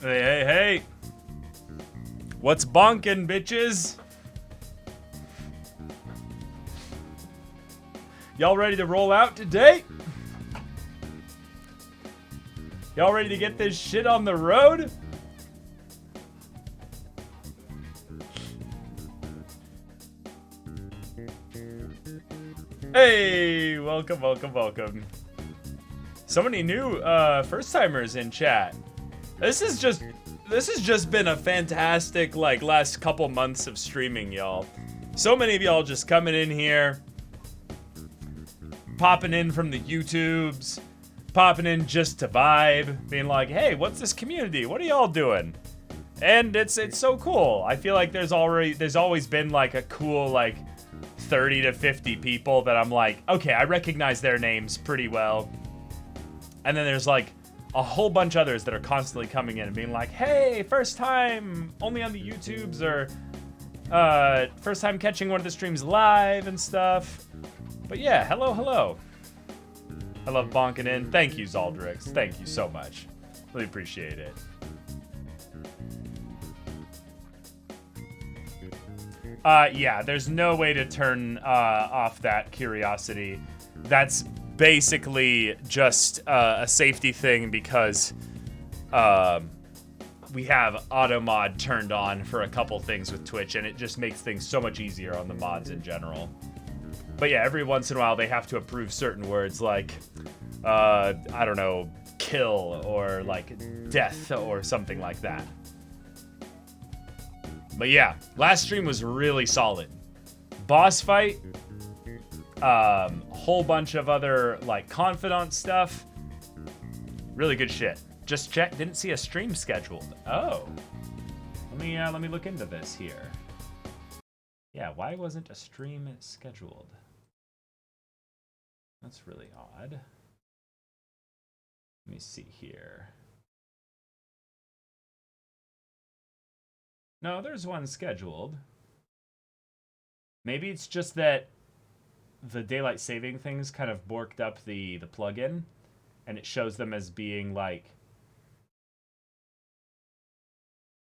Hey, hey, hey. What's bonkin', bitches? Y'all ready to roll out today? Y'all ready to get this shit on the road? Hey, welcome, welcome, welcome. So many new first-timers in chat. This has just been a fantastic last couple months of streaming, y'all. So many of y'all just coming in here, popping in from the YouTubes, popping in just to vibe, being like, "Hey, what's this community? What are y'all doing?" And it's so cool. I feel like there's always been like a cool 30 to 50 people that I'm like, okay, I recognize their names pretty well. And then there's like a whole bunch others that are constantly coming in and being like, "Hey, first time only on the YouTubes," or first time catching one of the streams live and stuff. But yeah, hello, hello. I love bonking in. Thank you, Zaldrix. Thank you so much. Really appreciate it. Yeah, there's no way to turn off that curiosity. That's basically just a safety thing because we have auto mod turned on for a couple things with Twitch, and it just makes things so much easier on the mods in general. But yeah, every once in a while they have to approve certain words like, I don't know, kill or like death or something like that. But yeah, last stream was really solid. Boss fight, whole bunch of other like confidant stuff. Really good shit. Just check, didn't see a stream scheduled. Oh, let me look into this here. Yeah, why wasn't a stream scheduled? That's really odd. Let me see here. No, there's one scheduled. Maybe it's just that the daylight saving things kind of borked up the plugin, and it shows them as being like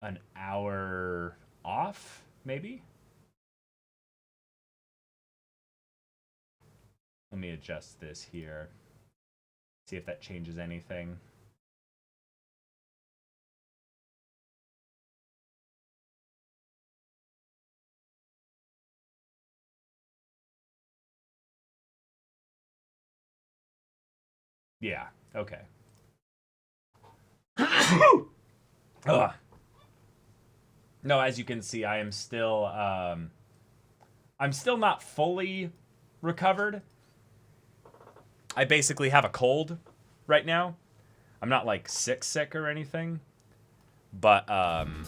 an hour off, maybe? Let me adjust this here. See if that changes anything. Yeah, okay. Ugh. No, as you can see, I am still I'm still not fully recovered. I basically have a cold right now. I'm not like sick or anything, but I'm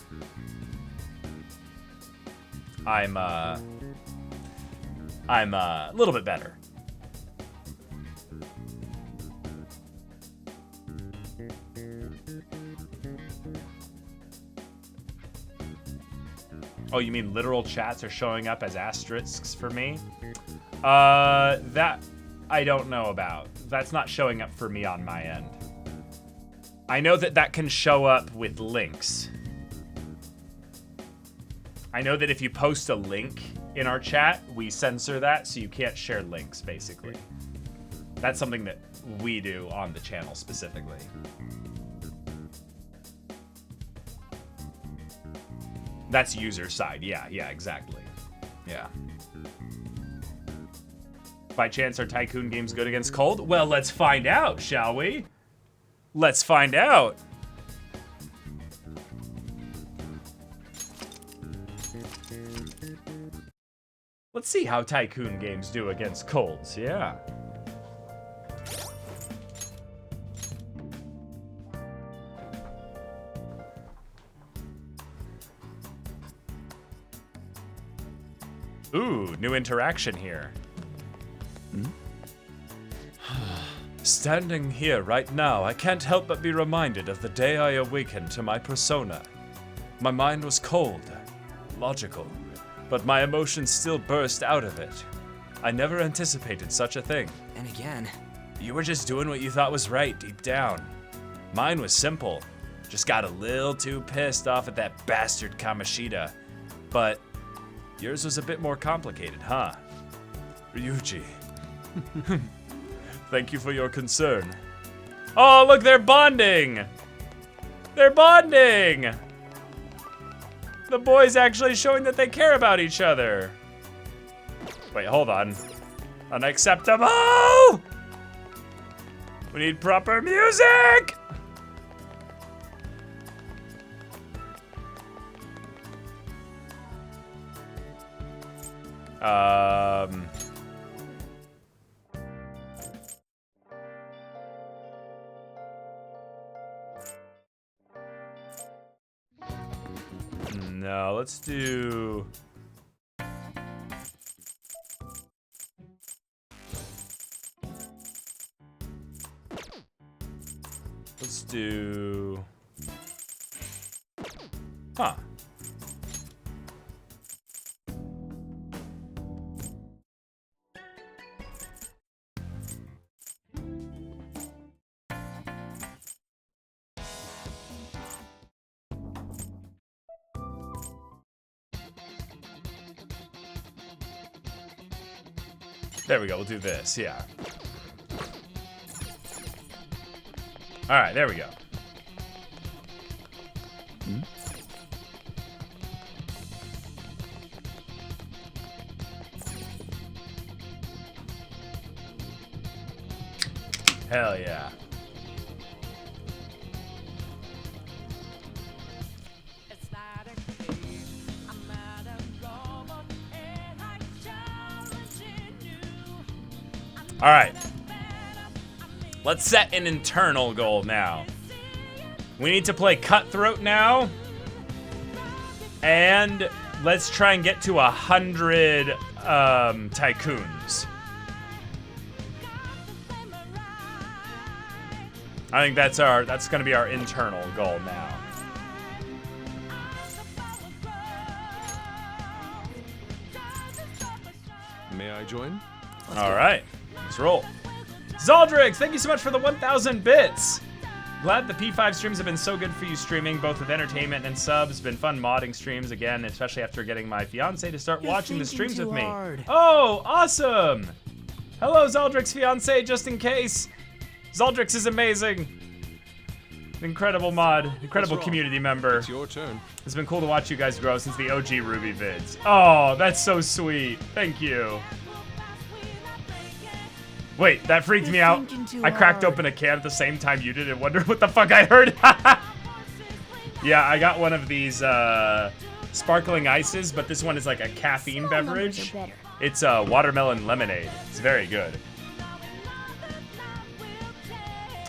a little bit better. Oh, you mean literal chats are showing up as asterisks for me? That I don't know about. That's not showing up for me on my end. I know that can show up with links. I know that if you post a link in our chat, we censor that, so you can't share links, basically. That's something that we do on the channel specifically. That's user side. Yeah, exactly. Yeah. By chance, are Tycoon games good against cold? Well, let's find out, shall we? Let's find out. Let's see how Tycoon games do against colds, yeah. Ooh, new interaction here. Standing here right now, I can't help but be reminded of the day I awakened to my persona. My mind was cold, logical, but my emotions still burst out of it. I never anticipated such a thing. And again, You were just doing what you thought was right deep down. Mine was simple. Just got a little too pissed off at that bastard Kamoshida. But yours was a bit more complicated, huh? Ryuji. Thank you for your concern. Oh, look, they're bonding! They're bonding! The boy's actually showing that they care about each other. Wait, hold on. Unacceptable! We need proper music! No, let's do... Let's do... Huh. There we go, we'll do this, yeah. All right, there we go. Hell yeah. All right. Let's set an internal goal now. We need to play Cutthroat now. And let's try and get to 100 tycoons. I think that's gonna be our internal goal now. May I join? All right, let's roll. Zaldrix, thank you so much for the 1,000 bits. Glad the P5 streams have been so good for you streaming, both with entertainment and subs. Been fun modding streams again, especially after getting my fiance to start watching the streams with me. Oh, awesome! Hello, Zaldrix fiance, just in case. Zaldrix is amazing. Incredible mod, incredible community member. It's your turn. It's been cool to watch you guys grow since the OG Ruby vids. Oh, that's so sweet. Thank you. Wait, that freaked me out. I cracked open a can at the same time you did and wondered what the fuck I heard. Yeah, I got one of these sparkling ices, but this one is like a caffeine beverage. It's watermelon lemonade. It's very good.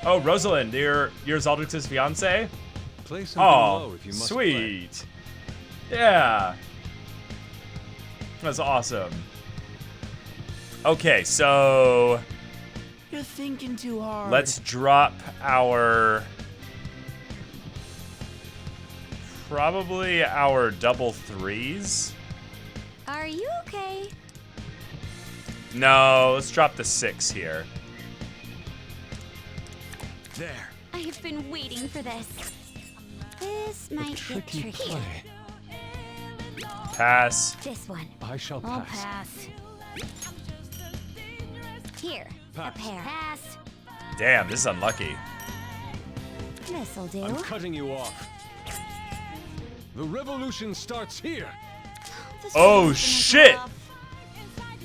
Oh, Rosalind, you're Zaldrix's fiance? Play something low if you must sweet. Play. Yeah. That's awesome. Okay, so you're thinking too hard. Let's drop our probably our double threes. Are you okay? No, let's drop the 6 here. There. I have been waiting for this. This might get tricky. Play. Pass. This one. I shall I'll pass. pass. Here, Pass. a pair. Pass. Damn, this is unlucky. This'll do. I'm cutting you off. The revolution starts here. This Oh, one's gonna shit. go off.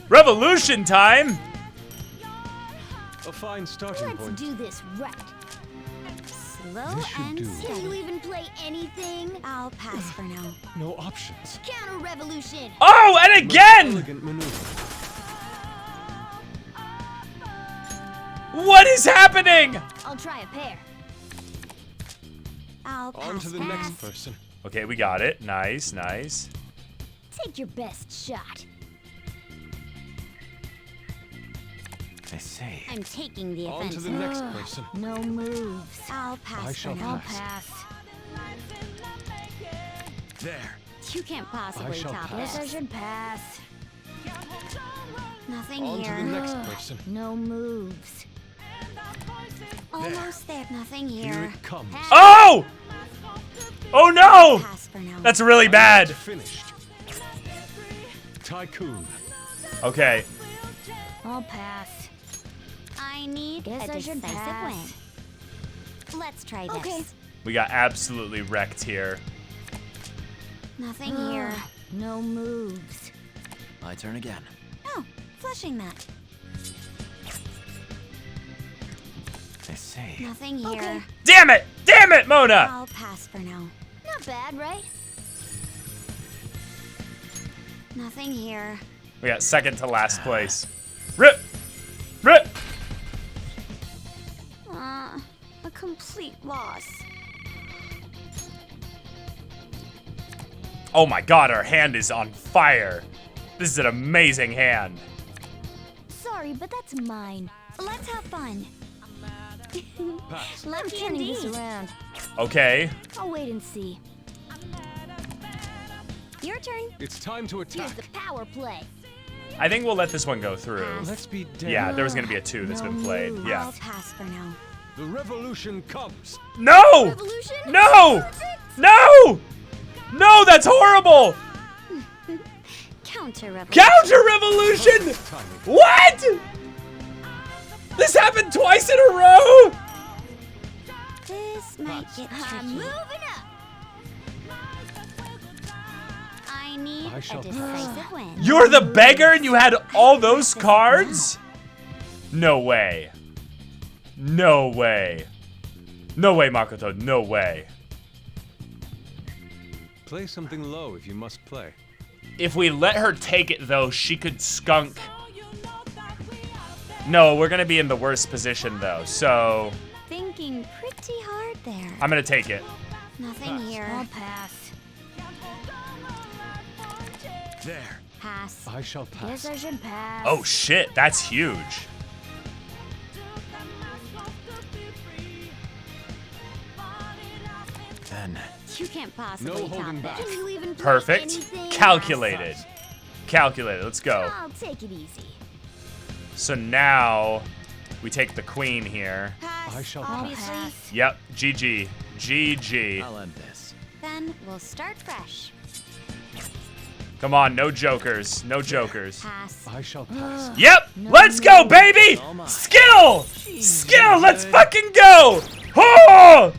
Revolution time! A fine starting Let's point. do this right. Slow This should and do. steady. Can you even play anything? I'll pass for now. No options. Counter revolution. Oh, and Most again! elegant maneuver. What is happening? I'll try a pair. I'll pass. On to the pass. next person. Okay, we got it. Nice, nice. Take your best shot. I say. I'm taking the On to offensive. the next person. No moves. I'll pass I shall for now. pass. There. You can't possibly shall top pass. this. I should pass. Nothing On here. to the next person. No moves. Almost there. Nothing Here here. it comes. Oh! Oh no! Pass for now. That's really bad. Finished. Tycoon. Okay. I'll pass. I need Guess a I should decisive pass. win. Let's try this. Okay. We got absolutely wrecked here. Nothing here. No moves. My turn again. Oh, flushing that. I see. Nothing here. Okay. Damn it! Damn it, Mona! I'll pass for now. Not bad, right? Nothing here. We got second to last place. Rip! Rip! A complete loss. Oh my god, our hand is on fire. This is an amazing hand. Sorry, but that's mine. Let's have fun. Pass. I'm Lucky turning this indeed. around. Okay. I'll wait and see. Your turn. It's time to Here's attack. the power play. I think we'll let this one go through. Let's be dead. Yeah, there was gonna be a 2 that's been played. Yeah. I'll pass for now. The revolution comes. No! Revolution? No! No! No, that's horrible! Counter revolution. Counter revolution! Timing. What? This happened twice in a row? This might get I'm tricky. moving up. I need I a shall decisive win. You're the beggar and you had all those cards? No way. No way. No way, Makoto. No way. Play something low if you must play. If we let her take it, though, she could skunk. No, we're going to be in the worst position, though. So Thinking pretty hard there. I'm going to take it. Nothing here. I'll pass. There. Pass. I shall Guess pass. I should pass. Oh, shit. That's huge. Then You can't possibly No top holding this. back. Can you even play Perfect. anything? Calculated. Calculated. Let's go. I'll take it easy. So now we take the queen here. Pass. I shall Obviously. pass. Yep. GG. GG. I'll end this. Then we'll start fresh. Come on. No jokers. No jokers. Pass. I shall pass. Yep. Let's go, baby. Oh my. Skill. Skill. Let's fucking go. Oh.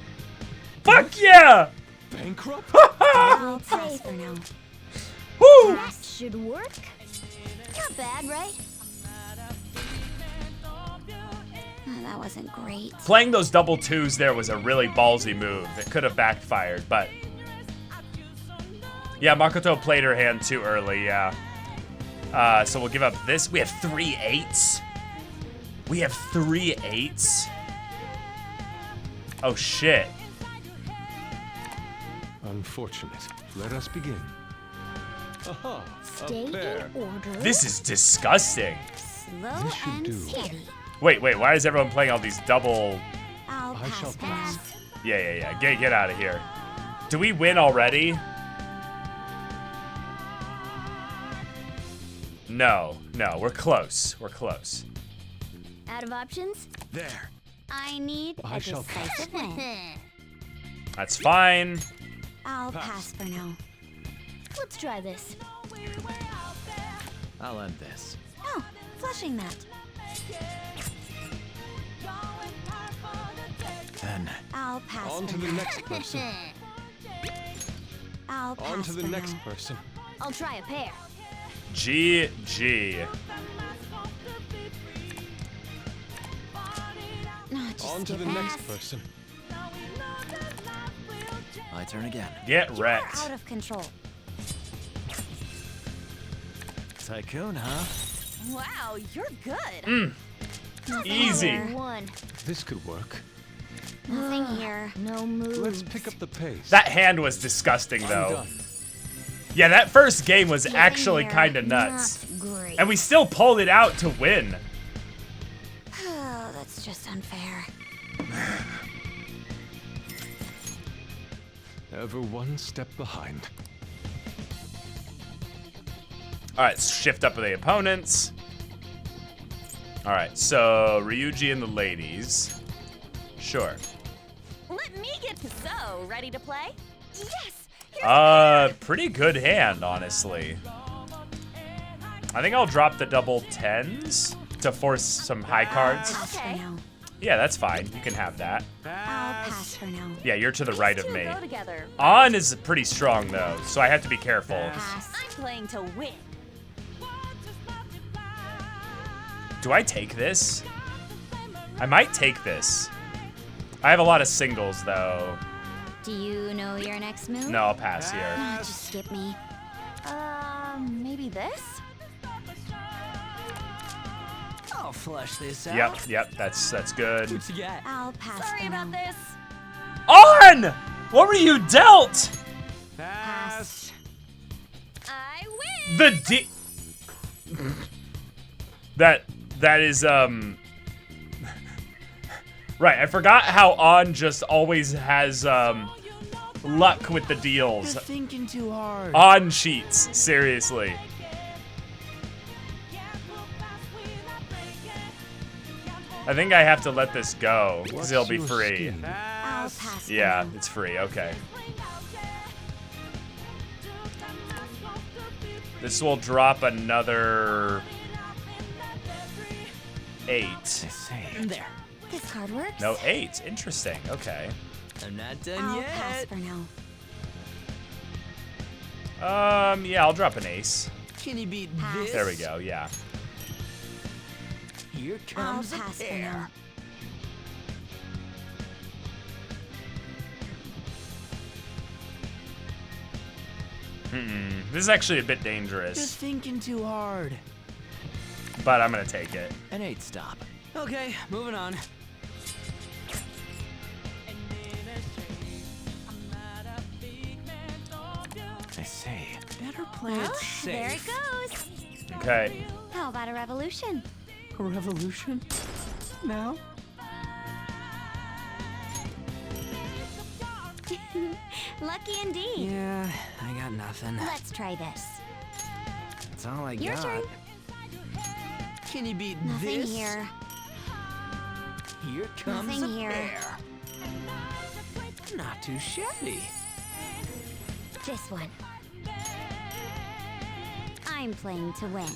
Fuck yeah. Bankrupt? I'll pass for now. Woo. That should work. Not bad, right? Oh, that wasn't great. Playing those double twos there was a really ballsy move. It could have backfired, but yeah, Makoto played her hand too early. Yeah. So we'll give up this. We have 3 8s. We have 3 8s. Oh shit. Unfortunate. Let us begin. Aha. Stay A pair. in order. This is disgusting. Slow This should and do. steady. Wait, why is everyone playing all these double? I'll I shall pass for now. pass. Yeah. Get out of here. Do we win already? No, we're close. We're close. Out of options? There. I need I a shall decisive win. That's fine. I'll Pass. pass for now. Let's try this. I'll end this. Oh, flushing that. Then I'll pass On for to the now. next person. I'll pass On to the for next now. person. I'll try a pair. GG. No, just On to give the it. next person. my turn again. Get You're wrecked. out of control. Tycoon, huh? Wow, you're good. Nothing Easy. here. One. This could work. Nothing here. No moves. Let's pick up the pace. That hand was disgusting, I'm though. done. Yeah, that first game was Nothing actually here. kind of nuts. Not great. And we still pulled it out to win. Oh, that's just unfair. Ever one step behind. All right, shift up with the opponents. All right, so Ryuji and the ladies. Sure. Let me get to ready to play? Yes. Here's Pretty good hand, honestly. I think I'll drop the double 10s to force some high cards. Pass for now. Yeah, that's fine. You can have that. I'll pass for now. Yeah, you're to the right of me. Go together. On is pretty strong, though, so I have to be careful. Pass. I'm playing to win. Do I take this? I might take this. I have a lot of singles, though. Do you know your next move? No, I'll pass here. Ah, just skip me. Maybe this? I'll flush this out. Yep, that's good. What you got? I'll pass Sorry for about now. this. On! What were you dealt? Pass. I win. The D. That is Right, I forgot how On just always has luck with the deals. You're thinking too hard. On cheats, seriously. I think I have to let this go because it'll be free. I'll pass for Yeah, now. it's free. Okay. This will drop another 8. I say. There. This card works. No, 8. Interesting. Okay. I'm not done I'll pass yet. for now. Yeah, I'll drop an ace. Can you beat Pass. this? There we go. Yeah. Here I'll comes a pass for pair. now. This is actually a bit Just dangerous, thinking too hard. but I'm gonna take it. An 8 stop. Okay, moving on. I say, better play Well, it safe. there it goes. Okay. How about a revolution? A revolution? Now? Lucky indeed. Yeah, I got nothing. Let's try this. That's all I Your got. turn. Can you beat Nothing this? here. Here comes Nothing a here. pair. Not too shabby. This one. I'm playing to win.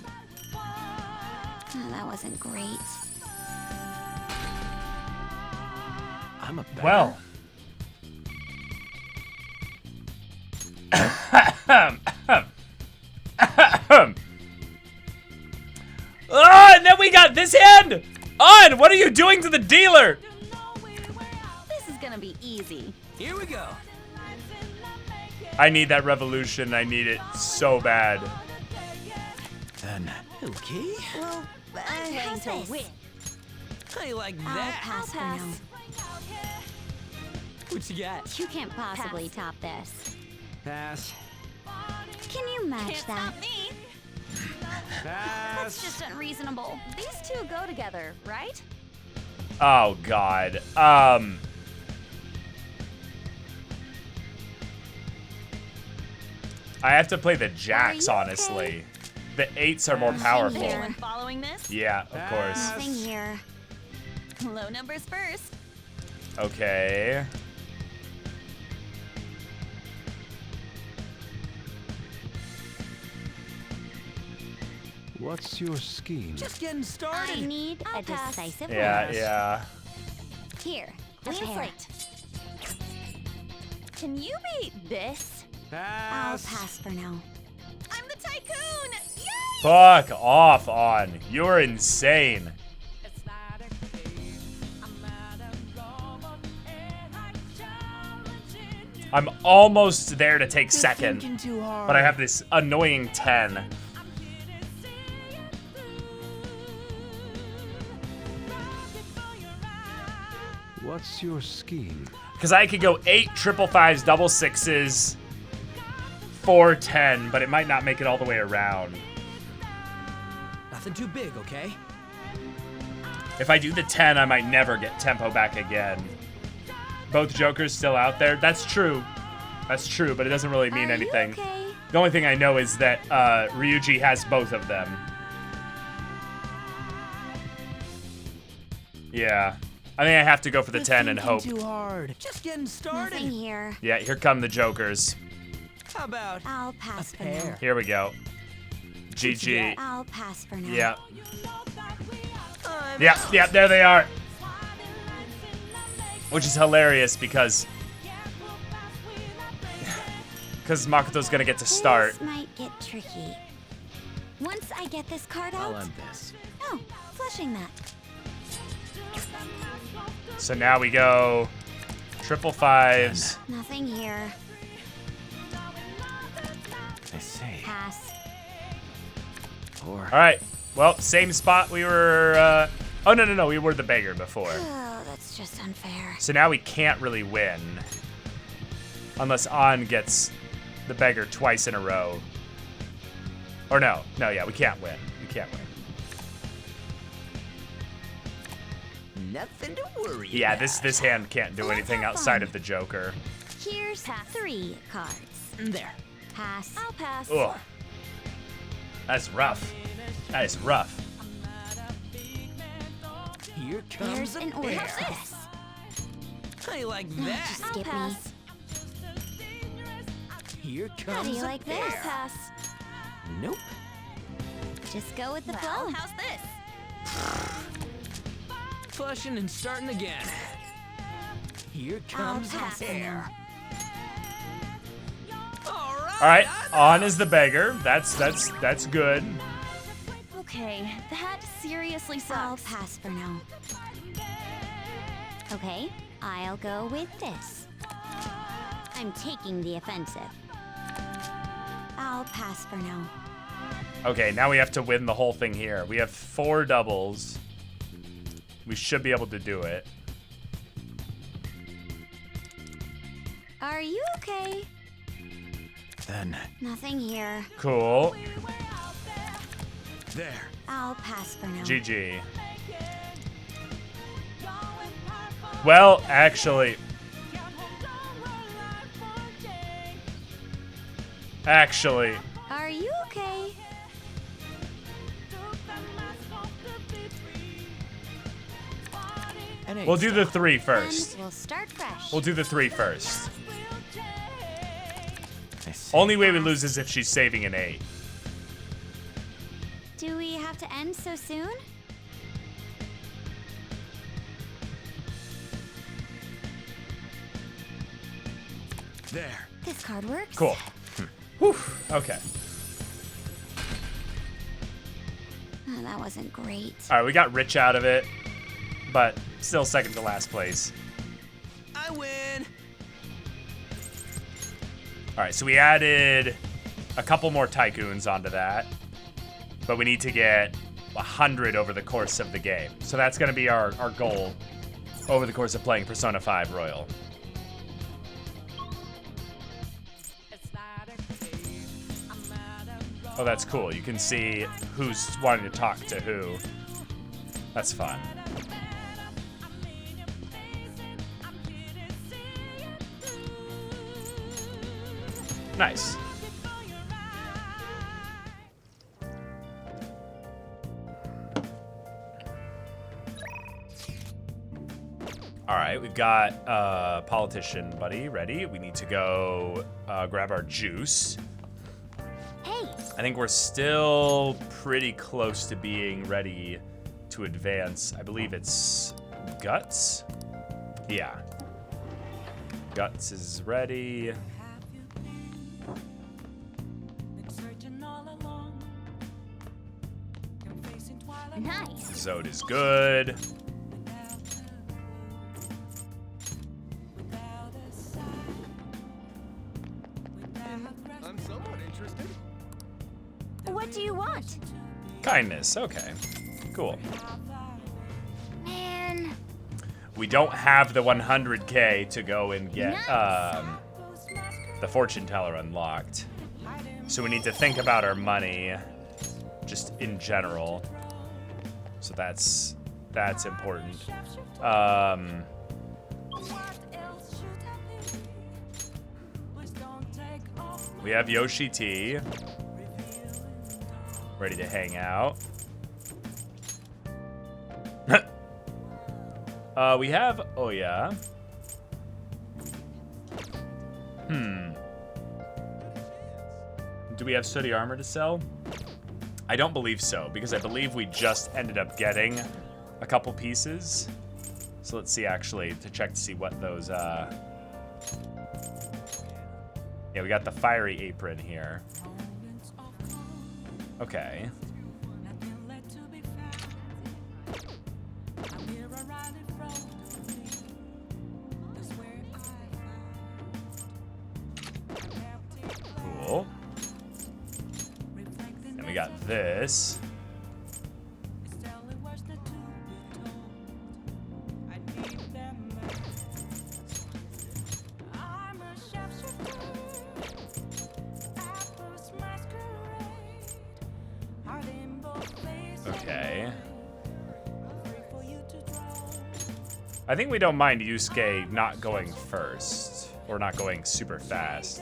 Oh, that wasn't great. I'm a better. Well. And then we got this hand! On! What are you doing to the dealer? This is gonna be easy. Here we go. I need that revolution. I need it so bad. Then, okay. Well, I'm playing how's to this? win. I like I'll that. pass for pass. now. What you got? You can't possibly top this. Pass. Can you match Can't that? stop me. Pass. That's just unreasonable. These two go together, right? Oh, God. I have to play the jacks, Are you honestly. The 8s are more Nothing powerful. here. Anyone following this? Yeah, of course. Nothing here. Low numbers first. Okay. What's your scheme? Just getting I started. need I'll a pass. decisive Yeah, win. yeah. Here, a Clean pair. slate. Can you beat this? I'll pass for now. I'm the tycoon! Yay! Fuck off, On. You're insane. I'm almost there to take second, Thinking too hard. but I have this annoying 10. What's your scheme? Because I could go 8 triple fives, double sixes, 4 10, but it might not make it all the way around. Nothing too big, okay? If I do the 10, I might never get tempo back again. Both jokers still out there. That's true. That's true, but it doesn't really mean Are anything. You okay? The only thing I know is that Ryuji has both of them. Yeah. I think I have to go for the 10 and hope. Too hard. Just getting Nothing started. here. Yeah, here come the jokers. How about I'll pass a for now. pair? Here we go. GG. I'll pass for now. Yeah. I'm Yeah, there they are. Which is hilarious because Makoto's gonna get to start. This might get tricky. Once I get this card I'll out. end this. Oh, flushing that. So now we go triple fives. Nothing here. I say. Pass. Or All right. Well, same spot we were. Oh no, we were the beggar before. Oh, that's just unfair. So now we can't really win unless An gets the beggar twice in a row. Or no, yeah, we can't win. We can't win. nothing to worry Yeah, about. this hand can't do Let's anything have outside fun. of the Joker. Here's 3 cards. There. Pass. I'll pass. Ugh. That's rough. That is rough. Here comes There's a an order bear. for this. I like Just that. I'll skip me. pass. Here How comes do you a like bear. this? Pass. Nope. Just go with the Well, flow. how's this? Flushing and starting again. Here comes a pass for bear. All right, On is the beggar. That's good. Okay, that seriously I'll sucks. pass for now. Okay, I'll go with this. I'm taking the offensive. I'll pass for now. Okay, now we have to win the whole thing here. We have 4 doubles. We should be able to do it. Are you okay? Then Nothing here. Cool. there. I'll pass for now. GG. Well, actually. Are you okay? An We'll ace. do the 3 Then first. we'll start fresh. We'll do the 3 first. I see. Only way we lose is if she's saving an 8. Do we have to end so soon? There. This card works. Cool. Whew. Okay. Oh, that wasn't great. All right, we got rich out of it, but still second to last place. I win. All right, so we added a couple more tycoons onto that, but we need to get 100 over the course of the game. So that's going to be our goal over the course of playing Persona 5 Royal. Oh, that's cool. You can see who's wanting to talk to who. That's fun. Nice. All right, we've got politician buddy ready. We need to go grab our juice. Hey, I think we're still pretty close to being ready to advance. I believe it's Guts. Yeah. Guts is ready. Nice. Zode is good. I'm somewhat interested. What do you want? Kindness. Okay. Cool. man. We don't have the 100K to go and get the fortune teller unlocked. So we need to think about our money just in general. So that's important. We have Yoshi T ready to hang out. We have Oya. Do we have sooty armor to sell? I don't believe so, because I believe we just ended up getting a couple pieces. So let's see, actually, to check to see what those, Yeah, we got the fiery apron here. Okay. Cool. And we got this. Okay. I think we don't mind Yusuke not going first, or not going super fast.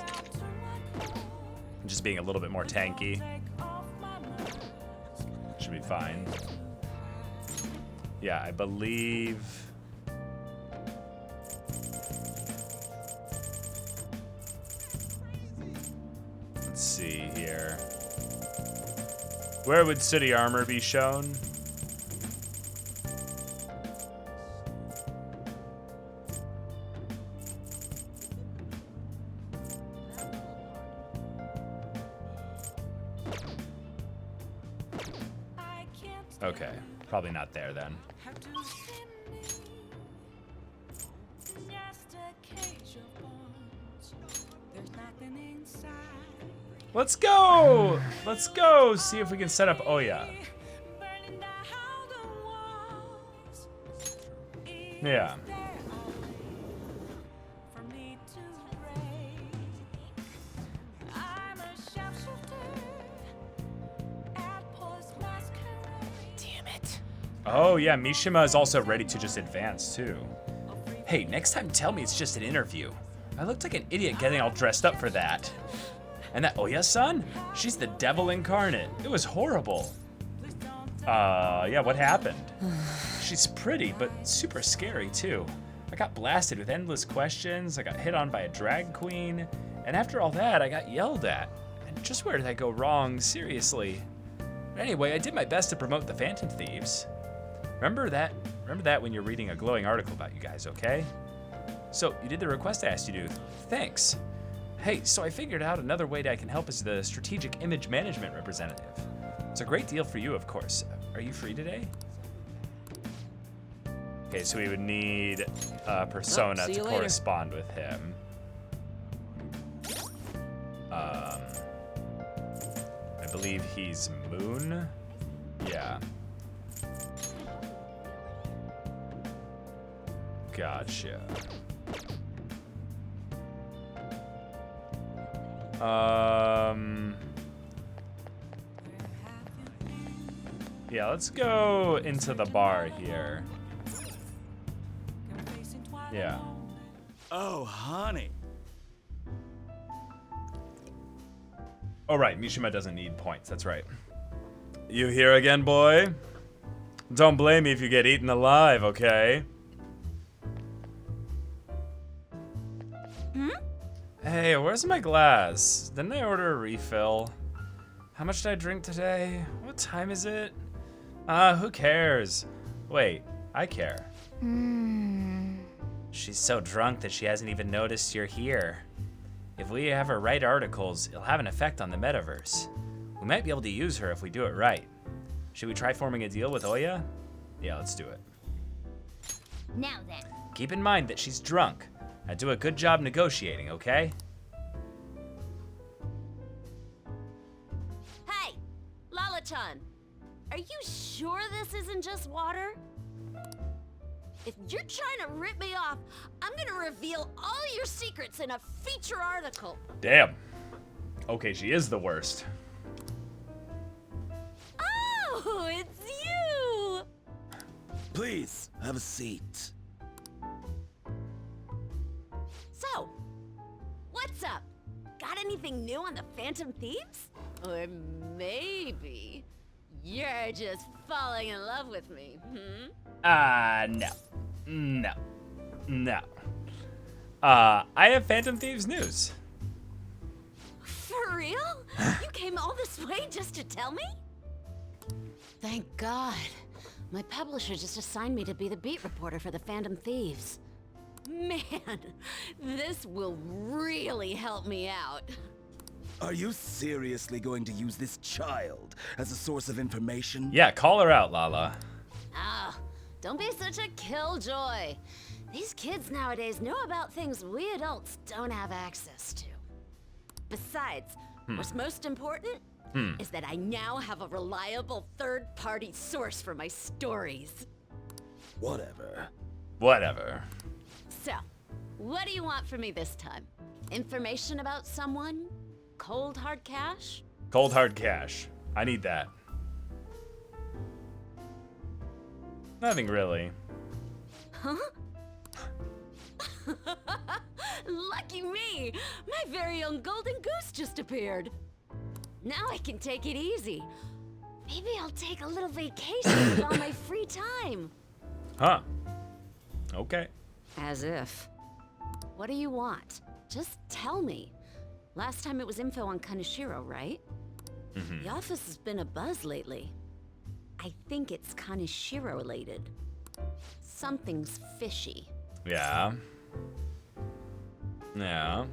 Just being a little bit more tanky. Should be fine. Yeah, I believe... Let's see here. Where would city armor be shown? Okay, probably not there then. Let's go! Let's go see if we can set up Oya. Yeah. Oh yeah, Mishima is also ready to just advance too. Hey, next time tell me it's just an interview. I looked like an idiot getting all dressed up for that. And that Oya-san? She's the devil incarnate. It was horrible. Yeah, what happened? She's pretty, but super scary too. I got blasted with endless questions, I got hit on by a drag queen, and after all that, I got yelled at. And just where did I go wrong, seriously? But anyway, I did my best to promote the Phantom Thieves. Remember that when you're reading a glowing article about you guys, okay? So, you did the request I asked you to. Thanks. Hey, so I figured out another way that I can help as the strategic image management representative. It's a great deal for you, of course. Are you free today? Okay, so we would need a persona to correspond with him. I believe he's Moon. Yeah. Gotcha. Yeah, let's go into the bar here. Yeah. Oh, honey. Oh, right. Mishima doesn't need points. That's right. You here again, boy? Don't blame me if you get eaten alive, okay? Hey, where's my glass? Didn't I order a refill? How much did I drink today? What time is it? Who cares? Wait, I care. She's so drunk that she hasn't even noticed you're here. If we have her write articles, it'll have an effect on the metaverse. We might be able to use her if we do it right. Should we try forming a deal with Oya? Yeah, let's do it. Now then. Keep in mind that she's drunk. Now do a good job negotiating, okay? Hey, Lala-chan, are you sure this isn't just water? If you're trying to rip me off, I'm gonna reveal all your secrets in a feature article. Damn. Okay, she is the worst. Oh, it's you! Please, have a seat. So, what's up? Got anything new on the Phantom Thieves? Or maybe you're just falling in love with me, No. No. No. I have Phantom Thieves news. For real? You came all this way just to tell me? Thank God. My publisher just assigned me to be the beat reporter for the Phantom Thieves. Man, this will really help me out. Are you seriously going to use this child as a source of information? Yeah, call her out, Lala. Ah, don't be such a killjoy. These kids nowadays know about things we adults don't have access to. Besides, what's most important is that I now have a reliable third-party source for my stories. Whatever. Whatever. So, what do you want from me this time? Information about someone? Cold hard cash? Cold hard cash. I need that. Nothing really. Huh? Lucky me! My very own golden goose just appeared. Now I can take it easy. Maybe I'll take a little vacation with all my free time. Huh. Okay. As if. What do you want? Just tell me. Last time it was info on Kaneshiro, right? The office has been a buzz lately. I think it's Kaneshiro related. Something's fishy. Yeah. Yeah.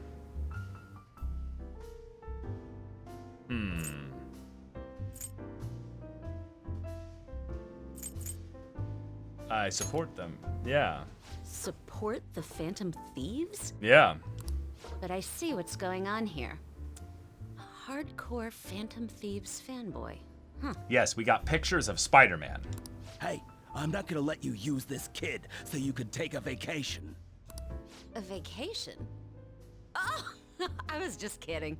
I support them. Yeah. Support the Phantom Thieves? Yeah. But I see what's going on here. A hardcore Phantom Thieves fanboy. Yes, we got pictures of Spider-Man. Hey, I'm not gonna let you use this kid so you could take a vacation. A vacation? Oh, I was just kidding.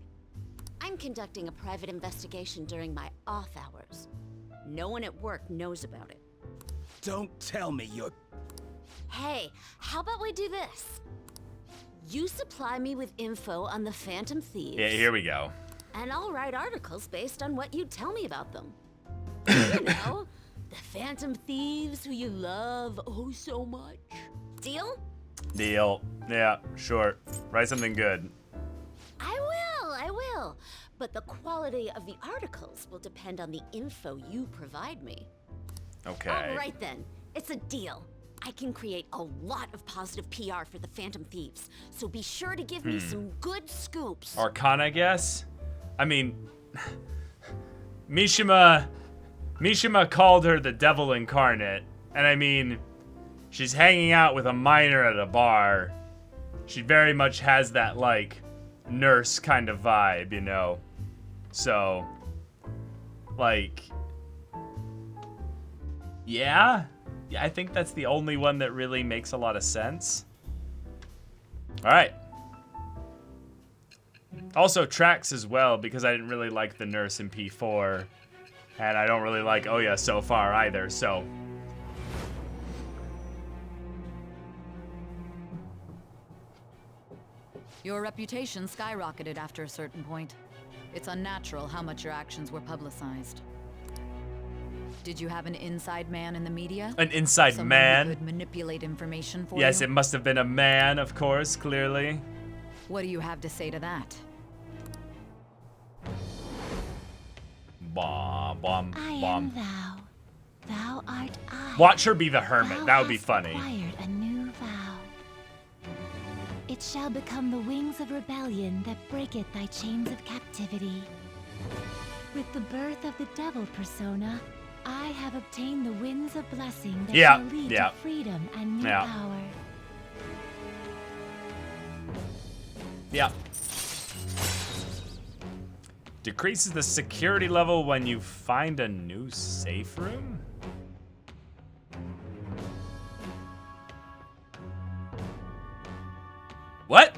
I'm conducting a private investigation during my off hours. No one at work knows about it. Don't tell me you're... Hey, how about we do this? You supply me with info on the Phantom Thieves. Yeah, here we go. And I'll write articles based on what you tell me about them. You know, the Phantom Thieves who you love oh so much. Deal? Deal. Yeah, sure. Write something good. I will. But the quality of the articles will depend on the info you provide me. Okay. All right then, it's a deal. I can create a lot of positive PR for the Phantom Thieves, so be sure to give me some good scoops. Arcana, I guess? I mean, Mishima called her the devil incarnate, and I mean, she's hanging out with a minor at a bar. She very much has that, like, nurse kind of vibe, you know? So, like, yeah, I think that's the only one that really makes a lot of sense. All right. Also tracks as well, because I didn't really like the nurse in P4, and I don't really like Oya so far either, so. Your reputation skyrocketed after a certain point. It's unnatural how much your actions were publicized. Did you have an inside man in the media? An inside Someone man? who could manipulate information for Yes, you? it must have been a man, of course, clearly. What do you have to say to that? Bomb, bomb, I am bomb. thou. Thou art I. Watch her be the hermit. Thou That would be hast funny. acquired a new vow. It shall become the wings of rebellion that breaketh thy chains of captivity. With the birth of the devil persona, I have obtained the winds of blessing that shall lead to freedom and new power. Yeah. Decreases the security level when you find a new safe room? What?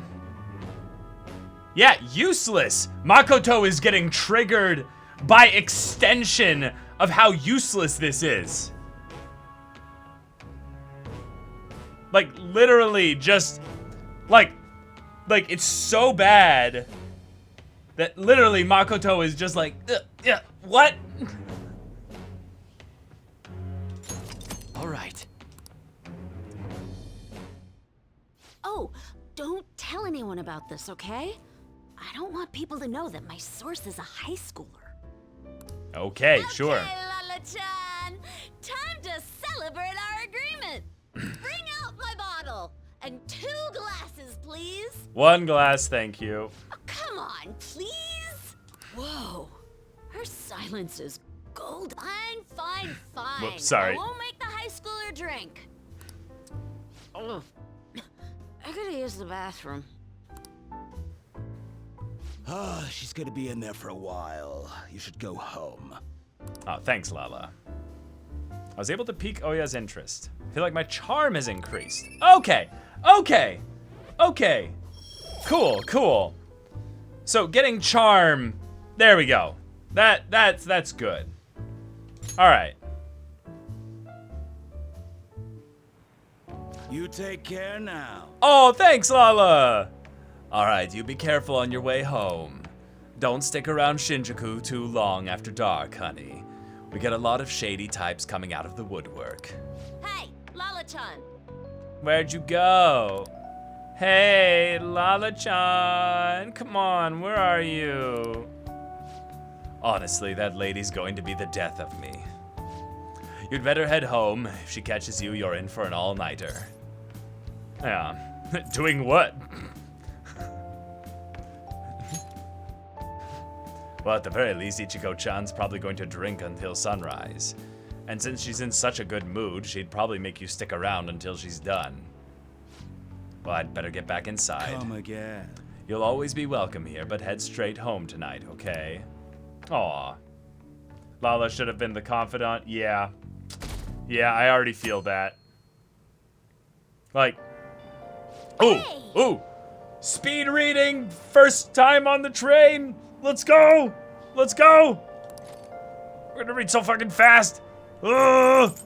Yeah, useless. Makoto is getting triggered by extension of how useless this is. Like, literally just, like it's so bad that literally Makoto is just like, yeah, what? All right. Oh, don't tell anyone about this, okay? I don't want people to know that my source is a high schooler. Okay, sure. Okay, Lala-chan. Time to celebrate our agreement. Bring out my bottle. And 2 glasses, please. 1 glass, thank you. Oh, come on, please. Whoa. Her silence is gold. Fine. Whoops, sorry. I won't make the high schooler drink. Oh, I gotta use the bathroom. She's gonna be in there for a while. You should go home. Oh, thanks, Lala. I was able to pique Oya's interest. I feel like my charm has increased. Okay. Cool. So getting charm, there we go. That's good. All right. You take care now. Oh, thanks, Lala. All right, you be careful on your way home. Don't stick around Shinjuku too long after dark, honey. We get a lot of shady types coming out of the woodwork. Hey, Lala-chan. Where'd you go? Hey, Lala-chan, come on, where are you? Honestly, that lady's going to be the death of me. You'd better head home. If she catches you, you're in for an all-nighter. Yeah, doing what? Well, at the very least, Ichiko-chan's probably going to drink until sunrise. And since she's in such a good mood, she'd probably make you stick around until she's done. Well, I'd better get back inside. Come again. You'll always be welcome here, but head straight home tonight, okay? Aw. Lala should have been the confidant. Yeah, I already feel that. Like, ooh, speed reading, first time on the train. Let's go. We're gonna read so fucking fast. Ugh.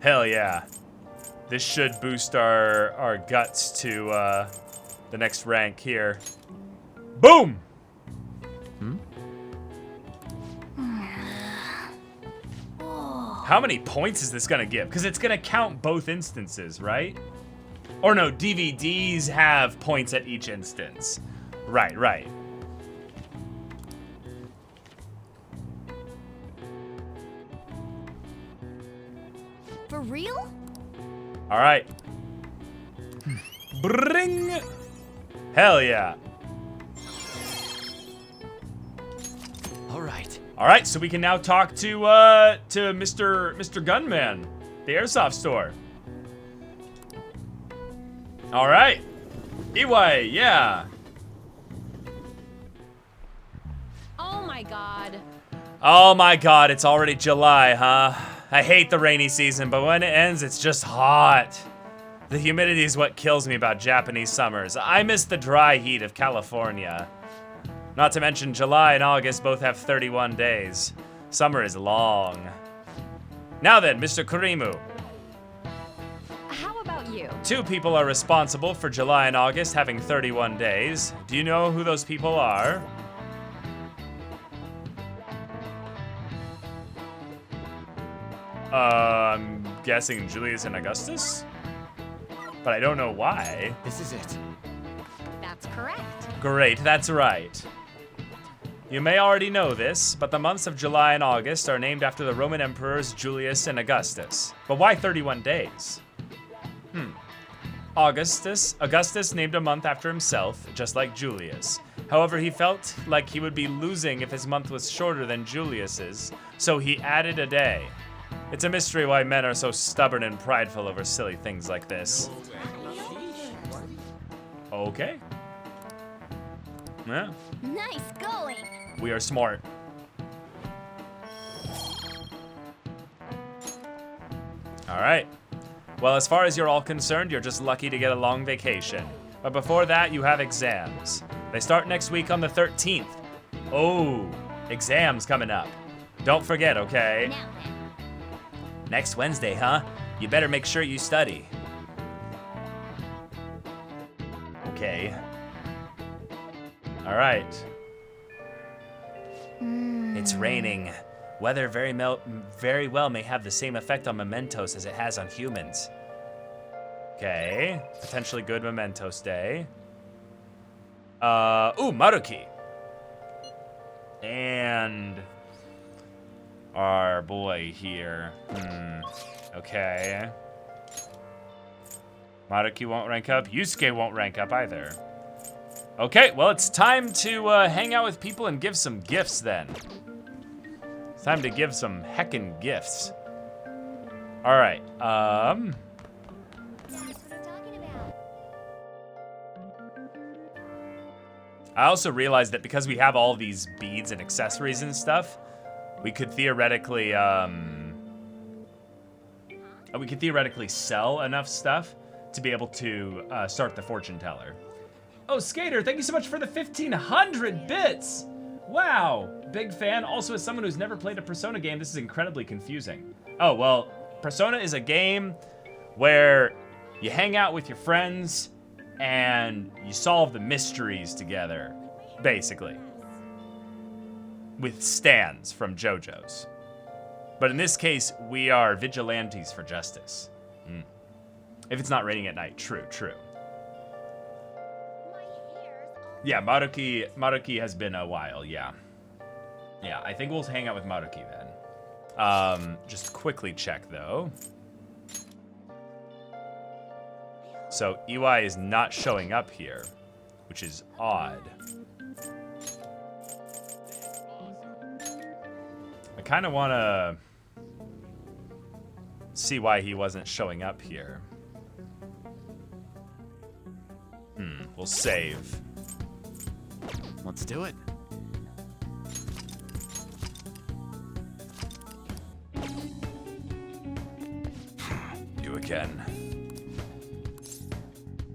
Hell yeah. This should boost our guts to the next rank here. Boom! How many points is this gonna give? Because it's gonna count both instances, right? Or no, DVDs have points at each instance. Right. For real? All right. Bring. Hell yeah. All right, so we can now talk to Mr. Gunman, the airsoft store. All right. Iwai, yeah. Oh my god. Oh my god, it's already July, huh? I hate the rainy season, but when it ends, it's just hot. The humidity is what kills me about Japanese summers. I miss the dry heat of California. Not to mention July and August both have 31 days. Summer is long. Now then, Mr. Kurimu. How about you? 2 people are responsible for July and August having 31 days. Do you know who those people are? I'm guessing Julius and Augustus? But I don't know why. This is it. That's correct. Great, that's right. You may already know this, but the months of July and August are named after the Roman emperors Julius and Augustus. But why 31 days? Augustus named a month after himself, just like Julius. However, he felt like he would be losing if his month was shorter than Julius's, so he added a day. It's a mystery why men are so stubborn and prideful over silly things like this. Okay. Yeah. Nice going. We are smart. All right. Well, as far as you're all concerned, you're just lucky to get a long vacation. But before that, you have exams. They start next week on the 13th. Oh, exams coming up. Don't forget, okay? Now then. Next Wednesday, huh? You better make sure you study. Okay. All right. It's raining. Weather very well may have the same effect on mementos as it has on humans. Okay, potentially good mementos day. Ooh, Maruki. And our boy here. Okay. Maruki won't rank up. Yusuke won't rank up either. Okay, well, it's time to hang out with people and give some gifts then. It's time to give some heckin' gifts. All right. I also realized that because we have all these beads and accessories and stuff, we could theoretically sell enough stuff to be able to start the fortune teller. Oh, Skater, thank you so much for the 1,500 bits. Wow, big fan. Also, as someone who's never played a Persona game, this is incredibly confusing. Oh, well, Persona is a game where you hang out with your friends and you solve the mysteries together, basically, with stands from JoJo's. But in this case, we are vigilantes for justice. If it's not raining at night, true. Yeah, Maruki has been a while, yeah. Yeah, I think we'll hang out with Maruki then. Just quickly check, though. So, Iwai is not showing up here, which is odd. I kind of want to see why he wasn't showing up here. We'll save. Let's do it. You again.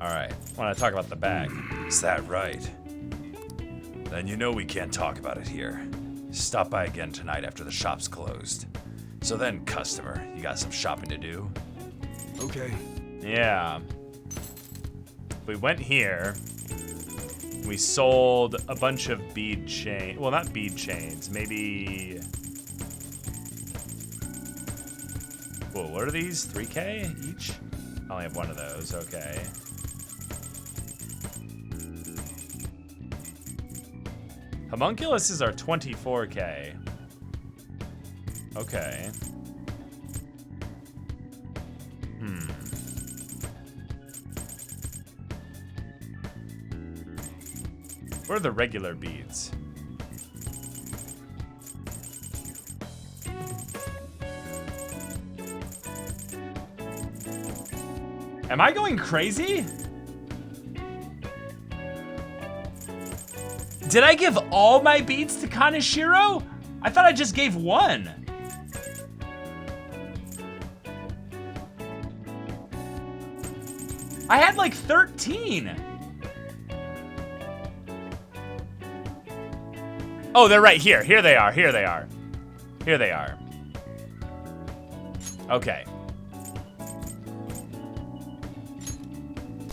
All right, want to talk about the bag. Is that right? Then you know we can't talk about it here. Stop by again tonight after the shop's closed. So then, customer, you got some shopping to do? Okay. Yeah. We went here. We sold a bunch of bead chain. Well, not bead chains. Maybe. Whoa, what are these? 3K each? I only have one of those. Okay. Homunculuses are 24K. Okay. What are the regular beads? Am I going crazy? Did I give all my beads to Kaneshiro? I thought I just gave one. I had like 13. Oh, they're right here. Here they are. Here they are. Here they are. Okay.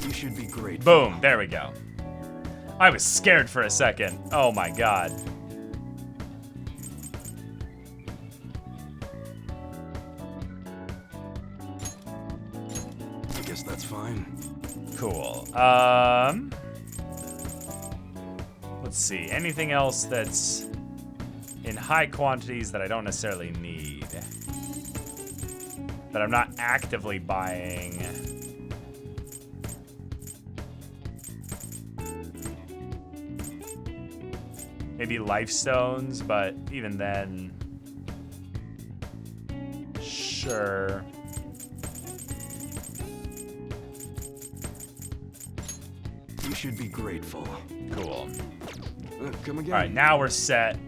You should be great. Boom. There we go. I was scared for a second. Oh my god. I guess that's fine. Cool. Let's see. Anything else that's in high quantities that I don't necessarily need? That I'm not actively buying. Maybe life stones, but even then, sure. You should be grateful. Cool. Come again. All right, now we're set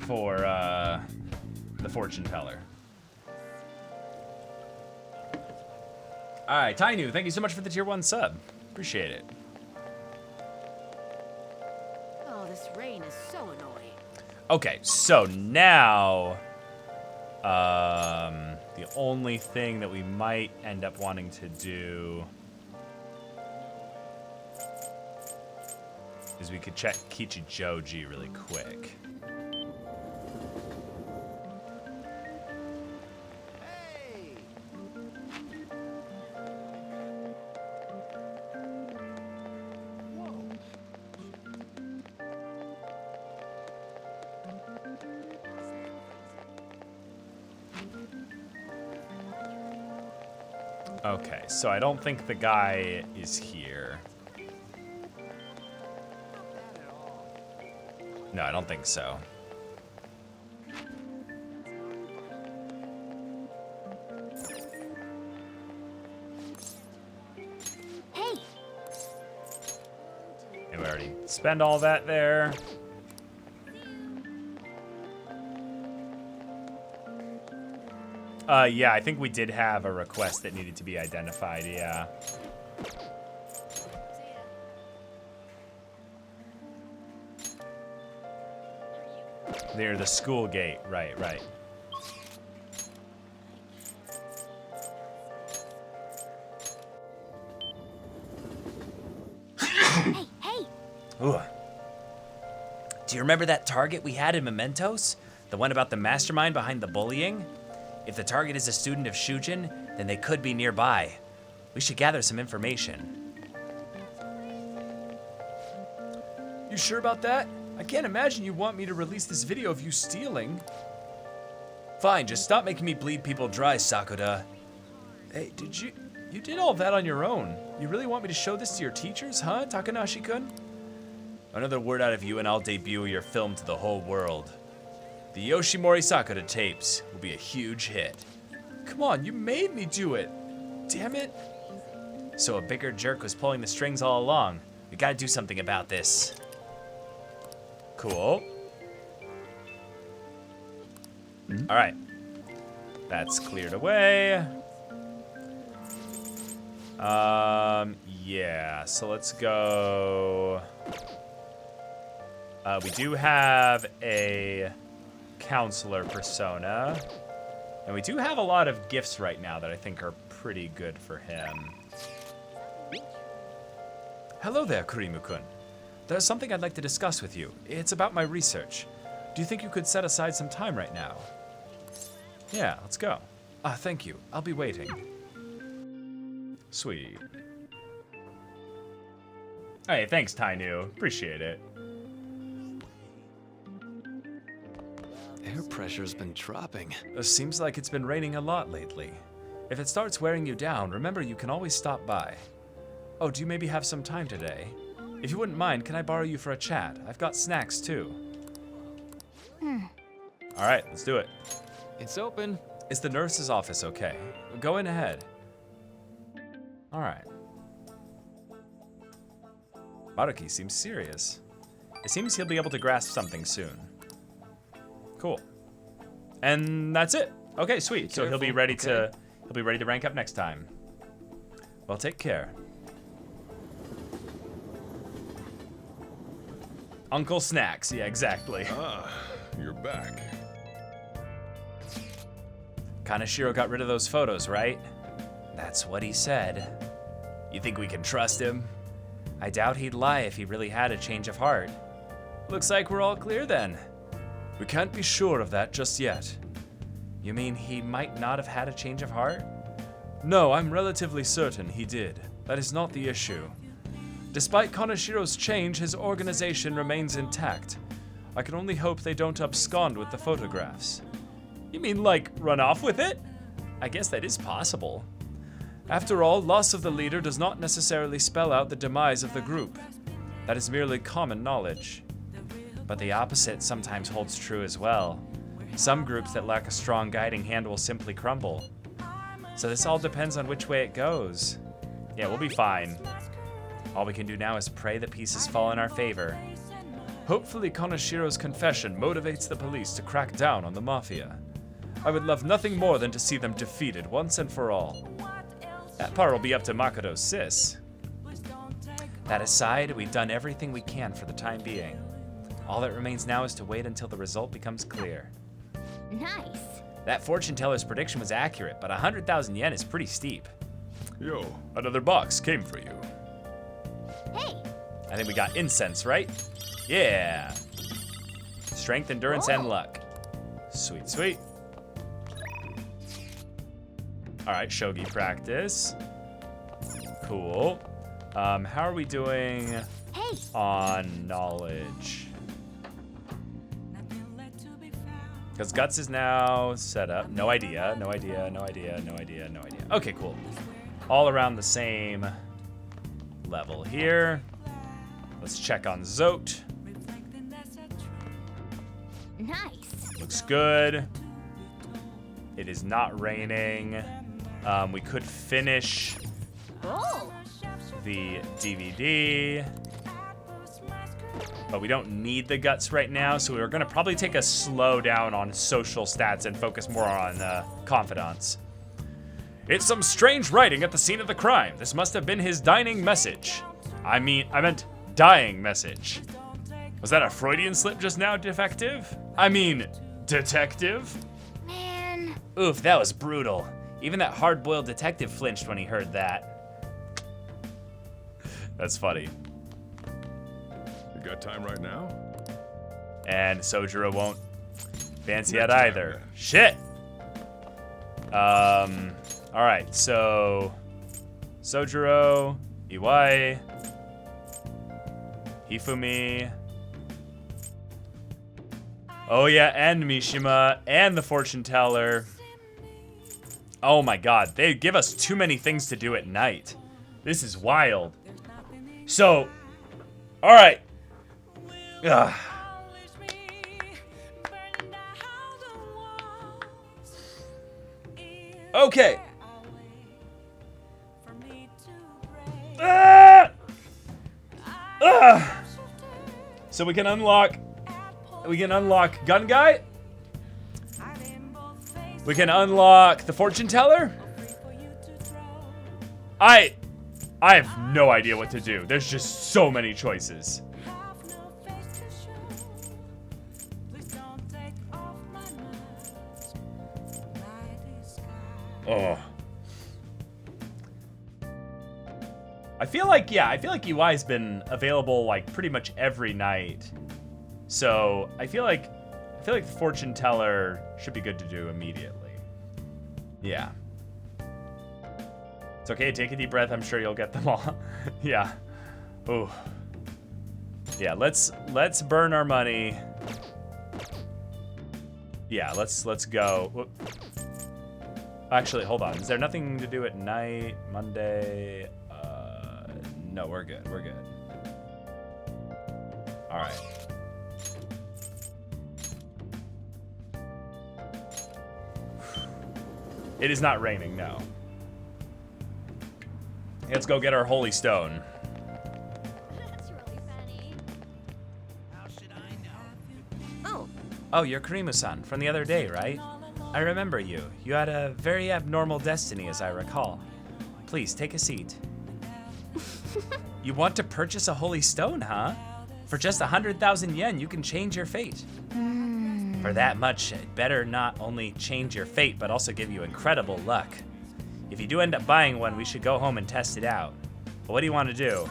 for the fortune teller. All right, Tainu, thank you so much for the tier 1 sub. Appreciate it. Oh, this rain is so annoying. Okay, so now the only thing that we might end up wanting to do is we could check Kichijoji really quick. Okay, so I don't think the guy is here. No, I don't think so. Hey, And we already spend all that there. Yeah, I think we did have a request that needed to be identified, yeah. Near the school gate, right. hey. Ooh. Do you remember that target we had in Mementos? The one about the mastermind behind the bullying? If the target is a student of Shujin, then they could be nearby. We should gather some information. You sure about that? I can't imagine you want me to release this video of you stealing. Fine, just stop making me bleed people dry, Sakuda. Hey, you did all that on your own. You really want me to show this to your teachers, huh, Takanashi-kun? Another word out of you and I'll debut your film to the whole world. The Yoshimori Sakuda tapes will be a huge hit. Come on, you made me do it. Damn it. So a bigger jerk was pulling the strings all along. We gotta do something about this. Cool. All right. That's cleared away. Yeah, so let's go. We do have a counselor persona. And we do have a lot of gifts right now that I think are pretty good for him. Hello there, Kurimu-kun. There's something I'd like to discuss with you. It's about my research. Do you think you could set aside some time right now? Yeah, let's go. Ah, thank you. I'll be waiting. Sweet. Hey, thanks, Tainu. Appreciate it. Air pressure's been dropping. Seems like it's been raining a lot lately. If it starts wearing you down, remember you can always stop by. Oh, do you maybe have some time today? If you wouldn't mind, can I borrow you for a chat? I've got snacks too. All right, let's do it. It's open. Is the nurse's office okay? Go in ahead. All right. Maruki seems serious. It seems he'll be able to grasp something soon. Cool. And that's it. Okay, sweet. So he'll be ready to rank up next time. Well, take care. Uncle Snacks. Yeah, exactly. Ah, you're back. Kaneshiro got rid of those photos, right? That's what he said. You think we can trust him? I doubt he'd lie if he really had a change of heart. Looks like we're all clear then. We can't be sure of that just yet. You mean he might not have had a change of heart? No, I'm relatively certain he did. That is not the issue. Despite Kaneshiro's change, his organization remains intact. I can only hope they don't abscond with the photographs. You mean like run off with it? I guess that is possible. After all, loss of the leader does not necessarily spell out the demise of the group. That is merely common knowledge. But the opposite sometimes holds true as well. Some groups that lack a strong guiding hand will simply crumble. So this all depends on which way it goes. Yeah, we'll be fine. All we can do now is pray the pieces fall in our favor. Hopefully Kaneshiro's confession motivates the police to crack down on the Mafia. I would love nothing more than to see them defeated once and for all. That part will be up to Makoto's sis. That aside, we've done everything we can for the time being. All that remains now is to wait until the result becomes clear. Nice. That fortune teller's prediction was accurate, but 100,000 yen is pretty steep. Yo, another box came for you. Hey. I think we got incense, right? Yeah. Strength, endurance, and luck. Sweet, sweet. All right, shogi practice. Cool. How are we doing on knowledge? Because Guts is now set up. No idea, no idea, no idea, no idea, no idea. Okay, cool. All around the same level here. Let's check on Zote. Nice. Looks good. It is not raining. We could finish Oh. the DVD. But we don't need the Guts right now, so we're gonna probably take a slow down on social stats and focus more on confidants. It's some strange writing at the scene of the crime. This must have been his dining message. I meant dying message. Was that a Freudian slip just now, detective? Man. Oof, that was brutal. Even that hard-boiled detective flinched when he heard that. That's funny. You got time right now? And Sojiro won't fancy it either. Shit! Alright, so Sojiro, Iwai, Hifumi. Oh yeah, and Mishima, and the fortune teller. Oh my god, they give us too many things to do at night. This is wild. So, alright. Ugh. Okay. So we can unlock Gun Guy. We can unlock the fortune teller. I have no idea what to do. There's just so many choices. Oh. I feel like UI's been available like pretty much every night. So I feel like the fortune teller should be good to do immediately. Yeah. It's okay, take a deep breath. I'm sure you'll get them all. Yeah. Ooh. Yeah, let's burn our money. Yeah, let's go. Whoop. Actually, hold on. Is there nothing to do at night? Monday? No, we're good. We're good. All right. It is not raining, no. Let's go get our holy stone. That's really funny. How should I know? Oh, you're Karimu-san from the other day, right? I remember you. You had a very abnormal destiny, as I recall. Please, take a seat. You want to purchase a holy stone, huh? For just 100,000 yen, you can change your fate. For that much, it better not only change your fate, but also give you incredible luck. If you do end up buying one, we should go home and test it out. But what do you want to do?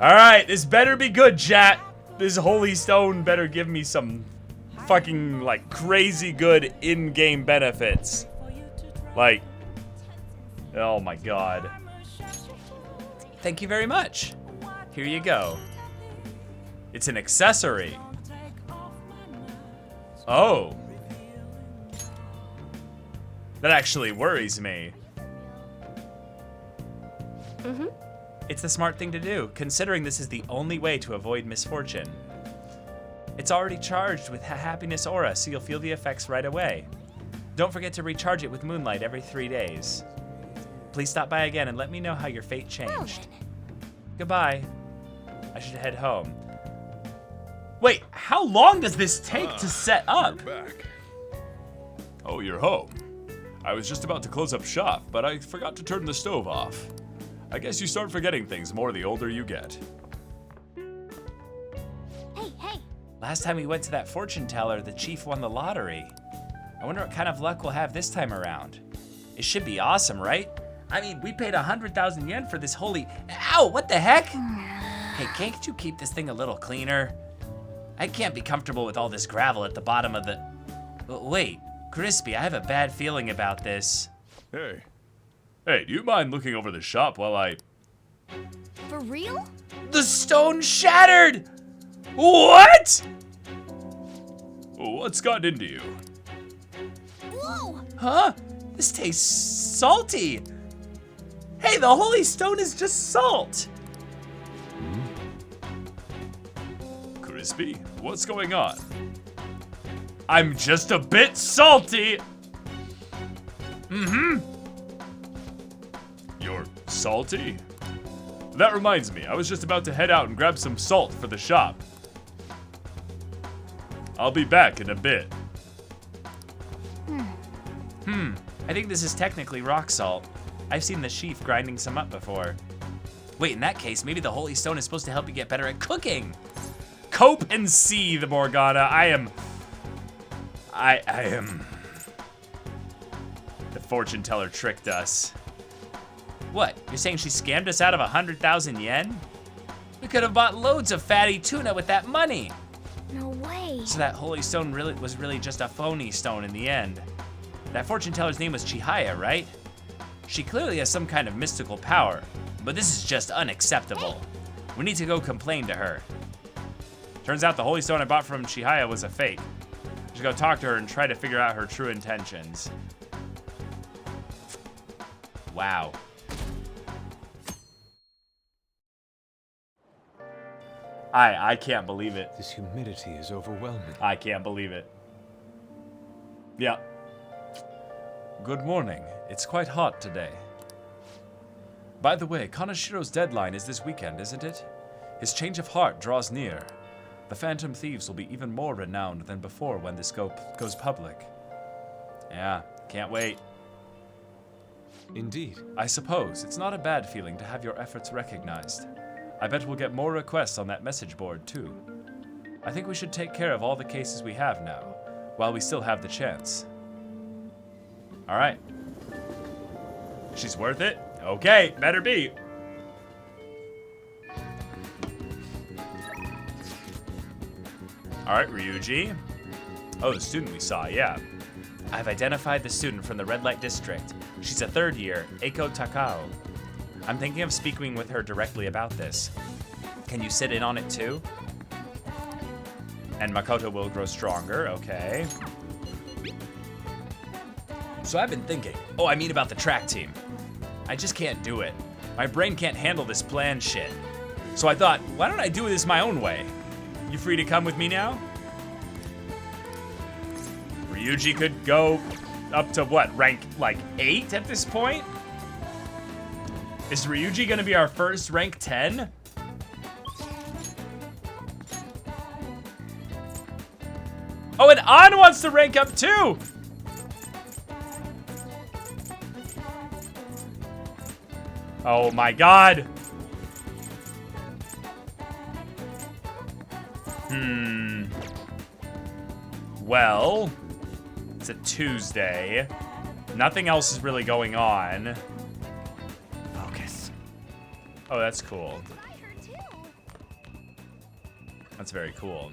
Alright, this better be good, chat. This holy stone better give me some fucking, like, crazy good in-game benefits. Like, oh my god. Thank you very much. Here you go. It's an accessory. Oh. That actually worries me. It's the smart thing to do, considering this is the only way to avoid misfortune. It's already charged with a happiness aura, so you'll feel the effects right away. Don't forget to recharge it with moonlight every 3 days. Please stop by again and let me know how your fate changed. Goodbye. I should head home. Wait, how long does this take to set up? Back. Oh, you're home. I was just about to close up shop, but I forgot to turn the stove off. I guess you start forgetting things more the older you get. Hey. Last time we went to that fortune teller, the chief won the lottery. I wonder what kind of luck we'll have this time around. It should be awesome, right? I mean, we paid 100,000 yen for this holy... Ow, what the heck? Hey, can't you keep this thing a little cleaner? I can't be comfortable with all this gravel at the bottom of the... Wait, Crispy, I have a bad feeling about this. Hey. Hey, do you mind looking over the shop while I... For real? The stone shattered! What? What's gotten into you? Whoa! Huh? This tastes salty. Hey, the Holy Stone is just salt. Crispy, what's going on? I'm just a bit salty. You're salty? That reminds me, I was just about to head out and grab some salt for the shop. I'll be back in a bit. I think this is technically rock salt. I've seen the sheaf grinding some up before. Wait, in that case, maybe the Holy Stone is supposed to help you get better at cooking. Cope and seethe, Morgana. I am. The fortune teller tricked us. What? You're saying she scammed us out of 100,000 yen? We could have bought loads of fatty tuna with that money. No way. So that Holy Stone was really just a phony stone in the end. That fortune teller's name was Chihaya, right? She clearly has some kind of mystical power, but this is just unacceptable. We need to go complain to her. Turns out the Holy Stone I bought from Chihaya was a fake. Just go talk to her and try to figure out her true intentions. Wow. I can't believe it. This humidity is overwhelming. I can't believe it. Yeah. Good morning. It's quite hot today. By the way, Kanashiro's deadline is this weekend, isn't it? His change of heart draws near. The Phantom Thieves will be even more renowned than before when this goes public. Yeah, can't wait. Indeed. I suppose it's not a bad feeling to have your efforts recognized. I bet we'll get more requests on that message board, too. I think we should take care of all the cases we have now, while we still have the chance. All right. She's worth it? Okay, better be. All right, Ryuji. Oh, the student we saw, yeah. I've identified the student from the red light district. She's a third year, Eiko Takao. I'm thinking of speaking with her directly about this. Can you sit in on it too? And Makoto will grow stronger, okay. So I've been thinking. Oh, I mean about the track team. I just can't do it. My brain can't handle this plan shit. So I thought, why don't I do this my own way? You free to come with me now? Ryuji could go up to what, rank like 8 at this point? Is Ryuji gonna be our first rank 10? Oh, and An wants to rank up too! Oh my god! Well, it's a Tuesday. Nothing else is really going on. Focus. Oh, that's cool. That's very cool.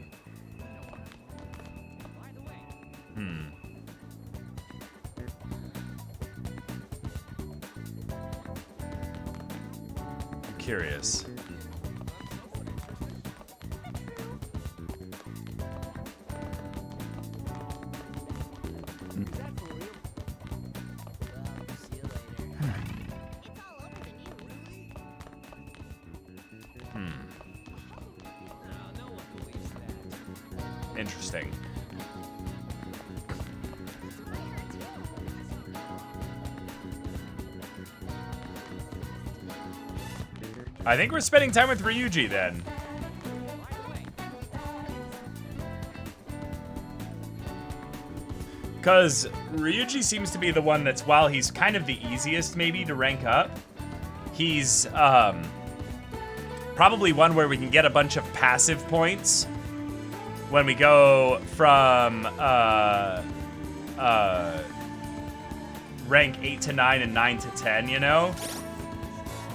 I'm curious. Interesting. I think we're spending time with Ryuji then. Because Ryuji seems to be the one that's, while he's kind of the easiest maybe to rank up, he's probably one where we can get a bunch of passive points when we go from rank 8 to 9 and 9 to 10, you know?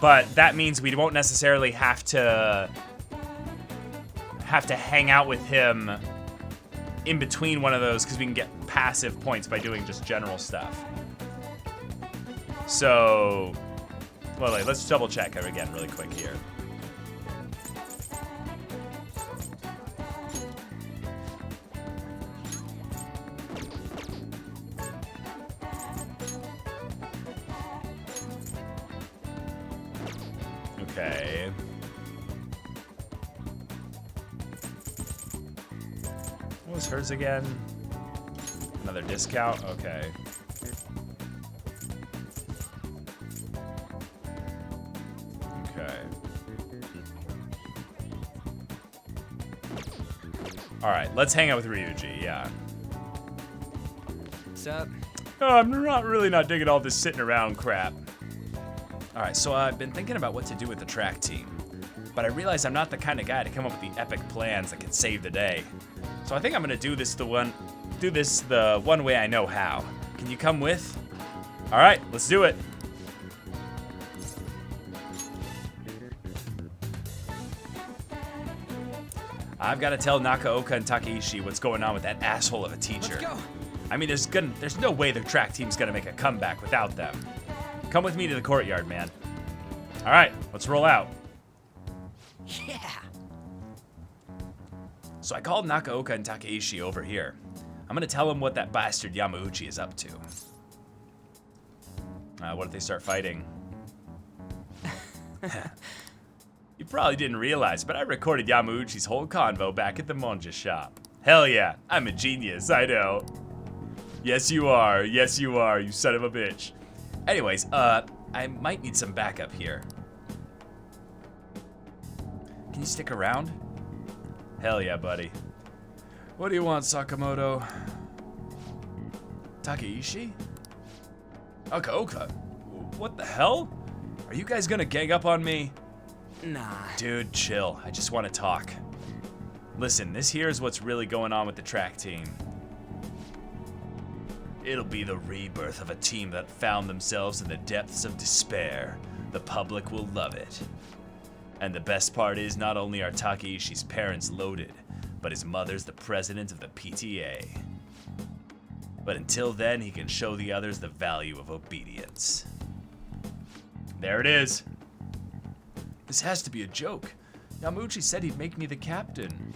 But that means we won't necessarily have to hang out with him in between one of those, because we can get passive points by doing just general stuff. So, well, let's double check again really quick here. Okay. What was hers again? Another discount? Okay. Okay. Alright, let's hang out with Ryuji, yeah. What's up? Oh, I'm really not digging all this sitting around crap. Alright, so I've been thinking about what to do with the track team. But I realize I'm not the kind of guy to come up with the epic plans that can save the day. So I think I'm gonna do this the one way I know how. Can you come with? Alright, let's do it. I've got to tell Nakaoka and Takeishi what's going on with that asshole of a teacher. Let's go. I mean, there's no way the track team's gonna make a comeback without them. Come with me to the courtyard, man. All right, let's roll out. Yeah. So I called Nakaoka and Takeishi over here. I'm gonna tell them what that bastard Yamauchi is up to. What if they start fighting? You probably didn't realize, but I recorded Yamauchi's whole convo back at the Monja shop. Hell yeah, I'm a genius, I know. Yes, you are, you son of a bitch. Anyways, I might need some backup here. Can you stick around? Hell yeah, buddy. What do you want, Sakamoto? Takeishi? Nakaoka? What the hell? Are you guys gonna gang up on me? Nah. Dude, chill. I just want to talk. Listen, this here is what's really going on with the track team. It'll be the rebirth of a team that found themselves in the depths of despair. The public will love it. And the best part is, not only are Takeishi's parents loaded, but his mother's the president of the PTA. But until then, he can show the others the value of obedience. There it is. This has to be a joke. Yamauchi said he'd make me the captain.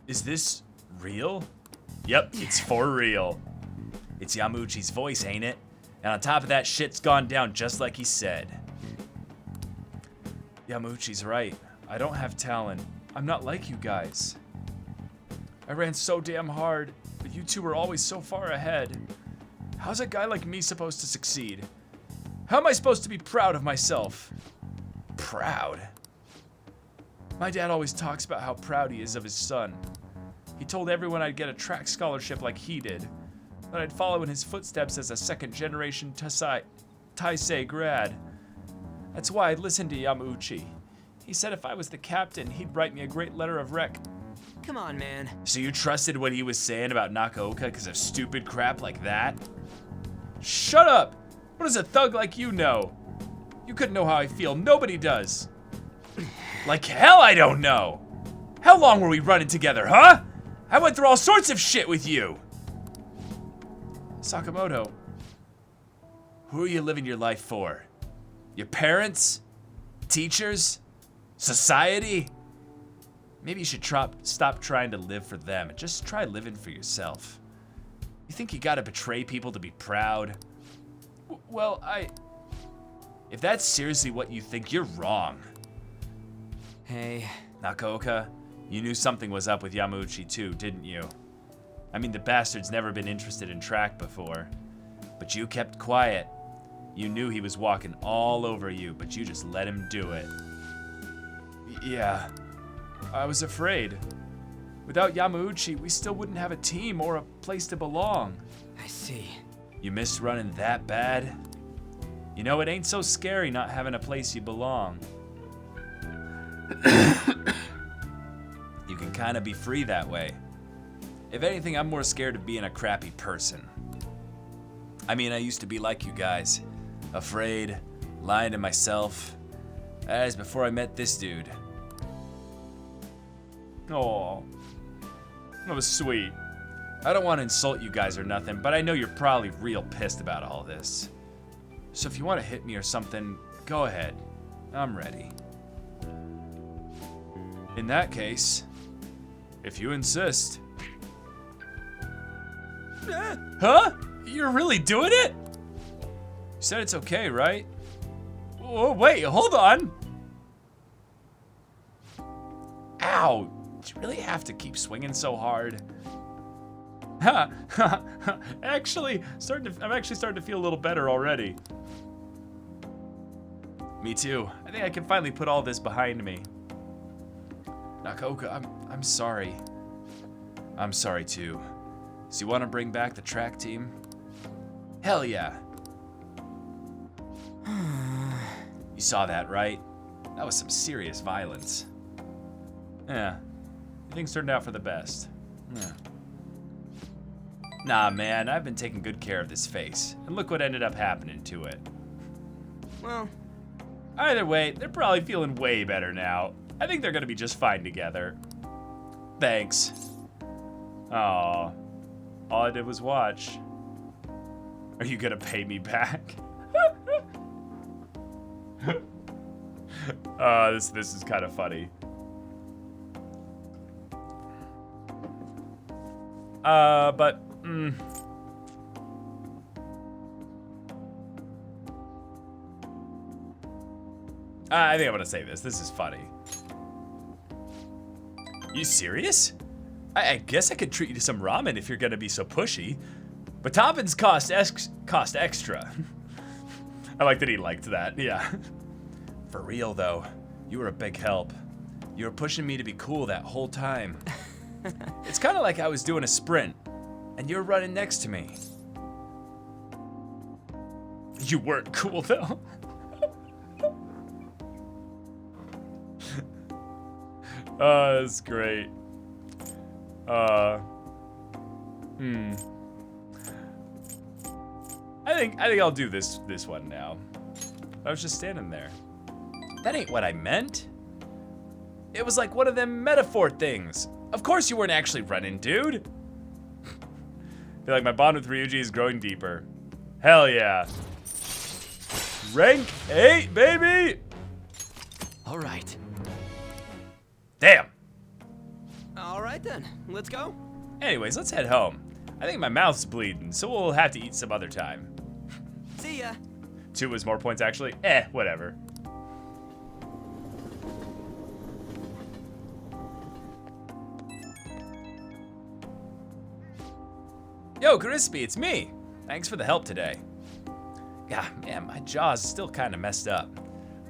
Is this real? Yep, it's for real. It's Yamauchi's voice, ain't it? And on top of that, shit's gone down just like he said. Yamauchi's right. I don't have talent. I'm not like you guys. I ran so damn hard, but you two were always so far ahead. How's a guy like me supposed to succeed? How am I supposed to be proud of myself? Proud? My dad always talks about how proud he is of his son. He told everyone I'd get a track scholarship like he did, that I'd follow in his footsteps as a second-generation Taisei grad. That's why I listened to Yamauchi. He said if I was the captain, he'd write me a great letter of rec. Come on, man. So you trusted what he was saying about Nakaoka because of stupid crap like that? Shut up! What does a thug like you know? You couldn't know how I feel. Nobody does. Like hell I don't know. How long were we running together, huh? I went through all sorts of shit with you. Sakamoto, who are you living your life for? Your parents? Teachers? Society? Maybe you should stop trying to live for them and just try living for yourself. You think you gotta betray people to be proud? Well, if that's seriously what you think, you're wrong. Hey. Nakaoka, you knew something was up with Yamauchi too, didn't you? I mean, the bastard's never been interested in track before. But you kept quiet. You knew he was walking all over you, but you just let him do it. Yeah, I was afraid. Without Yamauchi, we still wouldn't have a team or a place to belong. I see. You missed running that bad? You know, it ain't so scary not having a place you belong. You can kind of be free that way. If anything, I'm more scared of being a crappy person. I mean, I used to be like you guys. Afraid, lying to myself. That is before I met this dude. Aw, that was sweet. I don't want to insult you guys or nothing, but I know you're probably real pissed about all this. So if you want to hit me or something, go ahead. I'm ready. In that case, if you insist. Huh? You're really doing it? You said it's okay, right? Oh, wait, hold on. Ow! Did you really have to keep swinging so hard? Actually, I'm actually starting to feel a little better already. Me too. I think I can finally put all this behind me. Nakoka, I'm sorry. I'm sorry too. So you want to bring back the track team? Hell yeah. You saw that, right? That was some serious violence. Yeah. Things turned out for the best. Yeah. Nah, man, I've been taking good care of this face. And look what ended up happening to it. Well, either way, they're probably feeling way better now. I think they're gonna be just fine together. Thanks. Aw. All I did was watch. Are you gonna pay me back? This is kind of funny. But I think I'm gonna say this. This is funny. You serious? I guess I could treat you to some ramen if you're gonna be so pushy. But toppings cost extra. I like that he liked that, yeah. For real though, you were a big help. You were pushing me to be cool that whole time. It's kind of like I was doing a sprint, and you're running next to me. You weren't cool though. Oh, that's great. I think I'll do this one now. I was just standing there. That ain't what I meant. It was like one of them metaphor things. Of course you weren't actually running, dude. Feel like my bond with Ryuji is growing deeper. Hell yeah. Rank 8, baby! all right. Damn. All right then, let's go. Anyways, let's head home. I think my mouth's bleeding, so we'll have to eat some other time. See ya. 2 was more points, actually. Whatever. Yo, Crispy, it's me. Thanks for the help today. Yeah, man, my jaw's still kind of messed up.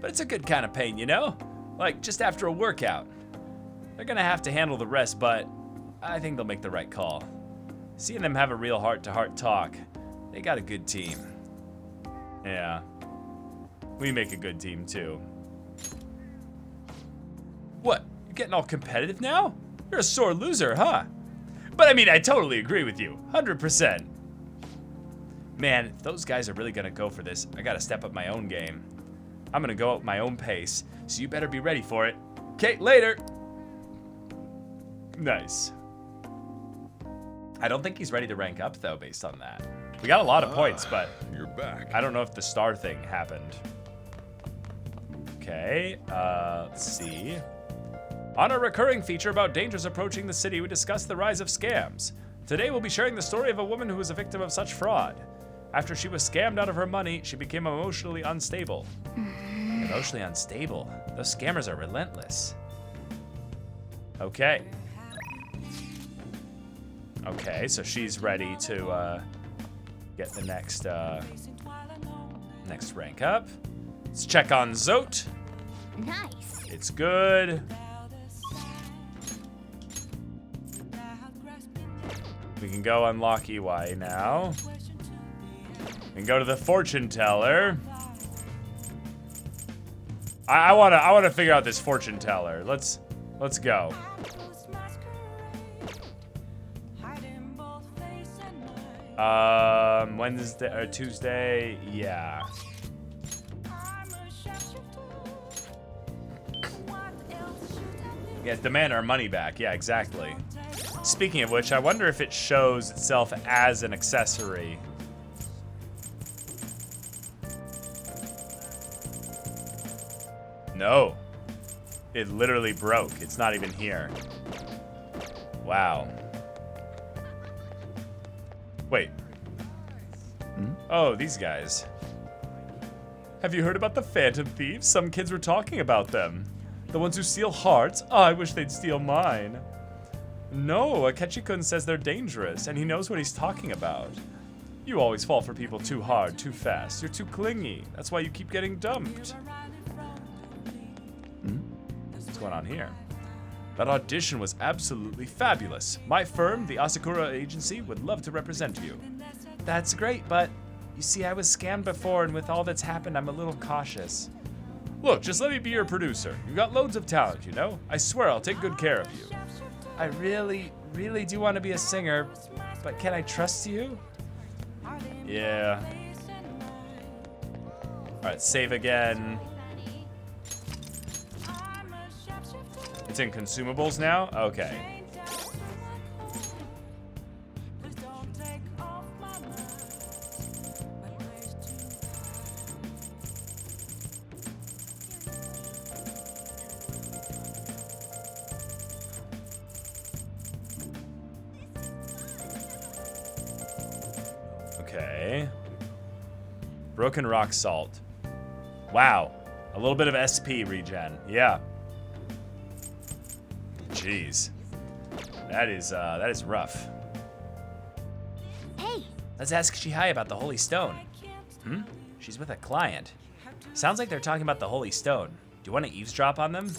But it's a good kind of pain, you know? Like, just after a workout. They're gonna have to handle the rest, but I think they'll make the right call. Seeing them have a real heart-to-heart talk, they got a good team. Yeah. We make a good team, too. What? You're getting all competitive now? You're a sore loser, huh? But I mean, I totally agree with you. 100%. Man, if those guys are really gonna go for this, I gotta step up my own game. I'm gonna go at my own pace, so you better be ready for it. Okay, later. Nice. I don't think he's ready to rank up, though, based on that. We got a lot of points, but You're back. I don't know if the star thing happened. Okay, let's see. On a recurring feature about dangers approaching the city, we discuss the rise of scams. Today we'll be sharing the story of a woman who was a victim of such fraud. After she was scammed out of her money, she became emotionally unstable. Emotionally unstable? Those scammers are relentless. Okay. Okay, so she's ready to get the next rank up. Let's check on Zote. Nice. It's good. We can go unlock EY now. We can go to the fortune teller. I wanna figure out this fortune teller. Let's go. Wednesday or Tuesday, yeah. Yeah, demand our money back. Yeah, exactly. Speaking of which, I wonder if it shows itself as an accessory. No. It literally broke. It's not even here. Wow. Wait. Oh, these guys. Have you heard about the Phantom Thieves? Some kids were talking about them. The ones who steal hearts? Oh, I wish they'd steal mine. No, Akechi-kun says they're dangerous, and he knows what he's talking about. You always fall for people too hard, too fast. You're too clingy. That's why you keep getting dumped. What's going on here? That audition was absolutely fabulous. My firm, the Asakura Agency, would love to represent you. That's great, but you see, I was scammed before, and with all that's happened, I'm a little cautious. Look, just let me be your producer. You've got loads of talent, you know? I swear I'll take good care of you. I really, really do want to be a singer, but can I trust you? Yeah. Alright, save again. It's in consumables now? Okay. Okay. Broken rock salt. Wow. A little bit of SP regen. Yeah. Jeez. That is rough. Hey. Let's ask Chihaya about the Holy Stone. She's with a client. Sounds like they're talking about the Holy Stone. Do you want to eavesdrop on them?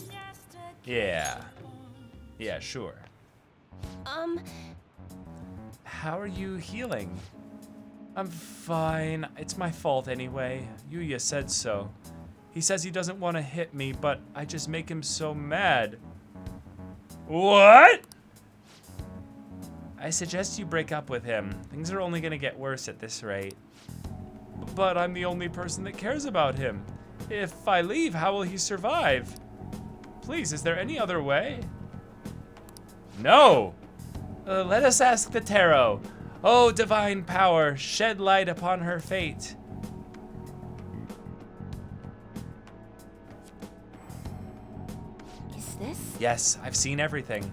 Yeah. Yeah, sure. How are you healing? I'm fine. It's my fault anyway. Yuya said so. He says he doesn't want to hit me, but I just make him so mad. What? I suggest you break up with him. Things are only gonna get worse at this rate. But I'm the only person that cares about him. If I leave, how will he survive? Please, is there any other way? No! Let us ask the tarot. Oh, divine power, shed light upon her fate. Is this? Yes, I've seen everything.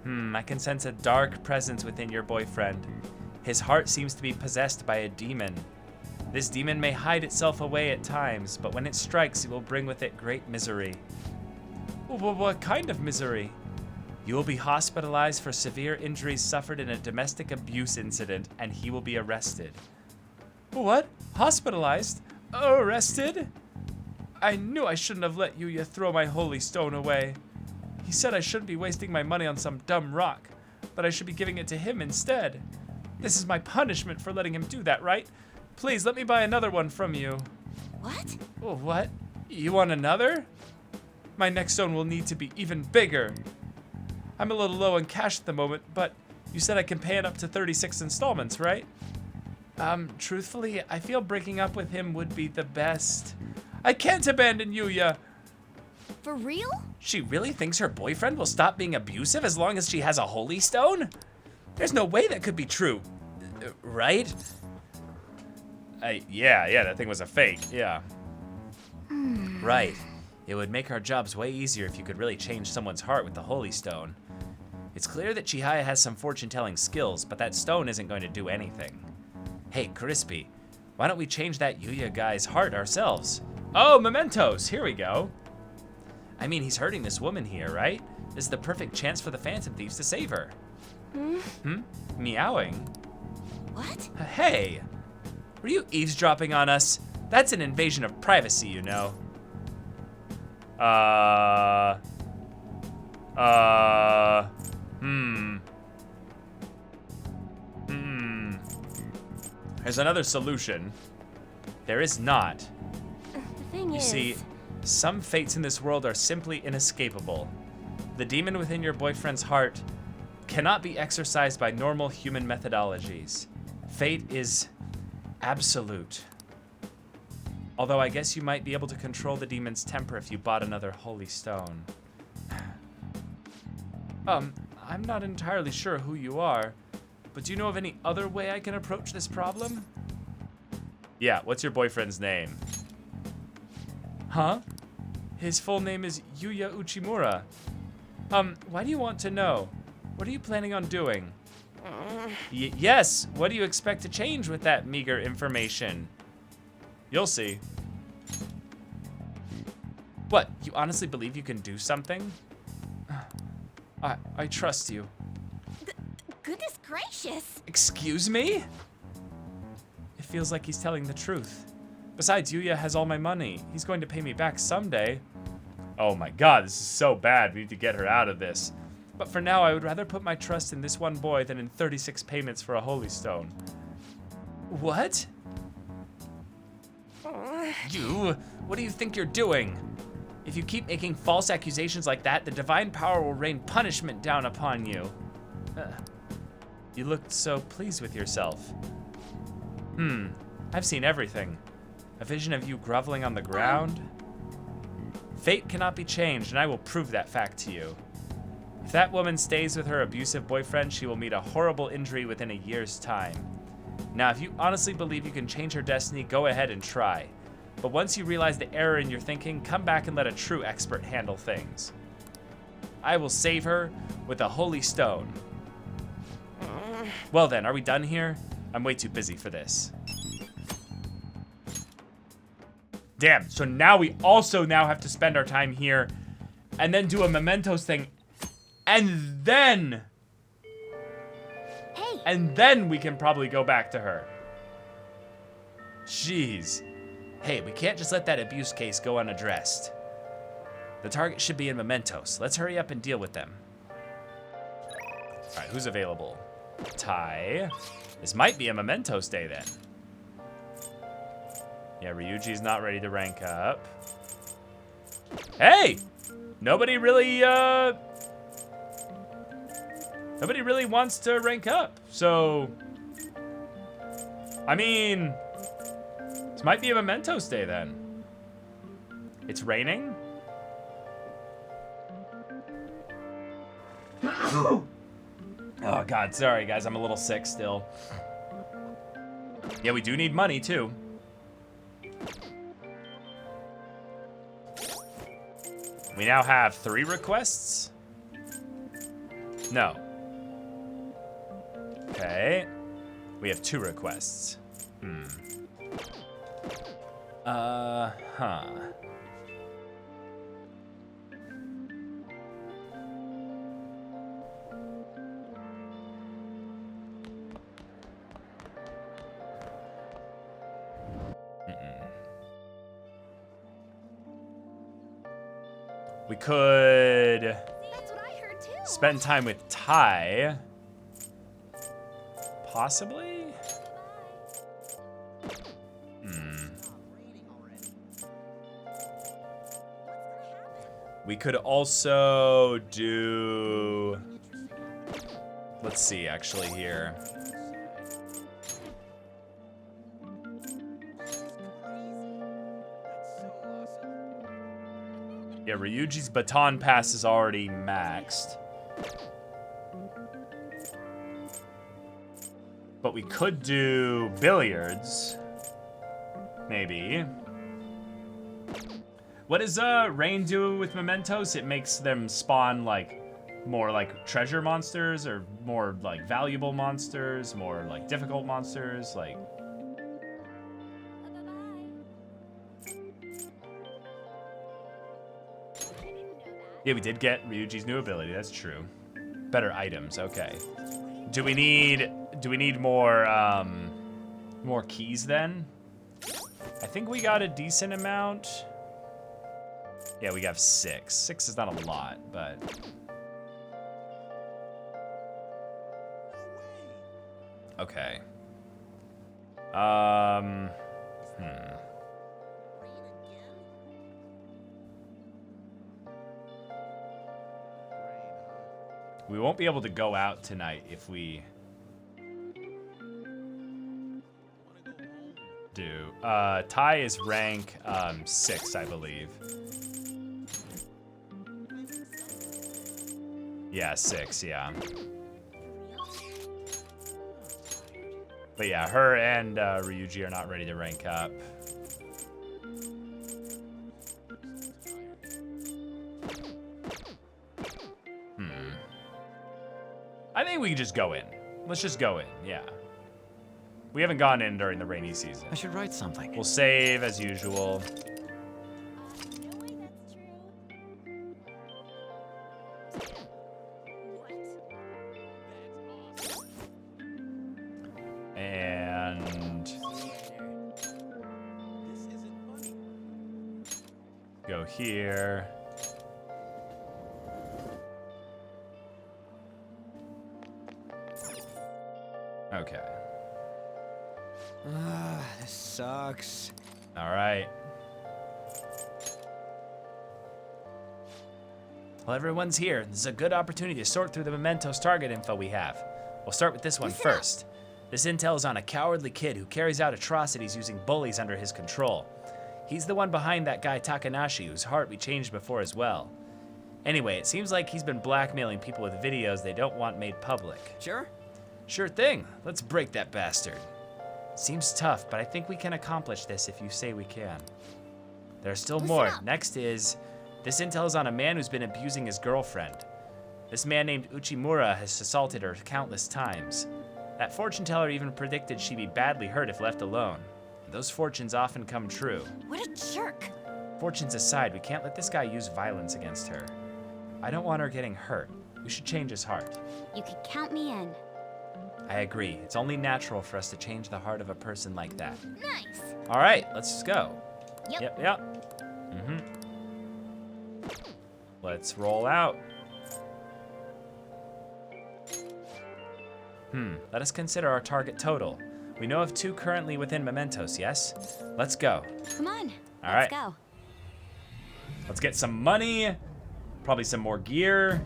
I can sense a dark presence within your boyfriend. His heart seems to be possessed by a demon. This demon may hide itself away at times, but when it strikes, it will bring with it great misery. What kind of misery? You will be hospitalized for severe injuries suffered in a domestic abuse incident, and he will be arrested. What? Hospitalized? Arrested? I knew I shouldn't have let Yuya throw my holy stone away. He said I shouldn't be wasting my money on some dumb rock, but I should be giving it to him instead. This is my punishment for letting him do that, right? Please let me buy another one from you. What? What? You want another? My next stone will need to be even bigger. I'm a little low in cash at the moment, but you said I can pay it up to 36 installments, right? Truthfully, I feel breaking up with him would be the best. I can't abandon Yuya. For real? She really thinks her boyfriend will stop being abusive as long as she has a holy stone? There's no way that could be true, right? Yeah, that thing was a fake, yeah. Right. It would make our jobs way easier if you could really change someone's heart with the holy stone. It's clear that Chihaya has some fortune-telling skills, but that stone isn't going to do anything. Hey, Crispy, why don't we change that Yuya guy's heart ourselves? Oh, mementos, here we go. I mean, he's hurting this woman here, right? This is the perfect chance for the Phantom Thieves to save her. Meowing? What? Hey, were you eavesdropping on us? That's an invasion of privacy, you know. There's another solution. There is not. The thing You is... see, some fates in this world are simply inescapable. The demon within your boyfriend's heart cannot be exorcised by normal human methodologies. Fate is absolute. Although I guess you might be able to control the demon's temper if you bought another holy stone. I'm not entirely sure who you are, but do you know of any other way I can approach this problem? Yeah, what's your boyfriend's name? Huh? His full name is Yuya Uchimura. Why do you want to know? What are you planning on doing? Yes, what do you expect to change with that meager information? You'll see. What? You honestly believe you can do something? I trust you. Goodness gracious. Excuse me? It feels like he's telling the truth. Besides, Yuya has all my money. He's going to pay me back someday. Oh my god, this is so bad. We need to get her out of this. But for now, I would rather put my trust in this one boy than in 36 payments for a holy stone. What? You? What do you think you're doing? If you keep making false accusations like that, the divine power will rain punishment down upon you. You looked so pleased with yourself. I've seen everything. A vision of you groveling on the ground. Fate cannot be changed, and I will prove that fact to you. If that woman stays with her abusive boyfriend, she will meet a horrible injury within a year's time. Now, if you honestly believe you can change her destiny, go ahead and try. But once you realize the error in your thinking, come back and let a true expert handle things. I will save her with a holy stone. Well then, are we done here? I'm way too busy for this. Damn, so now we also now have to spend our time here and then do a mementos thing. And then we can probably go back to her. Jeez. Hey, we can't just let that abuse case go unaddressed. The target should be in mementos. Let's hurry up and deal with them. All right, who's available? Tai. This might be a mementos day then. Yeah, Ryuji's not ready to rank up. Hey! Nobody really wants to rank up. So, I mean, this might be a mementos day then. It's raining? Oh god, sorry guys, I'm a little sick still. Yeah, we do need money too. We now have 3 requests? No. Okay. We have 2 requests. Huh. We could That's what I heard too. spend time with Tai. Possibly? We could also do... Let's see, actually, here. Yeah, Ryuji's baton pass is already maxed. But we could do billiards. Maybe. What does rain do with mementos? It makes them spawn like more like treasure monsters or more like valuable monsters, more like difficult monsters, like... Yeah, we did get Ryuji's new ability, that's true. Better items, okay. Do we need more more keys then? I think we got a decent amount. Yeah, we have 6. 6 is not a lot, but... Okay. We won't be able to go out tonight if we do. Tai is rank 6, I believe. Yeah, 6, yeah. But yeah, her and Ryuji are not ready to rank up. I think we can just go in. Let's just go in, yeah. We haven't gone in during the rainy season. I should write something. We'll save as usual. No way that's true. Go here. Okay. This sucks. All right. Well, everyone's here. This is a good opportunity to sort through the mementos target info we have. We'll start with this one first. This intel is on a cowardly kid who carries out atrocities using bullies under his control. He's the one behind that guy Takanashi, whose heart we changed before as well. Anyway, it seems like he's been blackmailing people with videos they don't want made public. Sure? Sure thing. Let's break that bastard. Seems tough, but I think we can accomplish this if you say we can. There's still more. Next is, this intel is on a man who's been abusing his girlfriend. This man named Uchimura has assaulted her countless times. That fortune teller even predicted she'd be badly hurt if left alone. Those fortunes often come true. What a jerk. Fortunes aside, we can't let this guy use violence against her. I don't want her getting hurt. We should change his heart. You can count me in. I agree. It's only natural for us to change the heart of a person like that. Nice. All right, let's just go. Yep. Yep. Let's roll out. Let us consider our target total. We know of 2 currently within mementos, yes? Let's go. Come on. All Let's right. go. Let's get some money. Probably some more gear.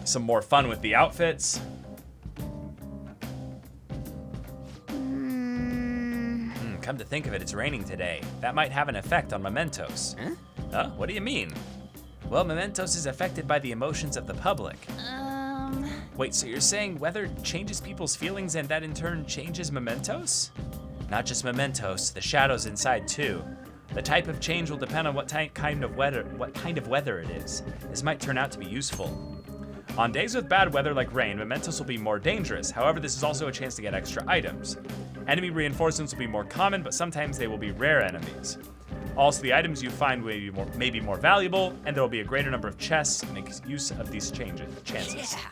Some more fun with the outfits. Come to think of it, it's raining today. That might have an effect on mementos. Huh? What do you mean? Well, mementos is affected by the emotions of the public. Wait, so you're saying weather changes people's feelings and that in turn changes mementos? Not just mementos, the shadows inside too. The type of change will depend on what kind of weather it is. This might turn out to be useful. On days with bad weather like rain, mementos will be more dangerous. However, this is also a chance to get extra items. Enemy reinforcements will be more common, but sometimes they will be rare enemies. Also, the items you find may be more valuable, and there will be a greater number of chests to make use of these chances. Yeah.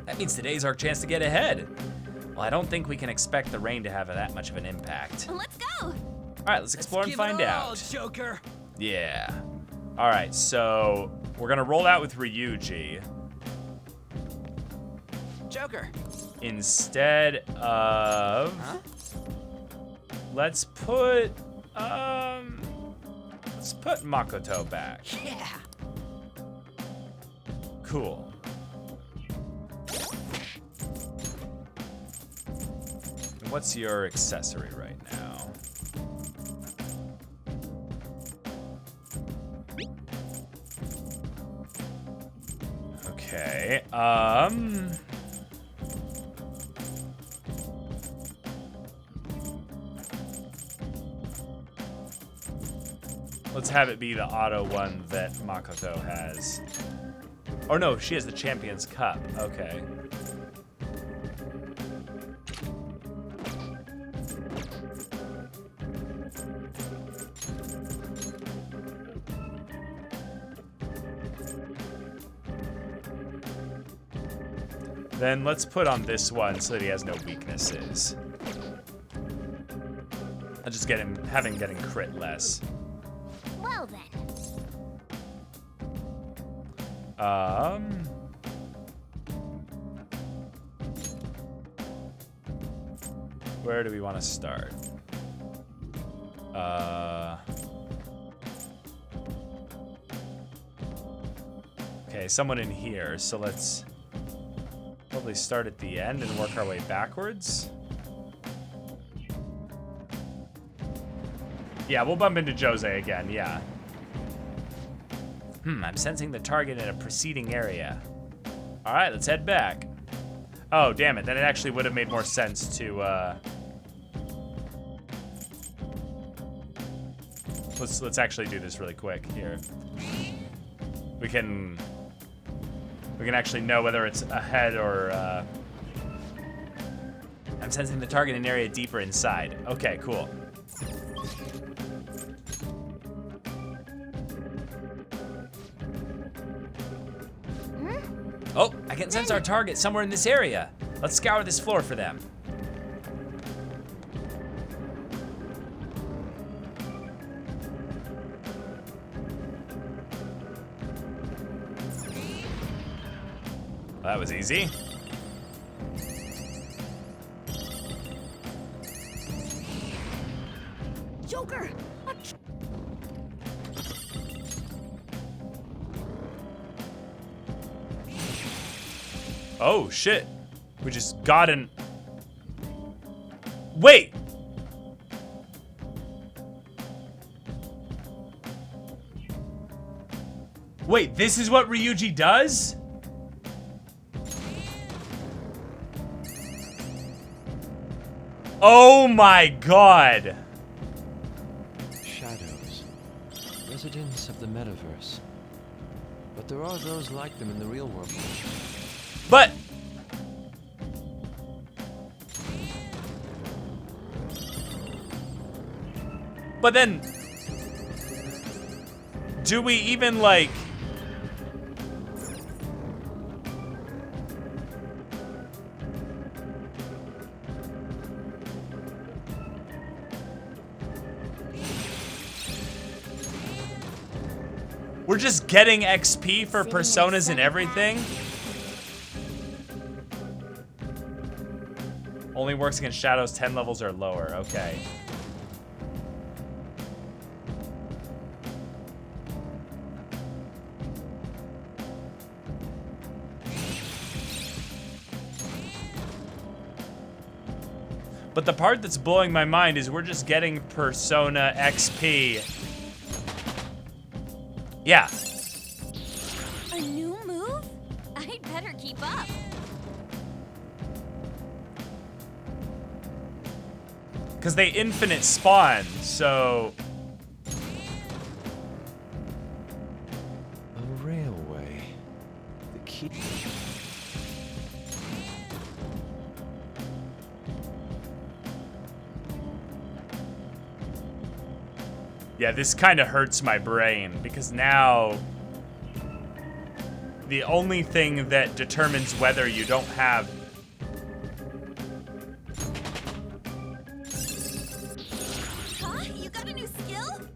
That means today's our chance to get ahead. Well, I don't think we can expect the rain to have that much of an impact. Let's go. All right, let's explore and Give find it all, out. Joker. Yeah. All right, so we're gonna roll out with Ryuji Joker. instead of. Huh? Let's put Makoto back. Yeah. Cool. What's your accessory right now? Okay. Let's have it be the auto one that Makoto has. Oh no, she has the Champion's Cup. Okay. Then let's put on this one so that he has no weaknesses. I'll just get him getting crit less. Well then. Where do we want to start? Okay, someone in here, so let's probably start at the end and work our way backwards. Yeah, we'll bump into Jose again, yeah. I'm sensing the target in a preceding area. All right, let's head back. Oh, damn it. Then it actually would have made more sense to, Let's actually do this really quick here. We can actually know whether it's ahead or, I'm sensing the target in an area deeper inside. Okay, cool. Oh, I can sense our target somewhere in this area. Let's scour this floor for them. That was easy. Joker! Oh, shit. We just got an... Wait! Wait, this is what Ryuji does? Oh my god! Shadows. Residents of the metaverse. But there are those like them in the real world. But... But then... Do we even, like... We're just getting XP for personas and everything? Only works against shadows 10 levels or lower. Okay. But the part that's blowing my mind is we're just getting persona XP. Yeah. A new move? I'd better keep up. Because they infinite spawn, so... A railway. The key. Yeah, this kind of hurts my brain because now the only thing that determines whether you don't have You got a new skill?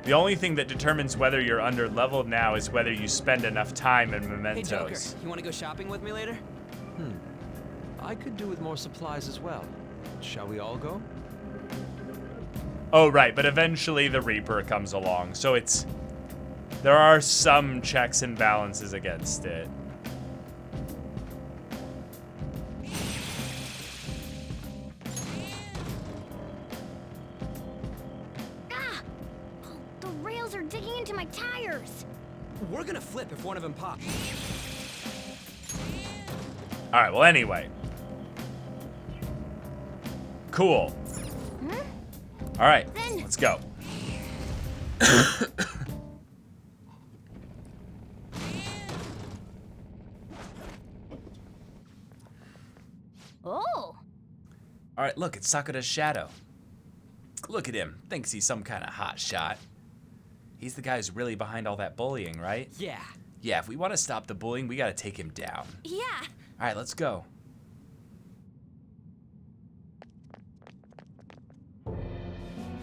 the only thing that determines whether you're under leveled now is whether you spend enough time in mementos. Hey, Joker, you want to go shopping with me later? I could do with more supplies as well. Shall we all go? Oh, right, but eventually the Reaper comes along, so it's... There are some checks and balances against it. Ah! Oh, the rails are digging into my tires. We're gonna flip if one of them pops. Alright, well, anyway. Cool. Alright, let's go. Oh! Alright, look, it's Sakura's shadow. Look at him. Thinks he's some kind of hot shot. He's the guy who's really behind all that bullying, right? Yeah. Yeah, if we want to stop the bullying, we gotta take him down. Yeah! Alright, let's go.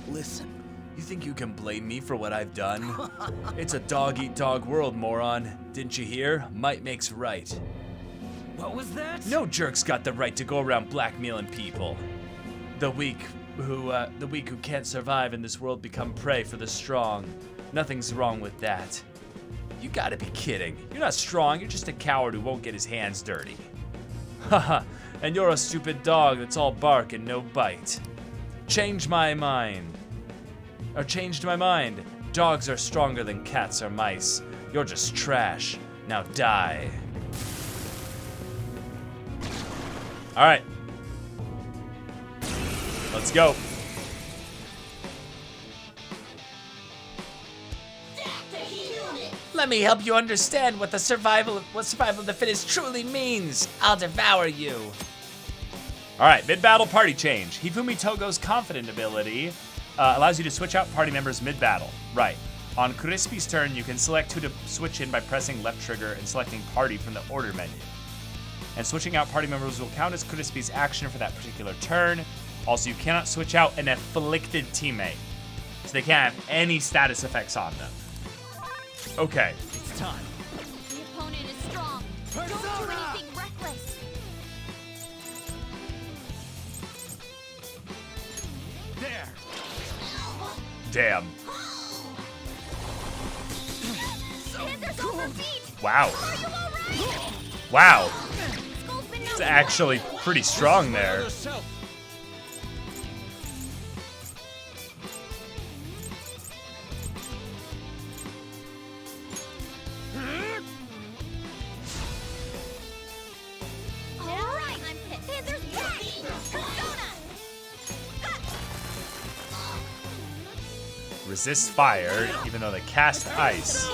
Listen, You think you can blame me for what I've done? It's a dog-eat-dog world, moron. Didn't you hear? Might makes right. What was that? No jerk's got the right to go around blackmailing people. The weak who can't survive in this world become prey for the strong. Nothing's wrong with that. You gotta be kidding. You're not strong, you're just a coward who won't get his hands dirty. Haha, and you're a stupid dog that's all bark and no bite. Changed my mind. Dogs are stronger than cats or mice. You're just trash. Now die. All right. Let's go. Let me help you understand what survival of the fittest truly means. I'll devour you. All right, mid-battle party change. Hifumi Togo's confident ability allows you to switch out party members mid-battle. Right. On Crispy's turn, you can select who to switch in by pressing left trigger and selecting party from the order menu. And switching out party members will count as Crispy's action for that particular turn. Also, you cannot switch out an afflicted teammate, so they can't have any status effects on them. Okay. It's time. Don't do anything reckless. There. Damn. Panther's over feet. Wow. Are you alright? Wow. Skull's been It's nothing actually pretty strong there. Yourself. Alright, I'm pissed. Panther's back. Persona. Resist fire, even though they cast ice.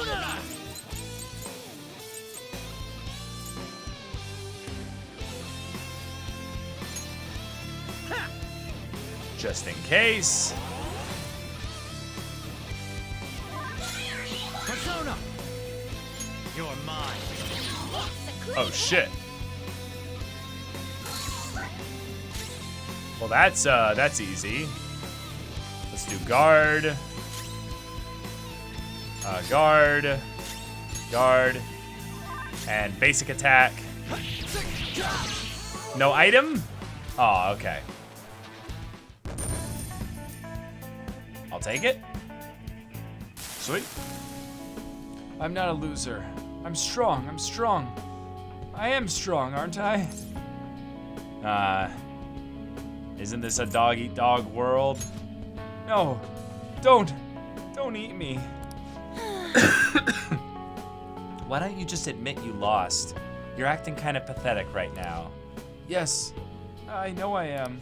Just in case. Persona. You're mine. Oh shit. Well, that's easy. Let's do guard. Guard. Guard. And basic attack. No item? Oh, okay. I'll take it. Sweet. I'm not a loser. I'm strong. I'm strong. I am strong, aren't I? Isn't this a dog-eat-dog world? No. Don't eat me. Why don't you just admit you lost? You're acting kind of pathetic right now. Yes, I know I am.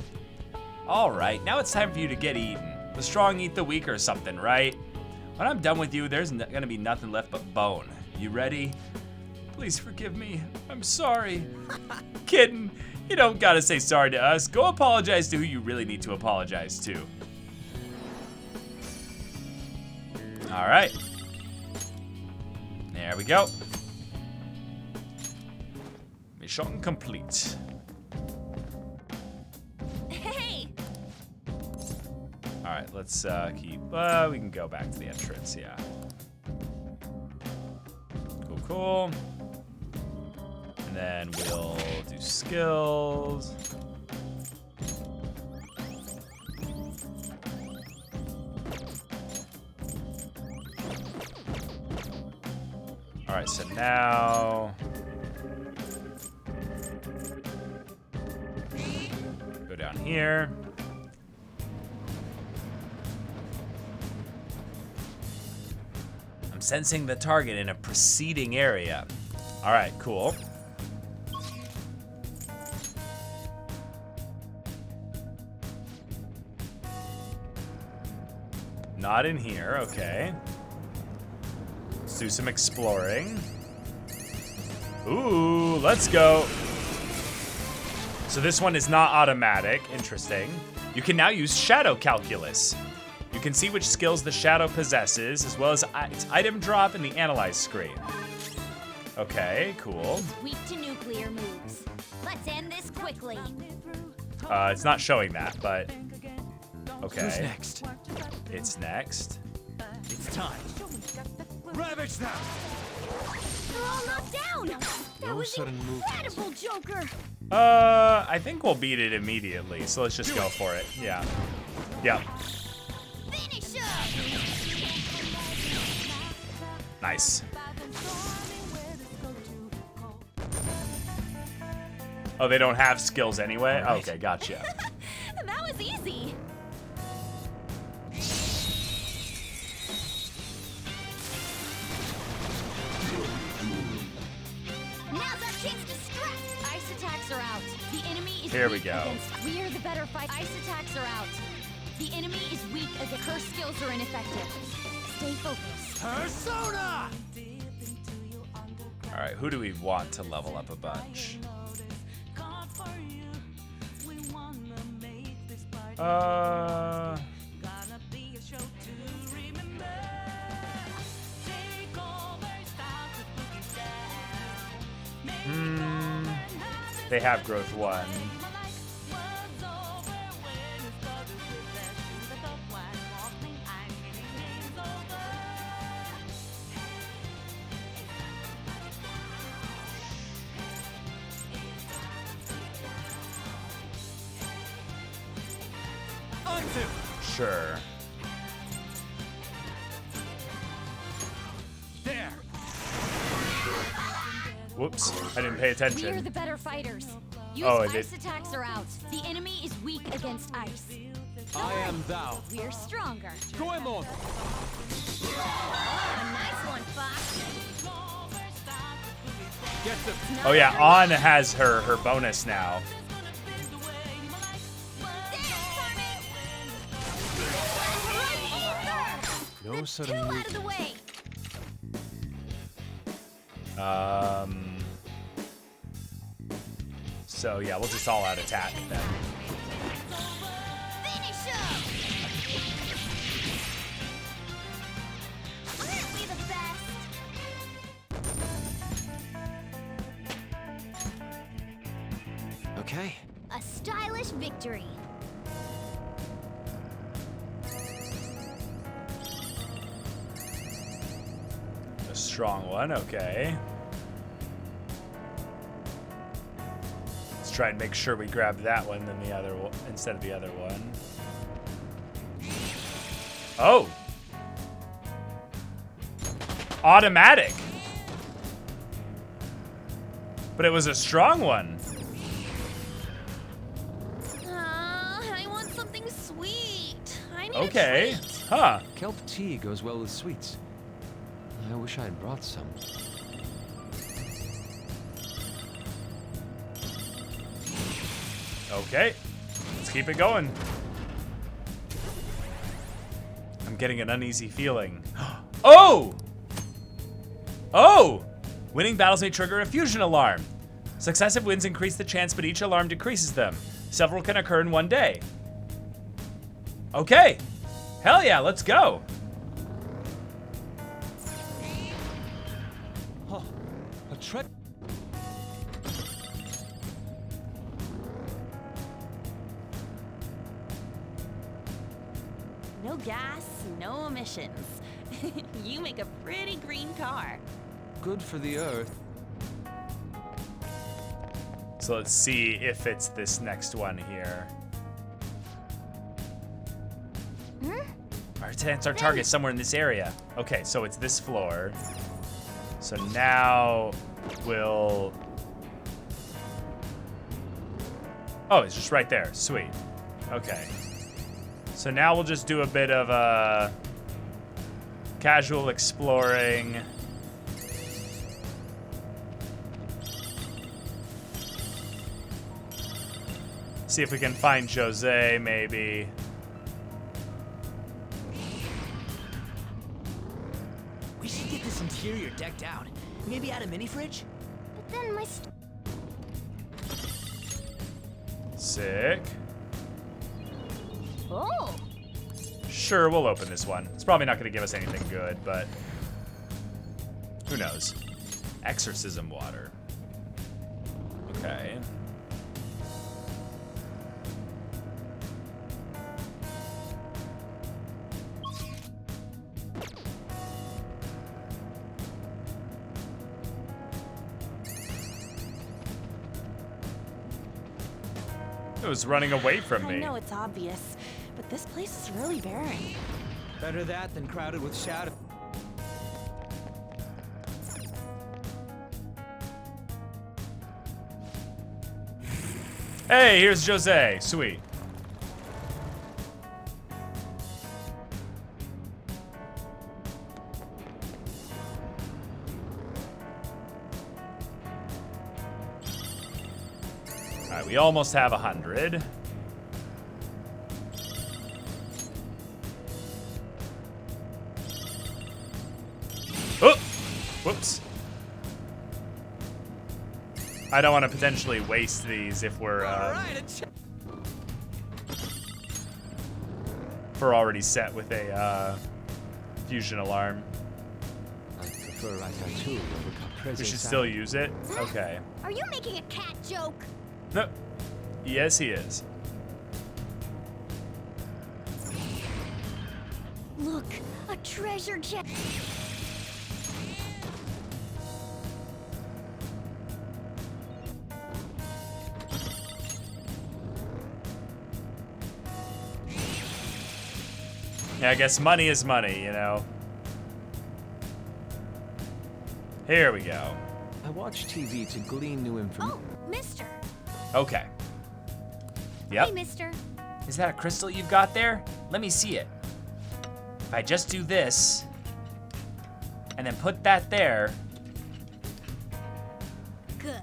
All right, now it's time for you to get eaten. The strong eat the weak or something, right? When I'm done with you, there's gonna be nothing left but bone. You ready? Please forgive me. I'm sorry. Kidding. You don't gotta say sorry to us. Go apologize to who you really need to apologize to. All right. There we go. Mission complete. Hey! All right, let's keep, we can go back to the entrance, yeah. Cool, cool. And then we'll do skills. All right, so now go down here. I'm sensing the target in a preceding area. All right, cool. Not in here, okay. Let's do some exploring. Ooh, let's go. So this one is not automatic, interesting. You can now use shadow calculus. You can see which skills the shadow possesses, as well as its item drop in the analyze screen. Okay, cool. Weak to nuclear moves. Let's end this quickly. It's not showing that, but okay. Who's next? It's next. It's time. Ravage them. They're all knocked down. That No was sudden movement. incredible, Joker. I think we'll beat it immediately, so let's just go for it. Yeah. Yep. Finish him. Nice. Oh, they don't have skills anyway? Okay, gotcha. That was easy. Now's our chance to strike. Ice attacks are out. The enemy is Here we weak go. against. We are the better fight. Ice attacks are out. The enemy is weak against. Her skills are ineffective. Stay focused. Persona. All right, who do we want to level up a bunch? They have growth 1. Time to. Sure. There. Whoops, I didn't pay We're attention. the better fighters. Use Oh, ice attacks are out. The enemy is weak against ice. I am thou. We're stronger. Goemon! A nice one, Fox. Get them. Oh yeah, On has her bonus now. No Two sudden out of movement. the way. So yeah, we'll just all out attack then. Finish him. Aren't we the best? Okay. A stylish victory. A strong one, okay. Let's try and make sure we grab that one than the other one instead of the other one. Oh! Automatic! But it was a strong one. I want something sweet. I need Okay. a treat. Huh. Kelp tea goes well with sweets. I wish I had brought some. Okay. Let's keep it going. I'm getting an uneasy feeling. Oh! Oh! Winning battles may trigger a fusion alarm. Successive wins increase the chance, but each alarm decreases them. Several can occur in one day. Okay. Hell yeah, let's go. Oh, a tread. No gas, no emissions. You make a pretty green car. Good for the earth. So let's see if it's this next one here. Our our target somewhere in this area. Okay, so it's this floor. So now we'll... Oh, it's just right there. Sweet. Okay. So now we'll just do a bit of casual exploring. See if we can find Jose, maybe. We should get this interior decked out. Maybe add a mini fridge? But then my Sick. Oh, Sure, we'll open this one. It's probably not going to give us anything good, but who knows? Exorcism water. Okay. It was running away from I me. know it's obvious, but this place is really barren. Better that than crowded with shadow. Hey, here's Jose. Sweet. All right, we almost have 100. Oh! Whoops. I don't want to potentially waste these if we're if we're already set with a fusion alarm. I prefer ratatouille over caprese We should salad. still use it. Okay. are you making a cat joke? No. Yes, he is. Look, a treasure chest. Yeah, I guess money is money, you know. Here we go. I watch TV to glean new information. Oh, mister. Okay. Yep. Hey, mister. Is that a crystal you've got there? Let me see it. If I just do this, and then put that there. Good.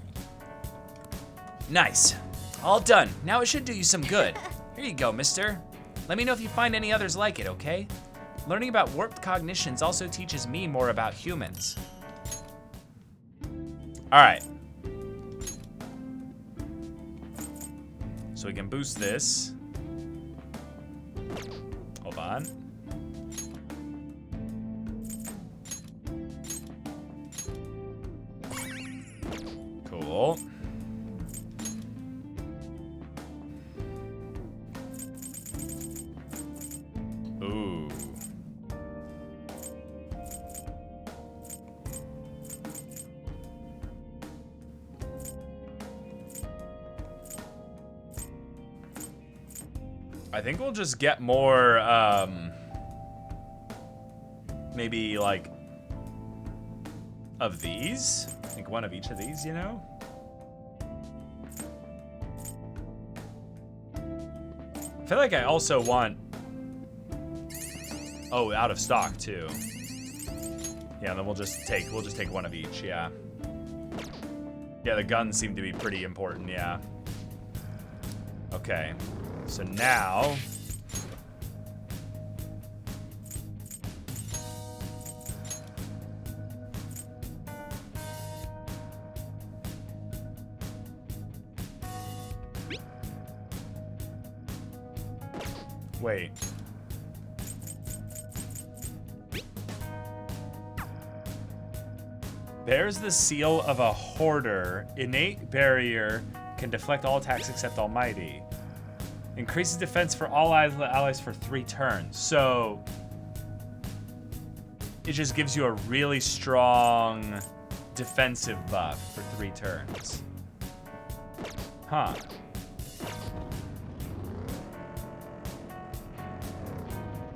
Nice. All done. Now it should do you some good. Here you go, mister. Let me know if you find any others like it, okay? Learning about warped cognitions also teaches me more about humans. All right. So we can boost this. Hold on. Cool. Ooh. I think we'll just get more, maybe like of these. Like one of each of these, you know? I feel like I also want, oh, out of stock too. Yeah, and then we'll just take one of each, yeah. Yeah, the guns seem to be pretty important, yeah. Okay. So now, wait. Bears the seal of a hoarder. Innate barrier can deflect all attacks except Almighty. Increases defense for all allies for 3 turns. So it just gives you a really strong defensive buff for 3 turns. Huh.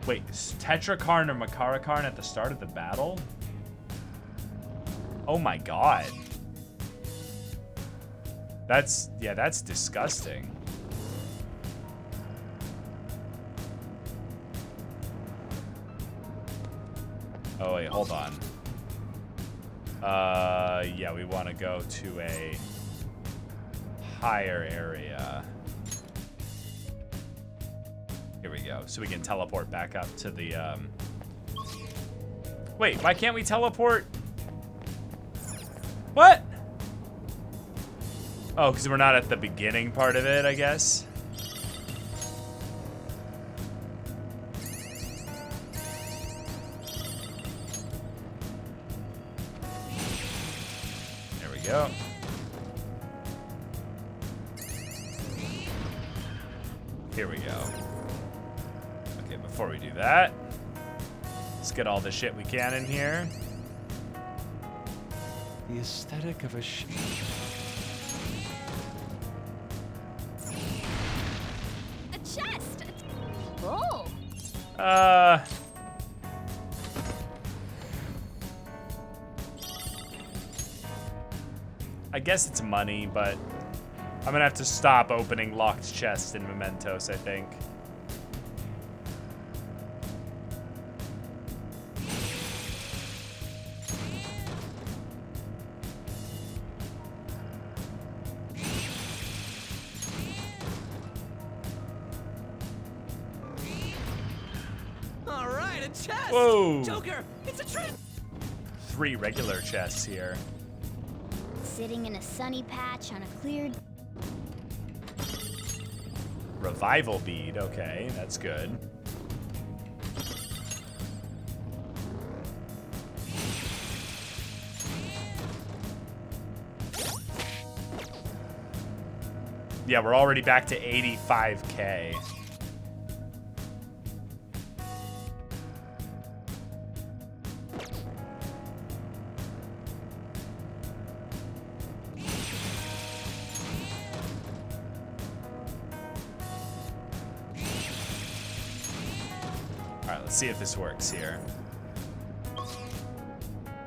Wait, is Tetrakarn or Makarakarn at the start of the battle? Oh my god. That's disgusting. Oh wait, hold on. Yeah, we want to go to a higher area. Here we go. So we can teleport back up to the, Wait, why can't we teleport? What? Oh, because we're not at the beginning part of it, I guess. There we go. Here we go. Okay, before we do that, let's get all the shit we can in here. The aesthetic of a A chest! Oh! I guess it's money, but I'm gonna have to stop opening locked chests in Mementos, I think. All right, a chest. Whoa. Joker, it's a trick. 3 regular chests here. Sitting in a sunny patch on a cleared... Revival bead, okay, that's good. Yeah, we're already back to 85K. Let's see if this works here.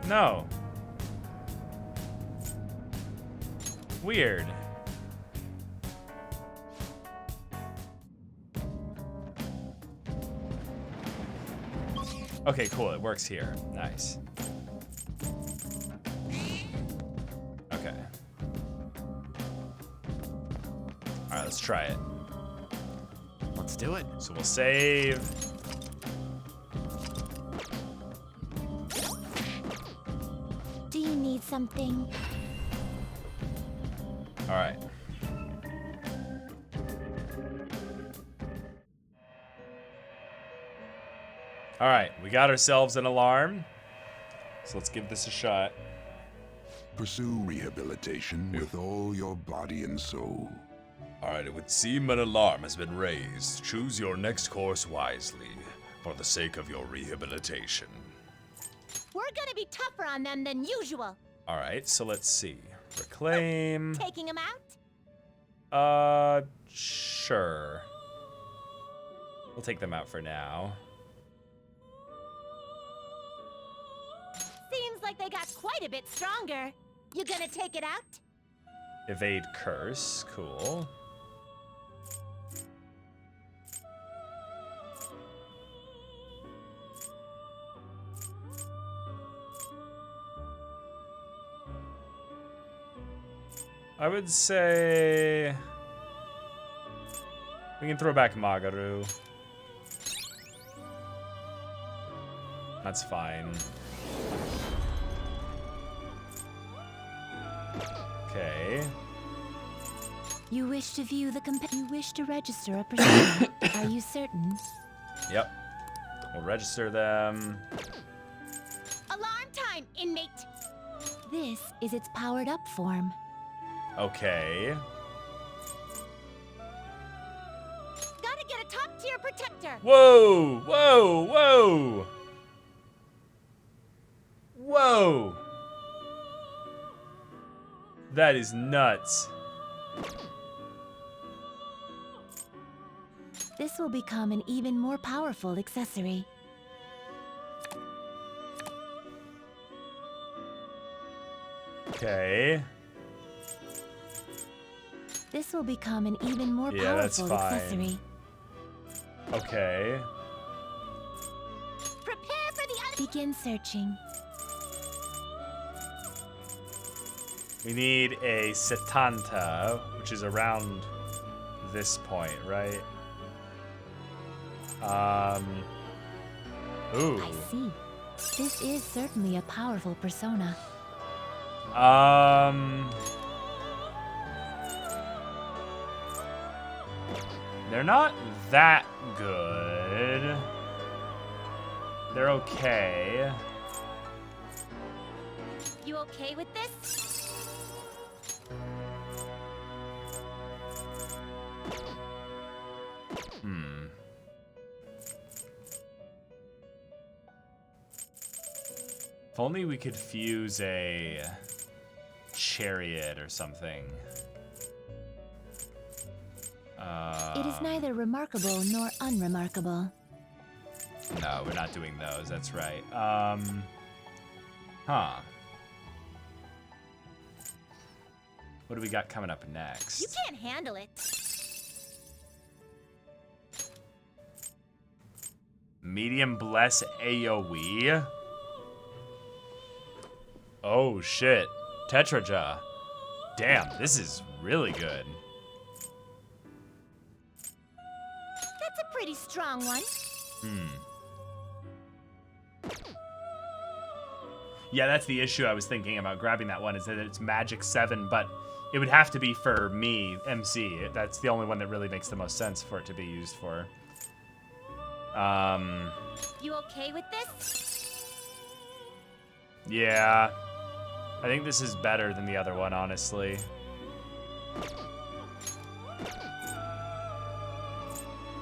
No. Weird. Okay, cool. It works here. Nice. Okay. All right, let's try it. Let's do it. So we'll save. Do you need something? All right. All right, we got ourselves an alarm. So let's give this a shot. Pursue rehabilitation with all your body and soul. All right, it would seem an alarm has been raised. Choose your next course wisely for the sake of your rehabilitation. We're gonna be tougher on them than usual. All right, so let's see. Reclaim. Taking them out? Sure. We'll take them out for now. Seems like they got quite a bit stronger. You gonna take it out? Evade curse. Cool. I would say we can throw back Magaru. That's fine. Okay. You wish to view the You wish to register a persona. Are you certain? Yep. We'll register them. Alarm time, inmate! This is its powered up form. Okay. Gotta get a top tier protector. Whoa! Whoa! Whoa! Whoa! That is nuts. This will become an even more powerful accessory. Okay. This will become an even more Yeah, that's powerful fine. accessory. Okay. Prepare for the Begin searching. We need a Setanta, which is around this point, right? Ooh. I see. This is certainly a powerful persona. They're not that good. They're okay. You okay with this? If only we could fuse a chariot or something. It is neither remarkable nor unremarkable. No, we're not doing those. That's right. Huh. What do we got coming up next? You can't handle it. Medium bless AoE. Oh shit. Tetraja. Damn, this is really good. That's a pretty strong one. Yeah, that's the issue I was thinking about grabbing that one, is that it's Magic 7, but it would have to be for me, MC. That's the only one that really makes the most sense for it to be used for. You okay with this? Yeah. I think this is better than the other one, honestly.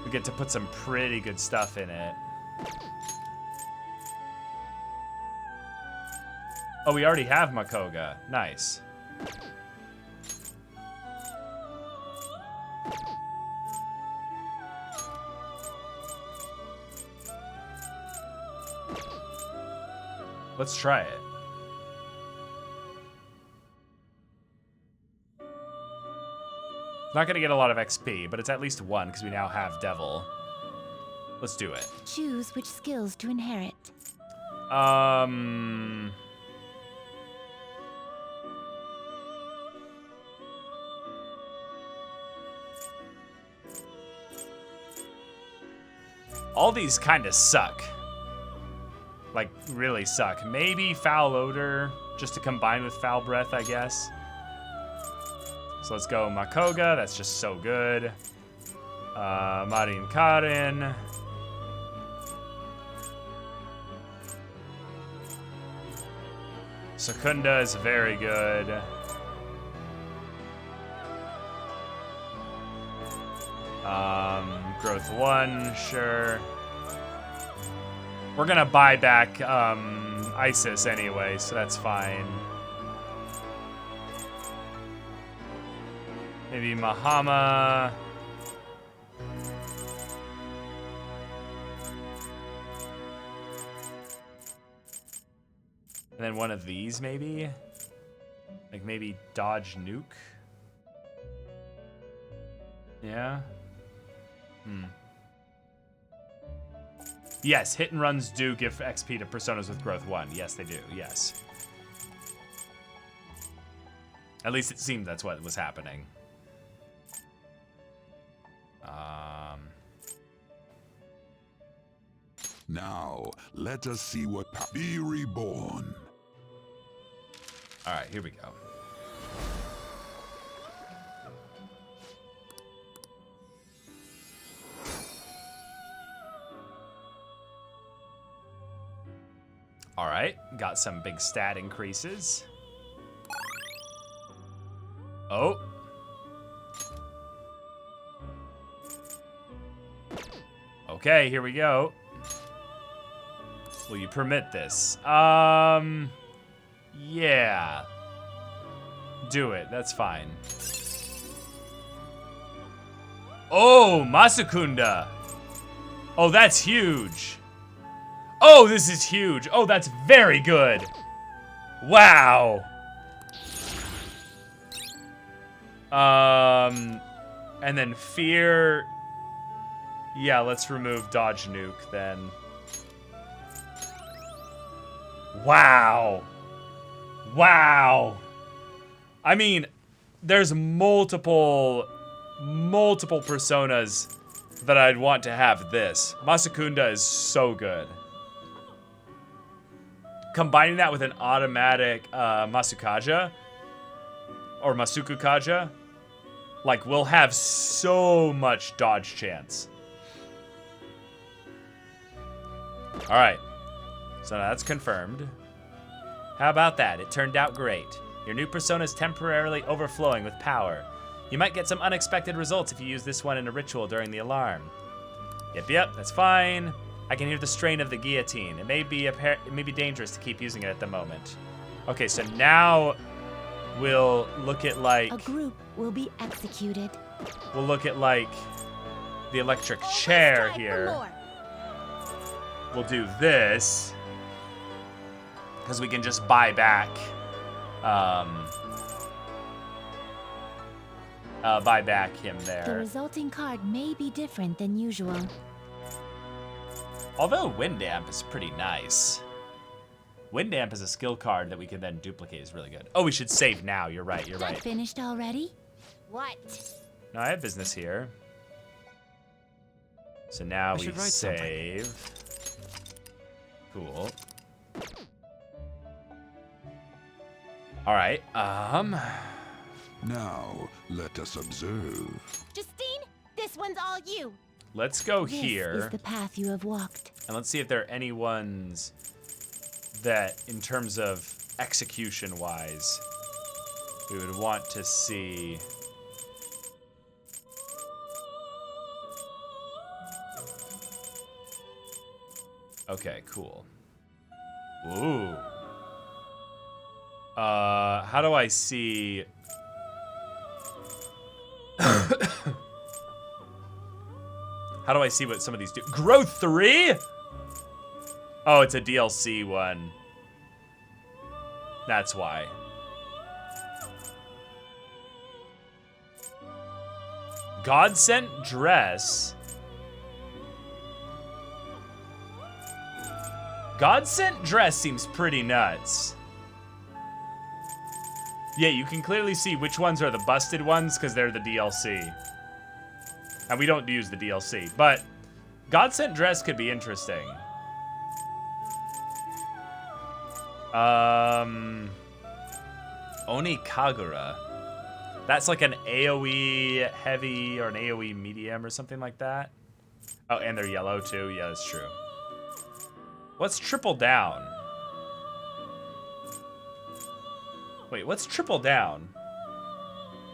We get to put some pretty good stuff in it. Oh, we already have Makoga. Nice. Let's try it. Not gonna get a lot of XP, but it's at least 1 because we now have Devil. Let's do it. Choose which skills to inherit. All these kind of suck. Like, really suck. Maybe Foul Odor, just to combine with Foul Breath, I guess. So let's go Makoga, that's just so good. Marin Karin. Secunda is very good. Growth 1, sure. We're gonna buy back Isis anyway, so that's fine. Maybe Mahama. And then one of these, maybe? Like maybe Dodge Nuke? Yeah? Yes, hit and runs do give XP to personas with growth 1. Yes, they do. Yes. At least it seemed that's what was happening. Now, let us see what be reborn. All right, here we go. All right, got some big stat increases. Oh. Okay, here we go. Will you permit this? Yeah. Do it, that's fine. Oh, Masakunda. Oh, that's huge. Oh, this is huge. Oh, that's very good. Wow. And then Fear. Yeah, let's remove Dodge Nuke then. Wow. Wow. I mean, there's multiple personas that I'd want to have this. Masakunda is so good. Combining that with an automatic Masukaja or Masukukaja, like, we'll have so much dodge chance. All right, so now that's confirmed. How about that? It turned out great. Your new persona is temporarily overflowing with power. You might get some unexpected results if you use this one in a ritual during the alarm. Yep, that's fine. I can hear the strain of the guillotine. It may be dangerous to keep using it at the moment. Okay, so now we'll look at like... A group will be executed. We'll look at like the electric chair here. We'll do this. Because we can just buy back him there. The resulting card may be different than usual. Although Wind Amp is pretty nice. Wind Amp is a skill card that we can then duplicate is really good. Oh, we should save now. You're right, you're right. Finished already? What? No, I have business here. So now we save. Cool. All right, Now, let us observe. Justine, this one's all you. Let's go This here. is the path you have walked. And let's see if there are any ones that, in terms of execution-wise, we would want to see. Okay, cool. Ooh. How do I see... How do I see what some of these do? Growth 3? Oh, it's a DLC one. That's why. God sent dress. God sent dress seems pretty nuts. Yeah, you can clearly see which ones are the busted ones because they're the DLC. And we don't use the DLC, but God sent dress could be interesting. Oni Kagura. That's like an AoE heavy or an AoE medium or something like that. Oh, and they're yellow too. Yeah, that's true. What's triple down? Wait, what's triple down?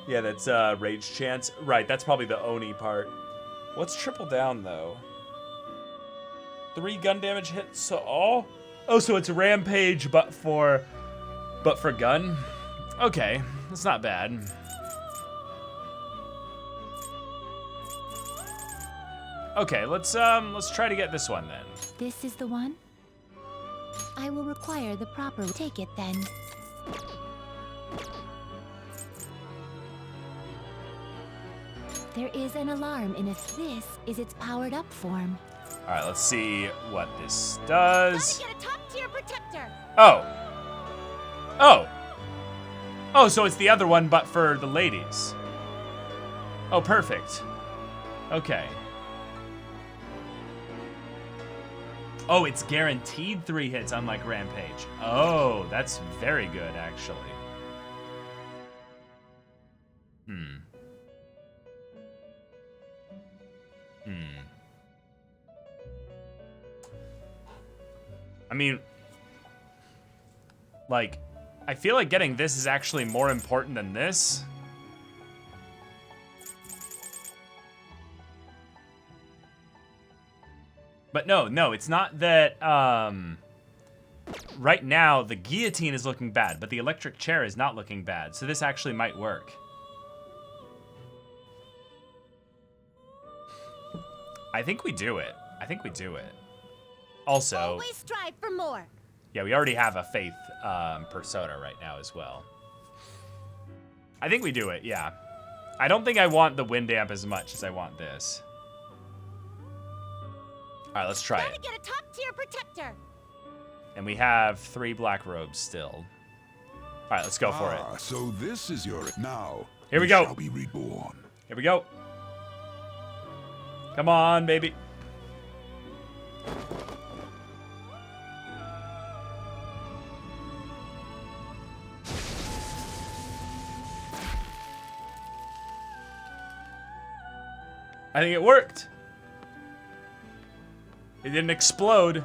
Yeah, that's rage chance. Right, that's probably the Oni part. What's triple down though? 3 gun damage hits. So oh, so it's rampage, but for gun. Okay, that's not bad. Okay, let's try to get this one then. This is the one? I will require the proper... Take it then. There is an alarm in if this is its powered up form. All right, let's see what this does. Gotta get a top-tier protector. Oh, so it's the other one, but for the ladies. Oh, perfect. Okay. Oh, it's guaranteed 3 hits, unlike Rampage. Oh, that's very good, actually. I mean, like, I feel like getting this is actually more important than this. But no, it's not that, right now, the guillotine is looking bad, but the electric chair is not looking bad, so this actually might work. I think we do it. Also, Always strive for more. yeah, we already have a Faith persona right now as well. I think we do it, yeah. I don't think I want the wind amp as much as I want this. All right, let's try it. Gotta get a top-tier protector. And we have 3 black robes still. All right, let's go for it. So this is your... Now, Here we you go. shall be reborn. Here we go. Come on, baby. I think it worked. It didn't explode.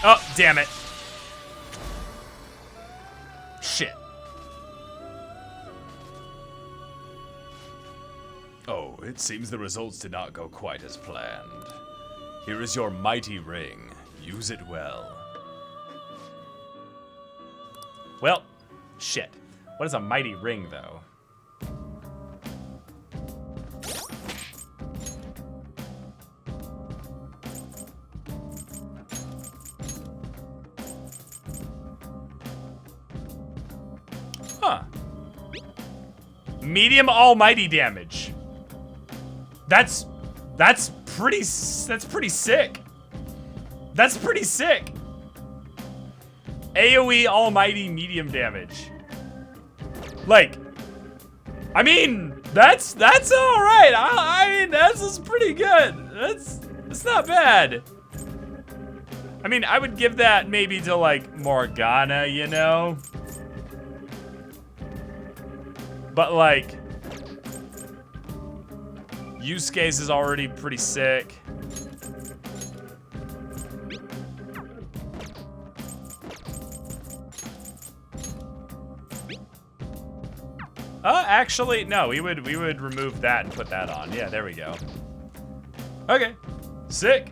Oh, damn it. Shit. Oh, it seems the results did not go quite as planned. Here is your mighty ring. Use it well. Well, shit. What is a mighty ring, though? Huh. Medium almighty damage. That's pretty sick. That's pretty sick. AoE almighty medium damage. Like, I mean, that's all right. I mean, that's pretty good. That's not bad. I mean, I would give that maybe to like Morgana, you know? But like, Yusuke's is already pretty sick. Actually, no, we would remove that and put that on. Yeah, there we go. Okay, sick.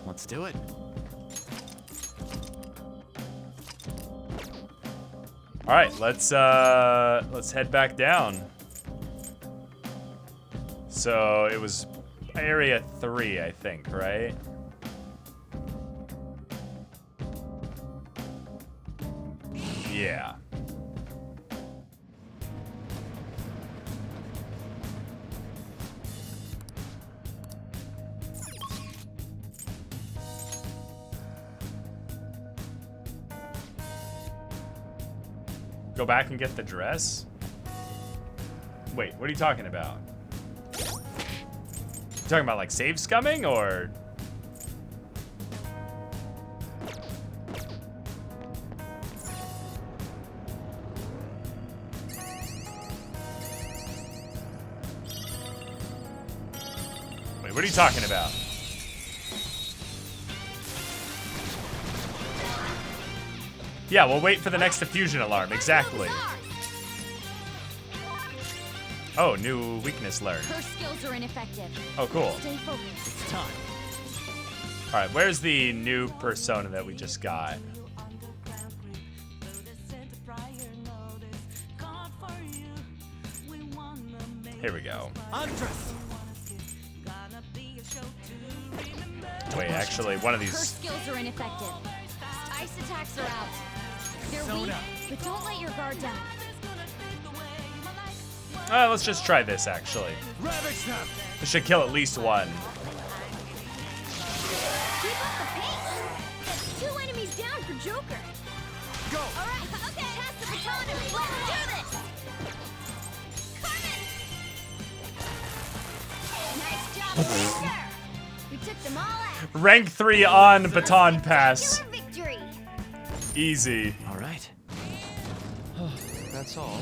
Let's do it. All right, let's head back down. So it was area 3, I think, right? Yeah. Go back and get the dress? Wait, what are you talking about? You talking about like save scumming or? Wait, what are you talking about? Yeah, we'll wait for the next diffusion alarm. Exactly. Oh, new weakness learned. Her skills are ineffective. Oh, cool. Stay focused. It's time. All right, where's the new persona that we just got? Here we go. Undress. Wait, actually, one of Her these. skills are ineffective. Ice attacks are out. They're weak, but don't let your guard down. Let's just try this, actually. Ravage them. This should kill at least one. Keep up the pace. That's 2 enemies down for Joker. Go. All right, okay. Pass the baton to me. Let's do this. Nice job, Victor. We took them all out. Rank 3 on baton pass. Victory. Easy. All right. That's all.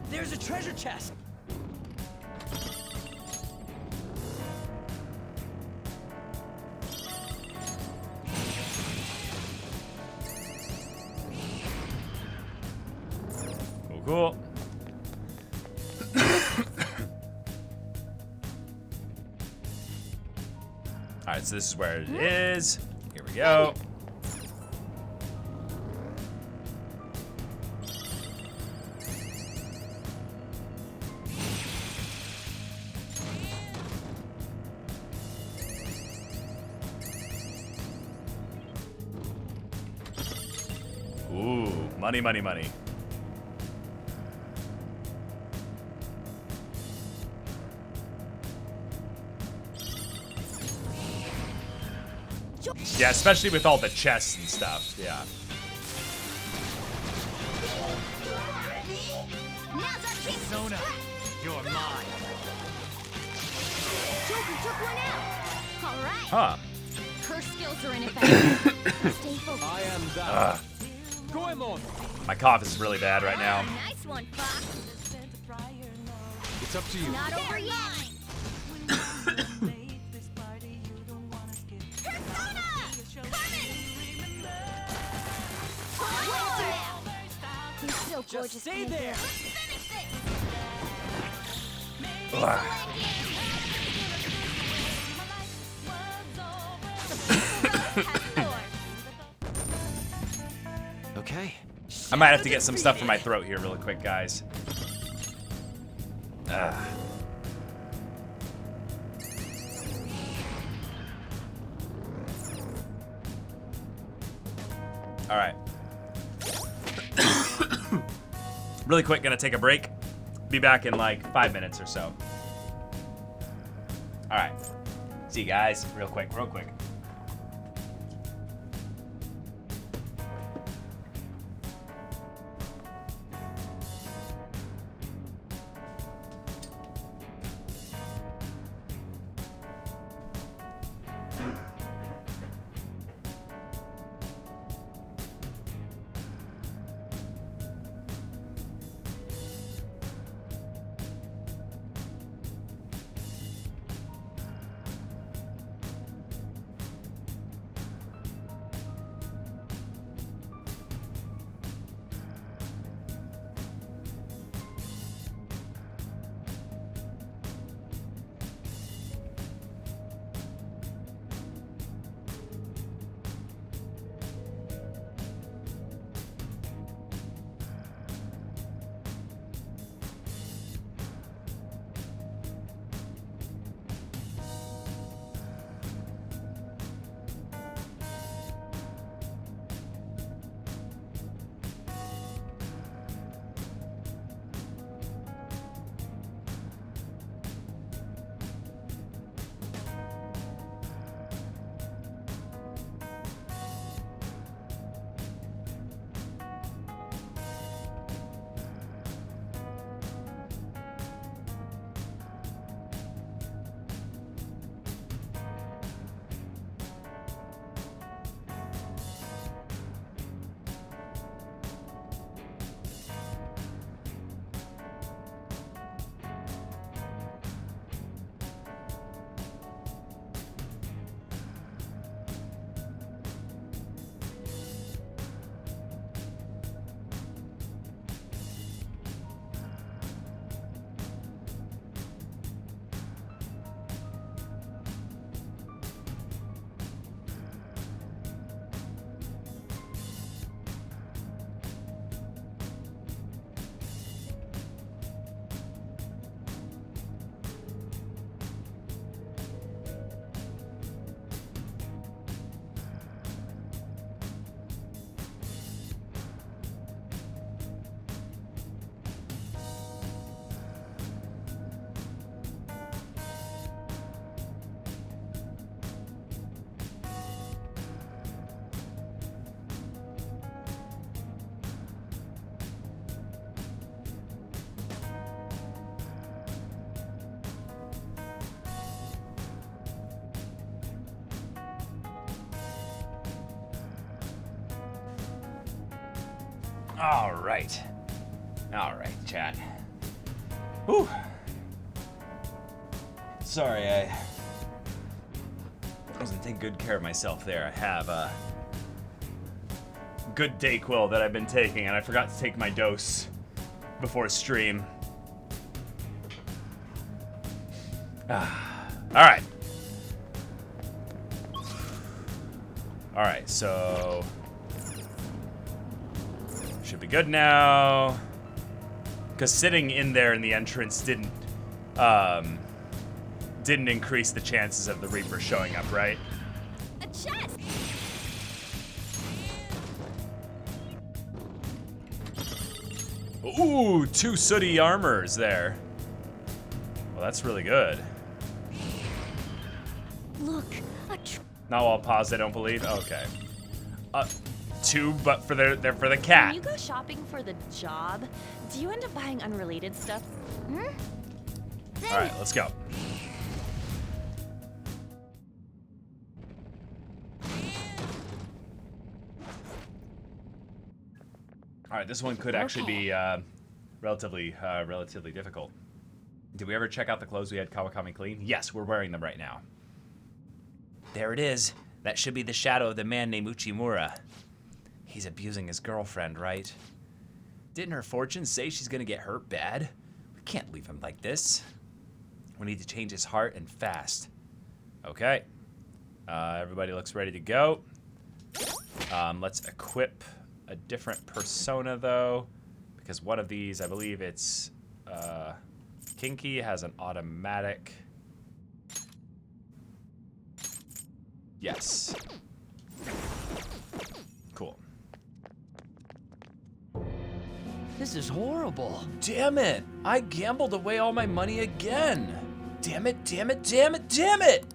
There's a treasure chest. Cool, cool. All right, so this is where it is. Here we go. Ooh, money, money, money. Yeah, especially with all the chests and stuff. Yeah. Sona, you're mine. Joker took one out. All right. Huh. Her skills are ineffective. Stay focused. I am that. Goemon. My cough is really bad right now. Nice one, Fox. It's up to you. Not over yet. Just stay there. Okay. I might have to get some stuff for my throat here really quick, guys. All right. Really quick, gonna take a break. Be back in like 5 minutes or so. All right. See you guys real quick, real quick. All right. All right, chat. Whew. Sorry, I wasn't taking good care of myself there. I have a good Dayquil that I've been taking, and I forgot to take my dose before stream. All right. All right, so should be good now. Because sitting in there in the entrance didn't increase the chances of the Reaper showing up, right? A chest! Ooh, 2 sooty armors there. Well, that's really good. Look, Not while paused, I don't believe. Okay. 2, but for they're for the cat. When you go shopping for the job, do you end up buying unrelated stuff? All right, let's go. All right, this one could actually be relatively difficult. Did we ever check out the clothes we had Kawakami clean? Yes, we're wearing them right now. There it is. That should be the shadow of the man named Uchimura. He's abusing his girlfriend, right? Didn't her fortune say she's gonna get hurt bad? We can't leave him like this. We need to change his heart and fast. Okay. Everybody looks ready to go. Let's equip a different persona, though, because one of these, I believe it's Kinky, has an automatic. Yes. Cool. This is horrible. Damn it! I gambled away all my money again. Damn it, damn it, damn it, damn it!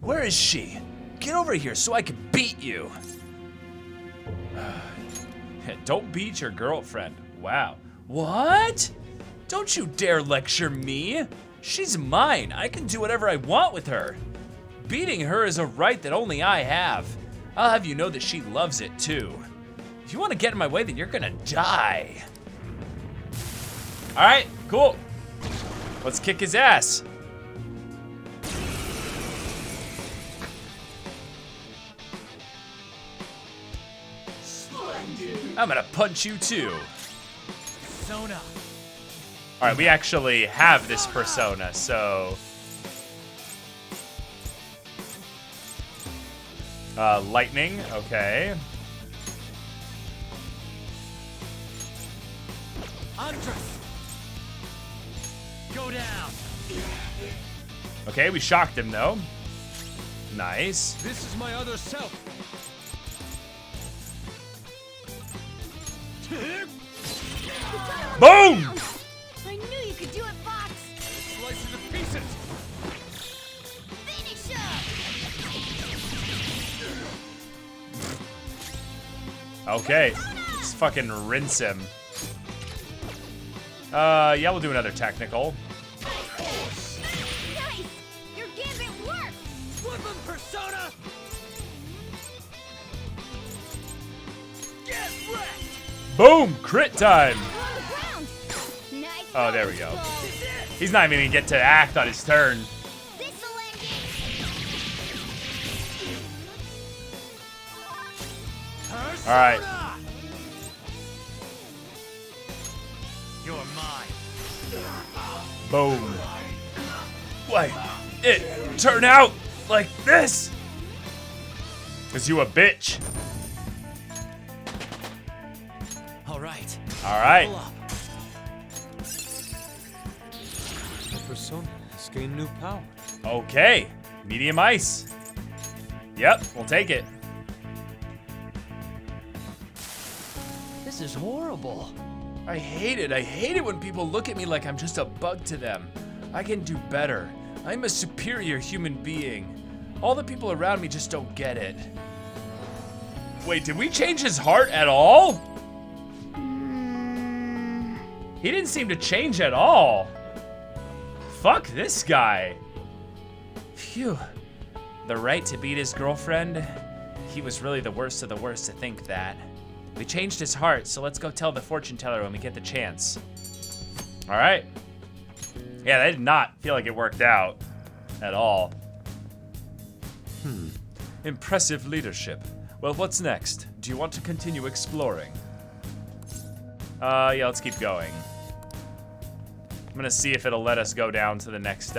Where is she? Get over here so I can beat you. Don't beat your girlfriend. Wow. What? Don't you dare lecture me. She's mine. I can do whatever I want with her. Beating her is a right that only I have. I'll have you know that she loves it too. If you want to get in my way, then you're gonna die. All right, cool. Let's kick his ass. I'm gonna punch you too. Persona. All right, we actually have this persona, so. Lightning, okay. Andres. Go down. Okay, we shocked him though. Nice. This is my other self. Boom! I knew you could do it, Fox! Slice it to pieces. Finish up! Okay, let's fucking rinse him. Yeah, we'll do another technical. Nice! Your gambit worked! Flip him, Persona! Get wrecked! Boom! Crit time! Nice. Oh, there we go. He's not even gonna get to act on his turn. All right. You're mine. Boom. Why it turn out like this? Cause you a bitch. All right. All right. The persona has gained new power. Okay. Medium ice. Yep, we'll take it. This is horrible. I hate it. I hate it when people look at me like I'm just a bug to them. I can do better. I'm a superior human being. All the people around me just don't get it. Wait, did we change his heart at all? He didn't seem to change at all. Fuck this guy. Phew. The right to beat his girlfriend? He was really the worst of the worst to think that. We changed his heart, so let's go tell the fortune teller when we get the chance. All right. Yeah, that did not feel like it worked out at all. Impressive leadership. Well, what's next? Do you want to continue exploring? Yeah, let's keep going. I'm gonna see if it'll let us go down to the next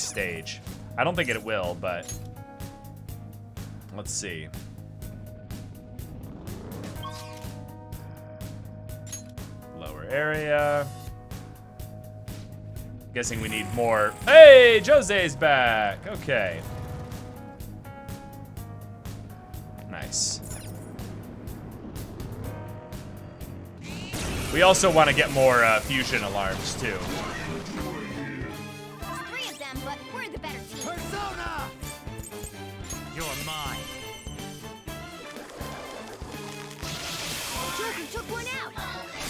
stage. I don't think it will, but let's see. Lower area. Guessing we need more. Hey, Jose's back. Okay. Nice. We also want to get more fusion alarms too. 3 of them, but we're the better team. Persona! You're mine. Joker took one out.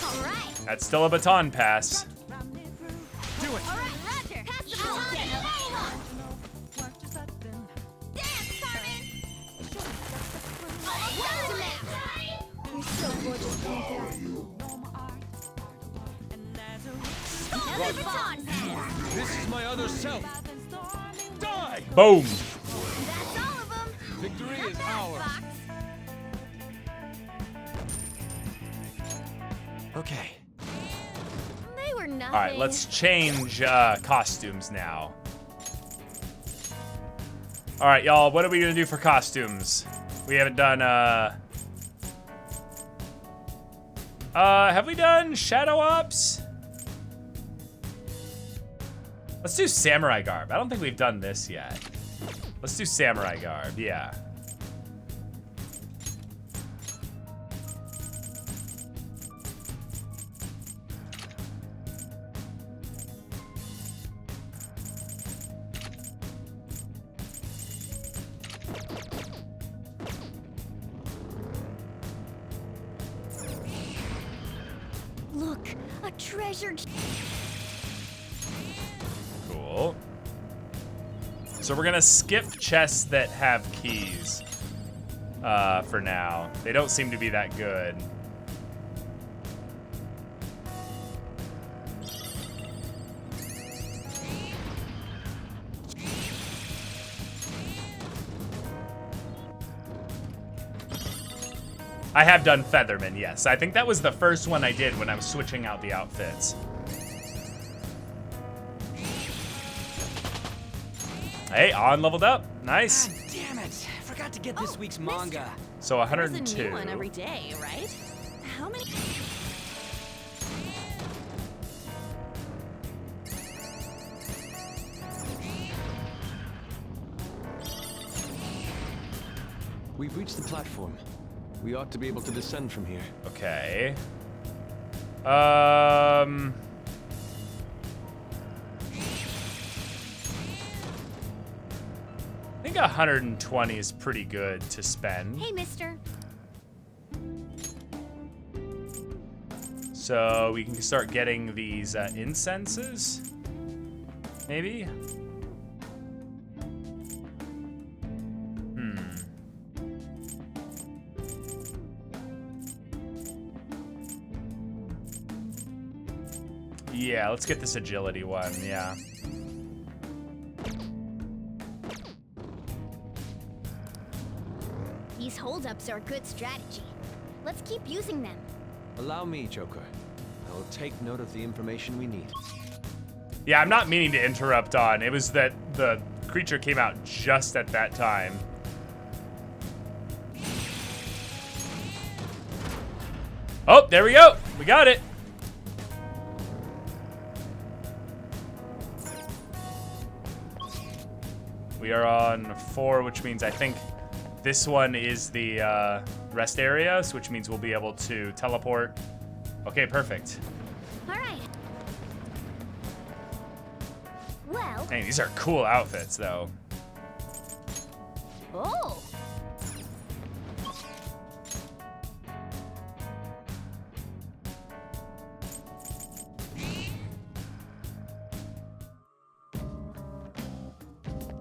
All right. That's still a baton pass. Do it! All right, Roger. Pass the baton and roll on. Dance, Carmen. What's the match? You're so gorgeous, Panther. Roger. This is my other self. Die! Boom. That's all of them. Victory Not is bad, ours. Fox. Okay. They were nothing. All right, let's change costumes now. All right, y'all, what are we gonna do for costumes? We haven't done, have we done Shadow Ops? Let's do Samurai Garb. I don't think we've done this yet. Let's do Samurai Garb, yeah. Look, a treasure. Cool. So we're gonna skip chests that have keys for now. They don't seem to be that good. I have done Featherman, yes. I think that was the first one I did when I was switching out the outfits. Hey, On leveled up. Nice. God damn it! I forgot to get this week's manga. So There's 102. a new one every day, right? How many? We've reached the platform. We ought to be able to descend from here. Okay. I think 120 is pretty good to spend. Hey, mister. So we can start getting these incenses, maybe? Yeah, let's get this agility one, yeah. These holdups are a good strategy. Let's keep using them. Allow me, Joker. I will take note of the information we need. Yeah, I'm not meaning to interrupt on. It was that the creature came out just at that time. Oh, there we go. We got it. We are on 4, which means I think this one is the rest area, so which means we'll be able to teleport. Okay, perfect. All right. Well. Dang, these are cool outfits, though. Oh.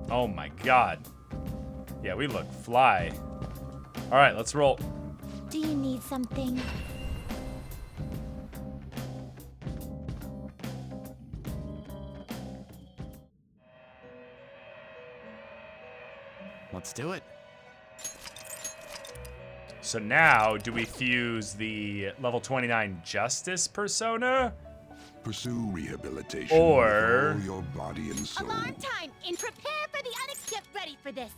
Oh my god. Yeah, we look fly. All right, let's roll. Do you need something? Let's do it. So now, do we fuse the level 29 Justice persona? Pursue rehabilitation Or... with all your body and soul. Alarm time! And prepare for the get ready for this.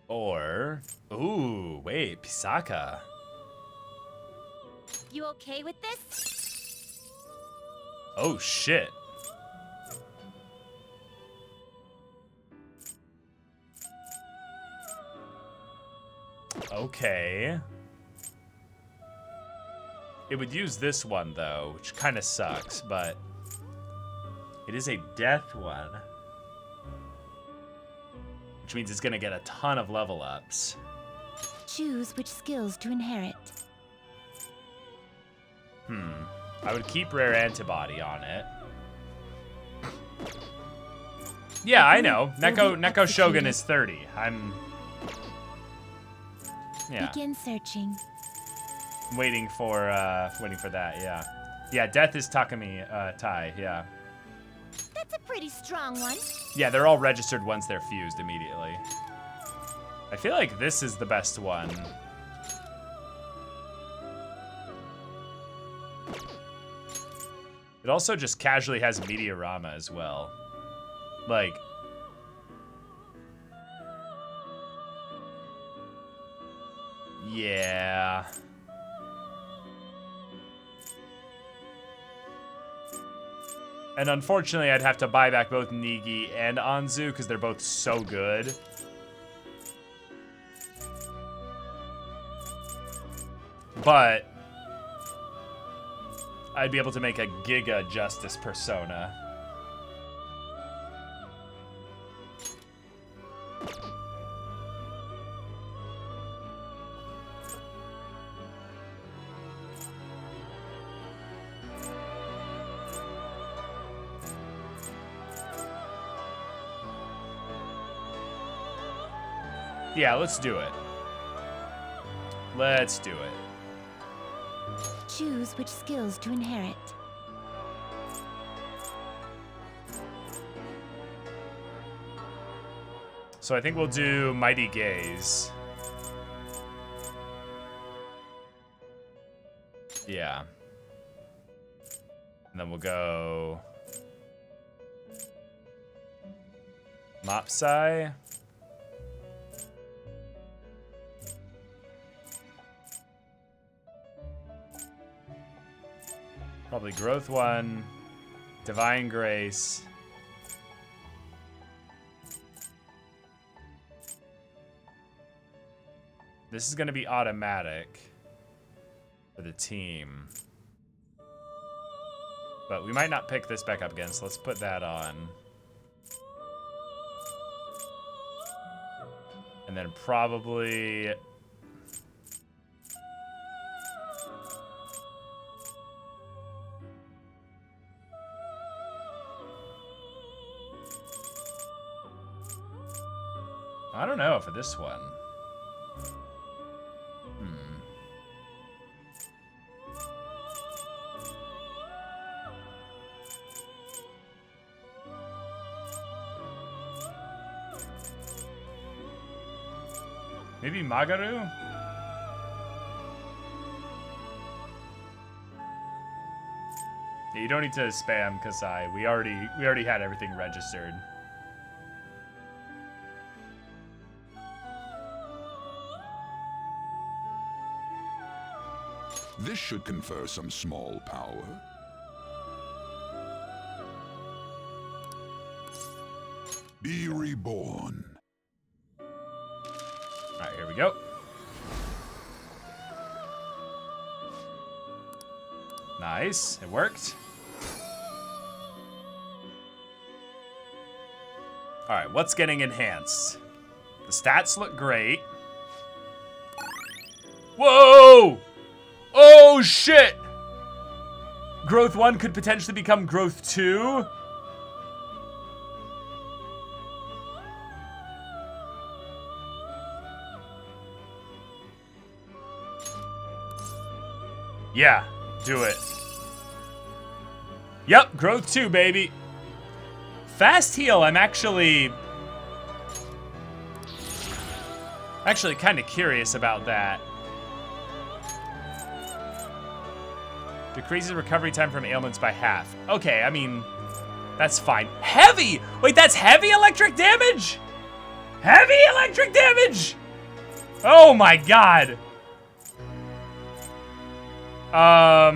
Or... Ooh, wait, Pisaka. You okay with this? Oh, shit. Okay. It would use this one, though, which kind of sucks, but... It is a death one. Which means it's going to get a ton of level ups. Choose which skills to inherit. I would keep rare antibody on it. Yeah, I know. Neko Shogun is 30. Yeah. Begin searching. Waiting for that, yeah. Yeah, death is Takumi Tai, yeah. That's a pretty strong one. Yeah, they're all registered once they're fused immediately. I feel like this is the best one. It also just casually has Meteorama as well. Like... Yeah... And unfortunately, I'd have to buy back both Nigi and Anzu because they're both so good. But I'd be able to make a Giga Justice persona. Yeah, let's do it. Let's do it. Choose which skills to inherit. So I think we'll do Mighty Gaze. Yeah. And then we'll go... Mopsai. Probably Growth 1, Divine Grace. This is going to be automatic for the team. But we might not pick this back up again, so let's put that on. And then probably... I don't know for this one. Maybe Magaru? Yeah, you don't need to spam Kasai. We already had everything registered. This should confer some small power. Be reborn. Alright, here we go. Nice, it worked. Alright, what's getting enhanced? The stats look great. Whoa! Oh, shit! Growth 1 could potentially become Growth 2. Yeah, do it. Yep, growth 2, baby. Fast heal, I'm actually kind of curious about that. Decreases recovery time from ailments by half. Okay, I mean, that's fine. Heavy! Wait, that's heavy electric damage? Heavy electric damage! Oh my god. I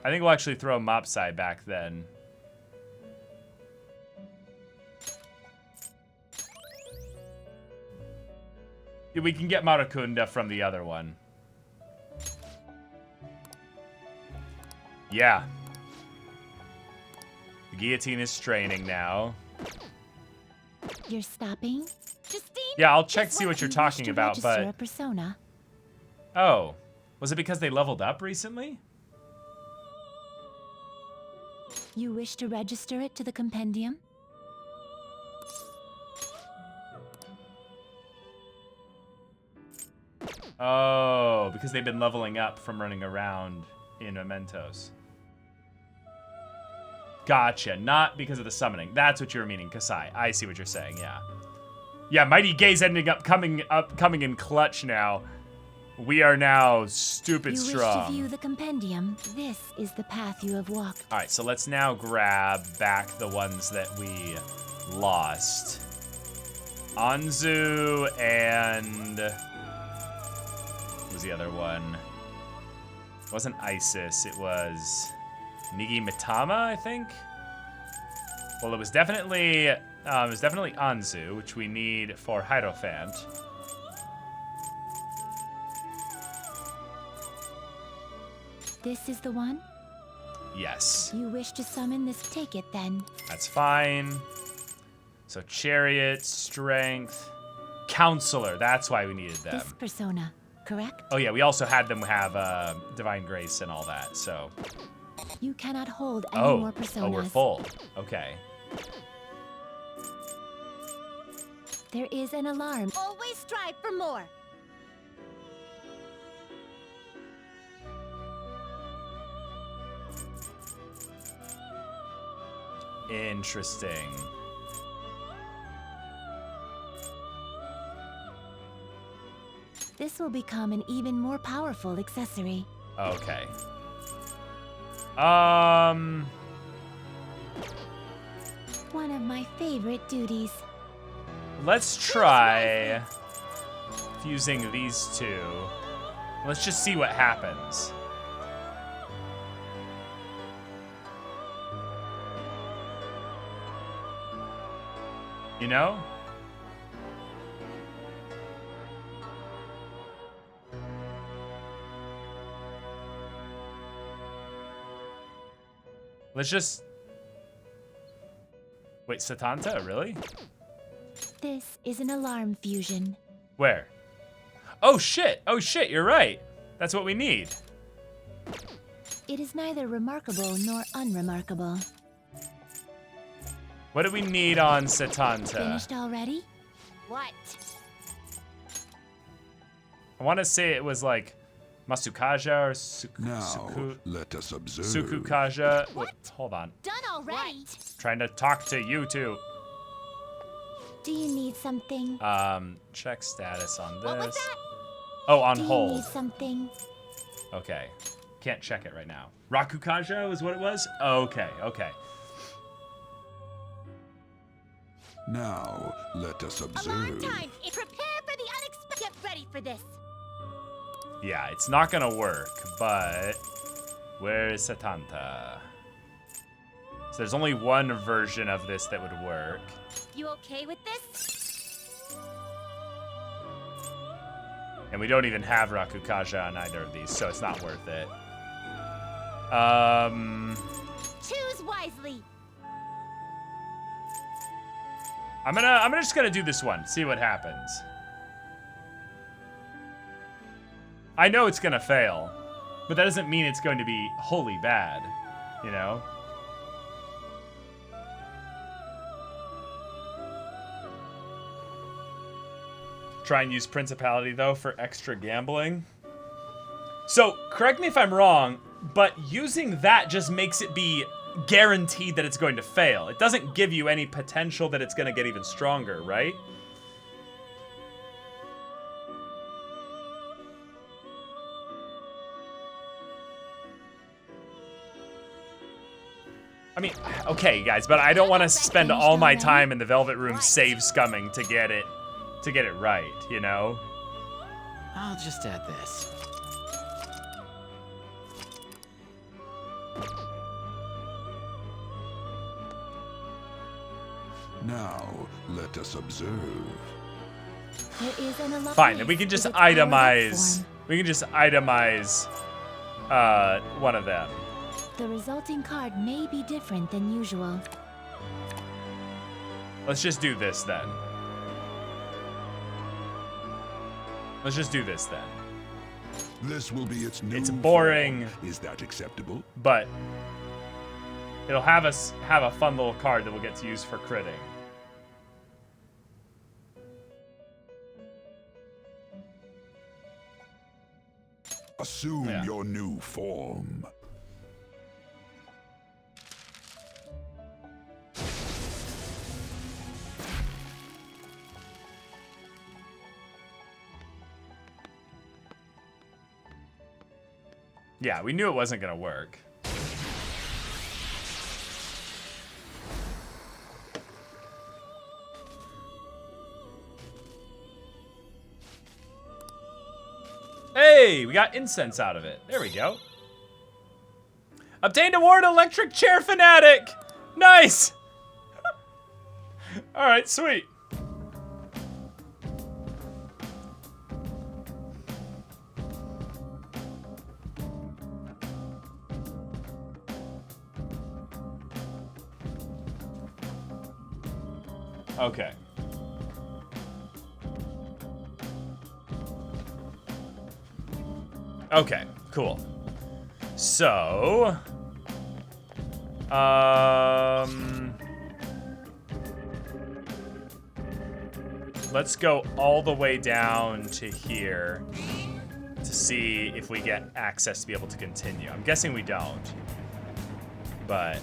think we'll actually throw Mopsai back then. Yeah, we can get Marakunda from the other one. Yeah. The guillotine is straining now. You're stopping? Justine, Yeah, I'll check see what you're talking about, but a persona. oh, was it because they leveled up recently? You wish to register it to the compendium? Oh, because they've been leveling up from running around in Mementos. Gotcha, not because of the summoning. That's what you were meaning, Kasai. I see what you're saying, yeah. Yeah, Mighty Gaze ending up coming in clutch now. We are now stupid strong. You wish to view the compendium. This is the path you have walked. All right, so let's now grab back the ones that we lost. Anzu and what was the other one? It wasn't Isis, it was Nigi Mitama, I think. Well, it was definitely Anzu, which we need for Hierophant. This is the one? Yes. You wish to summon this, take it then. That's fine. So Chariot, Strength, Counselor, that's why we needed them. This persona, correct? Oh yeah, we also had them have Divine Grace and all that, so. You cannot hold any more personas. Oh, we're full. Okay. There is an alarm. always strive for more. Interesting. This will become an even more powerful accessory. Okay. One of my favorite duties. Let's try fusing these two. Let's just see what happens. You know? Let's just... Wait, Satanta? Really? This is an alarm fusion. Where? Oh shit! Oh shit, you're right. That's what we need. It is neither remarkable nor unremarkable. What do we need on Satanta? Finished already? What? I want to say it was like Masukaja or Now, let us observe. Sukukaja. Wait, hold on. Done already? Trying to talk to you two. Do you need something? Check status on this. What was that? Oh, on Do you hold. need something? Okay. Can't check it right now. Rakukaja is what it was? Okay, okay. Now, let us observe. Alarm time! Prepare for the unexpected. Get ready for this. Yeah, it's not gonna work, but where is Satanta? So there's only one version of this that would work. You okay with this? And we don't even have Rakukaja on either of these, so it's not worth it. Choose wisely. I'm just gonna do this one, see what happens. I know it's gonna fail, but that doesn't mean it's going to be wholly bad, you know? Try and use Principality though for extra gambling. So, correct me if I'm wrong, but using that just makes it be guaranteed that it's going to fail. It doesn't give you any potential that it's going to get even stronger, right? I mean, okay, guys, but I don't want to spend all my time in the Velvet Room save scumming to get it right, you know? I'll just add this. Now, let us observe. There is an allotment. Fine, then we can just itemize. We can just itemize one of them. The resulting card may be different than usual. Let's just do this then. Let's just do this then. This will be its new It's boring. form. Is that acceptable? But it'll have us have a fun little card that we'll get to use for critting. Assume your new form. Yeah, we knew it wasn't gonna work. Hey, we got incense out of it. There we go. Obtained award electric chair fanatic. Nice. All right, sweet. Okay. Okay, cool. So, let's go all the way down to here to see if we get access to be able to continue. I'm guessing we don't, but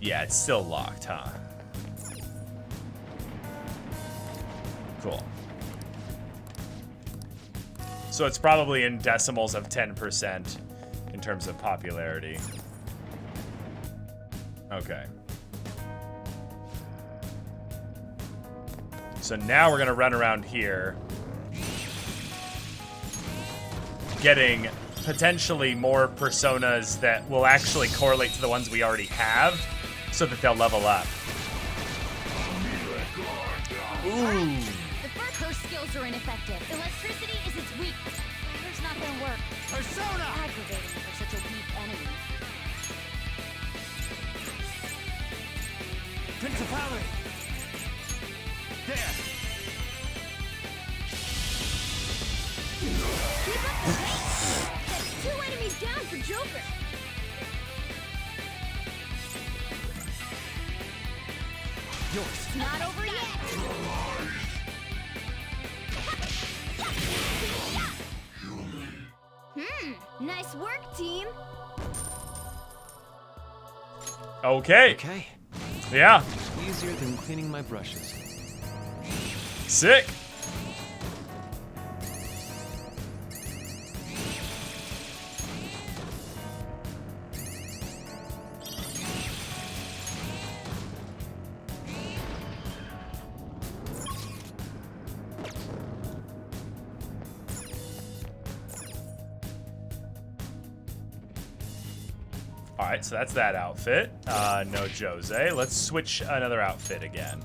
yeah, it's still locked, huh? Cool. So it's probably in decimals of 10% in terms of popularity. Okay. So now we're gonna run around here, getting potentially more personas that will actually correlate to the ones we already have, so that they'll level up. Ooh. Her skills are ineffective. Electricity is its weakness. There's not gonna work. Persona! Aggravating for such a weak enemy. Principality! There! Keep up the pace! That's 2 enemies down for Joker. Yours. Not over yet. Nice work, team. Okay. Okay. Yeah. Easier than cleaning my brushes. Sick. Alright, so that's that outfit. No Jose. Let's switch another outfit again.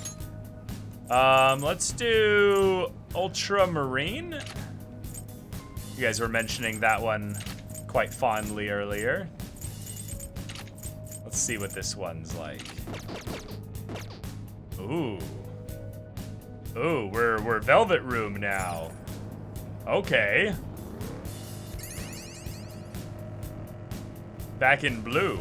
Let's do Ultramarine. You guys were mentioning that one quite fondly earlier. Let's see what this one's like. Ooh. Ooh, we're Velvet Room now. Okay. Back in blue.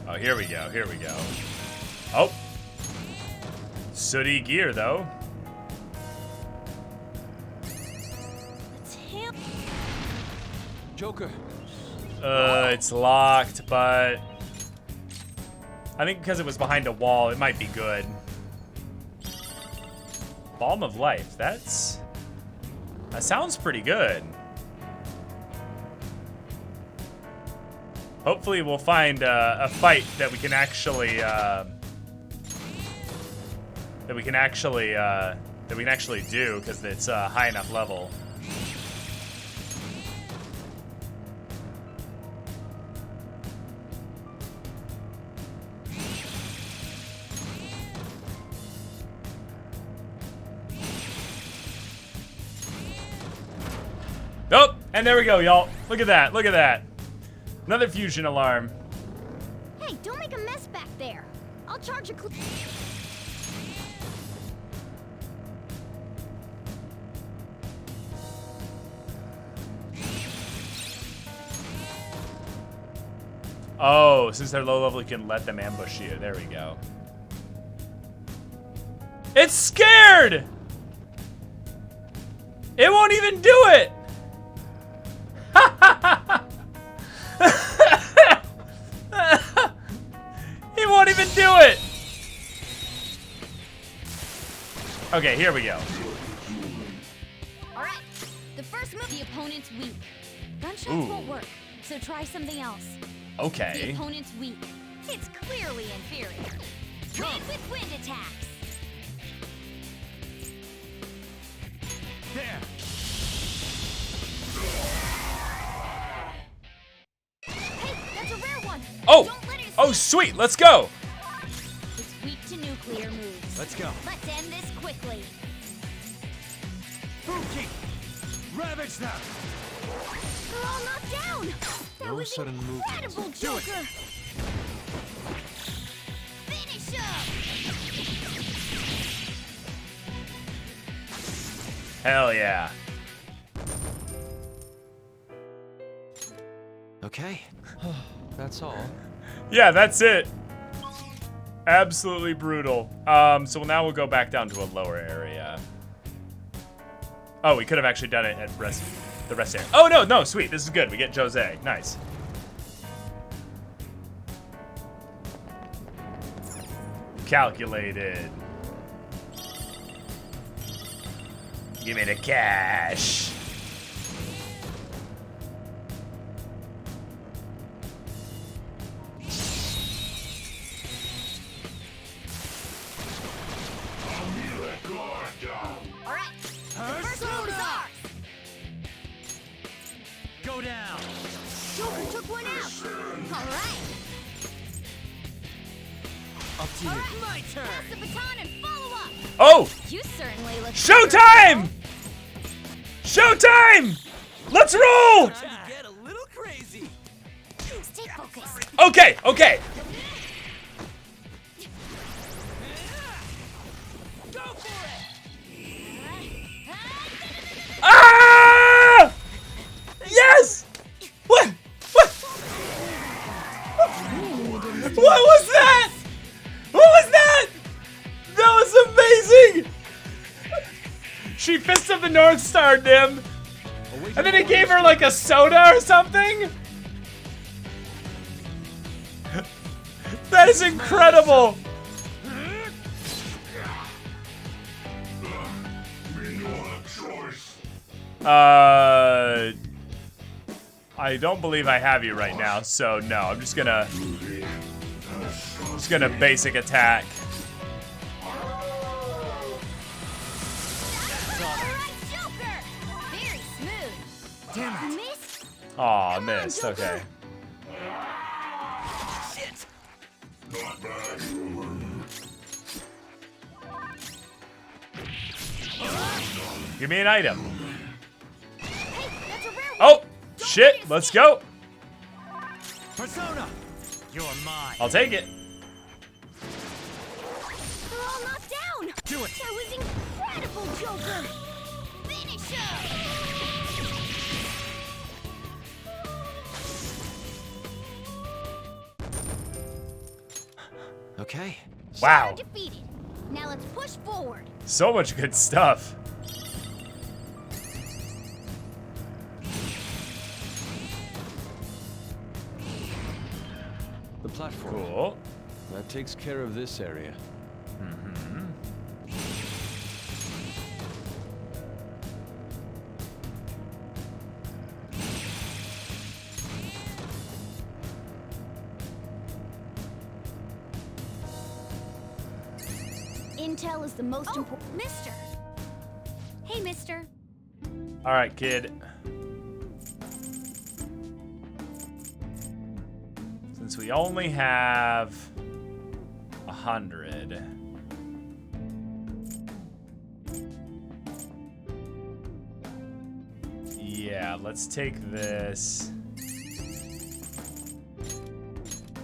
Oh, here we go. Here we go. Oh. Sooty gear, though. Joker. It's locked, but I think because it was behind a wall, it might be good. Balm of Life. That sounds pretty good. Hopefully, we'll find a fight that we can actually do because it's a high enough level. Oh, and there we go, y'all. Look at that. Look at that. Another fusion alarm. Hey, don't make a mess back there. I'll charge a Oh, since they're low level, you can let them ambush you. There we go. It's scared! It won't even do it! He won't even do it! Okay, here we go. Alright, the first move, the opponent's weak. Gunshots Ooh. won't work, so try something else. The Okay. opponent's weak. It's clearly inferior. Lead with wind attacks. There. Hey, that's a rare one. Oh! Don't let it Oh, sweet, let's go! It's weak to nuclear moves. Let's go. Let's end this quickly. Bookie! Ravage them! They're all knocked down. That No was sudden movement. incredible, Joker. Finish him. Hell yeah. Okay. That's all. Yeah, that's it. Absolutely brutal. So now we'll go back down to a lower area. Oh, we could have actually done it at the rest area. Oh, no, sweet. This is good. We get Jose. Nice. Calculated. Give me the cash. All right. The first move is ours. Go down. Joker took one out. All right. Up to All you. right. My turn. Pass the baton and follow up. Oh! You certainly look. Showtime! Showtime! Let's roll! Time to get a little crazy. Stay focused. Okay. Go for it. Ah! Yes! What? What was that? What was that? That was amazing! She Fist of the North Starred him, and then he gave her like a soda or something? That is incredible! I don't believe I have you right now, so no, I'm just gonna basic attack. Joker! Very smooth. Damn it. Miss? Aw, missed, okay. Shit. Give me an item. Hey, that's a rare one. Oh, shit, let's go. Persona! You're mine. I'll take it. They're all knocked down. Do it. That was incredible, Joker. Finish him. Okay. Wow. Defeated. Now let's push forward. So much good stuff. The platform. Cool. That takes care of this area. Mm-hmm. Intel is the most important. Mister. Hey, mister. All right, kid. Since we only have 100. Yeah, let's take this.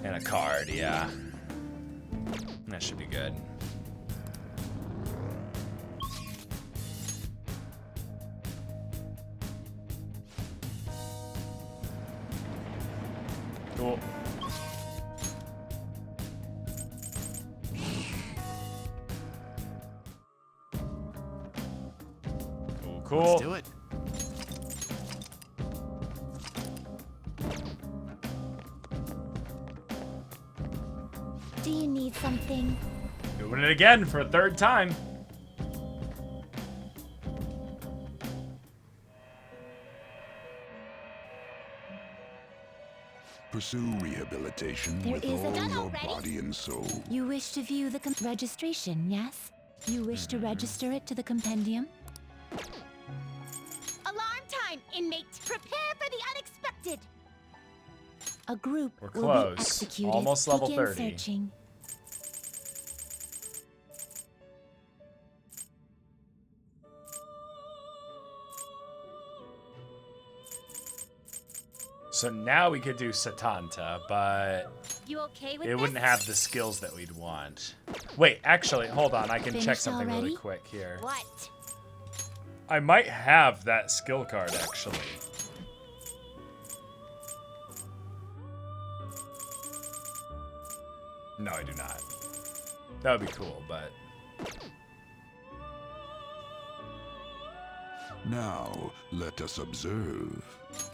And a card, yeah. That should be good. Cool. Cool. Let's do it. Do you need something? Doing it again for a third time. Pursue rehabilitation There with is a all gun your already? body and soul. You wish to view the registration, yes? You wish to register it to the compendium? Alarm time, inmates. Prepare for the unexpected. A group We're will close. be executed. Almost level Begin 30. Searching. So now we could do Satanta, but You okay with it this? wouldn't have the skills that we'd want. Wait, actually, hold on. I can check Finished something really already? quick here. What? I might have that skill card, actually. No, I do not. That would be cool, but... Now, let us observe.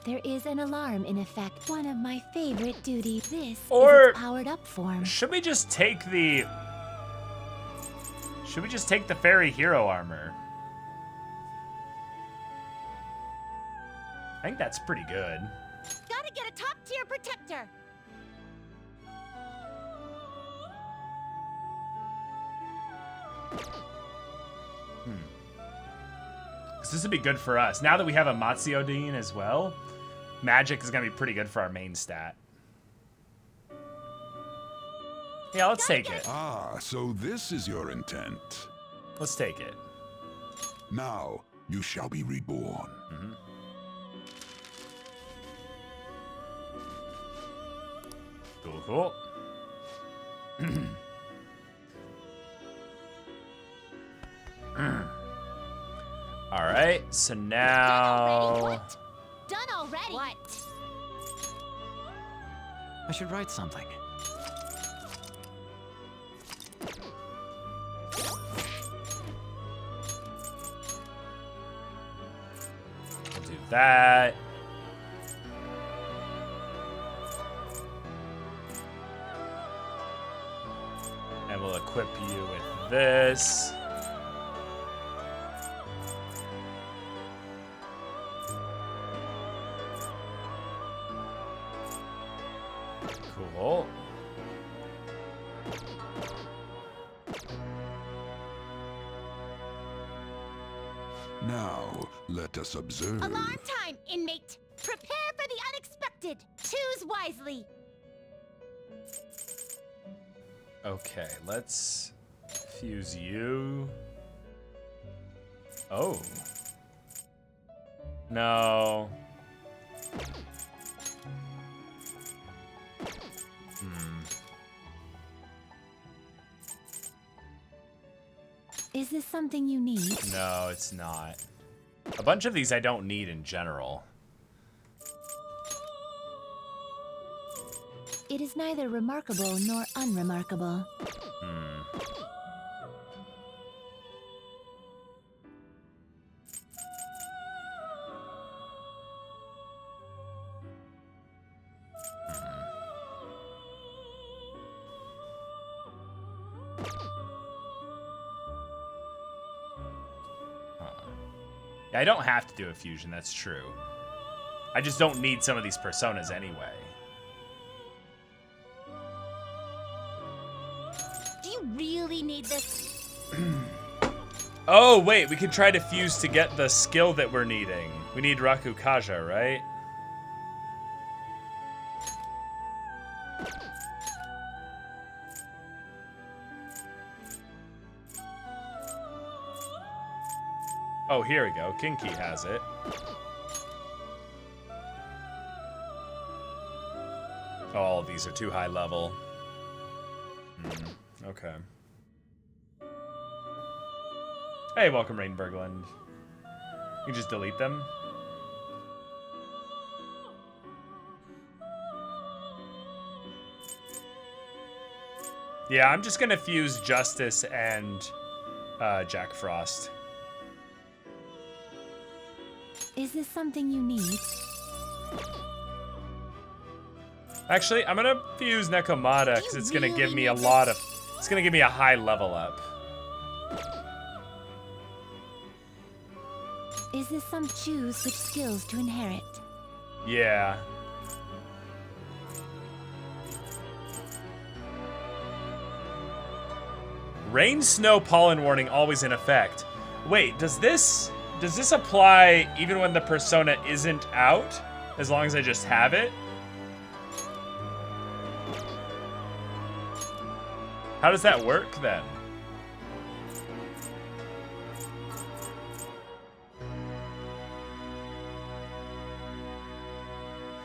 There is an alarm in effect. One of my favorite duties. This Or- is its powered up form. Should we just take the... Should we just take the fairy hero armor? I think that's pretty good. Gotta get a top tier protector. Because this would be good for us. Now that we have a Matsuodine as well, magic is going to be pretty good for our main stat. Yeah, let's take it. Ah, so this is your intent. Let's take it. Now, you shall be reborn. Cool, cool. All right, so now... What? Done already. What? I should write something. We'll do that. And we'll equip you with this. Cool. Now, let us observe. Alarm time, inmate. Prepare for the unexpected. Choose wisely. Okay, let's fuse you. Oh. No. Is this something you need? No, it's not. A bunch of these I don't need in general. It is neither remarkable nor unremarkable. Yeah, I don't have to do a fusion, that's true. I just don't need some of these personas anyway. Do you really need this? Oh, wait, we can try to fuse to get the skill that we're needing. We need Rakukaja, right? Oh, here we go. Kinky has it. Oh, all of these are too high level. Okay. Hey, welcome, Rainbergland. You can just delete them. Yeah, I'm just gonna fuse Justice and Jack Frost. Is this something you need? Actually, I'm gonna fuse Nekomata because it's gonna give me a lot of. It's gonna give me a high level up. Is this some choose which skills to inherit? Yeah. Rain, snow, pollen warning always in effect. Wait, does this apply even when the persona isn't out? As long as I just have it? How does that work then?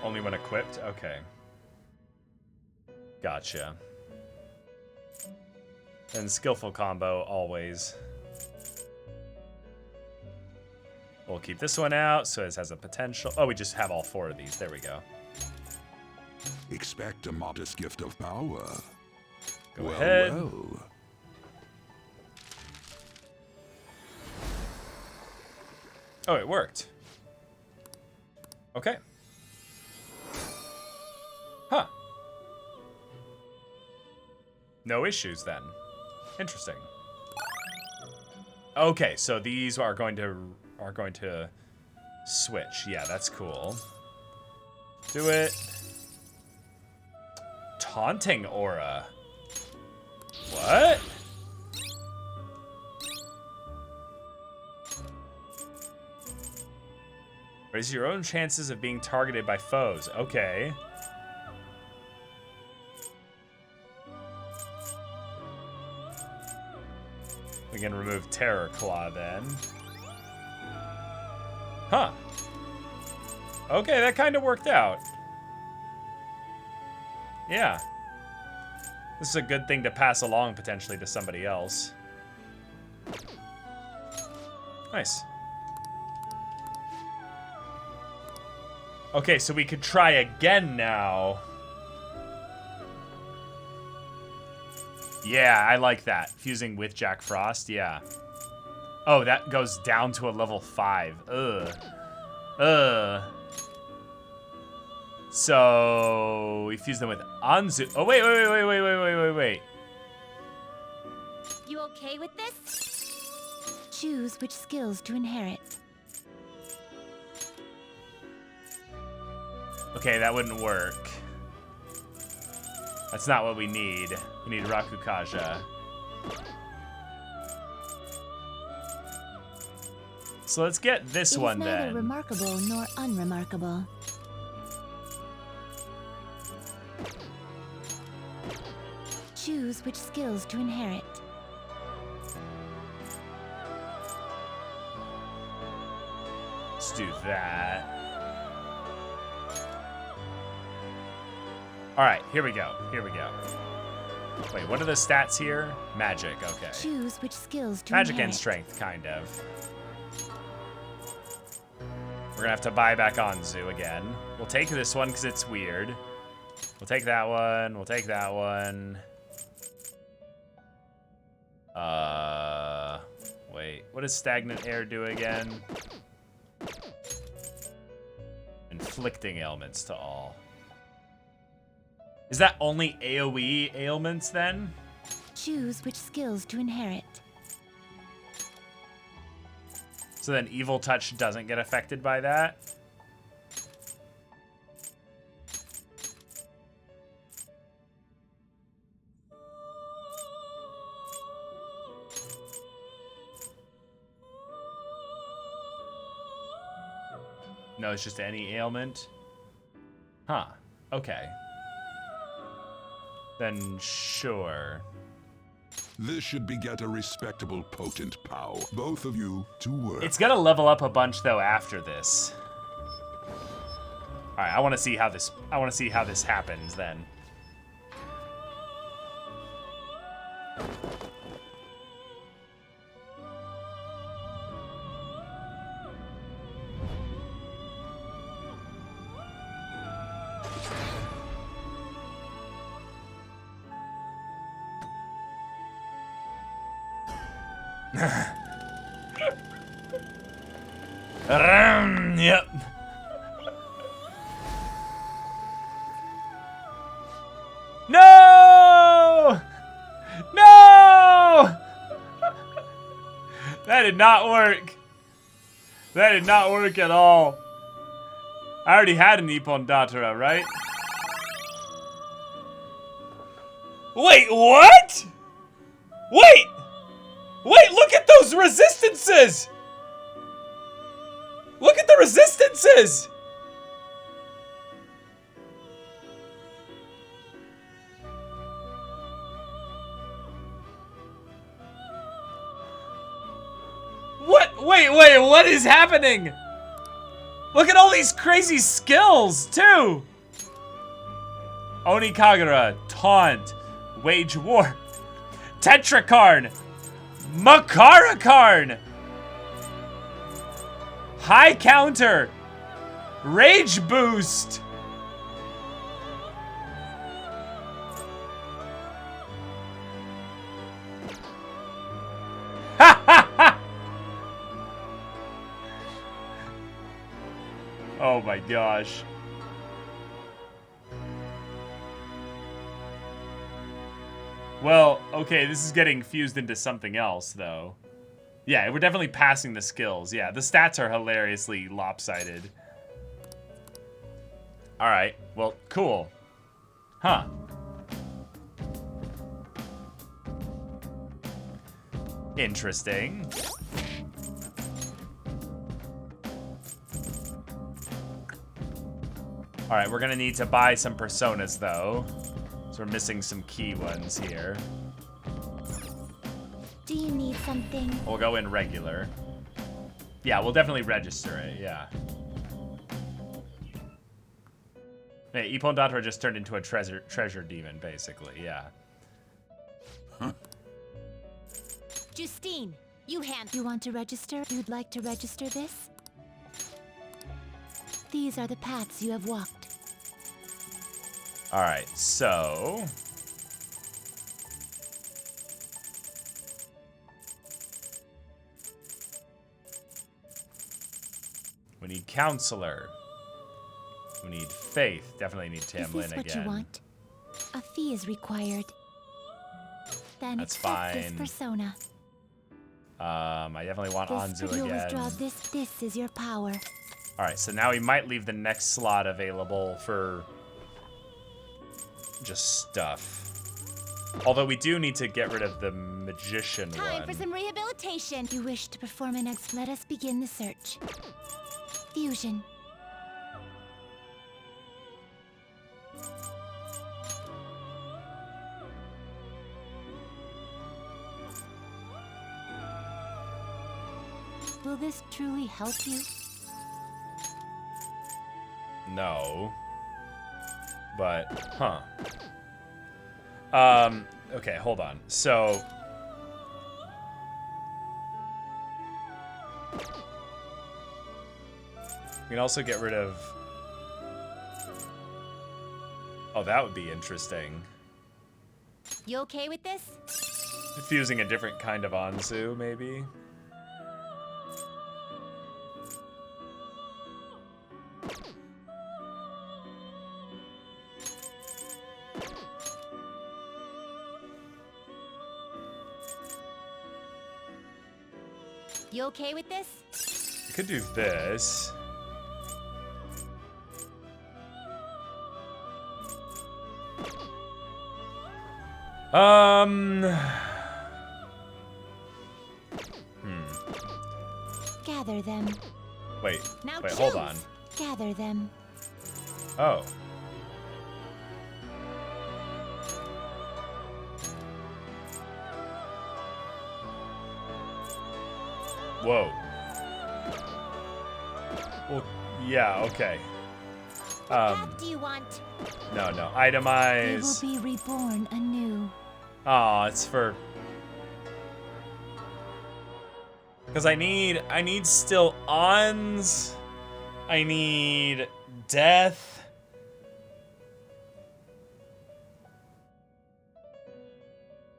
Only when equipped? Okay. Gotcha. And skillful combo, always. We'll keep this one out, so it has a potential. Oh, we just have all 4 of these. There we go. Expect a modest gift of power. Go ahead. Well. Oh, it worked. Okay. Huh. No issues then. Interesting. Okay, so these are going to switch. Yeah, that's cool. Do it. Taunting aura. What? Raise your own chances of being targeted by foes. Okay. We can remove Terror Claw then. Huh. Okay, that kind of worked out. Yeah. This is a good thing to pass along potentially to somebody else. Nice. Okay, so we could try again now. Yeah, I like that. Fusing with Jack Frost, yeah. Oh, that goes down to a level 5. Ugh. So we fuse them with Anzu. Oh, wait. You okay with this? Choose which skills to inherit. Okay, that wouldn't work. That's not what we need. We need Rakukaja. So let's get this one then. It is neither then. remarkable nor unremarkable. Choose which skills to inherit. Let's do that. All right, here we go. Wait, what are the stats here? Magic, okay. Choose which skills to Magic inherit. and strength, kind of. We're gonna have to buy back Anzu again. We'll take this one because it's weird. We'll take that one. We'll take that one. Wait. What does stagnant air do again? Inflicting ailments to all. Is that only AoE ailments then? Choose which skills to inherit. So then evil touch doesn't get affected by that? No, it's just any ailment. Huh. Okay. Then sure. This should beget a respectable potent pow. Both of you to work. It's gonna level up a bunch though after this. All right, I want to see how this. I want to see how this happens then. Yep. No! No! That did not work. That did not work at all. I already had an Ippon Datara, right? Wait, what? Wait! Wait, look at those resistances! Look at the resistances! What? Wait, what is happening? Look at all these crazy skills, too! Oni Kagura, Taunt, Wage War, Tetrakarn, Makarakarn, High Counter, Rage Boost. Oh my gosh. Well, okay, this is getting fused into something else, though. Yeah, we're definitely passing the skills. Yeah, the stats are hilariously lopsided. Alright, well, cool. Huh. Interesting. Alright, we're gonna need to buy some personas, though. So we're missing some key ones here. Do you need something? We'll go in regular. Yeah, we'll definitely register it, yeah. Hey, Ippon Datara just turned into a treasure demon, basically, yeah. Justine, you hand. You want to register? You'd like to register this? These are the paths you have walked. Alright, so... we need Counselor. We need Faith. Definitely need Tamlin again. Is this what you want? A fee is required. Then That's accept fine. this persona. I definitely want Anzu You'll again. withdraw this. This is your power. Alright, so now we might leave the next slot available for just stuff. Although we do need to get rid of the magician Time one. for some rehabilitation. You wish to perform an ex. Let us begin the search. Fusion. Will this truly help you? No. But, huh. Okay, hold on. So... we can also get rid of... Oh, that would be interesting. You okay with this? Fusing a different kind of Anzu, maybe? You okay with this? You could do this. Gather them. Wait, Now wait, hold on. Gather them. Oh. Whoa. Well, yeah, okay. What do you want? No, They itemize. will be reborn anew. Aw, it's for... Because I need still ons. I need death.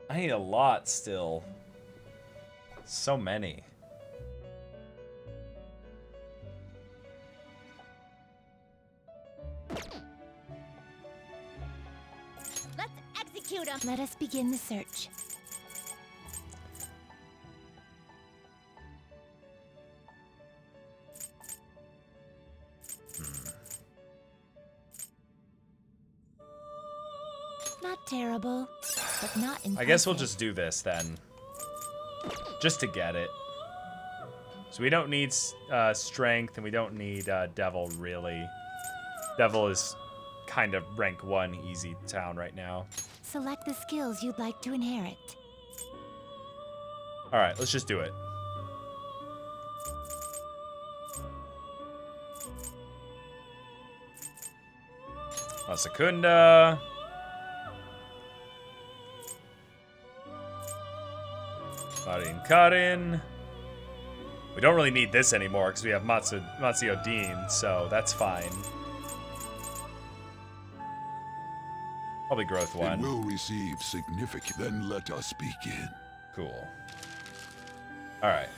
I need a lot still. So many. Let's execute them. Let us begin the search. Not terrible, but not impressive. I guess we'll just do this then. Just to get it. So we don't need strength, and we don't need devil, really. Devil is kind of rank 1 easy town right now. Select the skills you'd like to inherit. Alright, let's just do it. La Secunda. Marin Karin. We don't really need this anymore because we have Mazio Dean, so that's fine. Probably growth 1. It will receive significant. Then let us begin. Cool. Alright.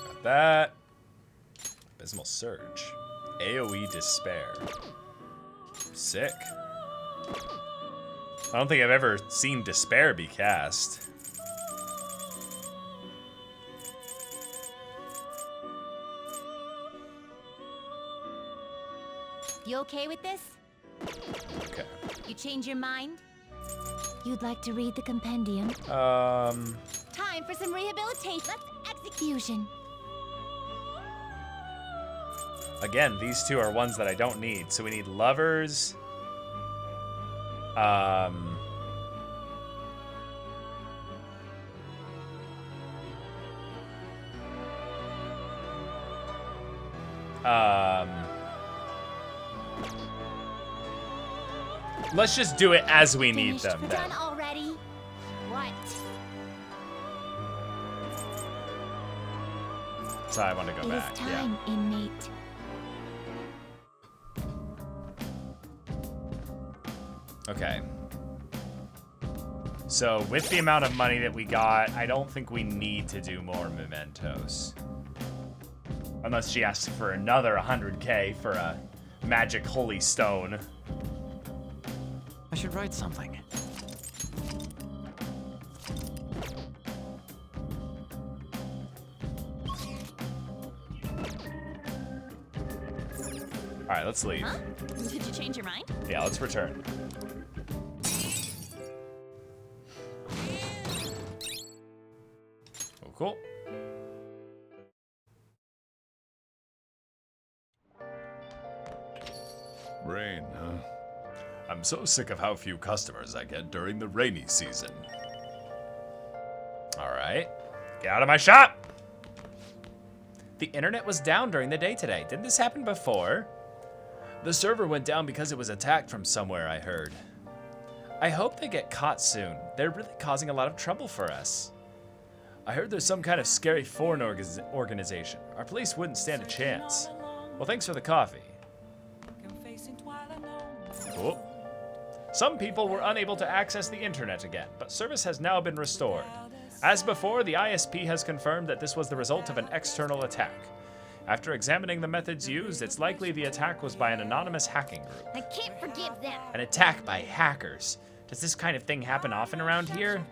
Got that. Abysmal Surge. AoE Despair. Sick. I don't think I've ever seen Despair be cast. You okay with this? Okay. You change your mind? You'd like to read the compendium? Time for some rehabilitation. Let's execution. Again, these two are ones that I don't need. So we need lovers. Let's just do it as we need them then. Done already? What? So I want to go It back. is time, inmate. Okay. So with the amount of money that we got, I don't think we need to do more mementos. Unless she asks for another 100k for a magic holy stone. I should write something. All right, let's leave. Huh? Did you change your mind? Yeah, let's return. Oh, cool. Rain, huh? I'm so sick of how few customers I get during the rainy season. All right, get out of my shop! The internet was down during the day today. Didn't this happen before? The server went down because it was attacked from somewhere, I heard. I hope they get caught soon. They're really causing a lot of trouble for us. I heard there's some kind of scary foreign organization. Our police wouldn't stand a chance. Well, thanks for the coffee. Cool. Some people were unable to access the internet again, but service has now been restored. As before, the ISP has confirmed that this was the result of an external attack. After examining the methods used, it's likely the attack was by an anonymous hacking group. I can't forgive them. An attack by hackers. Does this kind of thing happen often around here?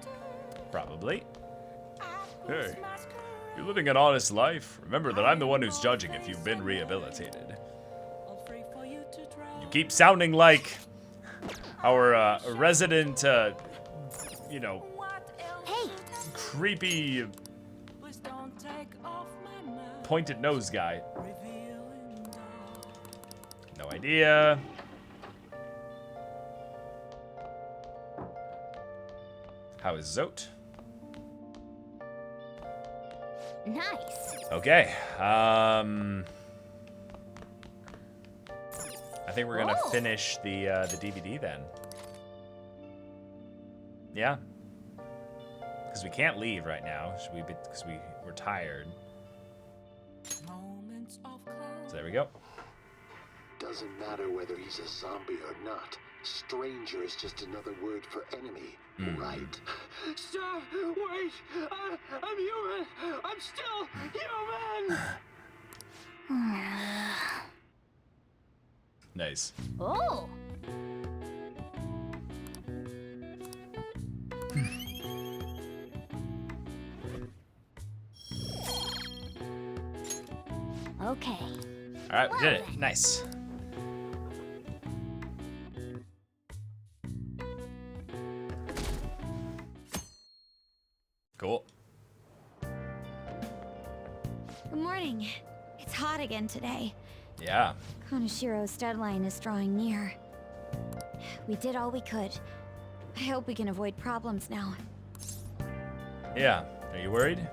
Probably. Hey, you're living an honest life. Remember that I'm the one who's judging if you've been rehabilitated. You keep sounding like our resident, you know, creepy pointed nose guy. No idea. How is Zote? Nice. Okay. I think we're gonna finish the DVD then. Yeah. Because we can't leave right now. Because we're tired. So there we go. Doesn't matter whether he's a zombie or not. Stranger is just another word for enemy, right? Sir, wait! I'm human! I'm still human! Nice. Oh! Okay. All right, we did it. Nice. Cool. Good morning. It's hot again today. Yeah. Konoshiro's deadline is drawing near. We did all we could. I hope we can avoid problems now. Yeah. Are you worried?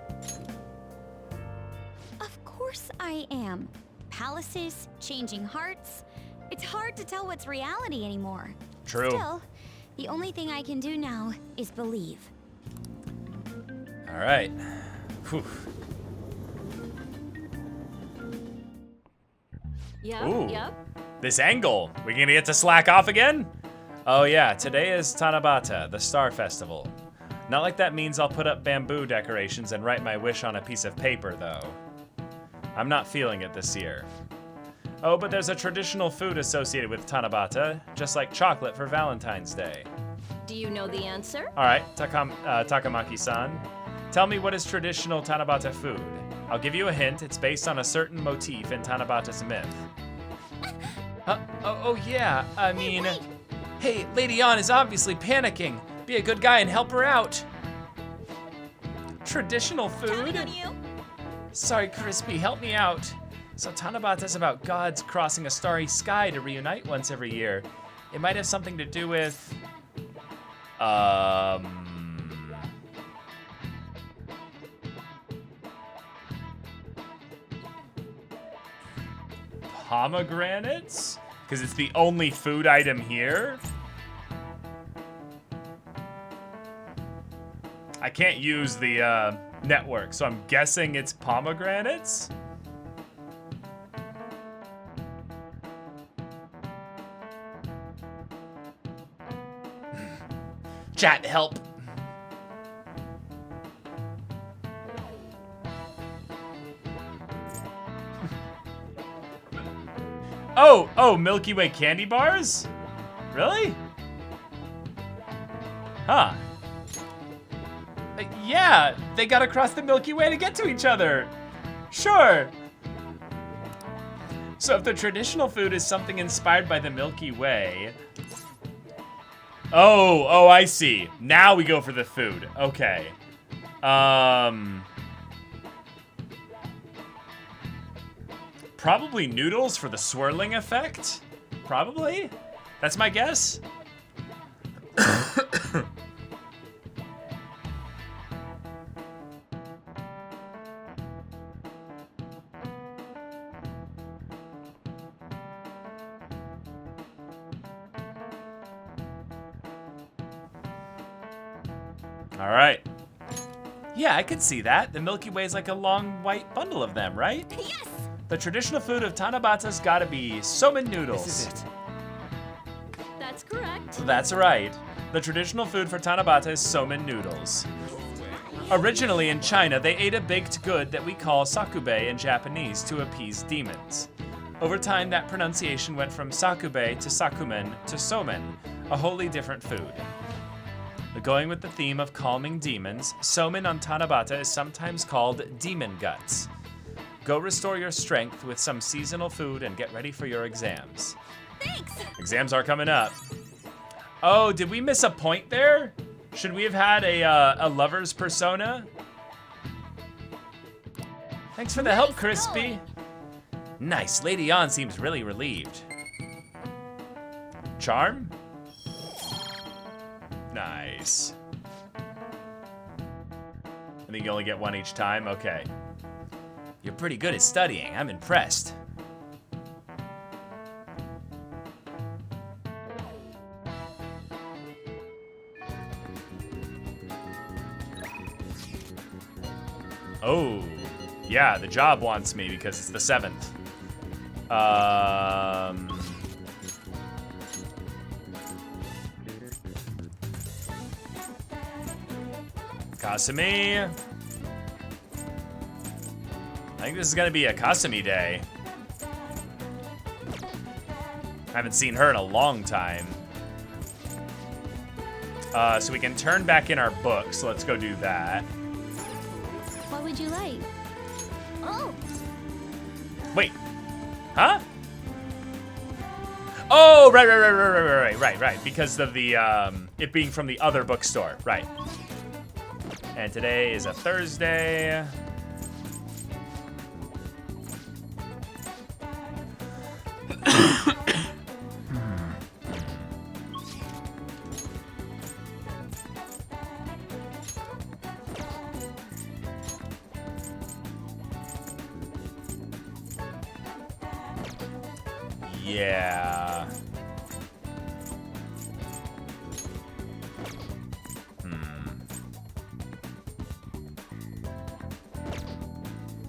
Of course I am. Palaces, changing hearts. It's hard to tell what's reality anymore. True. Still, the only thing I can do now is believe. All right. Whew. Yep, Ooh. yep. This angle. We gonna get to slack off again? Oh yeah, today is Tanabata, the Star Festival. Not like that means I'll put up bamboo decorations and write my wish on a piece of paper, though. I'm not feeling it this year. Oh, but there's a traditional food associated with Tanabata, just like chocolate for Valentine's Day. Do you know the answer? All right, Takamaki-san. Tell me what is traditional Tanabata food. I'll give you a hint. It's based on a certain motif in Tanabata's myth. Oh yeah, I mean... Hey, Lady Ann is obviously panicking. Be a good guy and help her out. Traditional food? Sorry, Crispy, help me out. So Tanabata's about gods crossing a starry sky to reunite once every year. It might have something to do with... Pomegranates? Because it's the only food item here? I can't use the network, so I'm guessing it's pomegranates? Chat, help. Oh, Milky Way candy bars? Really? Huh. Yeah, they gotta cross the Milky Way to get to each other. Sure. So if the traditional food is something inspired by the Milky Way... Oh, I see. Now we go for the food. Okay. Probably noodles for the swirling effect? Probably? That's my guess? All right. Yeah, I could see that. The Milky Way is like a long white bundle of them, right? Yes! The traditional food of Tanabata's gotta be somen noodles. This is it. That's correct. That's right. The traditional food for Tanabata is somen noodles. Originally in China, they ate a baked good that we call sakube in Japanese to appease demons. Over time, that pronunciation went from sakube to sakumen to somen, a wholly different food. Going with the theme of calming demons, somen on Tanabata is sometimes called demon guts. Go restore your strength with some seasonal food and get ready for your exams. Thanks! Exams are coming up. Oh, did we miss a point there? Should we have had a lover's persona? Thanks for the help, Crispy. Nice. Lady On seems really relieved. Charm? Nice. I think you only get one each time? Okay. You're pretty good at studying. I'm impressed. Oh, yeah, the job wants me because it's the 7th. Kasumi. I think this is gonna be a Kasumi day. I haven't seen her in a long time. So we can turn back in our books. So let's go do that. What would you like? Oh! Wait. Huh? Oh, right. Because of the, it being from the other bookstore. Right. And today is a Thursday. Yeah.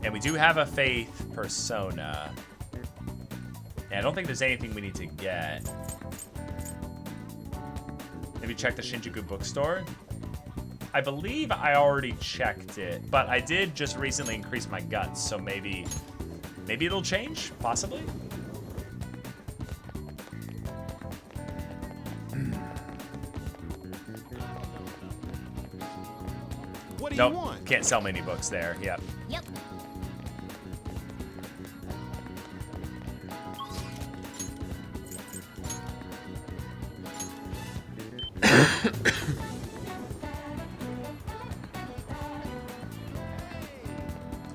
And we do have a Faith persona. Yeah, I don't think there's anything we need to get. Maybe check the Shinjuku bookstore. I believe I already checked it, but I did just recently increase my guts, so maybe it'll change, possibly. What do Nope, you want? can't sell many books there. Yep. Yep.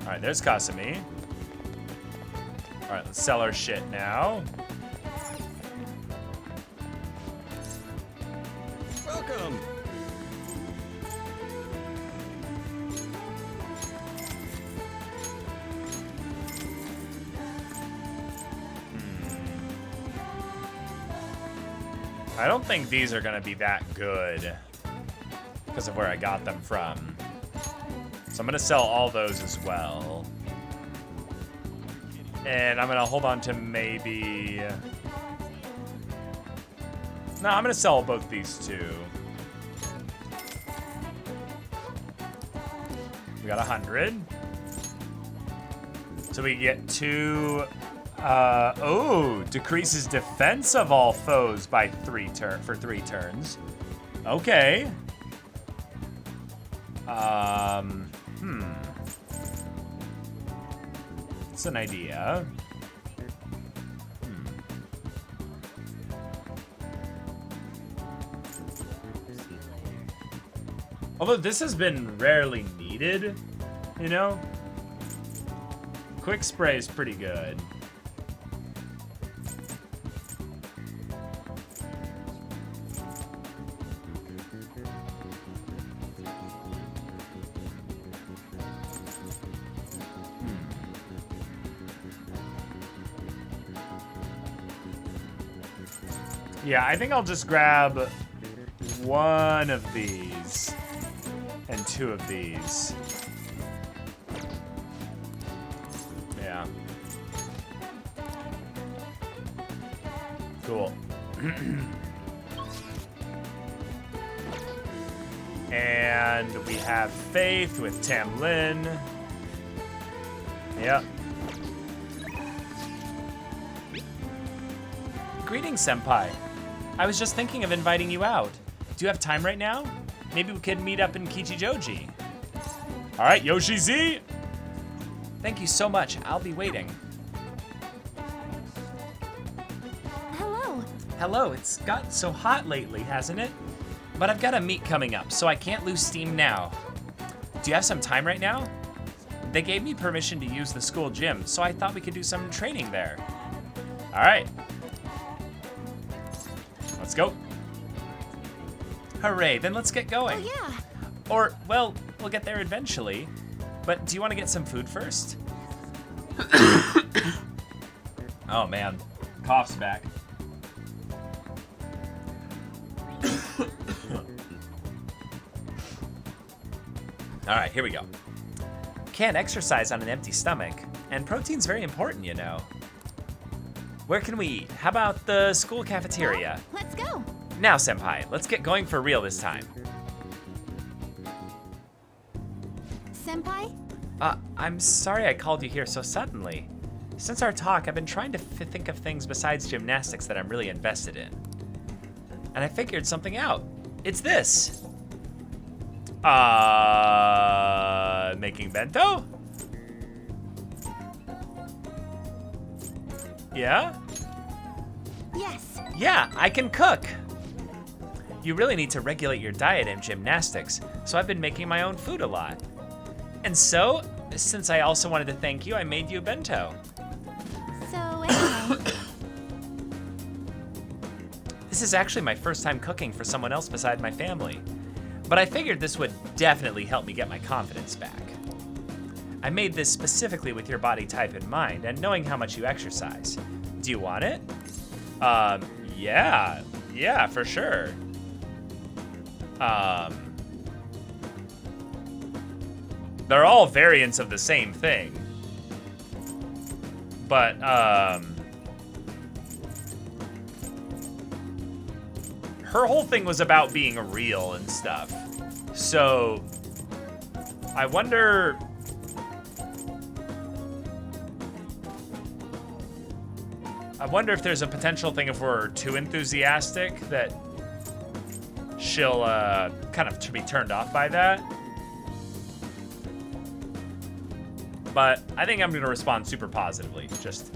All right, there's Kasumi. All right, let's sell our shit now. Welcome. I don't think these are gonna be that good because of where I got them from. So I'm gonna sell all those as well. And I'm gonna hold on to maybe... No, I'm gonna sell both these two. We got 100. So we get 2... oh, decreases defense of all foes by 3 turns. Okay. It's an idea. Although this has been rarely needed, you know? Quick spray is pretty good. Yeah, I think I'll just grab one of these. and 2 of these. Yeah. Cool. And we have Faith with Tamlin. Yep. Greetings, Senpai. I was just thinking of inviting you out. Do you have time right now? Maybe we could meet up in Kichijoji. All right, Yoshi Z. Thank you so much. I'll be waiting. Hello. Hello, it's gotten so hot lately, hasn't it? But I've got a meet coming up, so I can't lose steam now. Do you have some time right now? They gave me permission to use the school gym, so I thought we could do some training there. All right. Let's go. Hooray, then let's get going. Oh, yeah. Or, well, we'll get there eventually. But do you want to get some food first? Oh, man. Cough's back. All right, here we go. Can't exercise on an empty stomach, and protein's very important, you know. Where can we eat? How about the school cafeteria? Let's go. Now, Senpai, let's get going for real this time. Senpai? I'm sorry I called you here so suddenly. Since our talk, I've been trying to think of things besides gymnastics that I'm really invested in. And I figured something out. It's this. Making bento? Yeah? Yes. Yeah, I can cook. You really need to regulate your diet and gymnastics, so I've been making my own food a lot. And so, since I also wanted to thank you, I made you a bento. So anyway. This is actually my first time cooking for someone else beside my family, but I figured this would definitely help me get my confidence back. I made this specifically with your body type in mind and knowing how much you exercise. Do you want it? Yeah, for sure. They're all variants of the same thing. But, her whole thing was about being real and stuff. So, I wonder... if there's a potential thing if we're too enthusiastic that she'll kind of to be turned off by that. But I think I'm gonna respond super positively. Just,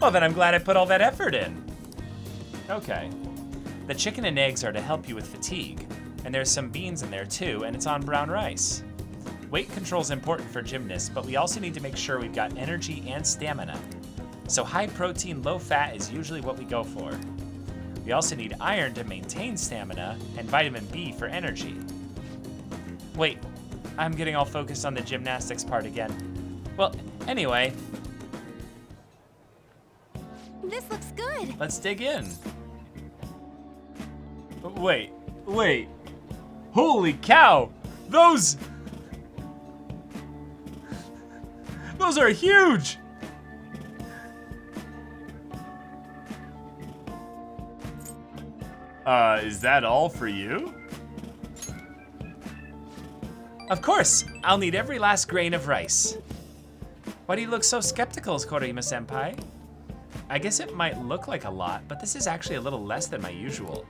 well, then I'm glad I put all that effort in. Okay. The chicken and eggs are to help you with fatigue, and there's some beans in there too, and it's on brown rice. Weight control is important for gymnasts, but we also need to make sure we've got energy and stamina. So high protein, low fat is usually what we go for. We also need iron to maintain stamina and vitamin B for energy. Wait, I'm getting all focused on the gymnastics part again. Well, anyway. This looks good. Let's dig in. Wait. Holy cow! Those are huge! Is that all for you? Of course, I'll need every last grain of rice. Why do you look so skeptical, Korima-senpai? I guess it might look like a lot, but this is actually a little less than my usual.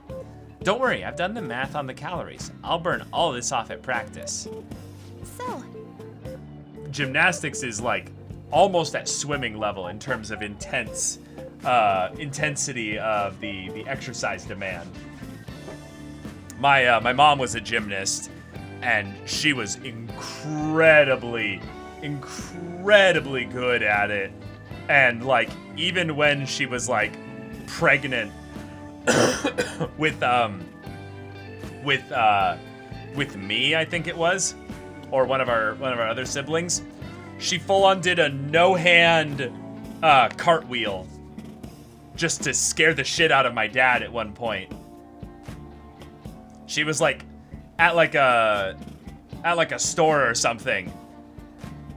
Don't worry, I've done the math on the calories. I'll burn all this off at practice. So, gymnastics is like almost at swimming level in terms of intensity of the exercise demand. My mom was a gymnast, and she was incredibly good at it. And like even when she was like pregnant with me, I think it was, or one of our other siblings, she full on did a no-hand cartwheel just to scare the shit out of my dad at one point. She was like at like a store or something.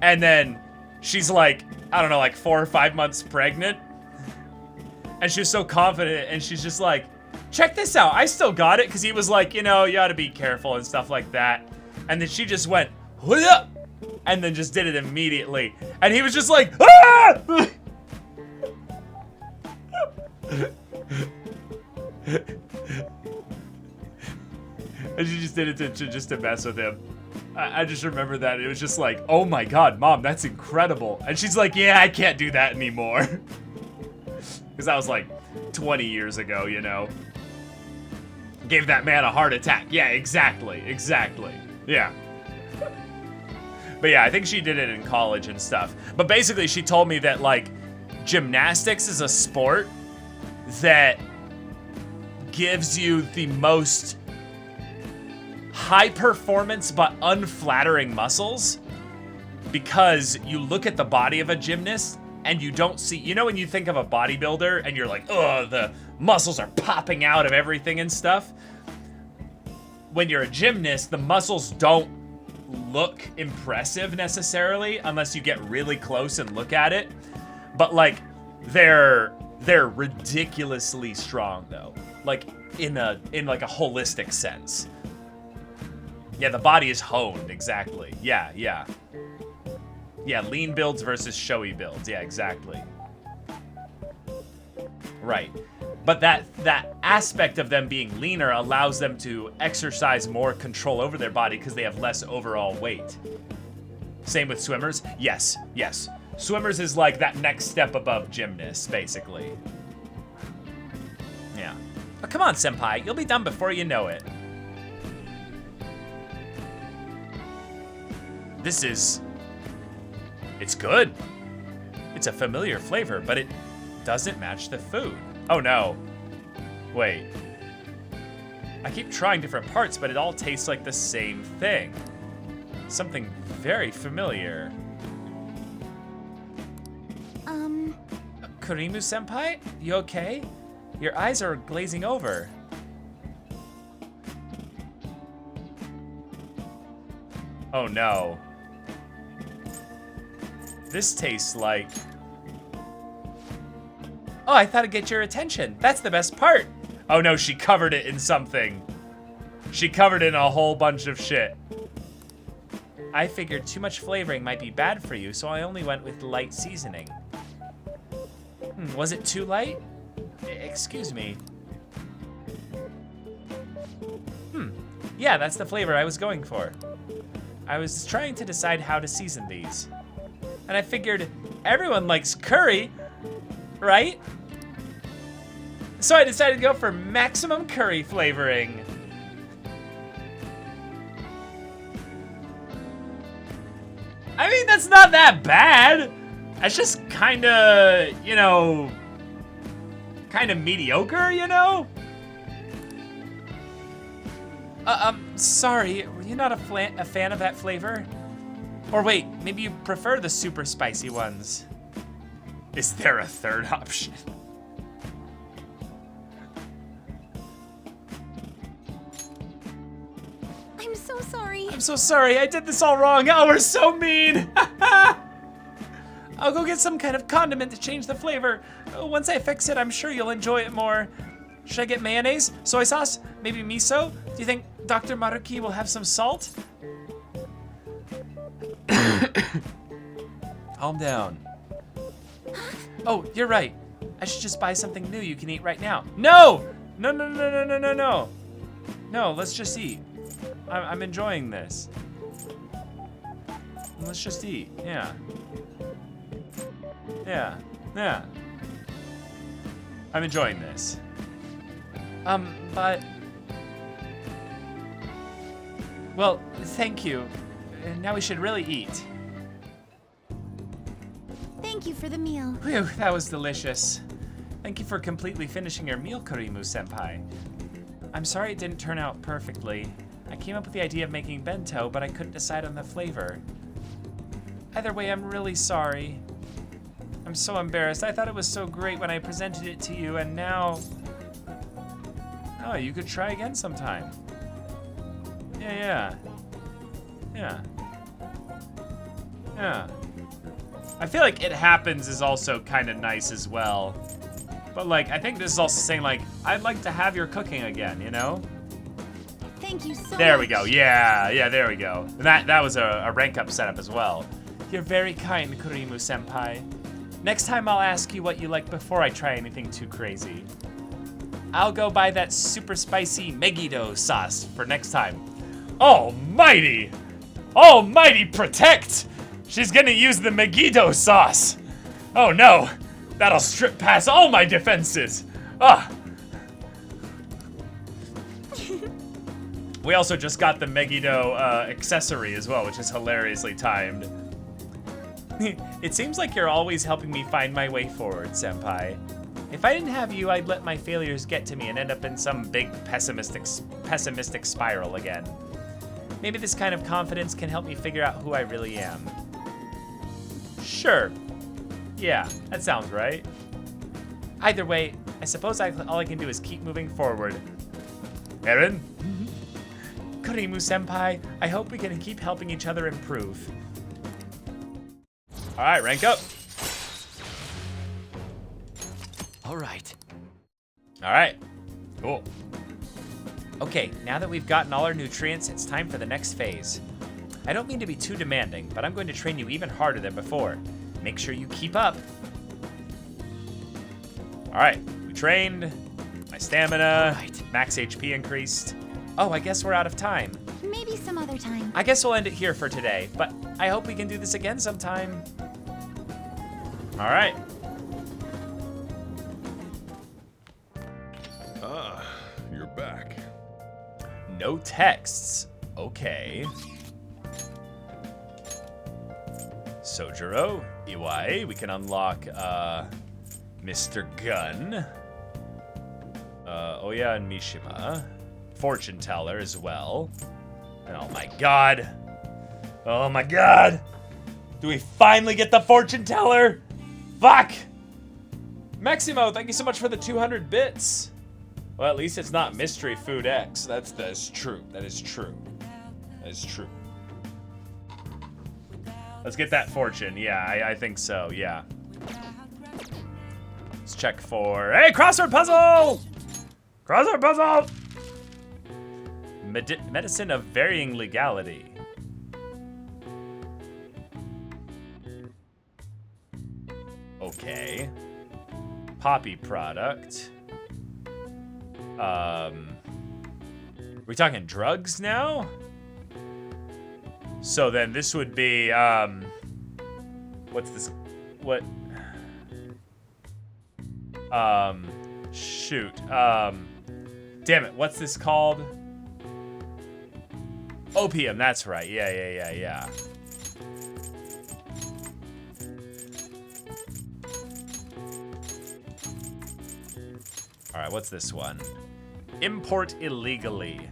And then she's like, I don't know, like 4 or 5 months pregnant. And she was so confident, and she's just like, check this out, I still got it, because he was like, you know, you ought to be careful and stuff like that. And then she just went, what up? And then just did it immediately. And he was just like, ah! And she just did it just to mess with him. I just remember that. It was just like, oh my god, Mom, that's incredible. And she's like, yeah, I can't do that anymore. Because that was like 20 years ago, you know. Gave that man a heart attack. Yeah, exactly. Yeah. But yeah, I think she did it in college and stuff. But basically, she told me that, like, gymnastics is a sport that gives you the most high performance but unflattering muscles, because you look at the body of a gymnast and you don't see, you know, when you think of a bodybuilder and you're like, oh, the muscles are popping out of everything and stuff. When you're a gymnast, the muscles don't look impressive necessarily unless you get really close and look at it. But like, they're ridiculously strong though, like in like a holistic sense. Yeah, the body is honed, exactly. Yeah, lean builds versus showy builds. Yeah, exactly. Right. But that aspect of them being leaner allows them to exercise more control over their body because they have less overall weight. Same with swimmers. Yes. Swimmers is like that next step above gymnasts, basically. Yeah. But come on, senpai. You'll be done before you know it. It's good. It's a familiar flavor, but it doesn't match the food. Oh no. Wait. I keep trying different parts, but it all tastes like the same thing. Something very familiar. Kurimu-senpai? You okay? Your eyes are glazing over. Oh no. This tastes like... Oh, I thought it'd get your attention. That's the best part. Oh no, she covered it in something. She covered it in a whole bunch of shit. I figured too much flavoring might be bad for you, so I only went with light seasoning. Was it too light? Excuse me. Yeah, that's the flavor I was going for. I was trying to decide how to season these. And I figured everyone likes curry, right? So I decided to go for maximum curry flavoring. I mean, that's not that bad. It's just kinda, you know, kinda mediocre, you know? Sorry, were you not a fan of that flavor? Or wait, maybe you prefer the super spicy ones. Is there a third option? I'm so sorry. I'm so sorry, I did this all wrong. Oh, we're so mean. I'll go get some kind of condiment to change the flavor. Once I fix it, I'm sure you'll enjoy it more. Should I get mayonnaise, soy sauce, maybe miso? Do you think Dr. Maruki will have some salt? Calm down. Oh, you're right. I should just buy something new you can eat right now. No! No. No, let's just eat. I'm enjoying this. Let's just eat, yeah. Yeah. I'm enjoying this. But... Well, thank you. Now we should really eat. Thank you for the meal. Whew, that was delicious. Thank you for completely finishing your meal, Kurimu-senpai. I'm sorry it didn't turn out perfectly. I came up with the idea of making bento, but I couldn't decide on the flavor. Either way, I'm really sorry. I'm so embarrassed. I thought it was so great when I presented it to you, and now... Oh, you could try again sometime. Yeah. I feel like it happens is also kind of nice as well. But like, I think this is also saying like, I'd like to have your cooking again, you know? Thank you so much. There we go. Yeah, there we go. And that was a rank up setup as well. You're very kind, Kurimu-senpai. Next time I'll ask you what you like before I try anything too crazy. I'll go buy that super spicy Megiddo sauce for next time. Almighty! Almighty protect! She's gonna use the Megiddo sauce. Oh no, that'll strip past all my defenses. Ah. We also just got the Megiddo accessory as well, which is hilariously timed. It seems like you're always helping me find my way forward, senpai. If I didn't have you, I'd let my failures get to me and end up in some big pessimistic spiral again. Maybe this kind of confidence can help me figure out who I really am. Sure. Yeah, that sounds right. Either way, I suppose all I can do is keep moving forward. Eren? Kurimu-senpai, I hope we can keep helping each other improve. All right, rank up. All right. All right, cool. Okay, now that we've gotten all our nutrients, it's time for the next phase. I don't mean to be too demanding, but I'm going to train you even harder than before. Make sure you keep up. All right, we trained. My stamina, max HP increased. Oh, I guess we're out of time. Maybe some other time. I guess we'll end it here for today, but I hope we can do this again sometime. All right. Ah, you're back. No texts. Okay. Sojiro, Iwai, we can unlock Mr. Gun. Oya and Mishima. Fortune teller as well. Oh my god. Oh my god. Do we finally get the fortune teller? Fuck. Maximo, thank you so much for the 200 bits. Well, at least it's not Mystery Food X. That's true. That is true. That is true. Let's get that fortune. Yeah, I think so. Yeah. Let's check for... Hey, crossword puzzle! Crossword puzzle! Medicine of varying legality. Okay. Poppy product. We talking drugs now? So then this would be, what's this? What? Shoot. Damn it, what's this called? Opium, that's right. Yeah. All right, what's this one? Import illegally.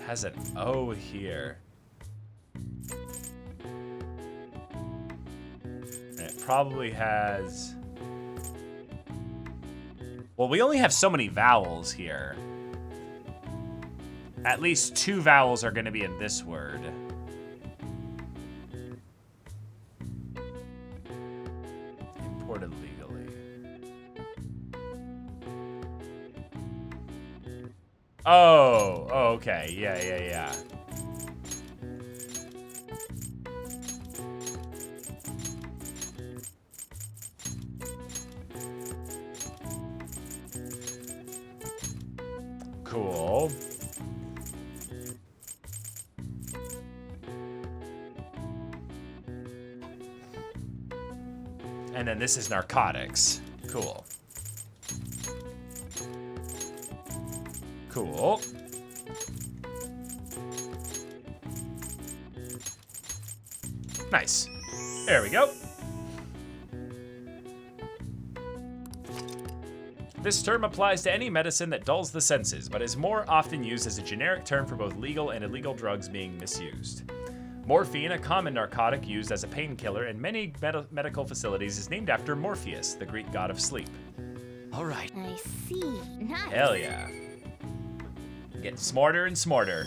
Has an O here. And it probably has... Well, we only have so many vowels here. At least 2 vowels are going to be in this word. Imported legally. Oh, okay. Yeah. Cool. And then this is narcotics. Cool. Cool. Nice. There we go. This term applies to any medicine that dulls the senses, but is more often used as a generic term for both legal and illegal drugs being misused. Morphine, a common narcotic used as a painkiller in many medical facilities, is named after Morpheus, the Greek god of sleep. All right. I see. Nice. Hell yeah. Getting smarter and smarter.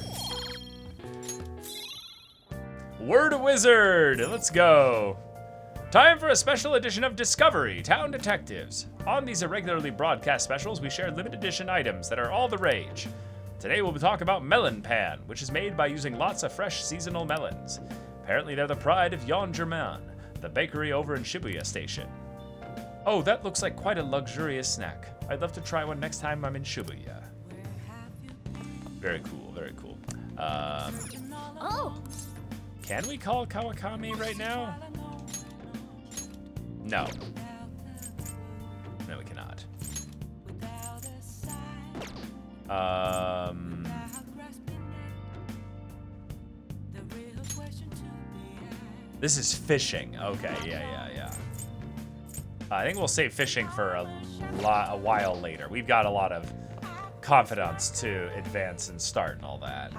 Word Wizard, let's go. Time for a special edition of Discovery Town Detectives. On these irregularly broadcast specials, we share limited edition items that are all the rage. Today we'll talk about Melon Pan, which is made by using lots of fresh seasonal melons. Apparently they're the pride of Yon Germain, the bakery over in Shibuya Station. Oh, that looks like quite a luxurious snack. I'd love to try one next time I'm in Shibuya. Very cool, very cool. Oh! Can we call Kawakami right now? No. No, we cannot. This is fishing. Okay, yeah. I think we'll save fishing for a while later. We've got a lot of confidants to advance and start and all that.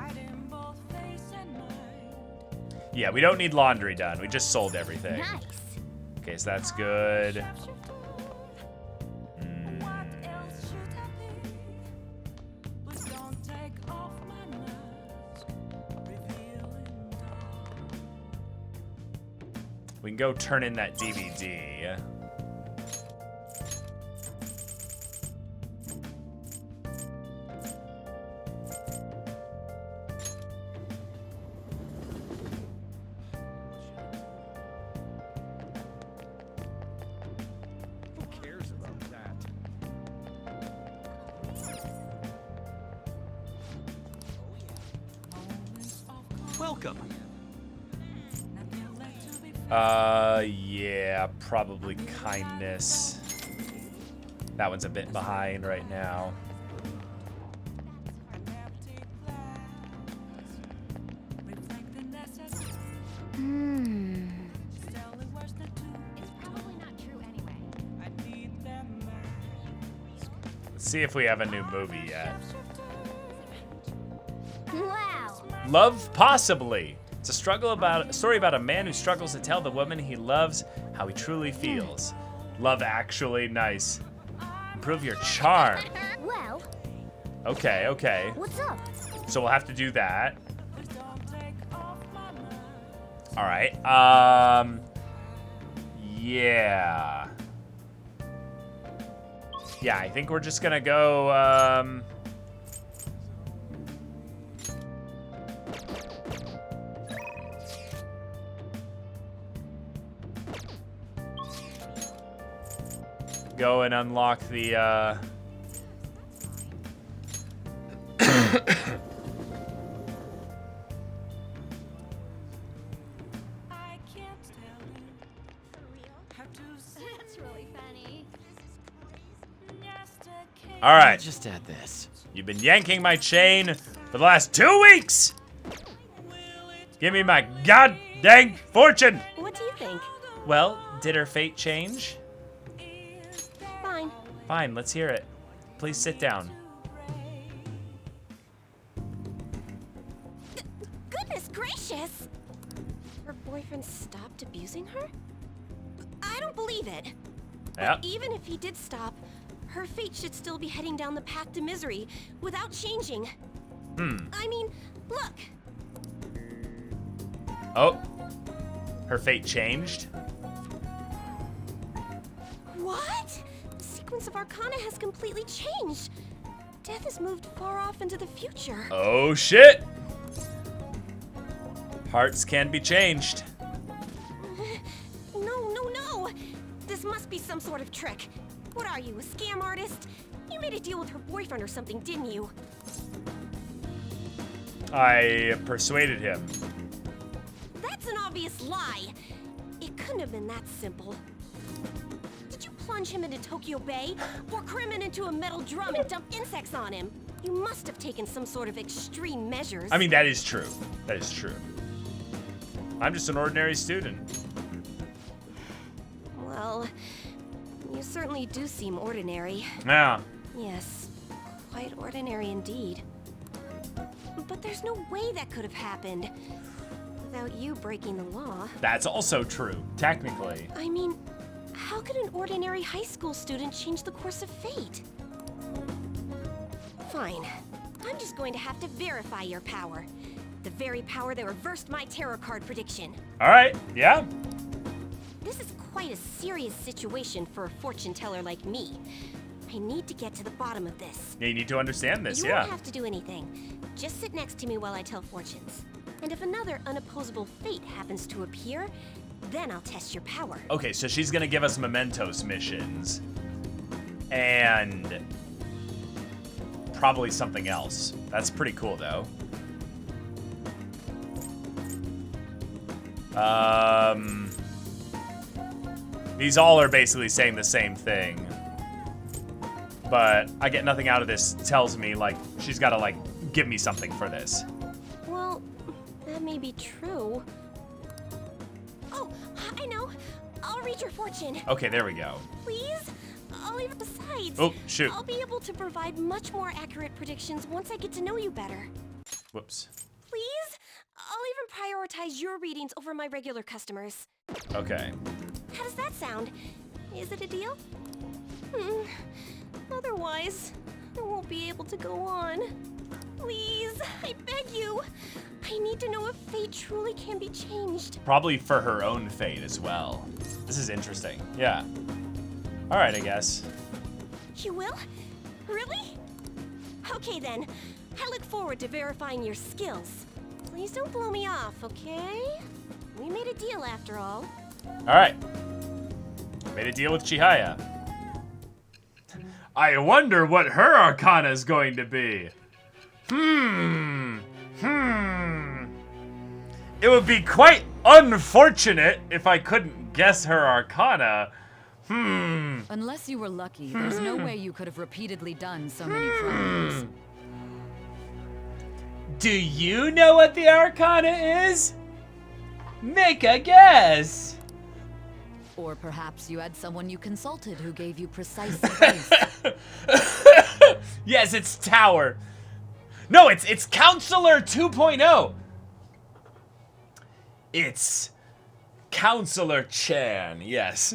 Yeah, we don't need laundry done. We just sold everything. Nice. Okay, so that's good. We can go turn in that DVD. Welcome. Yeah, probably kindness. That one's a bit behind right now. Let's see if we have a new movie yet. Wow! Love Possibly. It's a story about a man who struggles to tell the woman he loves how he truly feels. Love Actually, nice. Improve your charm. Well, Okay. what's up? So we'll have to do that. All right. Yeah. Yeah, I think we're just gonna go, go and unlock the, That's really funny. All right. Just add this. You've been yanking my chain for the last 2 weeks. Give me my god dang fortune. What do you think? Well, did her fate change? Fine. Fine, let's hear it. Please sit down. Goodness gracious! Her boyfriend stopped abusing her? I don't believe it. Yeah. But even if he did stop, her fate should still be heading down the path to misery without changing. I mean, look. Oh. Her fate changed? What? The sequence of Arcana has completely changed. Death has moved far off into the future. Oh shit! Hearts can be changed. No. This must be some sort of trick. What are you, a scam artist? You made a deal with her boyfriend or something, didn't you? I persuaded him. That's an obvious lie. It couldn't have been that simple. Did you plunge him into Tokyo Bay? Or cram him into a metal drum and dump insects on him? You must have taken some sort of extreme measures. I mean, that is true. That is true. I'm just an ordinary student. Well, you certainly do seem ordinary. Yeah. Yes, quite ordinary indeed. But there's no way that could have happened without you breaking the law. That's also true, technically. I mean, how could an ordinary high school student change the course of fate? Fine. I'm just going to have to verify your power. The very power that reversed my tarot card prediction. All right, yeah. This is quite a serious situation for a fortune teller like me. I need to get to the bottom of this. Yeah, you need to understand this, You yeah. won't have to do anything. Just sit next to me while I tell fortunes. And if another unopposable fate happens to appear, then I'll test your power. Okay, so she's gonna give us mementos missions. And probably something else. That's pretty cool, though. These all are basically saying the same thing. But I get nothing out of this. Tells me, like, she's gotta, like, give me something for this. Well, that may be true. Oh, I know. I'll read your fortune. Okay, there we go. Please? I'll even besides. Oh, shoot. I'll be able to provide much more accurate predictions once I get to know you better. Whoops. Please? I'll even prioritize your readings over my regular customers. Okay. How does that sound? Is it a deal? Otherwise, I won't be able to go on. Please, I beg you. I need to know if fate truly can be changed. Probably for her own fate as well. This is interesting. Yeah. All right, I guess. You will? Really? Okay then. I look forward to verifying your skills. Please don't blow me off, okay? We made a deal after all. All right. Made a deal with Chihaya. I wonder what her arcana is going to be. It would be quite unfortunate if I couldn't guess her arcana. Unless you were lucky, there's no way you could have repeatedly done so many crimes. Do you know what the arcana is? Make a guess. Or perhaps you had someone you consulted who gave you precise advice. Yes, it's Tower. No, it's Counselor 2.0. It's Counselor Chan, yes.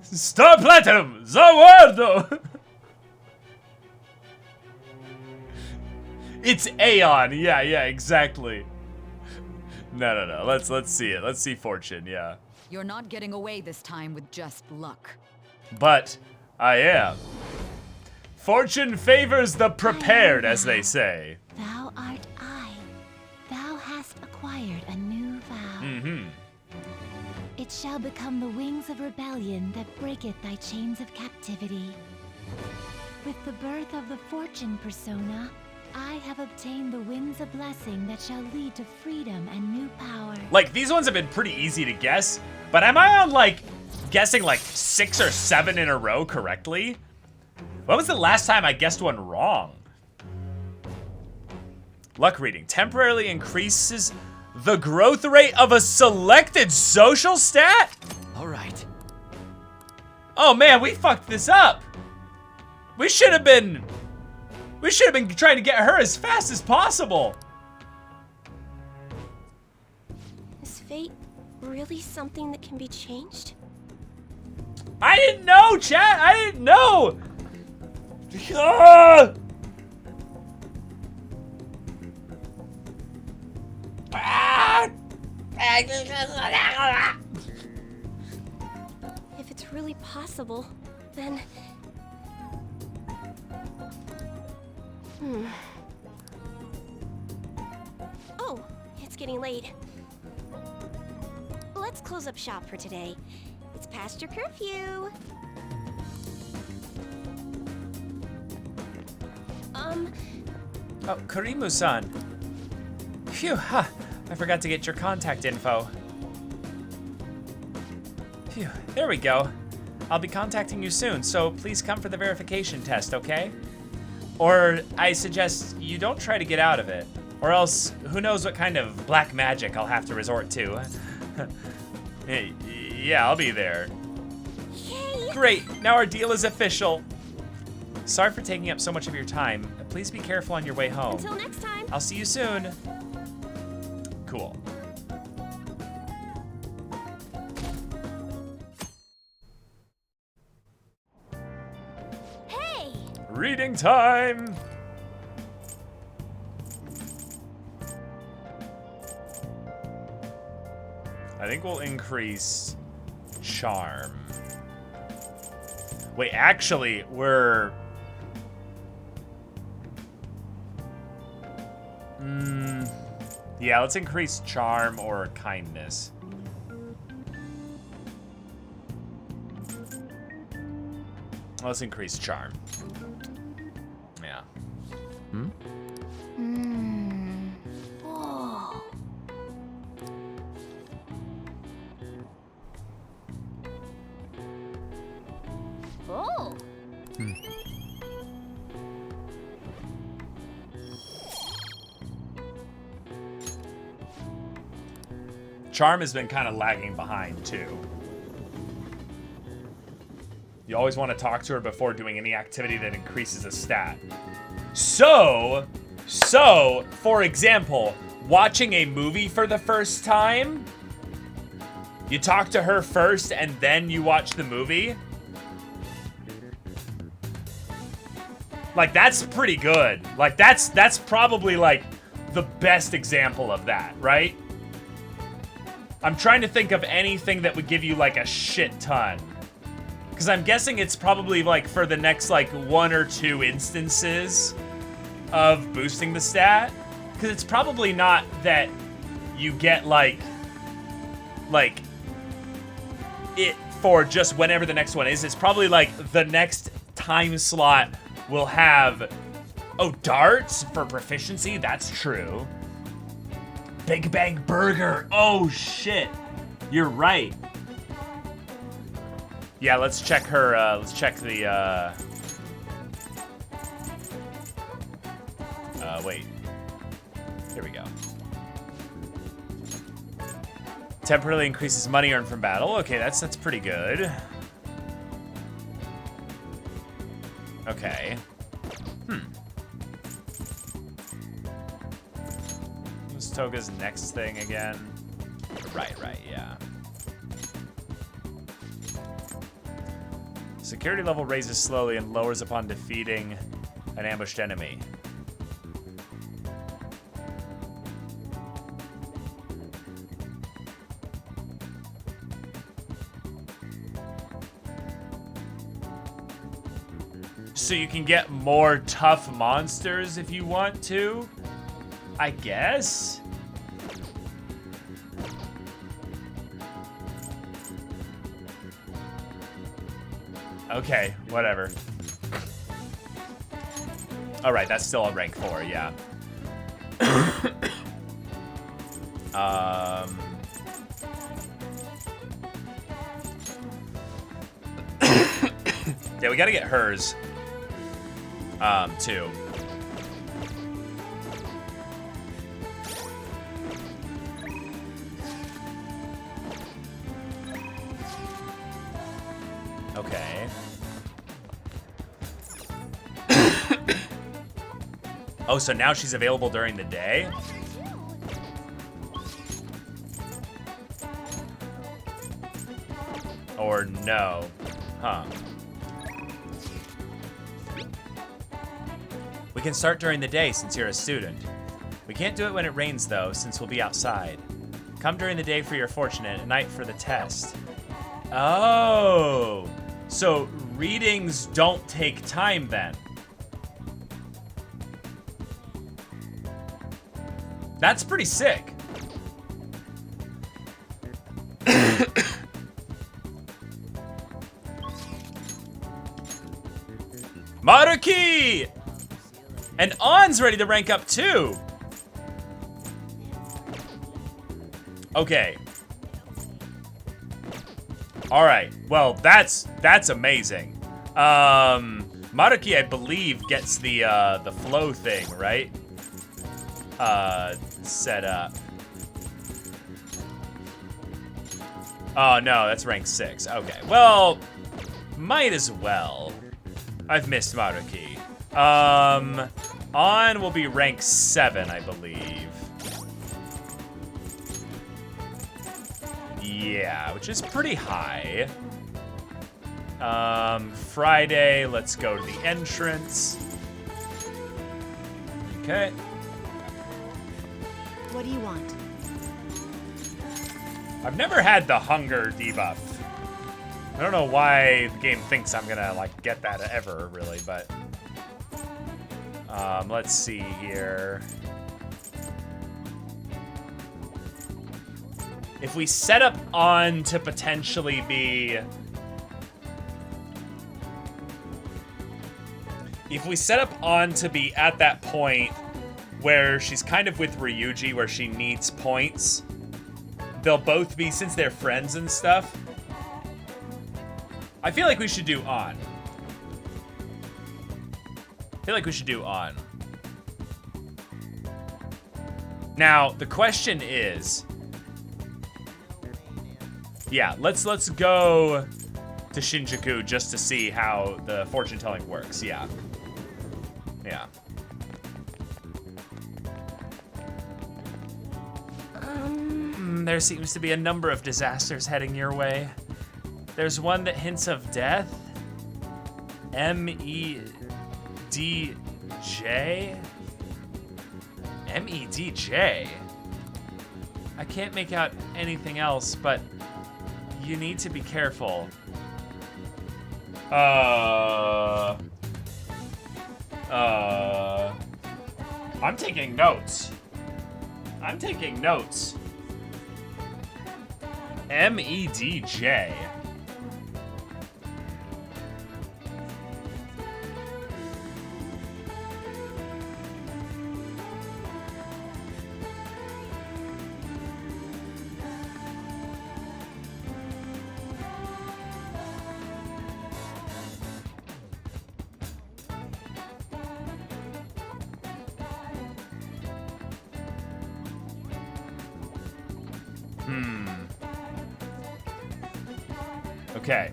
Star Platinum, Zawardo. It's Aeon, yeah, exactly. No. Let's see it. Let's see Fortune, yeah. You're not getting away this time with just luck. But I am. Fortune favors the prepared, as they say. Thou art I. Thou hast acquired a new vow. It shall become the wings of rebellion that breaketh thy chains of captivity. With the birth of the Fortune persona, I have obtained the winds of blessing that shall lead to freedom and new power. Like, these ones have been pretty easy to guess, but am I on, like, guessing, like, 6 or 7 in a row correctly? When was the last time I guessed one wrong? Luck reading. Temporarily increases the growth rate of a selected social stat? All right. Oh, man, we fucked this up. We should have been trying to get her as fast as possible. Is fate really something that can be changed? I didn't know, chat. I didn't know. Ah! If it's really possible, then... Oh, it's getting late. Let's close up shop for today. It's past your curfew. Oh, Kurimu-san. Phew, I forgot to get your contact info. Phew, there we go. I'll be contacting you soon, so please come for the verification test, okay? Or I suggest you don't try to get out of it. Or else, who knows what kind of black magic I'll have to resort to. Hey, yeah, I'll be there. Yay! Great, now our deal is official. Sorry for taking up so much of your time. Please be careful on your way home. Until next time. I'll see you soon. Cool. Hey! Reading time! I think we'll increase charm. Wait, actually, we're... yeah, let's increase charm or kindness. Let's increase charm. Yeah. Whoa. Oh. Charm has been kind of lagging behind, too. You always want to talk to her before doing any activity that increases a stat. So, for example, watching a movie for the first time, you talk to her first and then you watch the movie. Like, that's pretty good. Like, that's probably, like, the best example of that, right? I'm trying to think of anything that would give you, like, a shit ton. Because I'm guessing it's probably, like, for the next, like, 1 or 2 instances of boosting the stat. Because it's probably not that you get, like, it for just whenever the next one is. It's probably, like, the next time slot will have... Oh, darts for proficiency? That's true. Big Bang Burger. Oh, shit. You're right. Yeah, let's check her, let's check the, wait. Here we go. Temporarily increases money earned from battle. Okay, that's pretty good. Okay. What's Toga's next thing again? Right, yeah. Security level raises slowly and lowers upon defeating an ambushed enemy. So you can get more tough monsters if you want to, I guess? Okay, whatever. All right, that's still a rank 4, yeah. Yeah, we gotta get hers, too. Okay. Oh, so now she's available during the day? Or no? Huh. We can start during the day since you're a student. We can't do it when it rains though, since we'll be outside. Come during the day for your fortune and at night for the test. Oh, so readings don't take time then. That's pretty sick. Maruki! And On's ready to rank up too. Okay. All right. Well, that's amazing. Maruki, I believe, gets the flow thing, right? set up. Oh, no, that's rank 6. Okay, well, might as well. I've missed Maruki. On will be rank 7, I believe. Yeah, which is pretty high. Friday, let's go to the entrance. Okay. What do you want? I've never had the hunger debuff. I don't know why the game thinks I'm gonna like get that ever, really, but let's see here. If we set up on to potentially be... If we set up on to be at that point where she's kind of with Ryuji, where she needs points, they'll both be, since they're friends and stuff, I feel like we should do on. I feel like we should do on. Now, the question is... Yeah, let's go to Shinjuku just to see how the fortune telling works. Yeah. Yeah. There seems to be a number of disasters heading your way. There's one that hints of death. M-E-D-J? M-E-D-J? I can't make out anything else, but you need to be careful. I'm taking notes. I'm taking notes. M-E-D-J. Okay.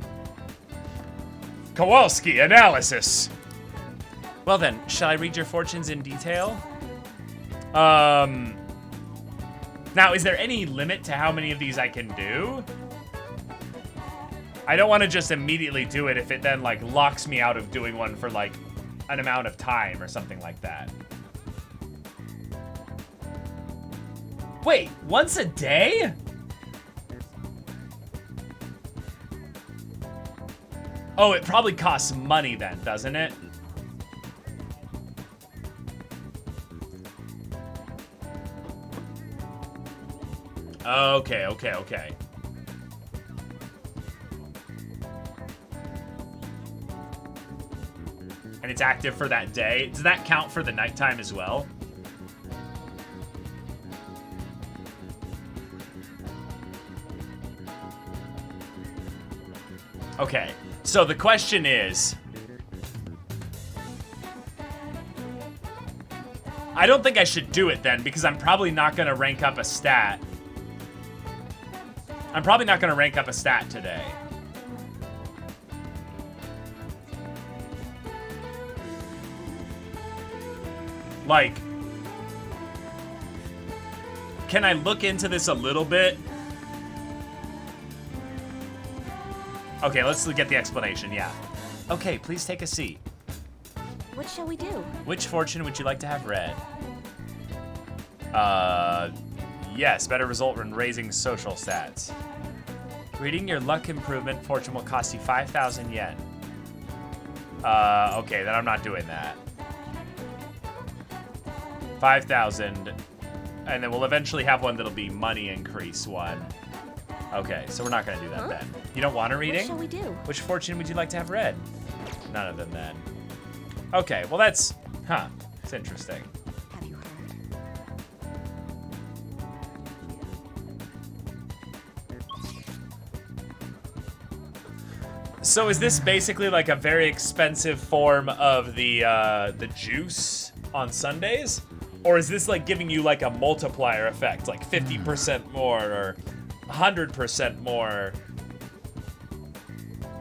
Kowalski analysis. Well then, shall I read your fortunes in detail? Now, is there any limit to how many of these I can do? I don't want to just immediately do it if it then, like, locks me out of doing one for, like, an amount of time or something like that. Wait, once a day? Oh, it probably costs money then, doesn't it? Okay. And it's active for that day. Does that count for the nighttime as well? Okay. So the question is, I don't think I should do it then because I'm probably not going to rank up a stat. I'm probably not going to rank up a stat today. Like, can I look into this a little bit? Okay, let's get the explanation, yeah. Okay, please take a seat. What shall we do? Which fortune would you like to have read? Yes, better result when raising social stats. Reading your luck improvement fortune will cost you 5,000 yen. Okay, then I'm not doing that. 5,000, and then we'll eventually have one that'll be money increase one. Okay, so we're not gonna do that then. You don't want a reading? What shall we do? Which fortune would you like to have read? None of them then. Okay, well that's, it's interesting. Have you heard? So is this basically like a very expensive form of the juice on Sundays? Or is this like giving you like a multiplier effect, like 50% more or 100% more?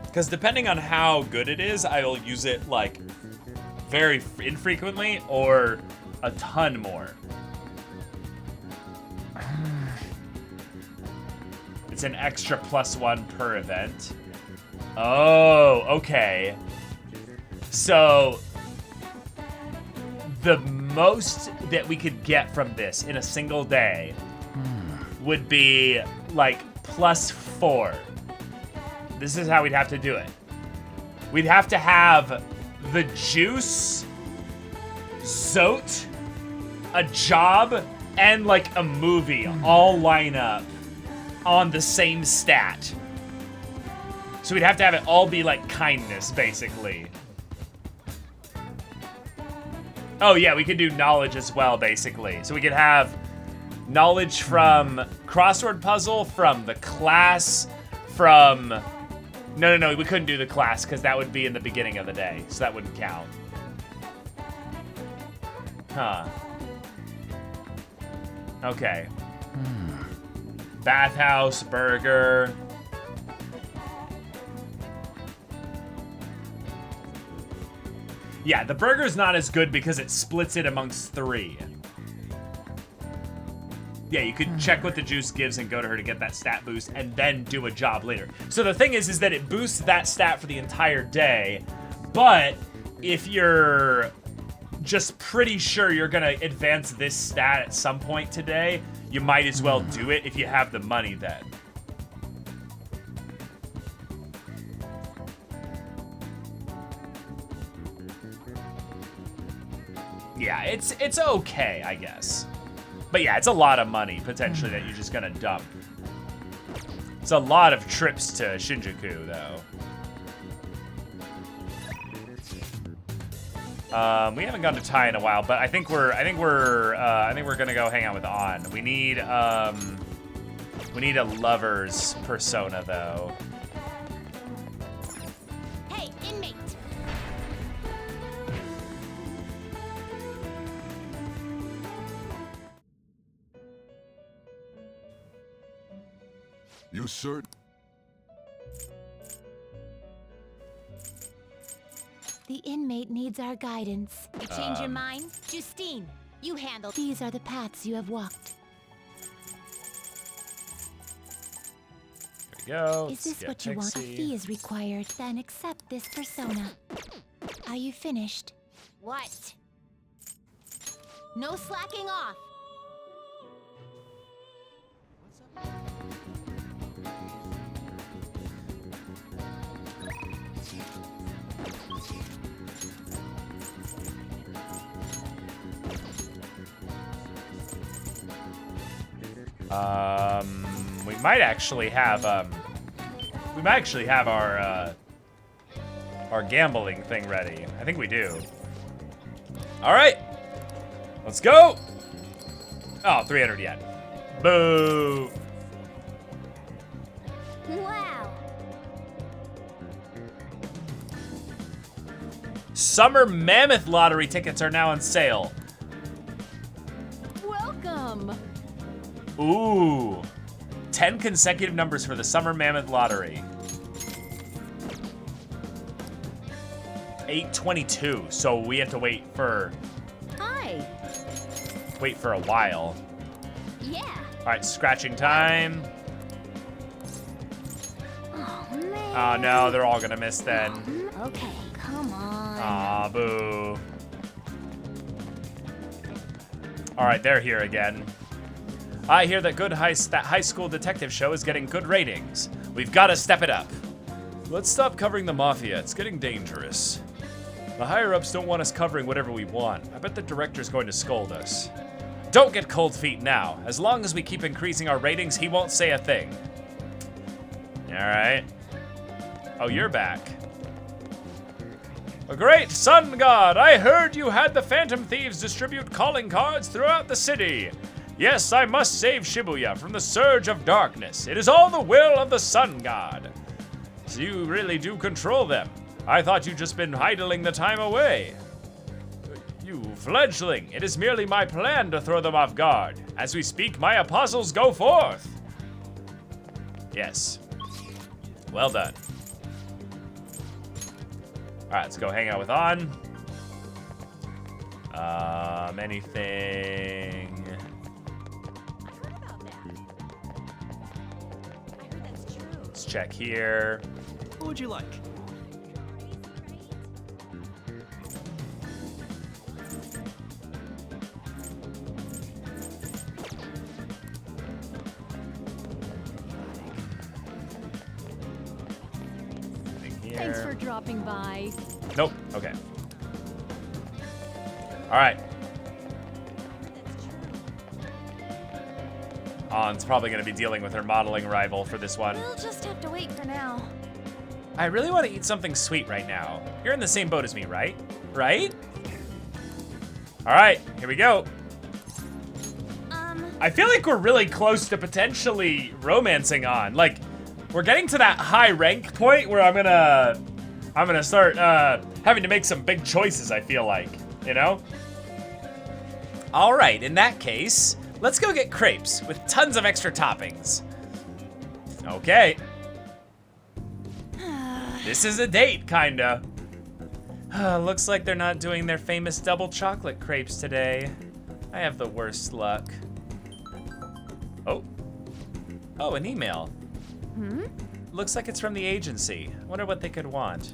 Because depending on how good it is, I will use it like very infrequently or a ton more. It's an extra +1 per event. Oh, okay. So the most that we could get from this in a single day would be like +4. This is how we'd have to do it. We'd have to have the juice, Zote, a job, and like a movie all line up on the same stat. So we'd have to have it all be like kindness, basically. Oh yeah, we could do knowledge as well, basically. So we could have knowledge from crossword puzzle, from the class, from... No, we couldn't do the class because that would be in the beginning of the day, so that wouldn't count. Huh. Okay. Bathhouse, burger. Yeah, the burger's not as good because it splits it amongst 3. Yeah, you could check what the juice gives and go to her to get that stat boost and then do a job later. So the thing is that it boosts that stat for the entire day, but if you're just pretty sure you're gonna advance this stat at some point today, you might as well do it if you have the money then. Yeah, it's okay, I guess. But yeah, it's a lot of money, potentially, that you're just gonna dump. It's a lot of trips to Shinjuku, though. We haven't gone to Tai in a while, but I think we're gonna go hang out with An. We need a lover's persona, though. Hey, inmate. You cert? The inmate needs our guidance. You change your mind? Justine, you handle. These are the paths you have walked. There we go. Is this what you want? A fee is required. Then accept this persona. Are you finished? What? No slacking off. We might actually have our gambling thing ready. I think we do. All right, let's go. Oh, 300 yen. Boo. Wow. Summer Mammoth Lottery tickets are now on sale. Welcome. Ooh. 10 consecutive numbers for the Summer Mammoth Lottery. 822, so we have to wait for a while. Yeah. All right, scratching time. Oh, man. Oh no, they're all gonna miss then. Okay, come on. Aw, boo. All right, they're here again. I hear that that high school detective show is getting good ratings. We've got to step it up. Let's stop covering the mafia. It's getting dangerous. The higher-ups don't want us covering whatever we want. I bet the director's going to scold us. Don't get cold feet now. As long as we keep increasing our ratings, he won't say a thing. All right. Oh, you're back. A great sun god! I heard you had the Phantom Thieves distribute calling cards throughout the city. Yes, I must save Shibuya from the surge of darkness. It is all the will of the sun god. So you really do control them. I thought you'd just been idling the time away. You fledgling, it is merely my plan to throw them off guard. As we speak, my apostles go forth. Yes. Well done. All right, let's go hang out with On. Anything? Let's check here. What would you like? Thanks for dropping by. Nope. Okay. All right. On's probably going to be dealing with her modeling rival for this one. We'll just have to wait for now. I really want to eat something sweet right now. You're in the same boat as me, right? Right? All right, here we go. I feel like we're really close to potentially romancing On. Like, we're getting to that high rank point where I'm gonna start having to make some big choices, I feel like, you know? All right, in that case, let's go get crepes with tons of extra toppings. Okay. This is a date, kinda. Looks like they're not doing their famous double chocolate crepes today. I have the worst luck. Oh, an email. Looks like it's from the agency. Wonder what they could want.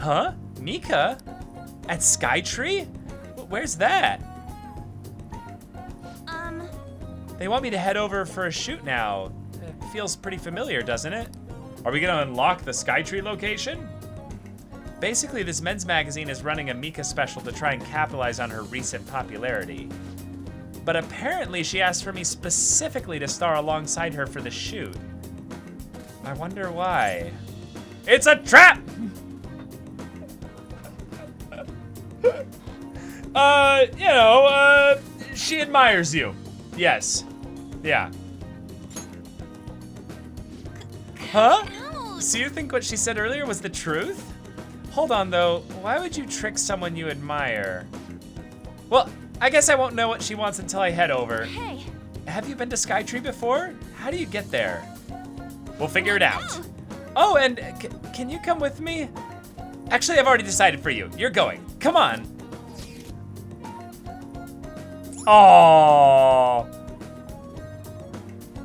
Huh? Mika? At Skytree? Where's that? They want me to head over for a shoot now. It feels pretty familiar, doesn't it? Are we gonna unlock the Skytree location? Basically, this men's magazine is running a Mika special to try and capitalize on her recent popularity. But apparently she asked for me specifically to star alongside her for the shoot. I wonder why. It's a trap! She admires you. Yes. Yeah. Huh? So you think what she said earlier was the truth? Hold on, though. Why would you trick someone you admire? Well, I guess I won't know what she wants until I head over. Hey. Have you been to Skytree before? How do you get there? We'll figure it out. Oh, and can you come with me? Actually, I've already decided for you. You're going. Come on. Aww.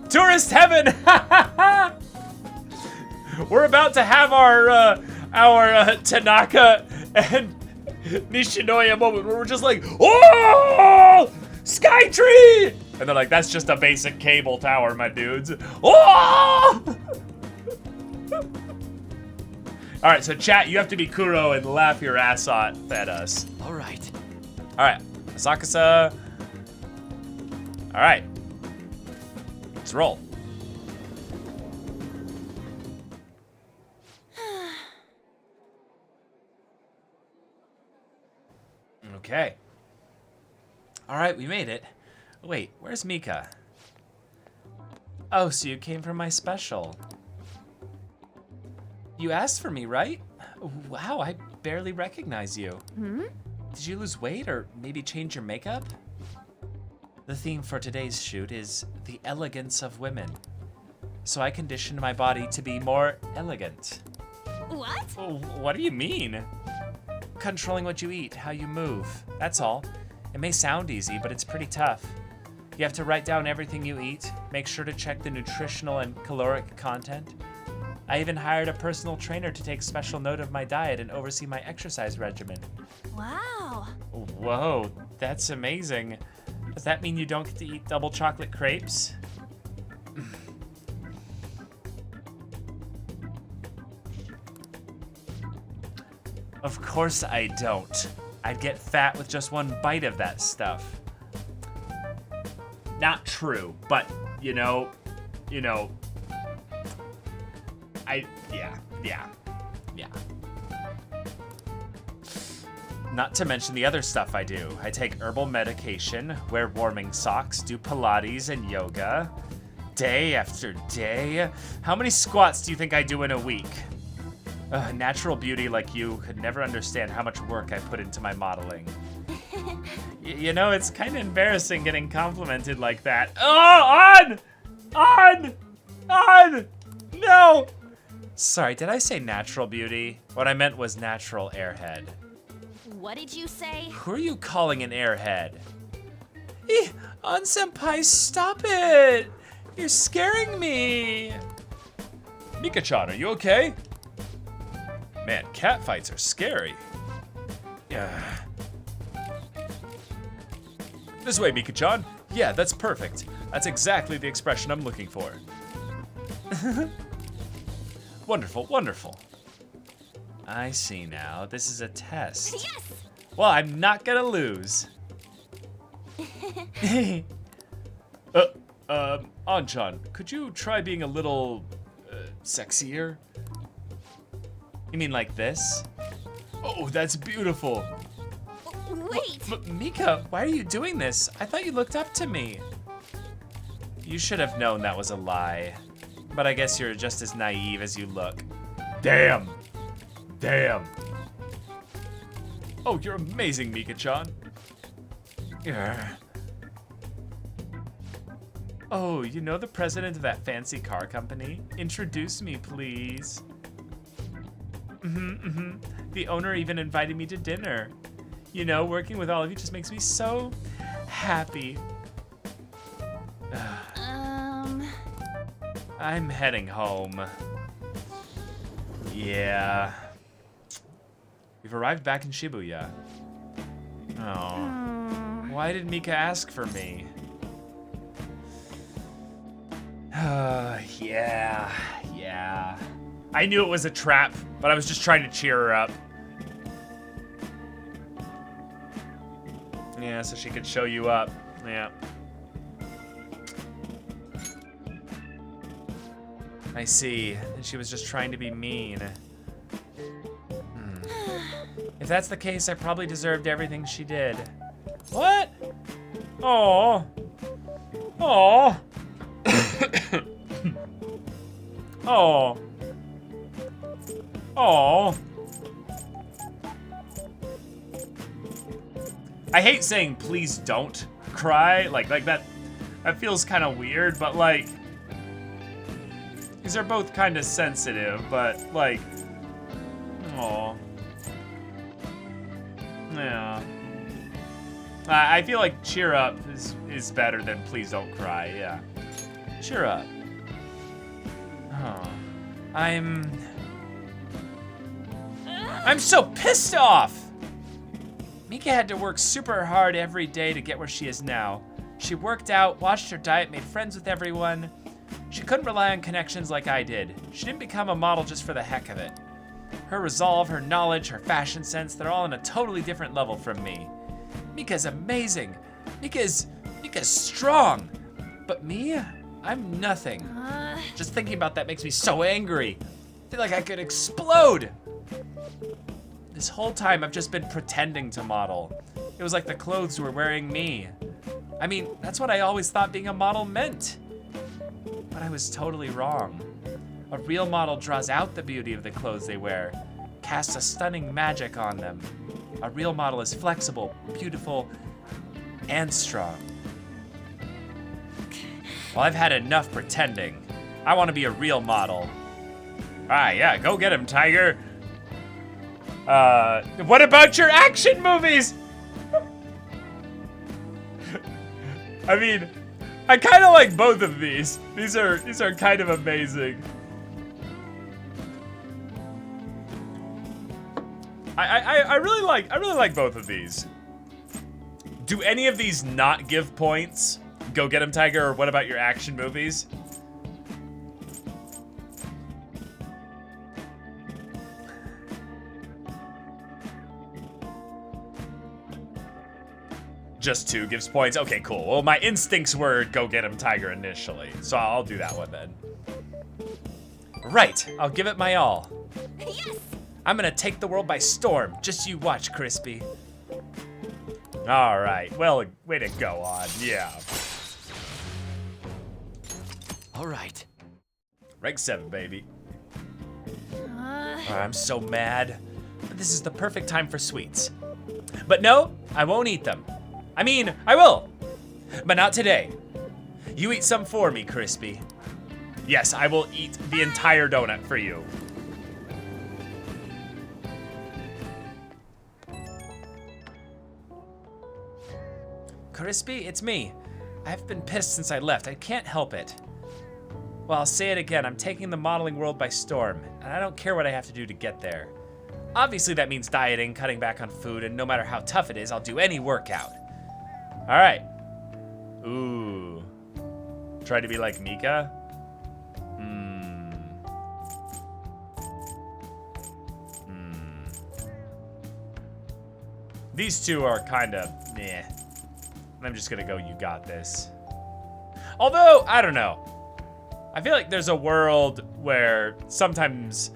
Tourist heaven. We're about to have our Tanaka and Nishinoya moment where we're just like, oh, Skytree! And they're like, that's just a basic cable tower, my dudes. Oh! All right, so chat, you have to be Kuro and laugh your ass off at us. All right. All right, Asakasa. All right, let's roll. Okay. All right, we made it. Wait, where's Mika? Oh, so you came for my special. You asked for me, right? Wow, I barely recognize you. Did you lose weight or maybe change your makeup? The theme for today's shoot is the elegance of women. So I conditioned my body to be more elegant. What? What do you mean? Controlling what you eat, how you move. That's all. It may sound easy, but it's pretty tough. You have to write down everything you eat, make sure to check the nutritional and caloric content. I even hired a personal trainer to take special note of my diet and oversee my exercise regimen. Wow. Whoa, that's amazing. Does that mean you don't get to eat double chocolate crepes? Of course I don't. I'd get fat with just one bite of that stuff. Not true, but you know, yeah. Not to mention the other stuff I do. I take herbal medication, wear warming socks, do Pilates and yoga. Day after day. How many squats do you think I do in a week? Natural beauty like you could never understand how much work I put into my modeling. You know, it's kind of embarrassing getting complimented like that. Oh, on! No! Sorry, did I say natural beauty? What I meant was natural airhead. What did you say? Who are you calling an airhead? Senpai, stop it! You're scaring me! Mika-chan, are you okay? Man, cat fights are scary. Yeah. This way, Mika-chan. Yeah, that's perfect. That's exactly the expression I'm looking for. Wonderful, wonderful. I see now. This is a test. Yes! Well, I'm not gonna lose. Anchan, could you try being a little sexier? You mean like this? Oh, that's beautiful. Wait. Mika, why are you doing this? I thought you looked up to me. You should have known that was a lie. But I guess you're just as naive as you look. Damn. Damn. Oh, you're amazing, Mika-chan. Yeah. Oh, you know the president of that fancy car company? Introduce me, please. The owner even invited me to dinner. You know, working with all of you just makes me so happy. I'm heading home. Yeah. We've arrived back in Shibuya. Oh. Why did Mika ask for me? Yeah. I knew it was a trap, but I was just trying to cheer her up. Yeah, so she could show you up. Yeah. I see. And she was just trying to be mean. If that's the case, I probably deserved everything she did. What? Oh. Oh. Oh. Oh. I hate saying please don't cry. Like that feels kind of weird, but like these are both kind of sensitive, but like oh. Yeah. I feel like cheer up is better than please don't cry. Yeah. Cheer up. Oh. I'm so pissed off! Mika had to work super hard every day to get where she is now. She worked out, watched her diet, made friends with everyone. She couldn't rely on connections like I did. She didn't become a model just for the heck of it. Her resolve, her knowledge, her fashion sense, they're all on a totally different level from me. Mika's amazing. Mika's strong. But me? I'm nothing. Just thinking about that makes me so angry. I feel like I could explode. This whole time I've just been pretending to model. It was like the clothes were wearing me. I mean, that's what I always thought being a model meant. But I was totally wrong. A real model draws out the beauty of the clothes they wear, casts a stunning magic on them. A real model is flexible, beautiful, and strong. Well, I've had enough pretending. I want to be a real model. Ah, yeah, go get him, Tiger. What about your action movies? I mean, I kind of like both of these. These are kind of amazing. I really like both of these. Do any of these not give points? Go get him, Tiger, or what about your action movies? Just 2 gives points. Okay, cool. Well, my instincts were go get him, Tiger, initially. So I'll do that one then. Right, I'll give it my all. Yes! I'm gonna take the world by storm. Just you watch, Crispy. All right, well, way to go on, yeah. All right. Rank 7, baby. I'm so mad. This is the perfect time for sweets. But no, I won't eat them. I mean, I will. But not today. You eat some for me, Crispy. Yes, I will eat the entire donut for you. Crispy, it's me. I've been pissed since I left. I can't help it. Well, I'll say it again. I'm taking the modeling world by storm, and I don't care what I have to do to get there. Obviously, that means dieting, cutting back on food, and no matter how tough it is, I'll do any workout. All right. Ooh. Try to be like Mika? These two are kind of meh. I'm just gonna go, you got this. Although, I don't know. I feel like there's a world where sometimes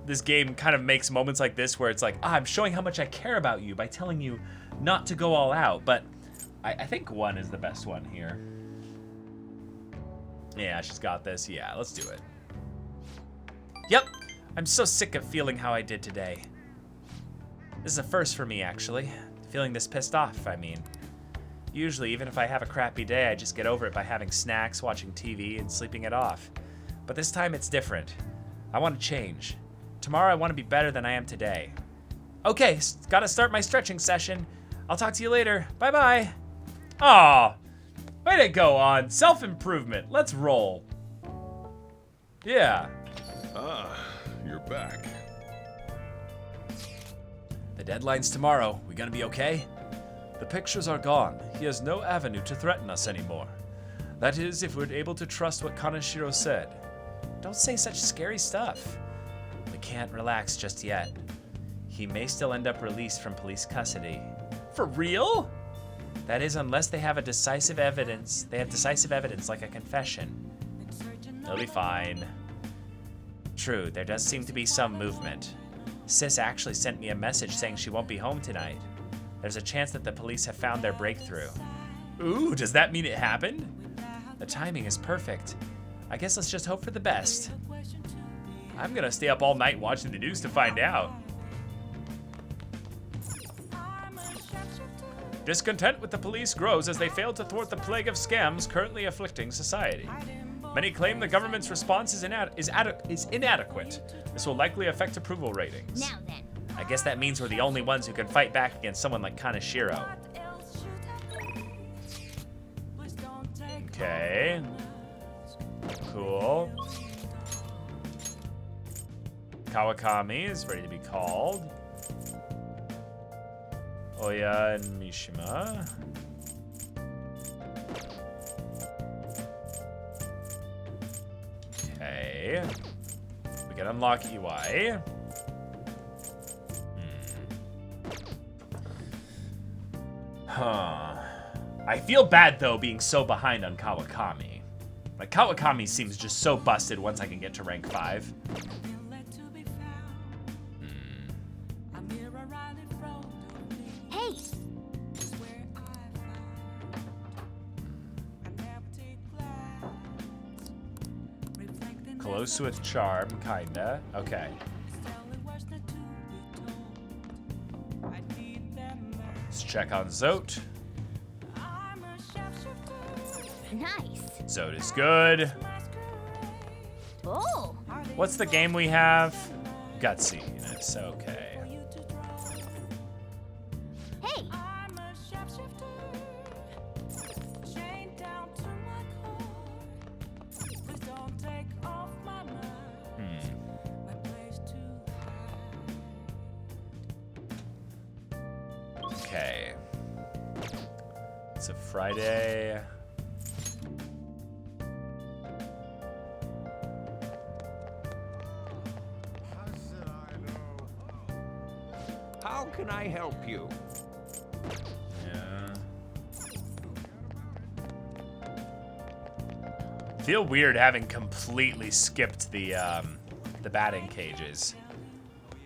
this game kind of makes moments like this where it's like, I'm showing how much I care about you by telling you not to go all out. But I think 1 is the best one here. Yeah, she's got this. Yeah, let's do it. Yep, I'm so sick of feeling how I did today. This is a first for me, actually. Feeling this pissed off, I mean. Usually, even if I have a crappy day, I just get over it by having snacks, watching TV, and sleeping it off. But this time, it's different. I want to change. Tomorrow, I want to be better than I am today. Okay, gotta start my stretching session. I'll talk to you later. Bye-bye. Aw, way to go on. Self-improvement. Let's roll. Yeah. Ah, you're back. The deadline's tomorrow. We gonna be okay? The pictures are gone. He has no avenue to threaten us anymore. That is, if we're able to trust what Kaneshiro said. Don't say such scary stuff. We can't relax just yet. He may still end up released from police custody. For real? That is, unless they have decisive evidence. They have decisive evidence like a confession. He'll be fine. True, there does seem to be some movement. Sis actually sent me a message saying she won't be home tonight. There's a chance that the police have found their breakthrough. Ooh, does that mean it happened? The timing is perfect. I guess let's just hope for the best. I'm gonna stay up all night watching the news to find out. Discontent with the police grows as they fail to thwart the plague of scams currently afflicting society. Many claim the government's response is inadequate. This will likely affect approval ratings. Now then. I guess that means we're the only ones who can fight back against someone like Kaneshiro. Okay. Cool. Kawakami is ready to be called. Oya and Mishima. Okay. We can unlock EY. Huh. I feel bad, though, being so behind on Kawakami. Like, Kawakami seems just so busted once I can get to rank 5. Hey! Close with charm, kinda. Okay. Let's check on Zote. Nice. Zote is good. Oh. What's the game we have? Gutsiness, okay. Hey. Okay. It's a Friday. How can I help you? Yeah. Feel weird having completely skipped the batting cages.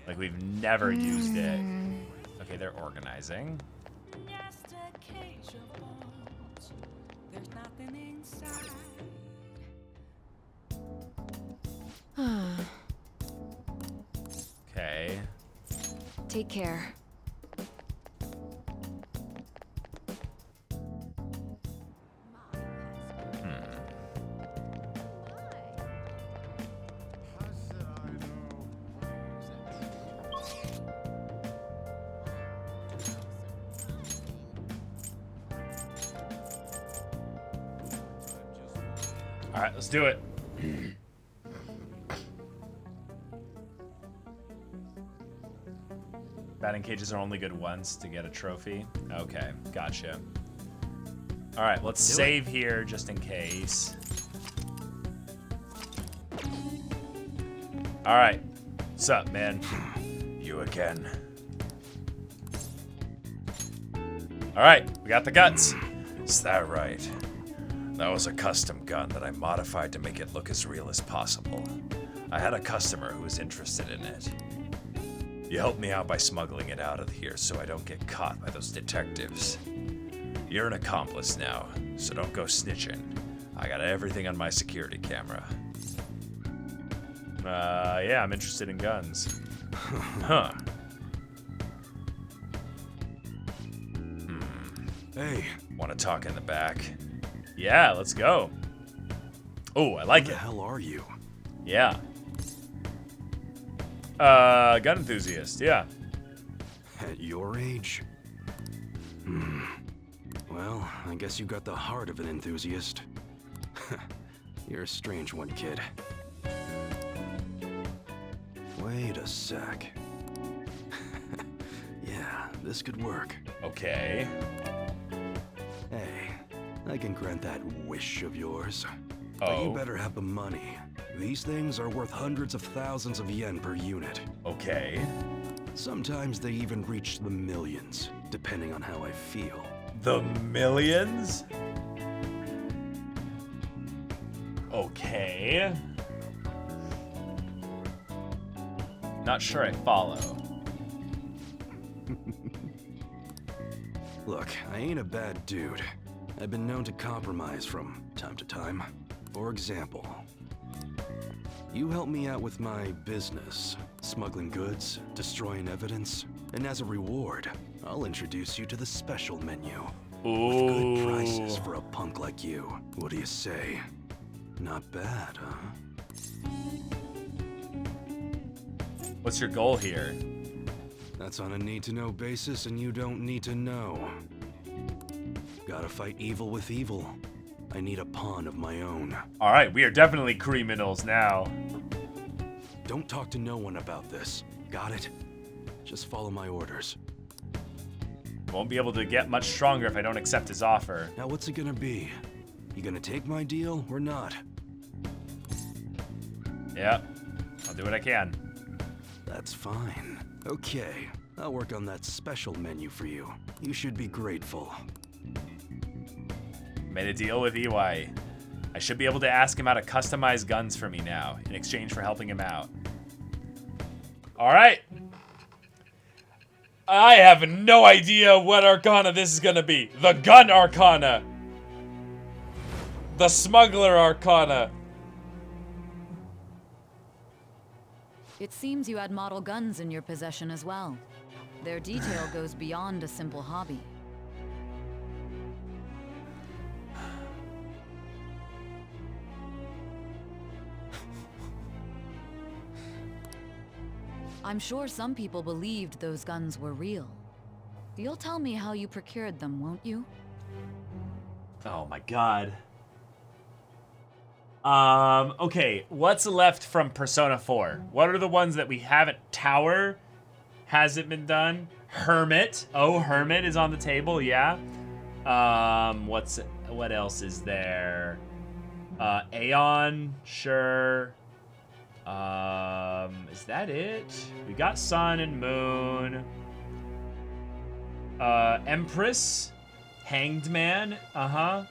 Like we've never used it. Okay, they're organizing. Okay. Take care. All right, let's do it. Batting cages are only good once to get a trophy. Okay, gotcha. All right, let's save here just in case. All right, what's up, man? You again. All right, we got the guts. Is that right? That was a custom gun that I modified to make it look as real as possible. I had a customer who was interested in it. You helped me out by smuggling it out of here so I don't get caught by those detectives. You're an accomplice now, so don't go snitching. I got everything on my security camera. Yeah, I'm interested in guns. Huh. Hey, want to talk in the back? Yeah, let's go. Oh, I like it. Who the hell are you? Yeah. Gun enthusiast, yeah. At your age? Well, I guess you got the heart of an enthusiast. You're a strange one, kid. Wait a sec. Yeah, this could work. Okay. Hey, I can grant that wish of yours. But you better have the money. These things are worth hundreds of thousands of yen per unit. Okay. Sometimes they even reach the millions, depending on how I feel. The millions? Okay. Not sure I follow. Look, I ain't a bad dude. I've been known to compromise from time to time. For example, you help me out with my business, smuggling goods, destroying evidence, and as a reward, I'll introduce you to the special menu. Ooh. With good prices for a punk like you. What do you say? Not bad, huh? What's your goal here? That's on a need-to-know basis, and you don't need to know. Gotta fight evil with evil. I need a pawn of my own. All right, we are definitely criminals now. Don't talk to no one about this. Got it? Just follow my orders. Won't be able to get much stronger if I don't accept his offer. Now what's it gonna be? You gonna take my deal or not? Yeah, I'll do what I can. That's fine. Okay, I'll work on that special menu for you. You should be grateful. Made a deal with EY. I should be able to ask him how to customize guns for me now in exchange for helping him out. All right. I have no idea what Arcana this is gonna be. The Gun Arcana. The Smuggler Arcana. It seems you had model guns in your possession as well. Their detail goes beyond a simple hobby. I'm sure some people believed those guns were real. You'll tell me how you procured them, won't you? Oh my god. Okay, what's left from Persona 4? What are the ones that we haven't? Tower hasn't been done. Hermit. Oh, Hermit is on the table, yeah. What else is there? Aeon, sure. Is that it? We got Sun and Moon. Empress, Hanged Man, I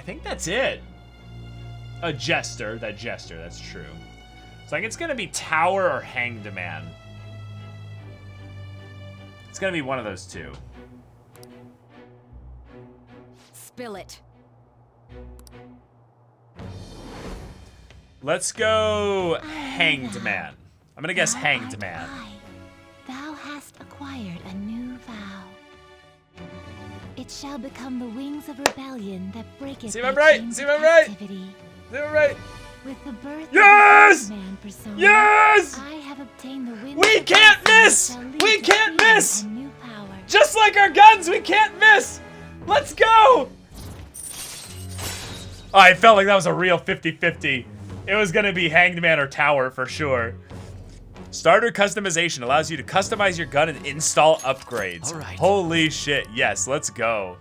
think that's it. A Jester, that's true. So I think it's gonna be Tower or Hanged Man. It's gonna be one of those two. Spill it. Let's go Hanged Man. I'm gonna guess Hanged Man. Thou hast acquired a new vow. It shall become the wings of rebellion that breaketh See if I'm thy right! chains See of if I'm right! captivity. See if I'm right! With the birth Yes! of the man persona, Yes! I have obtained the winds We of can't destiny miss! that shall lead We to can't freedom miss! and new power. Just like our guns, we can't miss! Let's go! Oh, I felt like that was a real 50-50. It was gonna be Hanged Man or Tower for sure. Starter customization allows you to customize your gun and install upgrades. All right. Holy shit, yes, let's go.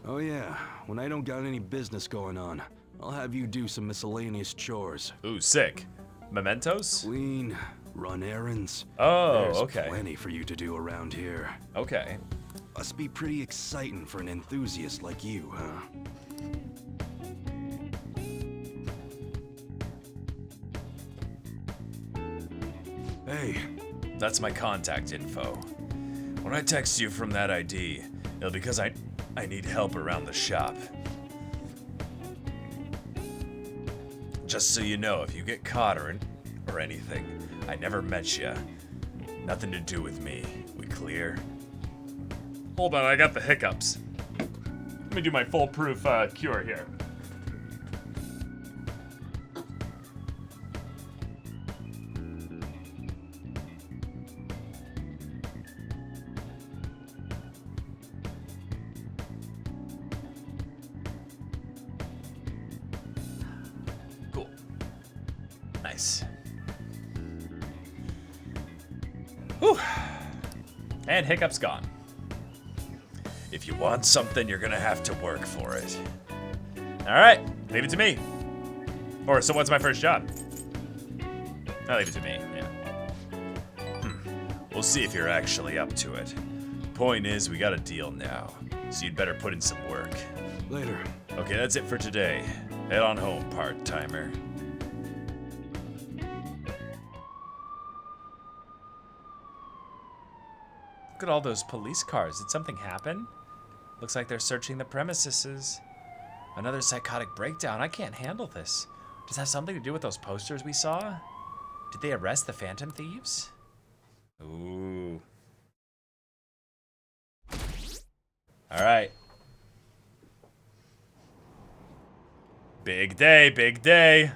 Oh yeah, when I don't got any business going on, I'll have you do some miscellaneous chores. Ooh, sick. Mementos? Clean, run errands. Oh, There's okay. plenty for you to do around here. Okay. Must be pretty exciting for an enthusiast like you, huh? Hey, that's my contact info. When I text you from that ID, it'll be because I need help around the shop. Just so you know, if you get caught or anything, I never met you. Nothing to do with me. We clear? Hold on, I got the hiccups. Let me do my foolproof cure here. Cool. Nice. Whew. And hiccups gone. If you want something, you're gonna have to work for it. All right, leave it to me. Or, so what's my first job? I'll leave it to me, yeah. We'll see if you're actually up to it. Point is, we got a deal now, so you'd better put in some work. Later. Okay, that's it for today. Head on home, part-timer. Look at all those police cars. Did something happen? Looks like they're searching the premises. Another psychotic breakdown. I can't handle this. Does that have something to do with those posters we saw? Did they arrest the Phantom Thieves? Ooh. All right. Big day, big day.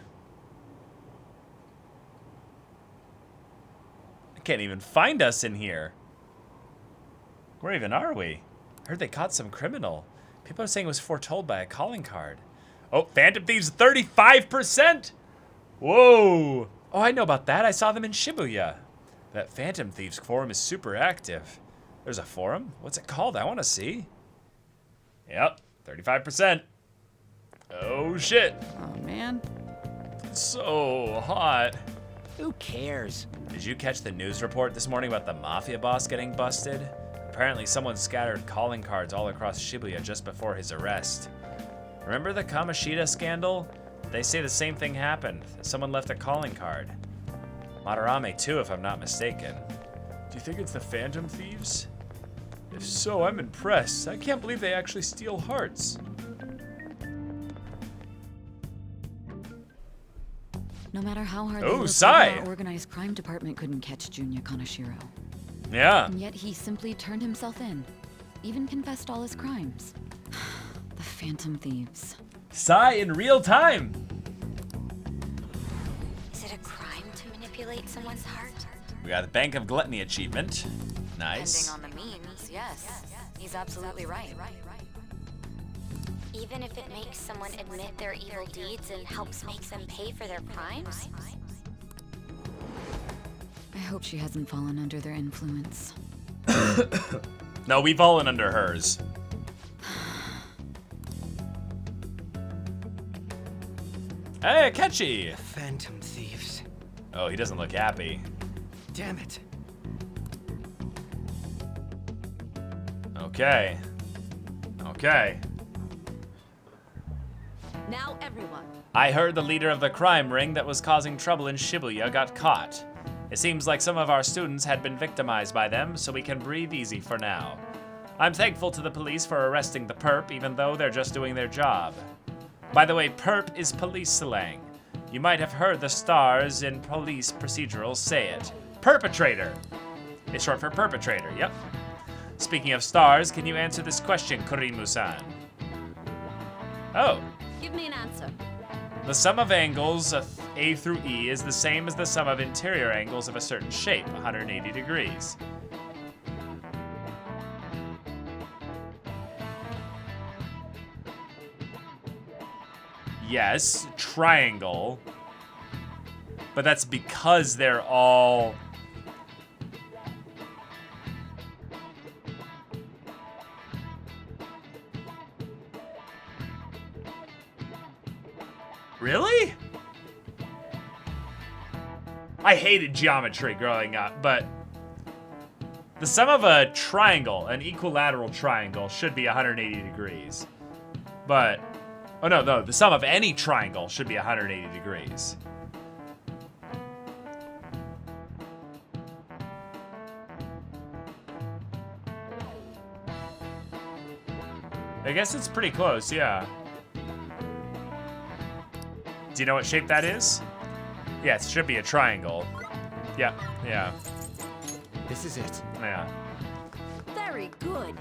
I can't even find us in here. Where even are we? I heard they caught some criminal. People are saying it was foretold by a calling card. Oh, Phantom Thieves 35%? Whoa. Oh, I know about that. I saw them in Shibuya. That Phantom Thieves forum is super active. There's a forum? What's it called? I want to see. Yep, 35%. Oh, shit. Oh, man. It's so hot. Who cares? Did you catch the news report this morning about the mafia boss getting busted? Apparently someone scattered calling cards all across Shibuya just before his arrest. Remember the Kamoshida scandal? They say the same thing happened. Someone left a calling card. Madarame too, if I'm not mistaken. Do you think it's the Phantom Thieves? If so, I'm impressed. I can't believe they actually steal hearts. No matter how hard Oh, they Sai! looked, our organized crime department couldn't catch Junya Kaneshiro. Yeah. And yet he simply turned himself in. Even confessed all his crimes. The Phantom Thieves. Sai in real time. Is it a crime to manipulate someone's heart? We got the Bank of Gluttony achievement. Nice. Depending on the means, yes. He's absolutely right. Even if it makes someone admit their evil deeds and helps make them pay for their crimes? I hope she hasn't fallen under their influence. No, we've fallen under hers. Hey, Akechi! Phantom Thieves. Oh, he doesn't look happy. Damn it. Okay. Okay. Now everyone. I heard the leader of the crime ring that was causing trouble in Shibuya got caught. It seems like some of our students had been victimized by them, so we can breathe easy for now. I'm thankful to the police for arresting the perp, even though they're just doing their job. By the way, perp is police slang. You might have heard the stars in police procedurals say it. Perpetrator. It's short for perpetrator, yep. Speaking of stars, can you answer this question, Kurimu-san? Oh. Give me an answer. The sum of angles of A through E is the same as the sum of interior angles of a certain shape, 180 degrees. yes, triangle. But that's because they're all... Really? I hated geometry growing up, but the sum of a triangle, an equilateral triangle, should be 180 degrees. But, oh no, the sum of any triangle should be 180 degrees. I guess it's pretty close, yeah. Do you know what shape that is? Yeah, it should be a triangle. Yeah, yeah. This is it. Yeah. Very good.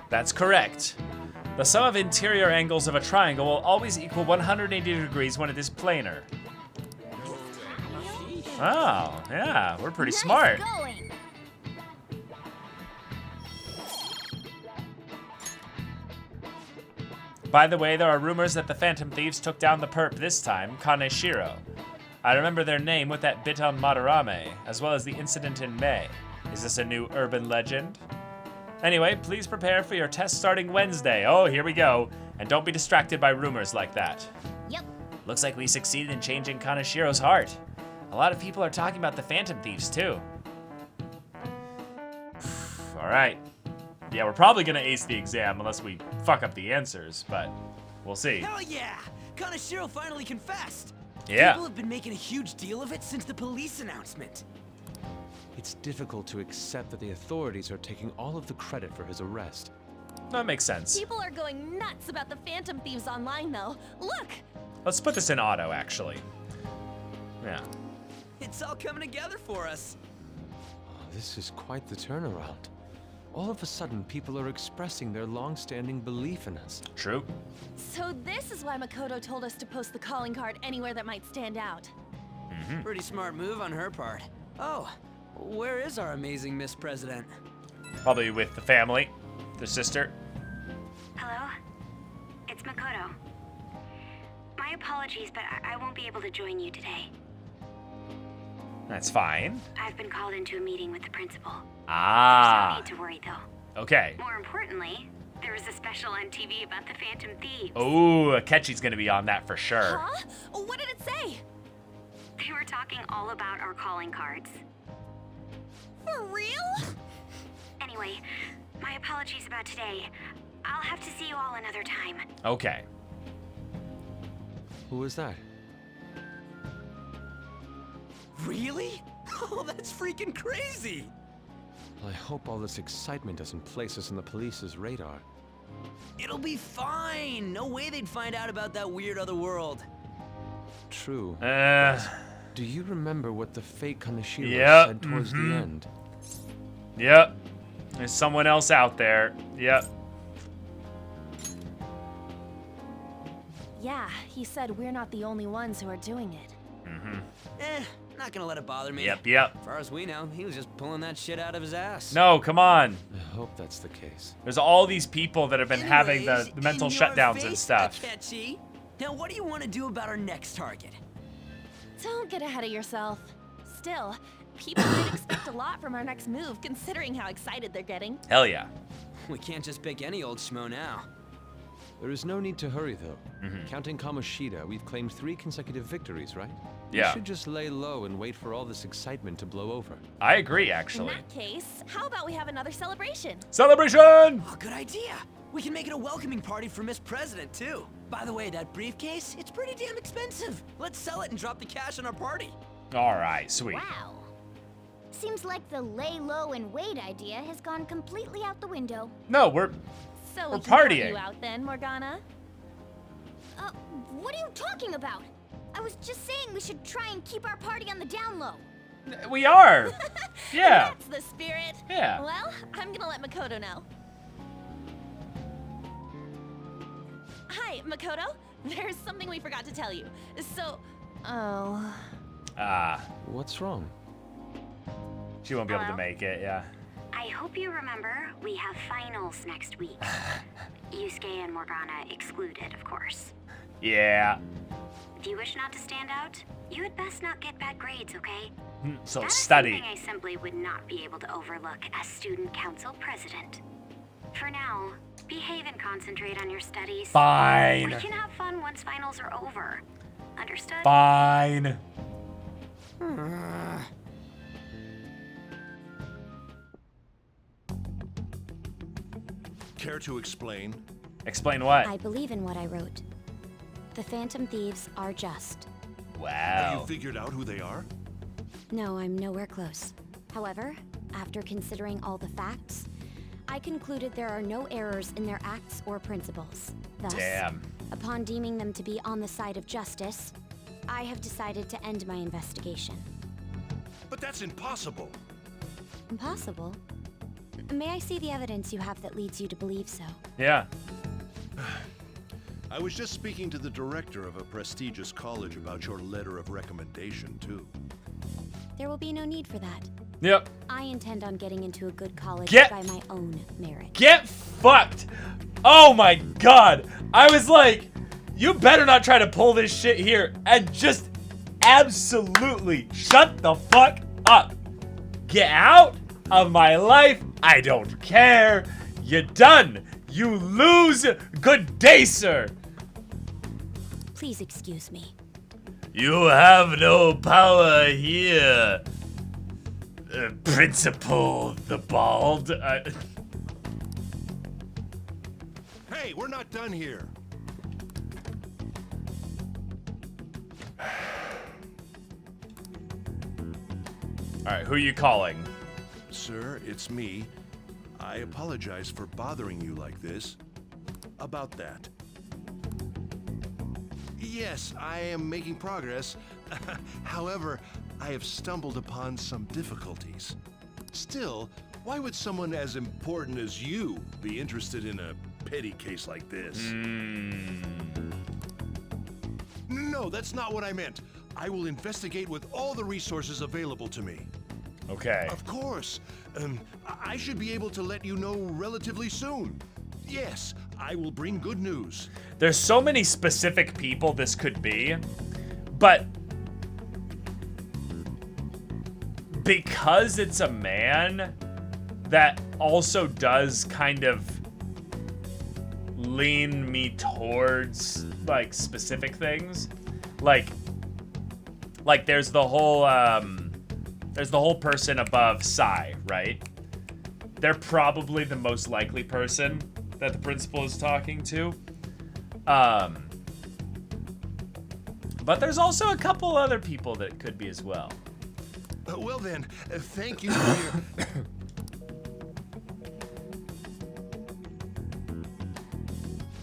That's correct. The sum of interior angles of a triangle will always equal 180 degrees when it is planar. Oh, yeah, we're pretty smart. Going. By the way, there are rumors that the Phantom Thieves took down the perp this time, Kaneshiro. I remember their name with that bit on Madarame, as well as the incident in May. Is this a new urban legend? Anyway, please prepare for your test starting Wednesday. Oh, here we go. And don't be distracted by rumors like that. Yep. Looks like we succeeded in changing Kaneshiro's heart. A lot of people are talking about the Phantom Thieves, too. All right. Yeah, we're probably gonna ace the exam unless we fuck up the answers, but we'll see. Hell yeah! Kaneshiro finally confessed! Yeah. People have been making a huge deal of it since the police announcement. It's difficult to accept that the authorities are taking all of the credit for his arrest. That makes sense. People are going nuts about the Phantom Thieves online, though. Look! Let's put this in auto, actually. Yeah. It's all coming together for us. Oh, this is quite the turnaround. All of a sudden, people are expressing their long-standing belief in us. True. So this is why Makoto told us to post the calling card anywhere that might stand out. Mm-hmm. Pretty smart move on her part. Oh, where is our amazing Miss President? Probably with the family, the sister. Hello? It's Makoto. My apologies, but I won't be able to join you today. That's fine. I've been called into a meeting with the principal. Ah. There's no need to worry, though. Okay. More importantly, there was a special on TV about the Phantom Thieves. Oh, Akechi's gonna be on that for sure. Huh? What did it say? They were talking all about our calling cards. For real? Anyway, my apologies about today. I'll have to see you all another time. Okay. Who was that? Really? Oh, that's freaking crazy! I hope all this excitement doesn't place us on the police's radar. It'll be fine! No way they'd find out about that weird other world. True. Uh. But do you remember what the fake Kaneshiro Yep, said towards the end? Yep. There's someone else out there. Yep. Yeah, he said we're not the only ones who are doing it. Mm-hmm. Not gonna let it bother me. Yep. As far as we know, he was just pulling that shit out of his ass. No, come on. I hope that's the case. There's all these people that have been having the Anyways, mental in your shutdowns and face, stuff. Akechi. Now, what do you want to do about our next target? Don't get ahead of yourself. Still, people did expect a lot from our next move, considering how excited they're getting. Hell yeah. We can't just pick any old schmo now. There is no need to hurry, though. Counting Kamoshida, we've claimed 3 consecutive victories, right? Yeah. We should just lay low and wait for all this excitement to blow over. I agree, actually. In that case, how about we have another celebration? Celebration! Oh, good idea. We can make it a welcoming party for Miss President, too. By the way, that briefcase, it's pretty damn expensive. Let's sell it and drop the cash on our party. All right, sweet. Wow. Seems like the lay low and wait idea has gone completely out the window. No, we're So We're we can help partying. you out then, Morgana? What are you talking about? I was just saying we should try and keep our party on the down low. We are. Yeah. That's the spirit. Yeah. Well, I'm gonna let Makoto know. Hi, Makoto. There's something we forgot to tell you. So, oh. What's wrong? She won't be able to Hello? make it, yeah. I hope you remember we have finals next week. Yusuke and Morgana excluded, of course. Yeah. If you wish not to stand out, you had best not get bad grades, okay? So That is study. something I simply would not be able to overlook as student council president. For now, behave and concentrate on your studies. Fine. We can have fun once finals are over. Understood? Fine. Care to explain? Explain what? I believe in what I wrote. The Phantom Thieves are just. Have Wow. you figured out who they are? No, I'm nowhere close. However, after considering all the facts, I concluded there are no errors in their acts or principles. Thus, Damn. upon deeming them to be on the side of justice, I have decided to end my investigation. But that's impossible. Impossible? May I see the evidence you have that leads you to believe so? Yeah. I was just speaking to the director of a prestigious college about your letter of recommendation, too. There will be no need for that. Yep. I intend on getting into a good college Get- by my own merit. Get fucked. Oh my god. I was like, you better not try to pull this shit here and just absolutely shut the fuck up. Get out of my life. I don't care. You're done. You lose. Good day, sir. Please excuse me. You have no power here. Principal the Bald. Hey, we're not done here. Alright, who are you calling? Sir, it's me. I apologize for bothering you like this. About that. Yes, I am making progress. However, I have stumbled upon some difficulties. Still, why would someone as important as you be interested in a petty case like this? No, that's not what I meant. I will investigate with all the resources available to me. Okay. Of course. I should be able to let you know relatively soon. Yes, I will bring good news. There's so many specific people this could be, but because it's a man that also does kind of lean me towards like specific things, like there's the whole person above Sai, right? They're probably the most likely person that the principal is talking to. But there's also a couple other people that could be as well. Well then, thank you for your...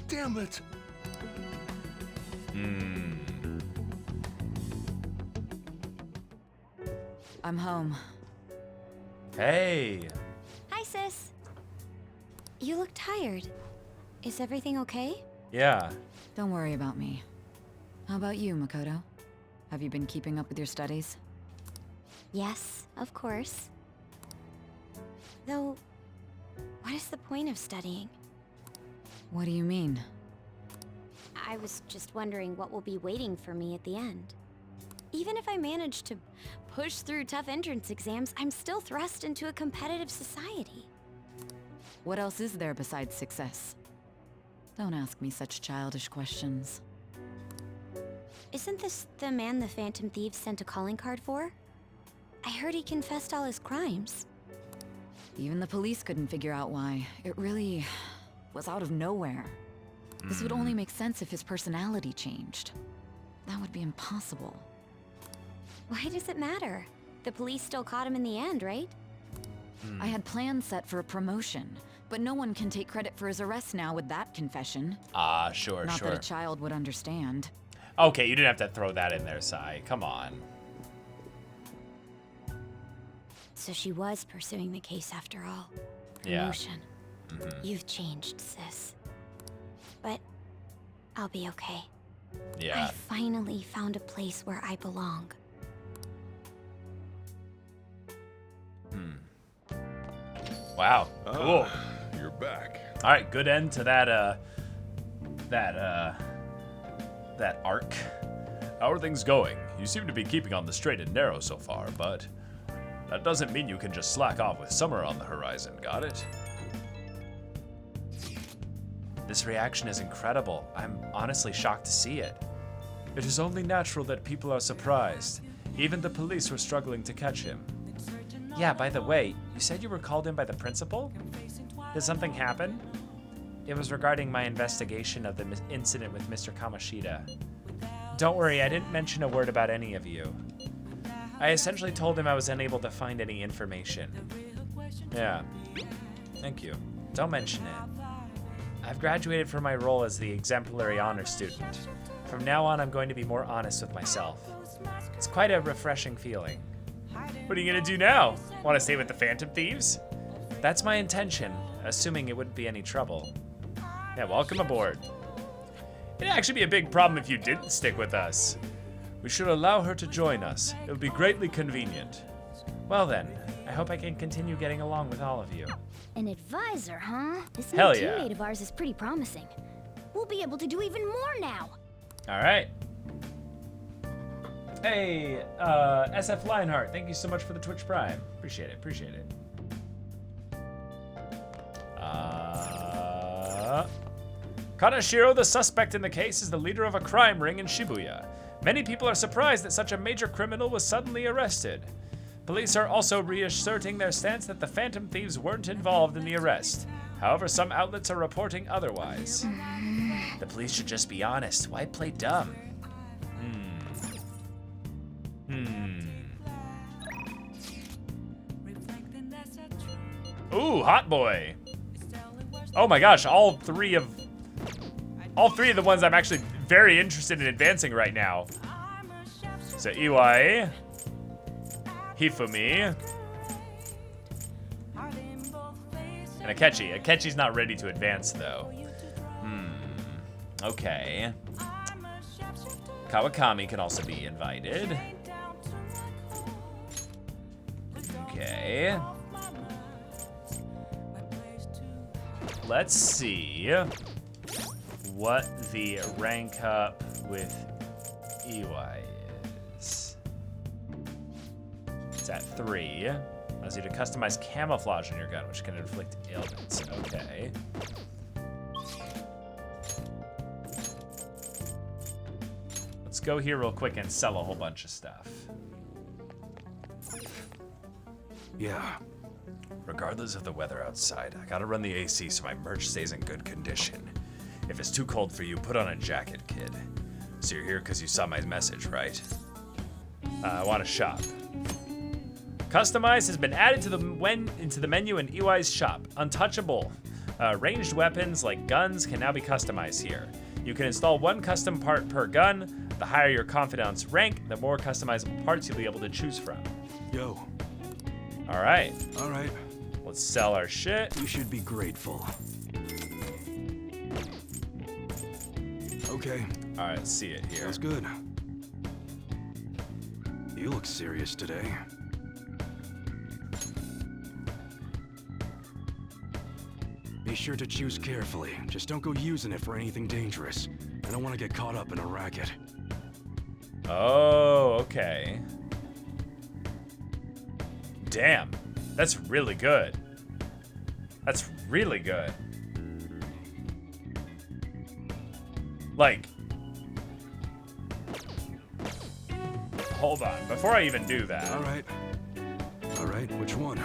Damn it! I'm home. Hey. Hi, sis. You look tired. Is everything okay? Yeah. Don't worry about me. How about you, Makoto? Have you been keeping up with your studies? Yes, of course. Though, what is the point of studying? What do you mean? I was just wondering what will be waiting for me at the end. Even if I manage to push through tough entrance exams, I'm still thrust into a competitive society. What else is there besides success? Don't ask me such childish questions. Isn't this the man the Phantom Thieves sent a calling card for? I heard he confessed all his crimes. Even the police couldn't figure out why. It really was out of nowhere. This would only make sense if his personality changed. That would be impossible. Why does it matter? The police still caught him in the end, right? I had plans set for a promotion, but no one can take credit for his arrest now with that confession. Sure, Not sure. that a child would understand. Okay, you didn't have to throw that in there, Sai. Come on. So she was pursuing the case after all. Yeah. Promotion. You've changed, sis. But I'll be okay. Yeah. I finally found a place where I belong. Wow. Cool. You're back. All right, good end to that that arc. How are things going? You seem to be keeping on the straight and narrow so far, but that doesn't mean you can just slack off with summer on the horizon, got it? This reaction is incredible. I'm honestly shocked to see it. It is only natural that people are surprised. Even the police were struggling to catch him. Yeah, by the way, you said you were called in by the principal? Did something happen? It was regarding my investigation of the incident with Mr. Kamashita. Don't worry, I didn't mention a word about any of you. I essentially told him I was unable to find any information. Yeah. Thank you. Don't mention it. I've graduated from my role as the exemplary honor student. From now on, I'm going to be more honest with myself. It's quite a refreshing feeling. What are you gonna do now? Want to stay with the Phantom Thieves? That's my intention, assuming it wouldn't be any trouble. Yeah, welcome aboard. It'd actually be a big problem if you didn't stick with us. We should allow her to join us. It would be greatly convenient. Well then, I hope I can continue getting along with all of you. An advisor, huh? This Hell new yeah. teammate of ours is pretty promising. We'll be able to do even more now. All right. Hey, SF Lionheart, thank you so much for the Twitch Prime. Appreciate it, appreciate it. Kanashiro, the suspect in the case, is the leader of a crime ring in Shibuya. Many people are surprised that such a major criminal was suddenly arrested. Police are also reasserting their stance that the Phantom Thieves weren't involved in the arrest. However, some outlets are reporting otherwise. The police should just be honest. Why play dumb? Ooh, Hot Boy. Oh my gosh, all three of the ones I'm actually very interested in advancing right now. So Iwai, Hifumi, and Akechi. Akechi's not ready to advance though. Okay. Kawakami can also be invited. Okay. Let's see what the rank up with Iwai is. It's at 3. Allows you to customize camouflage in your gun, which can inflict ailments. Okay. Let's go here real quick and sell a whole bunch of stuff. Yeah. Regardless of the weather outside, I gotta run the AC so my merch stays in good condition. If it's too cold for you, put on a jacket, kid. So you're here because you saw my message, right? I want to shop. Customize has been added to into the menu in Iwai's shop. Untouchable. Ranged weapons like guns can now be customized here. You can install 1 custom part per gun. The higher your confidence rank, the more customizable parts you'll be able to choose from. Yo. All right. All right. Let's sell our shit. You should be grateful. Okay. All right, let's see it here. Sounds good. You look serious today. Be sure to choose carefully. Just don't go using it for anything dangerous. I don't want to get caught up in a racket. Oh, okay. Damn, that's really good. That's really good. Like, hold on, before I even do that. All right. All right, which one?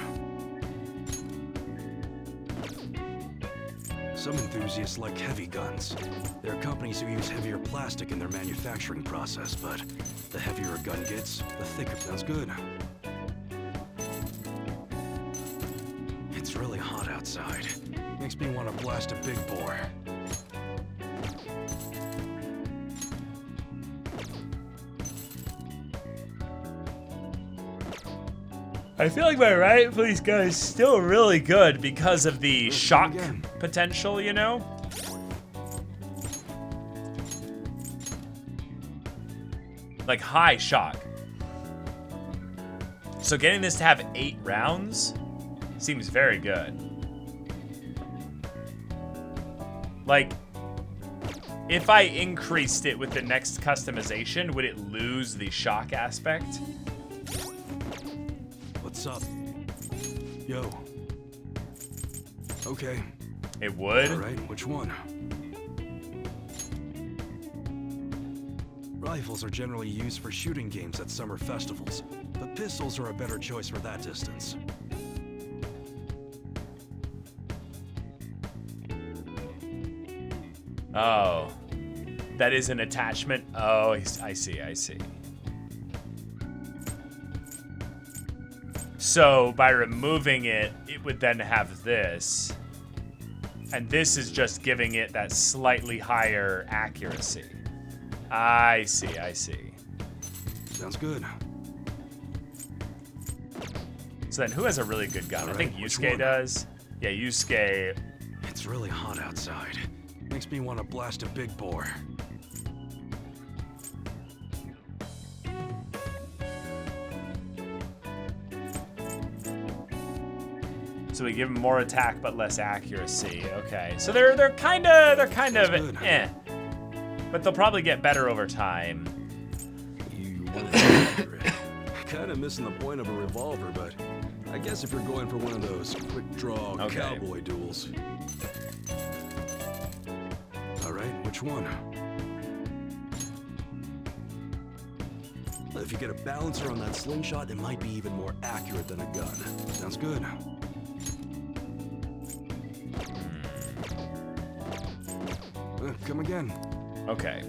Some enthusiasts like heavy guns. There are companies who use heavier plastic in their manufacturing process, but the heavier a gun gets, the thicker. Sounds good. It's really hot outside. Makes me want to blast a big bore. I feel like my riot police gun is still really good because of the shock potential, you know? Like high shock. So getting this to have 8 rounds seems very good. Like, if I increased it with the next customization, would it lose the shock aspect? What's up? Yo. Okay. It would? Alright, which one? Rifles are generally used for shooting games at summer festivals, but pistols are a better choice for that distance. Oh. That is an attachment? Oh, I see, I see. So, by removing it, it would then have this. And this is just giving it that slightly higher accuracy. I see, I see. Sounds good. So then who has a really good gun? All I think right, which Yusuke one? does. Yeah, Yusuke. It's really hot outside. Makes me want to blast a big bore. So we give him more attack but less accuracy. Okay, so they're kind of eh, but they'll probably get better over time. You kind of missing the point of a revolver, but I guess if you're going for one of those quick draw cowboy duels. All right, which one? If you get a balancer on that slingshot, it might be even more accurate than a gun. Sounds good. Come again. Okay.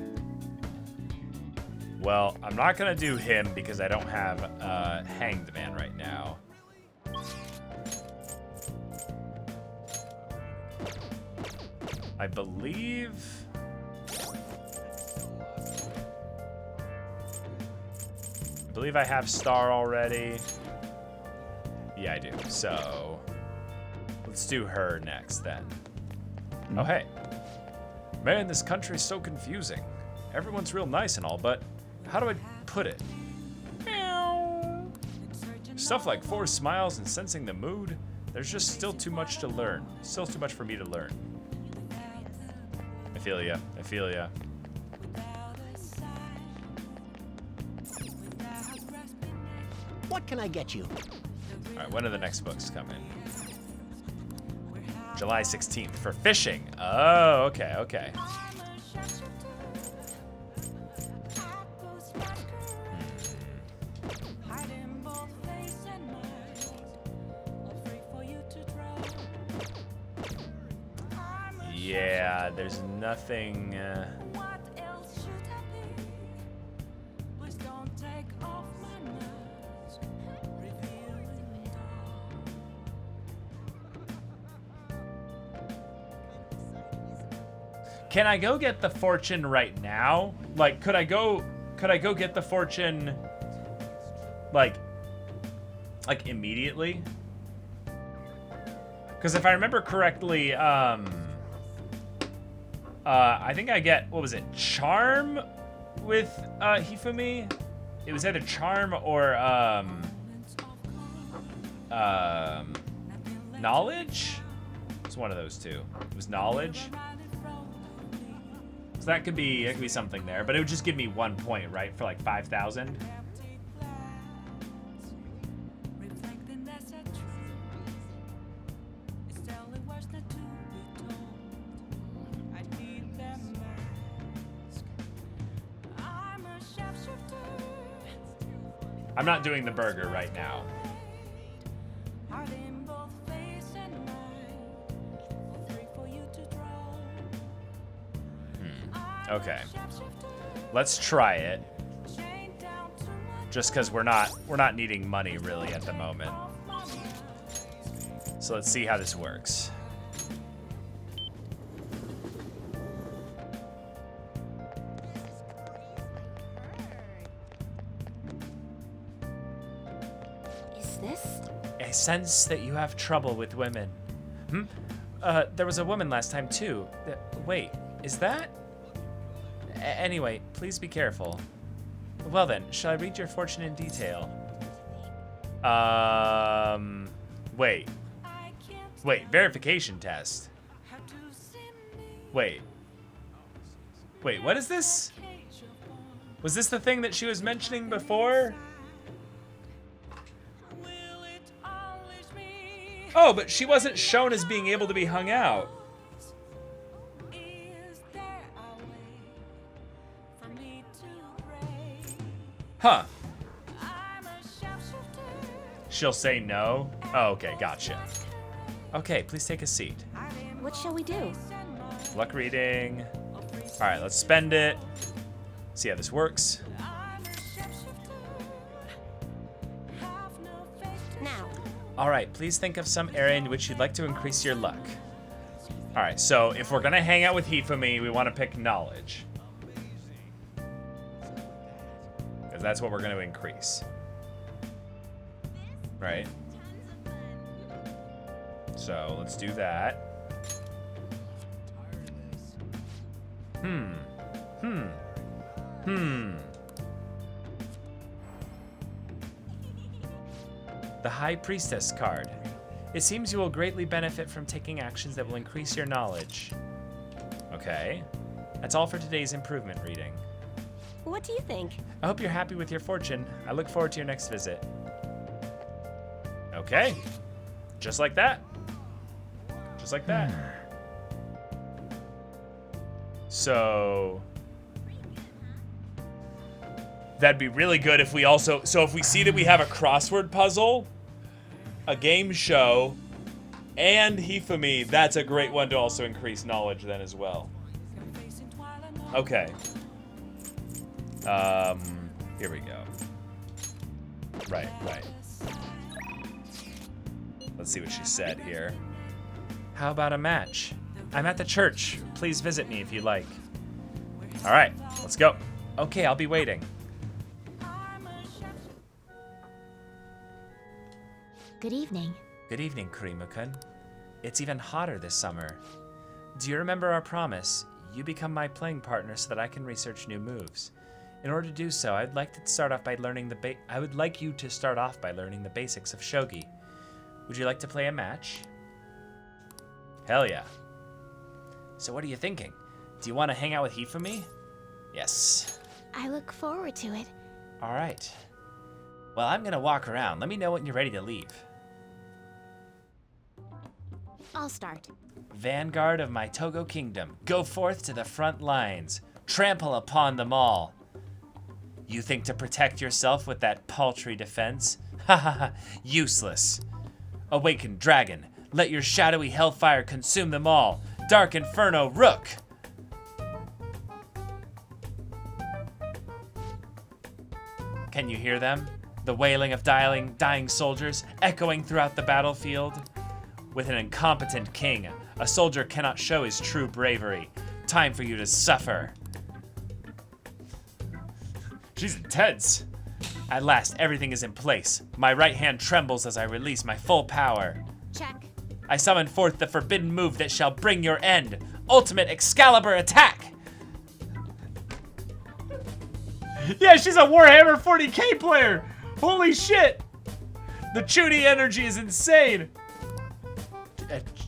Well, I'm not gonna do him because I don't have Hanged Man right now. I believe I have Star already. Yeah, I do. So let's do her next then. Oh, hey. Man, this country's so confusing. Everyone's real nice and all, but how do I put it? Stuff like forced smiles and sensing the mood, there's just still too much to learn. Still too much for me to learn. I feel ya. I feel ya. What can I get you? All right, when do the next books come in? July 16th for fishing. Oh, okay, okay. Yeah, there's nothing. Can I go get the fortune right now? Like, could I go get the fortune like immediately? Because if I remember correctly, I think I get, what was it, charm with Hifumi? It was either charm or knowledge? It's one of those two. It was knowledge. So that could be something there, but it would just give me 1 point, right, for like 5,000. I'm not doing the burger right now. Okay. Let's try it. Just because we're not needing money really at the moment. So let's see how this works. Is this? I sense that you have trouble with women. There was a woman last time too. Wait, is that? Anyway, please be careful. Well then, shall I read your fortune in detail? Wait, verification test. Wait. Wait, what is this? Was this the thing that she was mentioning before? Oh, but she wasn't shown as being able to be hung out. Huh. She'll say no? Oh, okay, gotcha. Okay, please take a seat. What shall we do? Luck reading. All right, let's spend it. See how this works. Now. All right, please think of some area in which you'd like to increase your luck. All right, so if we're gonna hang out with Hifumi, we want to pick knowledge. Because that's what we're gonna increase. Right? So let's do that. The High Priestess card. It seems you will greatly benefit from taking actions that will increase your knowledge. Okay. That's all for today's improvement reading. What do you think? I hope you're happy with your fortune. I look forward to your next visit. Okay. Just like that. Just like that. So that'd be really good if we also, so if we see that we have a crossword puzzle, a game show, and Hifumi, that's a great one to also increase knowledge then as well. Okay. Here we go. Right. Let's see what she said here. How about a match? I'm at the church. Please visit me if you like. All right, let's go. Okay, I'll be waiting. Good evening. Good evening, Kurimu-kun. It's even hotter this summer. Do you remember our promise? You become my playing partner so that I can research new moves. In order to do so, I'd like you to start off by learning the basics of shogi. Would you like to play a match? Hell yeah. So what are you thinking? Do you want to hang out with Hifumi? Yes. I look forward to it. All right. Well, I'm gonna walk around. Let me know when you're ready to leave. I'll start. Vanguard of my Togo kingdom, go forth to the front lines. Trample upon them all. You think to protect yourself with that paltry defense? Ha ha ha, useless. Awakened dragon, let your shadowy hellfire consume them all. Dark Inferno Rook! Can you hear them? The wailing of dying soldiers echoing throughout the battlefield? With an incompetent king, a soldier cannot show his true bravery. Time for you to suffer. She's intense. At last, everything is in place. My right hand trembles as I release my full power. Check. I summon forth the forbidden move that shall bring your end. Ultimate Excalibur attack! Yeah, she's a Warhammer 40k player! Holy shit! The Chudy energy is insane!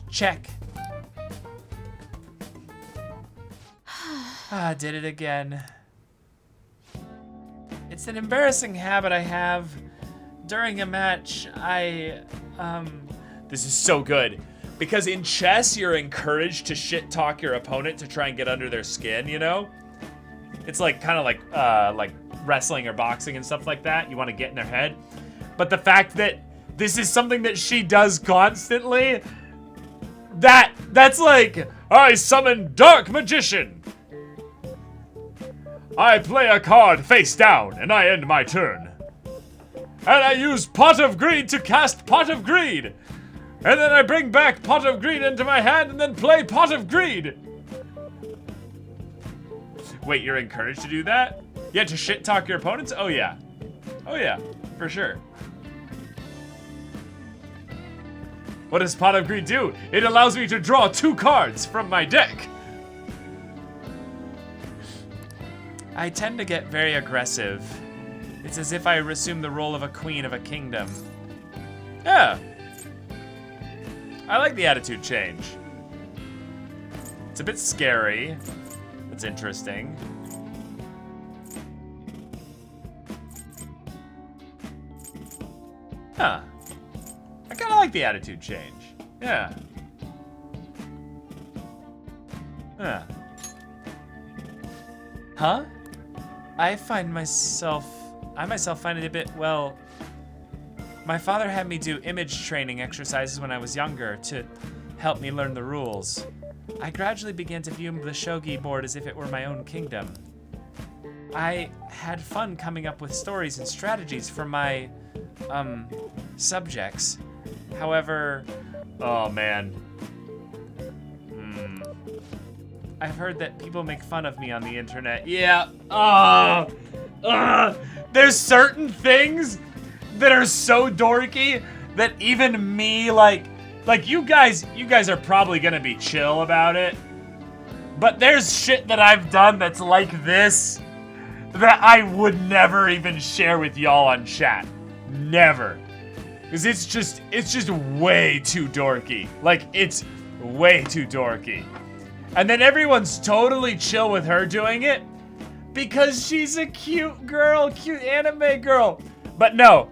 Check. Did it again. It's an embarrassing habit I have. During a match, This is so good. Because in chess, you're encouraged to shit-talk your opponent to try and get under their skin, you know? It's like, kind of like wrestling or boxing and stuff like that. You want to get in their head. But the fact that this is something that she does constantly, that's like, I summon Dark Magician. I play a card face down, and I end my turn. And I use Pot of Greed to cast Pot of Greed. And then I bring back Pot of Greed into my hand and then play Pot of Greed. Wait, you're encouraged to do that? Yeah, to shit talk your opponents? Oh yeah. Oh yeah, for sure. What does Pot of Greed do? It allows me to draw 2 cards from my deck. I tend to get very aggressive. It's as if I assume the role of a queen of a kingdom. Yeah. I like the attitude change. It's a bit scary. It's sounds interesting. Huh. I kind of like the attitude change. Yeah. Yeah. Huh? I myself find it a bit, well, my father had me do image training exercises when I was younger to help me learn the rules. I gradually began to view the shogi board as if it were my own kingdom. I had fun coming up with stories and strategies for my, subjects. However, oh man. I've heard that people make fun of me on the internet. Yeah. There's certain things that are so dorky that even me, like you guys are probably gonna be chill about it. But there's shit that I've done that's like this that I would never even share with y'all on chat. Never. Because it's just way too dorky. Like, it's way too dorky. And then everyone's totally chill with her doing it because she's a cute girl, cute anime girl. But no.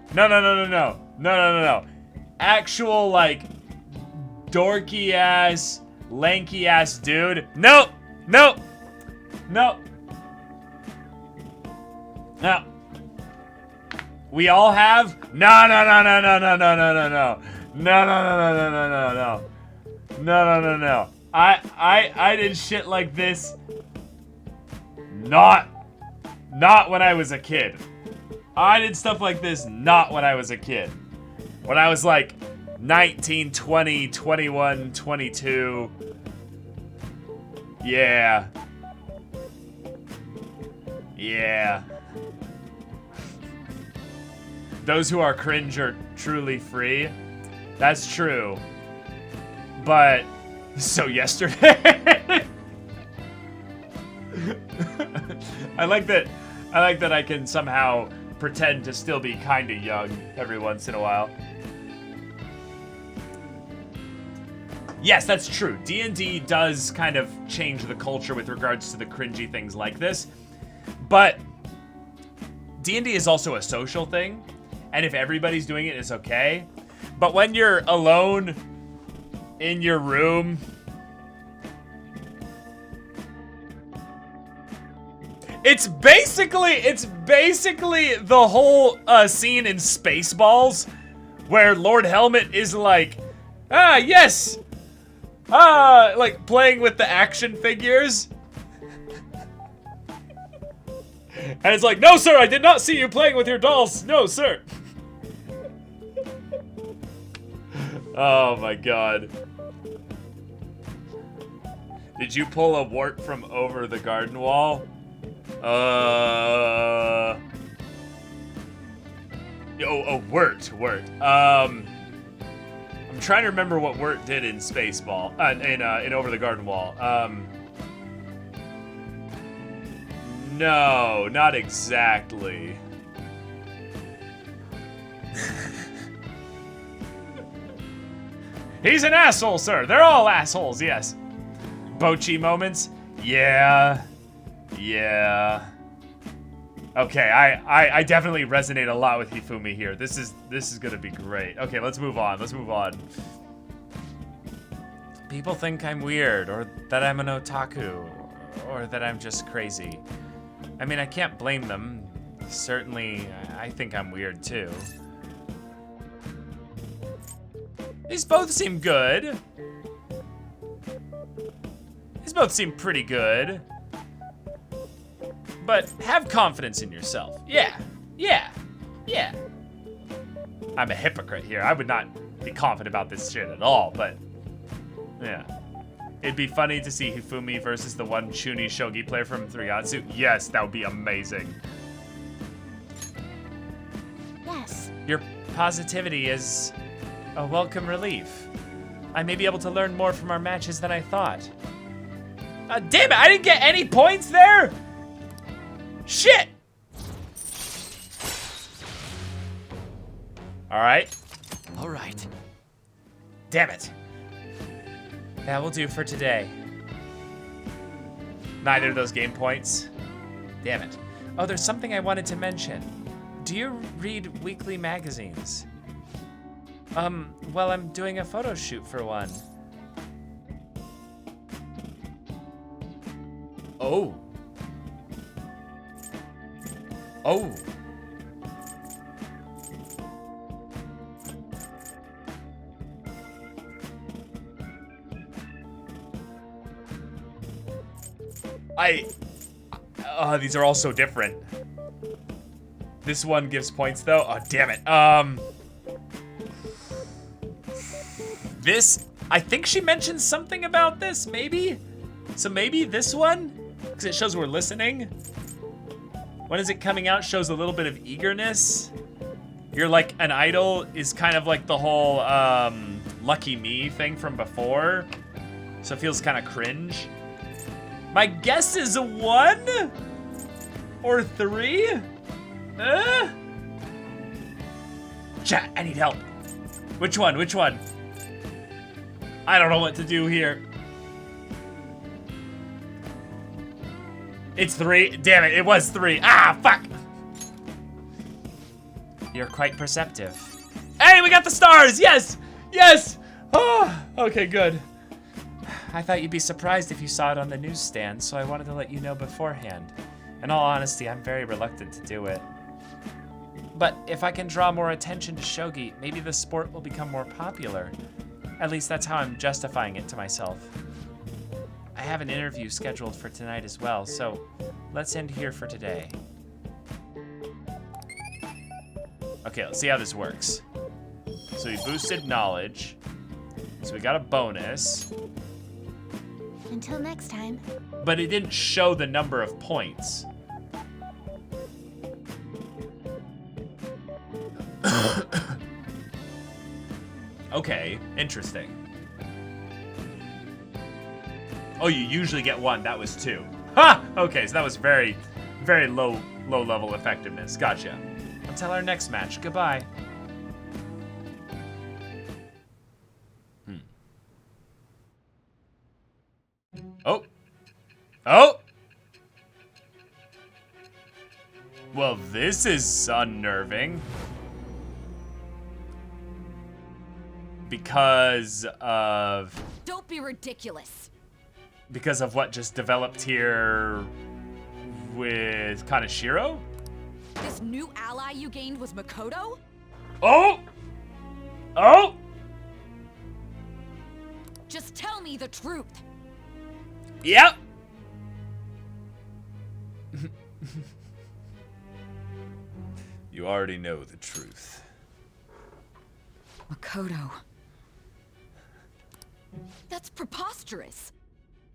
Actual, like, dorky ass, lanky ass dude. Nope. No. We all have? No. I did shit like this. Not when I was a kid. I did stuff like this not when I was a kid. When I was like 19, 20, 21, 22. Yeah. Those who are cringe are truly free. That's true. But so yesterday I like that I can somehow pretend to still be kind of young every once in a while. Yes, that's true. D&D does kind of change the culture with regards to the cringy things like this. But D&D is also a social thing, and if everybody's doing it, it's okay. But when you're alone in your room, it's basically the whole scene in Spaceballs where Lord Helmet is like, yes, like playing with the action figures. And it's like, no, sir, I did not see you playing with your dolls. No, sir. Oh my god. Did you pull a wart from over the garden wall? Oh, wort. I'm trying to remember what wort did in Spaceball, in Over the Garden Wall. No, not exactly. He's an asshole, sir. They're all assholes, yes. Bochi moments? Yeah. Okay, I definitely resonate a lot with Hifumi here. This is gonna be great. Okay, let's move on. People think I'm weird, or that I'm an otaku, or that I'm just crazy. I mean, I can't blame them. Certainly, I think I'm weird too. These both seem good. These both seem pretty good. But have confidence in yourself. Yeah. I'm a hypocrite here. I would not be confident about this shit at all, but yeah. It'd be funny to see Hifumi versus the one Chunin shogi player from Thriatsu. Yes, that would be amazing. Yes. Your positivity is a welcome relief. I may be able to learn more from our matches than I thought. Damn it, I didn't get any points there? Shit! Alright. Damn it. That will do for today. Neither of those game points. Damn it. Oh, there's something I wanted to mention. Do you read weekly magazines? Well, I'm doing a photo shoot for one. Oh. Oh. These are all so different. This one gives points though. Oh, damn it. This, I think she mentioned something about this, maybe? So maybe this one? Because it shows we're listening. When is it coming out? Shows a little bit of eagerness. You're like an idol is kind of like the whole Lucky Me thing from before. So it feels kind of cringe. My guess is a 1 or 3. Chat, I need help. Which one? Which one? I don't know what to do here. It's 3. Damn it, it was 3. Ah, fuck. You're quite perceptive. Hey, we got the stars. Yes, yes. Oh, okay, good. I thought you'd be surprised if you saw it on the newsstand, so I wanted to let you know beforehand. In all honesty, I'm very reluctant to do it. But if I can draw more attention to shogi, maybe the sport will become more popular. At least that's how I'm justifying it to myself. I have an interview scheduled for tonight as well, so let's end here for today. Okay, let's see how this works. So we boosted knowledge. So we got a bonus. Until next time. But it didn't show the number of points. Okay, interesting. Oh, you usually get 1. That was 2. Ha! Okay, so that was very, very low level effectiveness. Gotcha. Until our next match. Goodbye. Oh. Oh! Well, this is unnerving. Because of... Don't be ridiculous. Because of what just developed here with Kaneshiro? This new ally you gained was Makoto? Oh! Oh! Just tell me the truth. Yep. You already know the truth. Makoto. That's preposterous.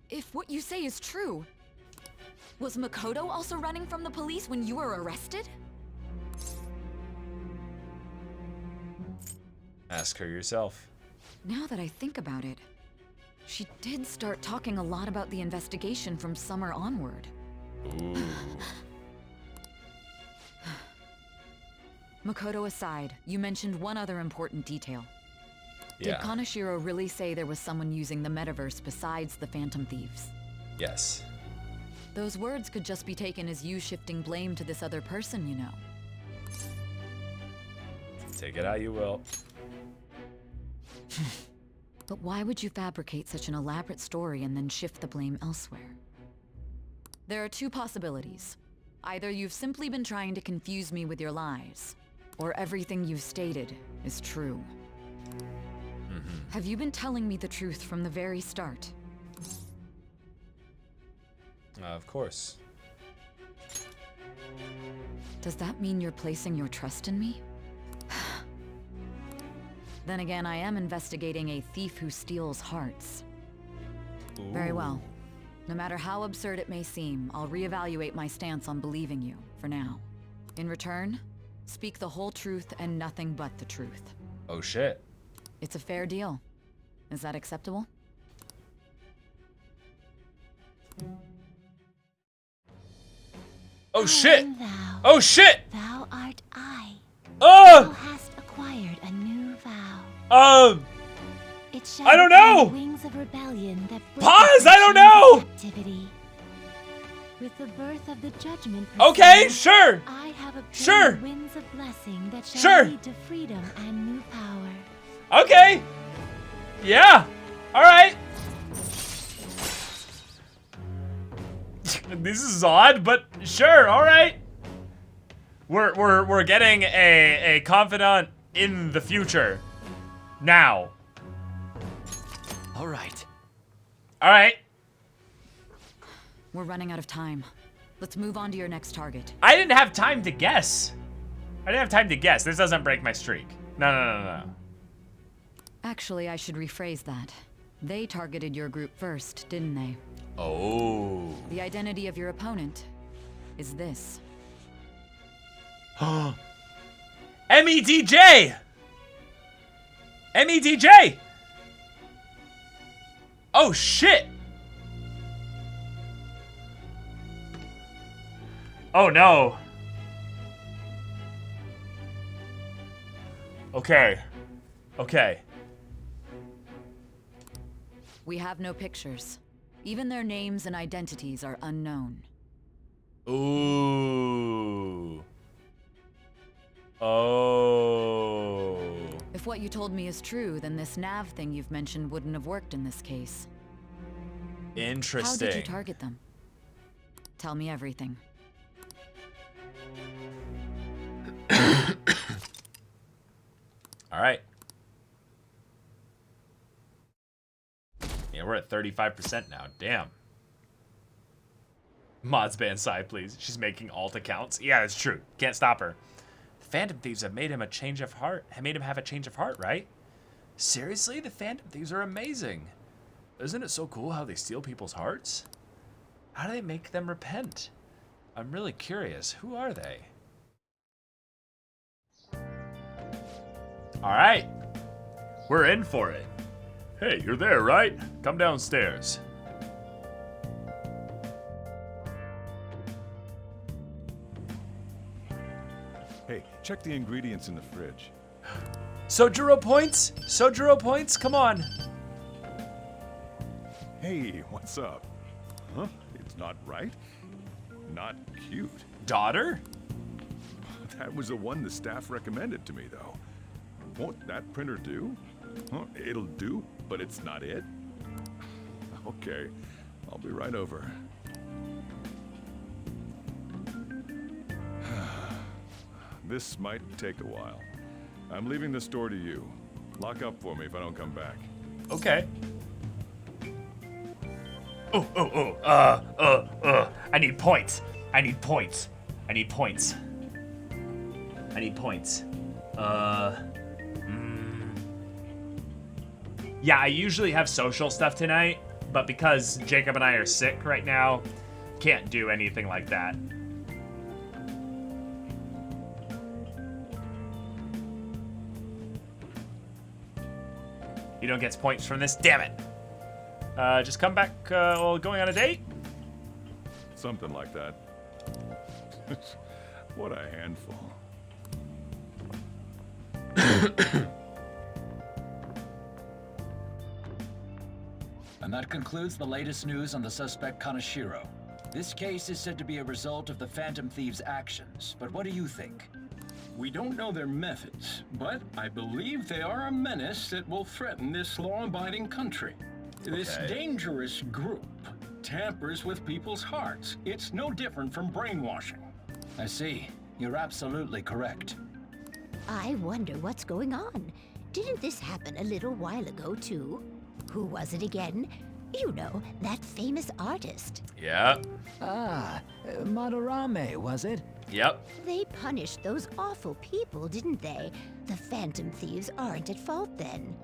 If what you say is true, was Makoto also running from the police when you were arrested? Ask her yourself. Now that I think about it, she did start talking a lot about the investigation from summer onward. Ooh. Makoto aside, you mentioned one other important detail. Yeah. Did Kaneshiro really say there was someone using the metaverse besides the Phantom Thieves? Yes. Those words could just be taken as you shifting blame to this other person, you know. Take it how you will. But why would you fabricate such an elaborate story and then shift the blame elsewhere? There are 2 possibilities. Either you've simply been trying to confuse me with your lies, or everything you've stated is true. Have you been telling me the truth from the very start? Of course. Does that mean you're placing your trust in me? Then again, I am investigating a thief who steals hearts. Ooh. Very well. No matter how absurd it may seem, I'll reevaluate my stance on believing you, for now. In return, speak the whole truth and nothing but the truth. Oh shit. It's a fair deal. Is that acceptable? Oh shit! Thou, Oh shit! Thou art I. Oh! Thou hast acquired a new vow. It shall I don't become know! the wings of rebellion that Pause! break I don't know! captivity. With the birth of the judgment Okay, persona, sure. I have obtained Sure. winds of blessing that shall Sure. lead to freedom and new power. Okay. Yeah. All right. This is odd, but sure. All right. We're getting a confidant in the future. Now. All right. All right. We're running out of time. Let's move on to your next target. I didn't have time to guess. This doesn't break my streak. No. Actually, I should rephrase that. They targeted your group first, didn't they? Oh. The identity of your opponent is this. MEDJ! MEDJ! Oh, shit! Oh, no. Okay. We have no pictures. Even their names and identities are unknown. Ooh. Oh. If what you told me is true, then this nav thing you've mentioned wouldn't have worked in this case. Interesting. How did you target them? Tell me everything. All right. Yeah, we're at 35% now. Damn. Mods ban side, please. She's making alt accounts. Yeah, it's true. Can't stop her. The Phantom Thieves have made him a change of heart. Made him have a change of heart, right? Seriously, the Phantom Thieves are amazing. Isn't it so cool how they steal people's hearts? How do they make them repent? I'm really curious. Who are they? All right. We're in for it. Hey, you're there, right? Come downstairs. Hey, check the ingredients in the fridge. Sojuro points? Sojuro points? Come on. Hey, what's up? Huh? It's not right? Not cute. Daughter? That was the one the staff recommended to me, though. Won't that printer do? Huh? It'll do, but it's not it? Okay, I'll be right over. This might take a while. I'm leaving the store to you. Lock up for me if I don't come back. Okay. I need points. I need points. Yeah, I usually have social stuff tonight, but because Jacob and I are sick right now, can't do anything like that. You don't get points from this, damn it. Just come back while going on a date? Something like that. What a handful. And that concludes the latest news on the suspect Kaneshiro. This case is said to be a result of the Phantom Thieves' actions, but what do you think? We don't know their methods, but I believe they are a menace that will threaten this law-abiding country. This dangerous group tampers with people's hearts. It's no different from brainwashing. I see. You're absolutely correct. I wonder what's going on. Didn't this happen a little while ago, too? Who was it again? You know, that famous artist. Yeah. Ah, Madarame, was it? Yep. They punished those awful people, didn't they? The Phantom Thieves aren't at fault then.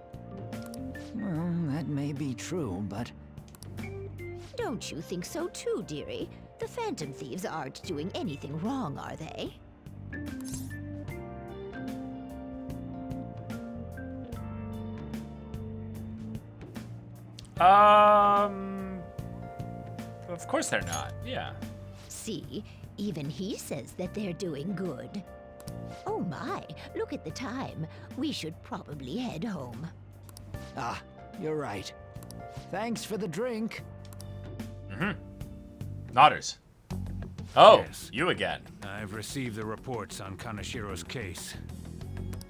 Well, that may be true, but... Don't you think so too, dearie? The Phantom Thieves aren't doing anything wrong, are they? Of course they're not, yeah. See, even he says that they're doing good. Oh my, look at the time. We should probably head home. Ah, you're right. Thanks for the drink. Nodders. Oh, Yes. you again. I've received the reports on Kanashiro's case.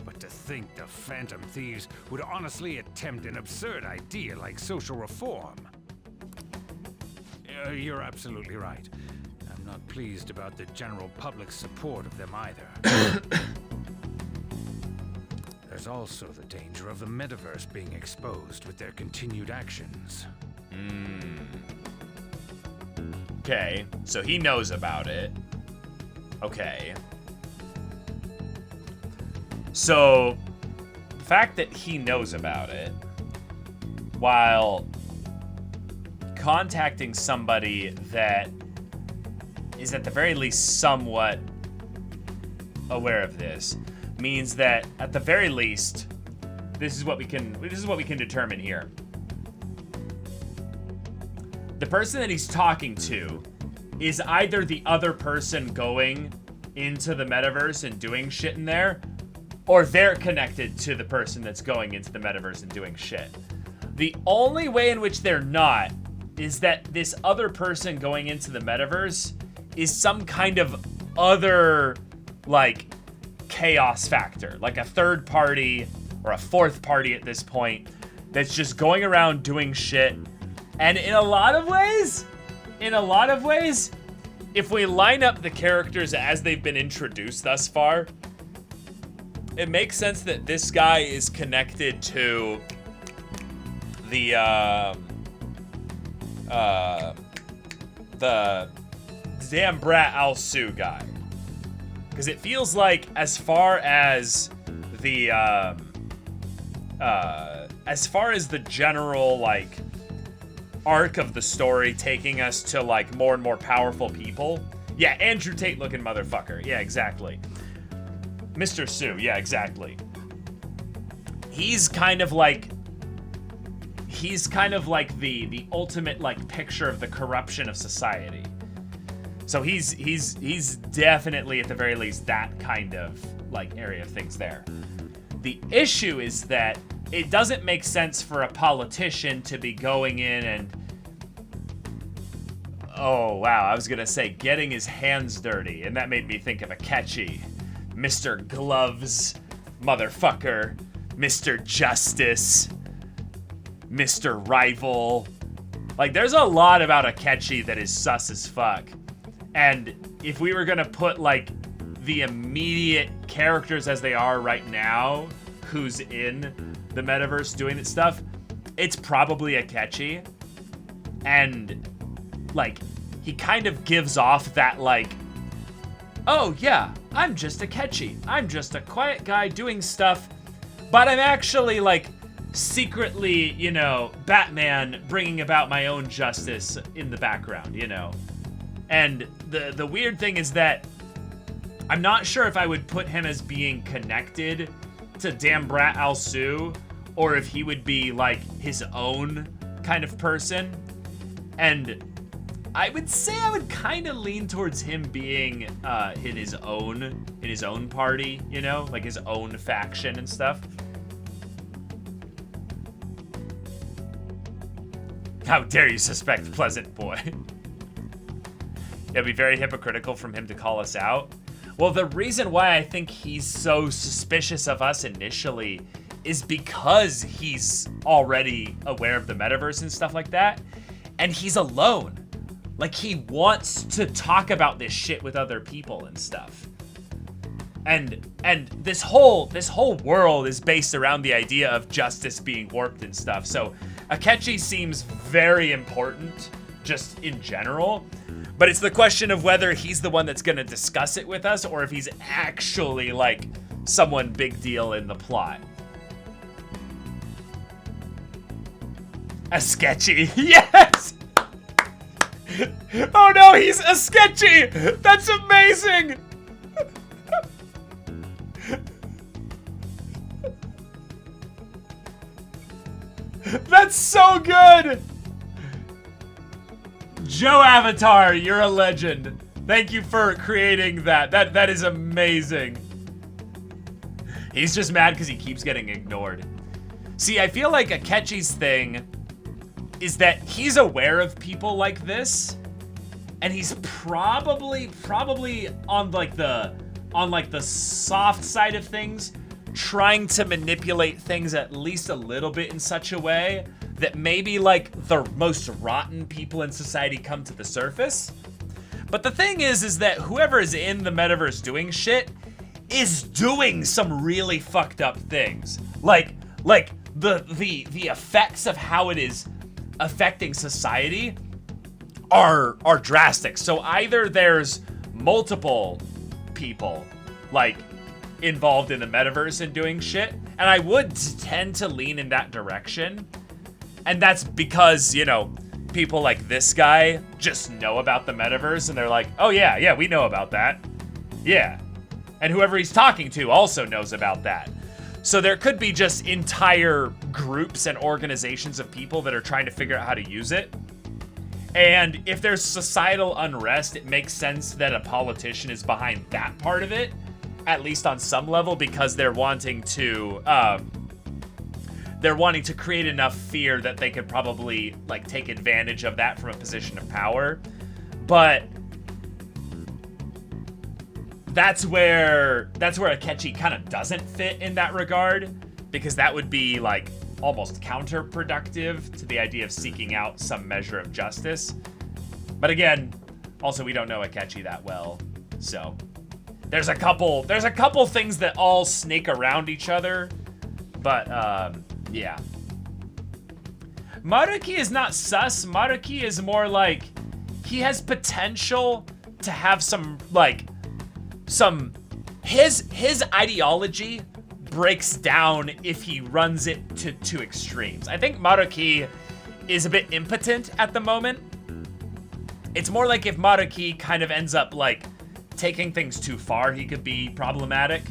But to think the Phantom Thieves would honestly attempt an absurd idea like social reform. You're absolutely right. I'm not pleased about the general public's support of them either. There's also the danger of the metaverse being exposed with their continued actions. Okay, so he knows about it. Okay. So, the fact that he knows about it, while contacting somebody that is at the very least somewhat aware of this, means that at the very least, this is what we can determine here. The person that he's talking to is either the other person going into the metaverse and doing shit in there, or they're connected to the person that's going into the metaverse and doing shit. The only way in which they're not is that this other person going into the metaverse is some kind of other, like, chaos factor, like a third party or a fourth party at this point that's just going around doing shit. And in a lot of ways, if we line up the characters as they've been introduced thus far, it makes sense that this guy is connected to the damn Brat Al-Su guy. Because it feels like as far as the general, like, arc of the story taking us to, like, more and more powerful people. Yeah, Andrew Tate looking motherfucker. Yeah, exactly. Mr. Sue. Yeah, exactly. He's kind of like the ultimate, like, picture of the corruption of society. So he's definitely at the very least that kind of, like, area of things there. The issue is that it doesn't make sense for a politician to be going in and, oh wow, I was gonna say getting his hands dirty, and that made me think of Akechi, Mr. Gloves, motherfucker, Mr. Justice, Mr. Rival. Like, there's a lot about Akechi that is sus as fuck. And if we were gonna put, like, the immediate characters as they are right now, who's in the metaverse doing that stuff, it's probably Akechi. And, like, he kind of gives off that, like, oh yeah, I'm just Akechi. I'm just a quiet guy doing stuff, but I'm actually, like, secretly, you know, Batman bringing about my own justice in the background, you know? And the weird thing is that I'm not sure if I would put him as being connected to damn Brat Al-Su, or if he would be, like, his own kind of person. And I would say I would kind of lean towards him being in his own party, you know, like his own faction and stuff. How dare you suspect Pleasant Boy? It'd be very hypocritical from him to call us out. Well, the reason why I think he's so suspicious of us initially is because he's already aware of the metaverse and stuff like that, and he's alone. Like, he wants to talk about this shit with other people and stuff. And this whole world is based around the idea of justice being warped and stuff. So Akechi seems very important just in general. But it's the question of whether he's the one that's going to discuss it with us, or if he's actually, like, someone big deal in the plot. A sketchy. Yes! Oh no, he's a sketchy! That's amazing! That's so good! Joe Avatar, you're a legend. Thank you for creating that. That is amazing. He's just mad because he keeps getting ignored. See, I feel like Akechi's thing is that he's aware of people like this, and he's probably on like the soft side of things, trying to manipulate things at least a little bit in such a way that maybe like the most rotten people in society come to the surface. But the thing is that whoever is in the metaverse doing shit is doing some really fucked up things. Like the effects of how it is affecting society are drastic. So either there's multiple people like involved in the metaverse and doing shit, and I would tend to lean in that direction. And that's because, you know, people like this guy just know about the metaverse and they're like, oh yeah, we know about that. Yeah. And whoever he's talking to also knows about that. So there could be just entire groups and organizations of people that are trying to figure out how to use it. And if there's societal unrest, it makes sense that a politician is behind that part of it, at least on some level, because they're wanting to create enough fear that they could probably like take advantage of that from a position of power. But that's where Akechi kind of doesn't fit in that regard, because that would be like almost counterproductive to the idea of seeking out some measure of justice. But again, also we don't know Akechi that well, so there's a couple things that all snake around each other, but yeah. Maruki is not sus. Maruki is more like he has potential to have some his ideology breaks down if he runs it to extremes. I think Maruki is a bit impotent at the moment. It's more like if Maruki kind of ends up like taking things too far, he could be problematic.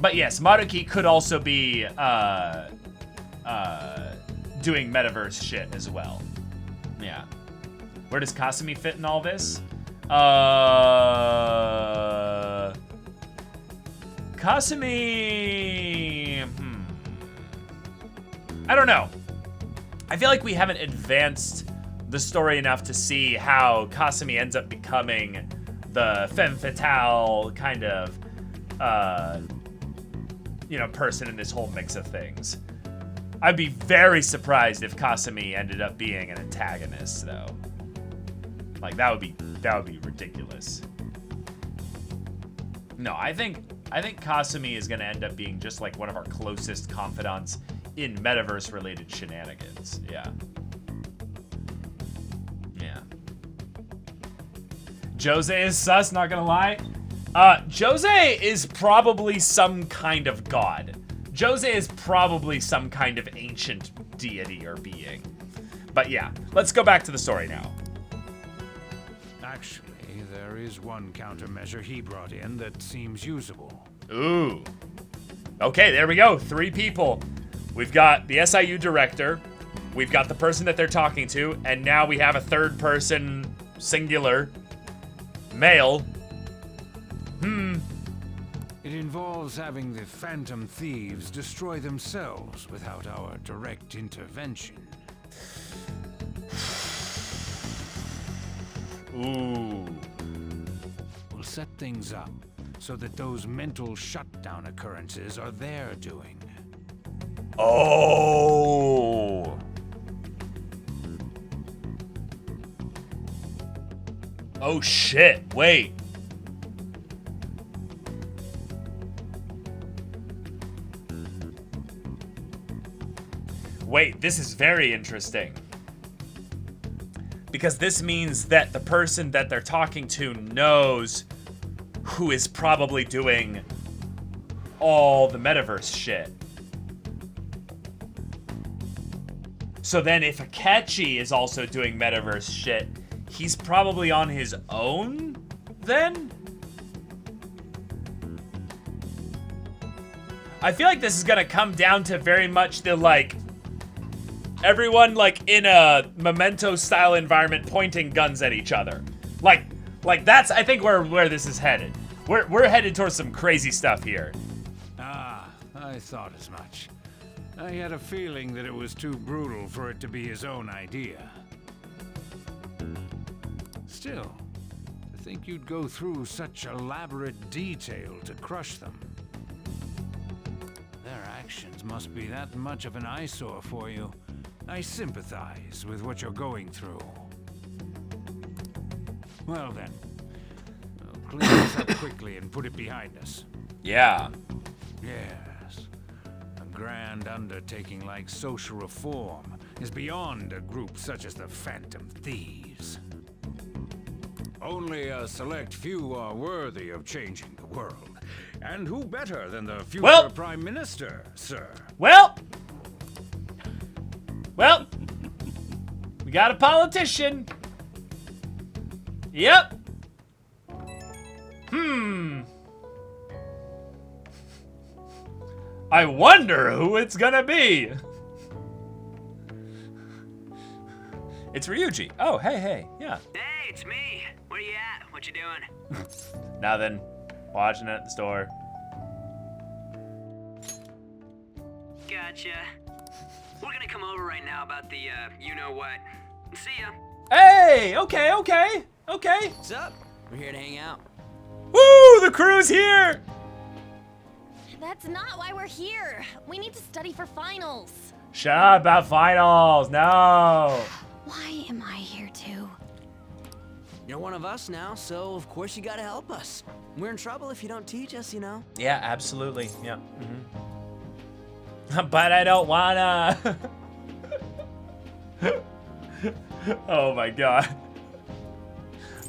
But yes, Maruki could also be doing metaverse shit as well. Yeah. Where does Kasumi fit in all this? Kasumi... I don't know. I feel like we haven't advanced the story enough to see how Kasumi ends up becoming the femme fatale kind of, person in this whole mix of things. I'd be very surprised if Kasumi ended up being an antagonist, though. Like, that would be ridiculous. No, I think Kasumi is gonna end up being just like one of our closest confidants in metaverse-related shenanigans. Yeah. Yeah. Jose is sus, not gonna lie. Jose is probably some kind of god. Jose is probably some kind of ancient deity or being. But yeah, let's go back to the story now. Actually, there is one countermeasure he brought in that seems usable. Ooh. Okay, there we go. 3 people. We've got the SIU director, we've got the person that they're talking to, and now we have a third person, singular, male. It involves having the Phantom Thieves destroy themselves without our direct intervention. Ooh. We'll set things up so that those mental shutdown occurrences are their doing. Oh. Oh shit, wait. Wait, this is very interesting. Because this means that the person that they're talking to knows who is probably doing all the metaverse shit. So then if Akechi is also doing metaverse shit, he's probably on his own then? I feel like this is gonna come down to very much the everyone in a Memento style environment pointing guns at each other. Like that's I think where this is headed. We're headed towards some crazy stuff here. Ah, I thought as much. I had a feeling that it was too brutal for it to be his own idea. Still, to think you'd go through such elaborate detail to crush them. Their actions must be that much of an eyesore for you. I sympathize with what you're going through. Well then, we'll clean this up quickly and put it behind us. Yeah. Yes. A grand undertaking like social reform is beyond a group such as the Phantom Thieves. Only a select few are worthy of changing the world. And who better than the future Prime Minister, sir? Well, we got a politician. Yep. I wonder who it's gonna be. It's Ryuji. Oh, hey, yeah. Hey, it's me. Where you at? What you doing? Nothing. Watching it at the store. Gotcha. We're gonna come over right now about the, you-know-what. See ya. Hey, okay. What's up? We're here to hang out. Woo, the crew's here. That's not why we're here. We need to study for finals. Shut up about finals. No. Why am I here too? You're one of us now, so of course you gotta help us. We're in trouble if you don't teach us, you know. Yeah, absolutely. Yeah. But I don't wanna. Oh my god.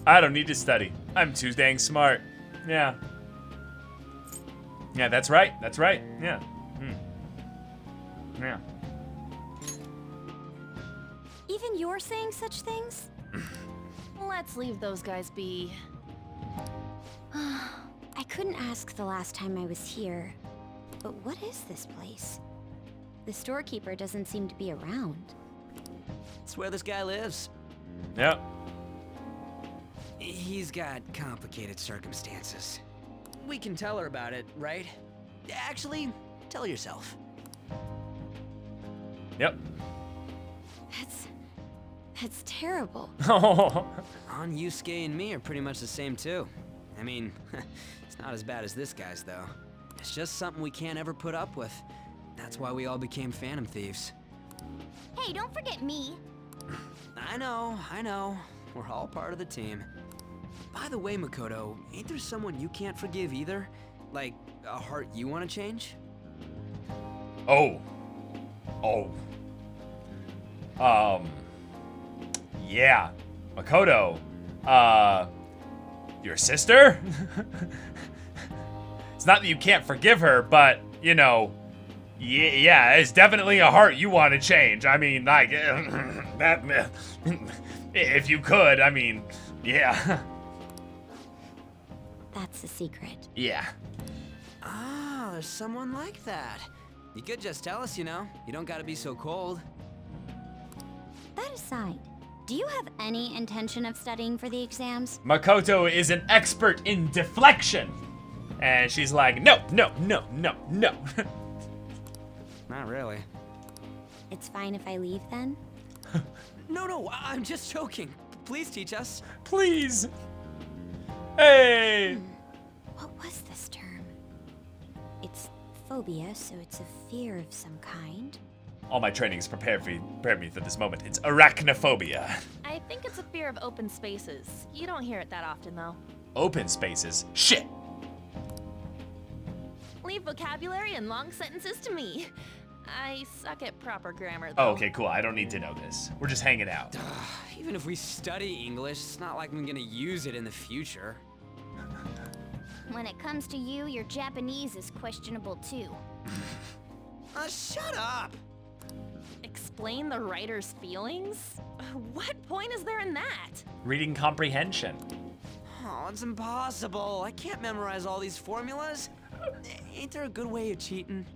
I don't need to study. I'm too dang smart. Yeah. Yeah, that's right. Yeah. Yeah. Even you're saying such things? Let's leave those guys be. I couldn't ask the last time I was here, but what is this place? The storekeeper doesn't seem to be around. It's where this guy lives. Yep. He's got complicated circumstances. We can tell her about it, right? Actually, tell yourself. Yep. That's terrible. On Yusuke and me are pretty much the same too. I mean, it's not as bad as this guy's though. It's just something we can't ever put up with. That's why we all became Phantom Thieves. Hey, don't forget me. I know. We're all part of the team. By the way, Makoto, ain't there someone you can't forgive either? Like, a heart you want to change? Oh. Yeah. Makoto. Your sister? It's not that you can't forgive her, but, you know, yeah, it's definitely a heart you want to change. I mean, like, that, if you could, I mean, yeah. That's the secret. Yeah. Ah, there's someone like that. You could just tell us, you know. You don't gotta be so cold. That aside, do you have any intention of studying for the exams? Makoto is an expert in deflection. And she's like, no. Not really. It's fine if I leave then? No, I'm just joking. Please teach us. Please. Hey. What was this term? It's phobia, so it's a fear of some kind. All my trainings prepared me for this moment. It's arachnophobia. I think it's a fear of open spaces. You don't hear it that often, though. Open spaces? Shit. Leave vocabulary and long sentences to me. I suck at proper grammar, though. Oh, okay, cool. I don't need to know this. We're just hanging out. Even if we study English, it's not like I'm gonna use it in the future. When it comes to you, your Japanese is questionable too. Shut up! Explain the writer's feelings? What point is there in that? Reading comprehension. Oh, it's impossible. I can't memorize all these formulas. Ain't there a good way of cheating?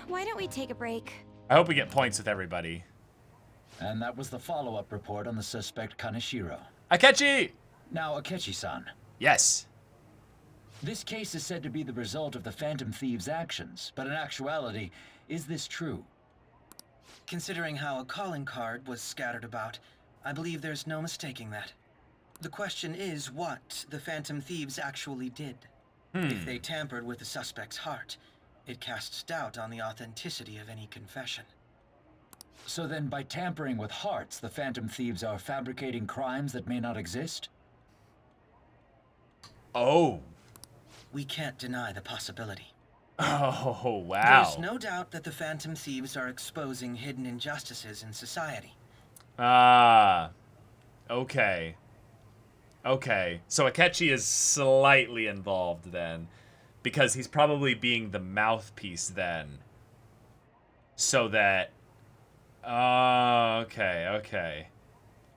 Why don't we take a break? I hope we get points with everybody. And that was the follow-up report on the suspect Kaneshiro. Akechi! Now, Akechi-san. Yes. This case is said to be the result of the Phantom Thieves' actions, but in actuality, is this true? Considering how a calling card was scattered about, I believe there's no mistaking that. The question is what the Phantom Thieves actually did. If they tampered with the suspect's heart, it casts doubt on the authenticity of any confession. So then, by tampering with hearts, the Phantom Thieves are fabricating crimes that may not exist? Oh. We can't deny the possibility. Oh, wow. There's no doubt that the Phantom Thieves are exposing hidden injustices in society. Ah. Okay. Okay. So Akechi is slightly involved then. Because he's probably being the mouthpiece then. So that... okay.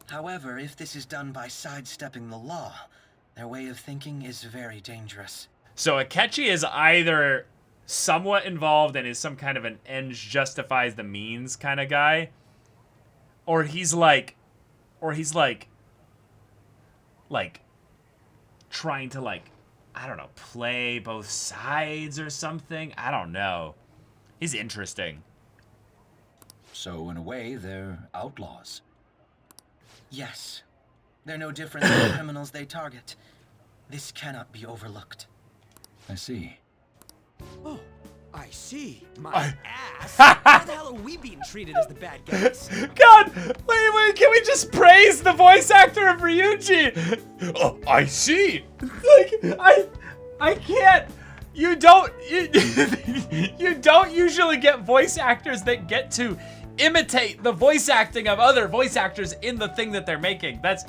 However, if this is done by sidestepping the law, their way of thinking is very dangerous. So Akechi is either somewhat involved and is some kind of an ends justifies the means kind of guy, or he's like trying to I don't know, play both sides or something. I don't know. He's interesting. So in a way, they're outlaws. Yes. They're no different than the criminals they target. This cannot be overlooked. I see. Oh, I see. My ass. How the hell are we being treated as the bad guys? God, wait, can we just praise the voice actor of Ryuji? Oh, I see. I can't. You don't usually get voice actors that get to imitate the voice acting of other voice actors in the thing that they're making. That's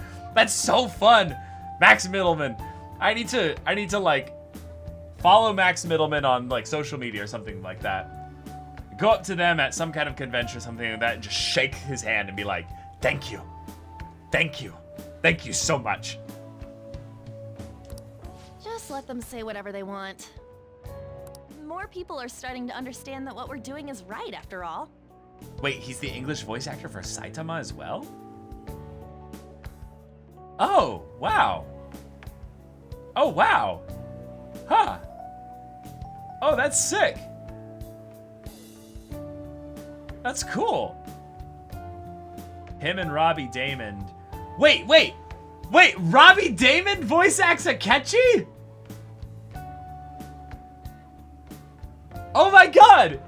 so fun. Max Middleman. I need to follow Max Middleman on social media or something like that. Go up to them at some kind of convention or something like that and just shake his hand and be like, thank you so much. Just let them say whatever they want. More people are starting to understand that what we're doing is right after all. Wait, he's the English voice actor for Saitama as well? Oh, wow. Huh. Oh, that's sick. That's cool. Him and Robbie Damon. Wait, Robbie Damon voice acts Akechi? Oh my god!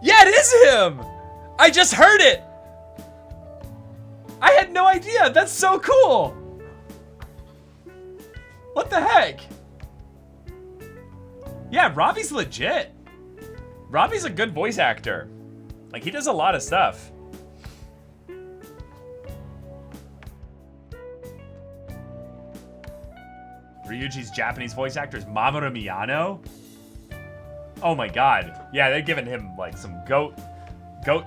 Yeah, it is him! I just heard it! I had no idea! That's so cool! What the heck? Yeah, Robbie's legit. Robbie's a good voice actor. He does a lot of stuff. Ryuji's Japanese voice actor is Mamoru Miyano. Oh my god. Yeah, they're giving him some goat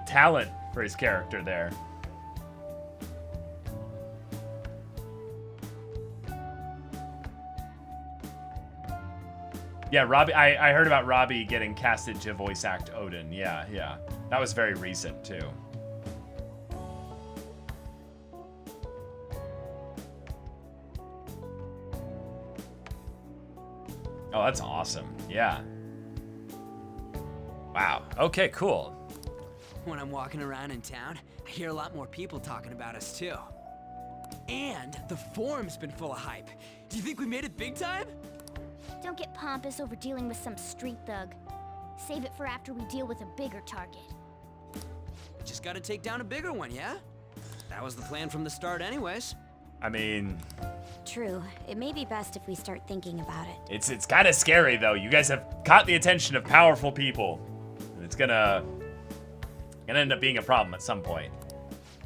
talent for his character there. Yeah, Robbie. I heard about Robbie getting casted to voice act Odin. Yeah. That was very recent too. Oh, that's awesome. Yeah. Wow. Okay, cool. When I'm walking around in town, I hear a lot more people talking about us too. And the forum's been full of hype. Do you think we made it big time? Don't get pompous over dealing with some street thug. Save it for after we deal with a bigger target. Just gotta take down a bigger one, yeah? That was the plan from the start anyways. I mean... True. It may be best if we start thinking about it. It's kind of scary, though. You guys have caught the attention of powerful people. And it's gonna end up being a problem at some point.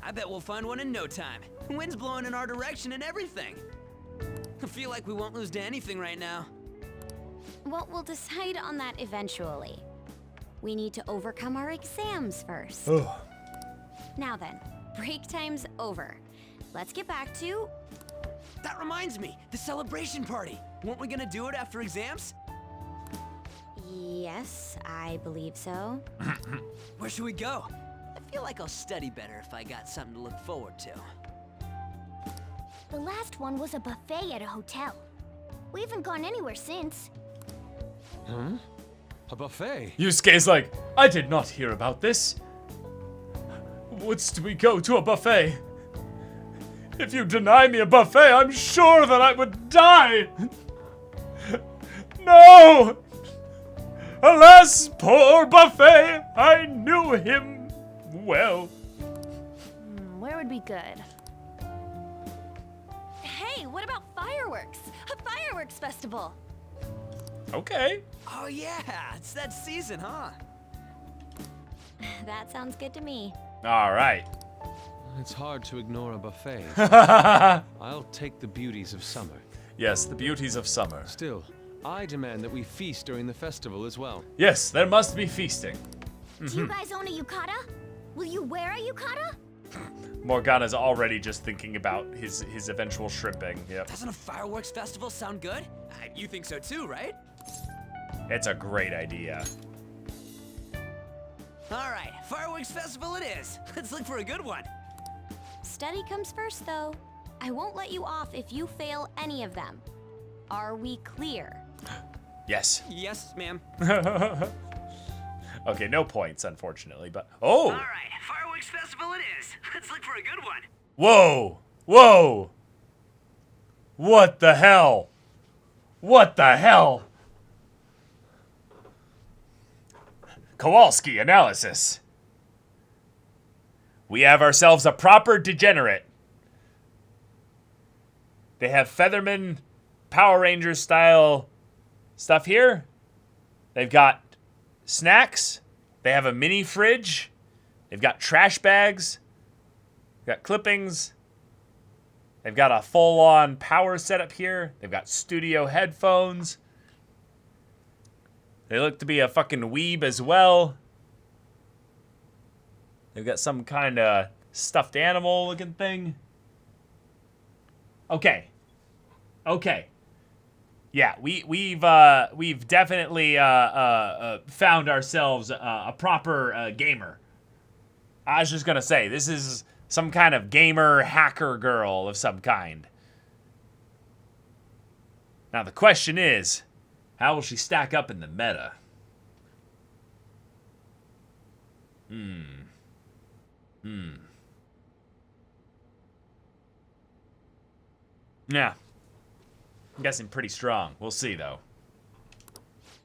I bet we'll find one in no time. Wind's blowing in our direction and everything. I feel like we won't lose to anything right now. Well, we'll decide on that eventually. We need to overcome our exams first. Oh. Now then, break time's over. Let's get back to... That reminds me, the celebration party. Weren't we gonna do it after exams? Yes, I believe so. Where should we go? I feel like I'll study better if I got something to look forward to. The last one was a buffet at a hotel. We haven't gone anywhere since. Huh? A buffet? Yusuke's like, I did not hear about this. Wouldst we go to a buffet? If you deny me a buffet, I'm sure that I would die. No! Alas, poor buffet, I knew him well. Where would be good? Hey, what about fireworks? A fireworks festival. Okay. Oh yeah, it's that season, huh? That sounds good to me. All right. It's hard to ignore a buffet. I'll take the beauties of summer. Yes, the beauties of summer. Still, I demand that we feast during the festival as well. Yes, there must be feasting. Do you guys own a yukata? Will you wear a yukata? Morgana's already just thinking about his eventual shrimping. Yep. Doesn't a fireworks festival sound good? You think so too, right? It's a great idea. All right, fireworks festival it is. Let's look for a good one. Study comes first, though. I won't let you off if you fail any of them. Are we clear? Yes. Yes, ma'am. Okay, no points, unfortunately, but... Oh! All right, fireworks festival it is. Let's look for a good one. Whoa! Whoa! What the hell? What the hell? Kowalski analysis. We have ourselves a proper degenerate. They have Featherman Power Rangers style stuff here. They've got snacks. They have a mini fridge. They've got trash bags. They've got clippings. They've got a full-on power setup here. They've got studio headphones. They look to be a fucking weeb as well. They've got some kind of stuffed animal looking thing. Okay. Okay. Yeah, we've definitely found ourselves a proper gamer. I was just gonna say, this is some kind of gamer hacker girl of some kind. Now the question is, how will she stack up in the meta? Yeah. I'm guessing pretty strong. We'll see, though.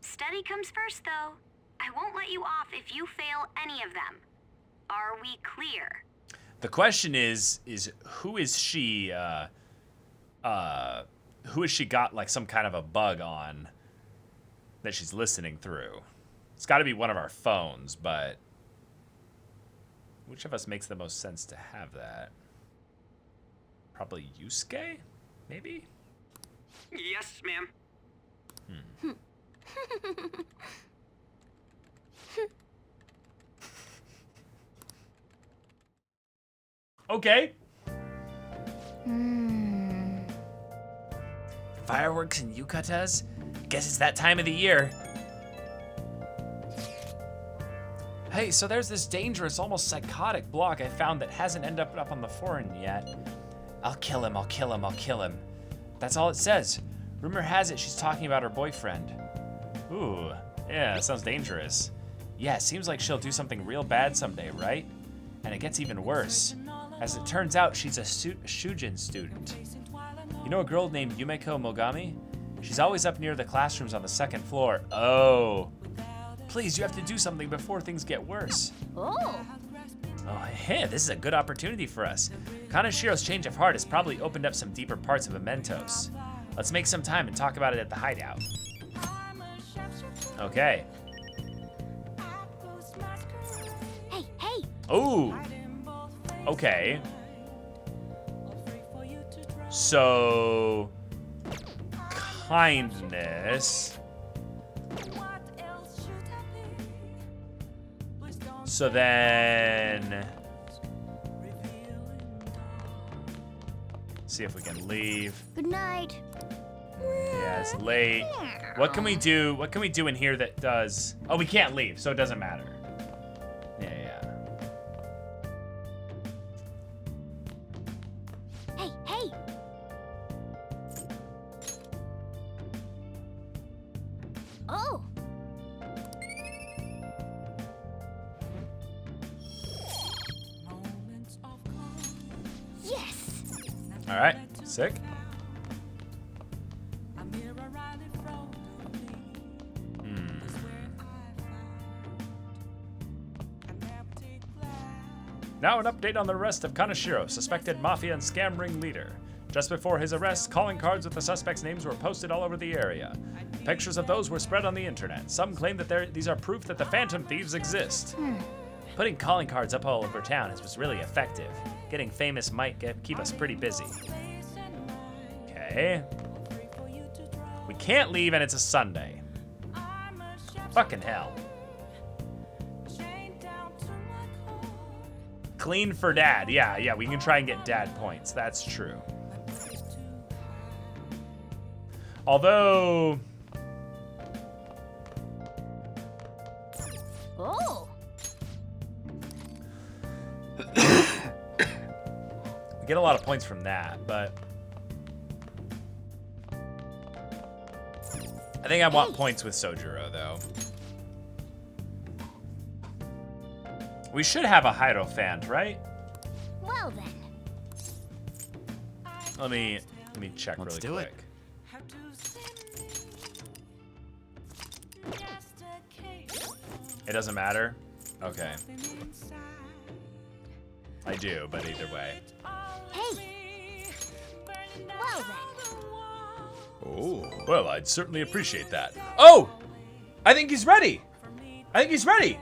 Study comes first, though. I won't let you off if you fail any of them. Are we clear? The question is who is she, who has she got, like, some kind of a bug on that she's listening through? It's got to be one of our phones, but which of us makes the most sense to have that? Probably Yusuke? Maybe? Yes, ma'am. Okay. Fireworks and yukatas? Guess it's that time of the year. Hey, so there's this dangerous, almost psychotic block I found that hasn't ended up on the forum yet. I'll kill him, I'll kill him, I'll kill him. That's all it says. Rumor has it she's talking about her boyfriend. Ooh, yeah, sounds dangerous. Yeah, seems like she'll do something real bad someday, right? And it gets even worse. As it turns out, she's a Shujin student. You know a girl named Yumeko Mogami? She's always up near the classrooms on the second floor. Oh. Please, you have to do something before things get worse. Oh. Oh, hey, this is a good opportunity for us. Kanashiro's change of heart has probably opened up some deeper parts of Mementos. Let's make some time and talk about it at the hideout. Okay. Hey, hey! Ooh. Okay. So, kindness. So then, see if we can leave. Good night. Yeah, it's late. What can we do? What can we do in here that does? Oh, we can't leave, so it doesn't matter. Yeah. Hey, hey! Oh! Yes! Alright, sick. Now an update on the arrest of Kaneshiro, suspected mafia and scam ring leader. Just before his arrest, calling cards with the suspects' names were posted all over the area. Pictures of those were spread on the internet. Some claim that these are proof that the Phantom Thieves exist. Putting calling cards up all over town was really effective. Getting famous might keep us pretty busy. Okay. We can't leave and it's a Sunday. Fucking hell. Clean for dad. Yeah, we can try and get dad points. That's true. Although... Oh! We get a lot of points from that, but... I think I want points with Sojiro, though. We should have a Hierophant, right? Well then. Let me check really quick. It doesn't matter? Okay. I do, but either way. Hey! Well then. Oh, well, I'd certainly appreciate that. Oh! I think he's ready! I think he's ready!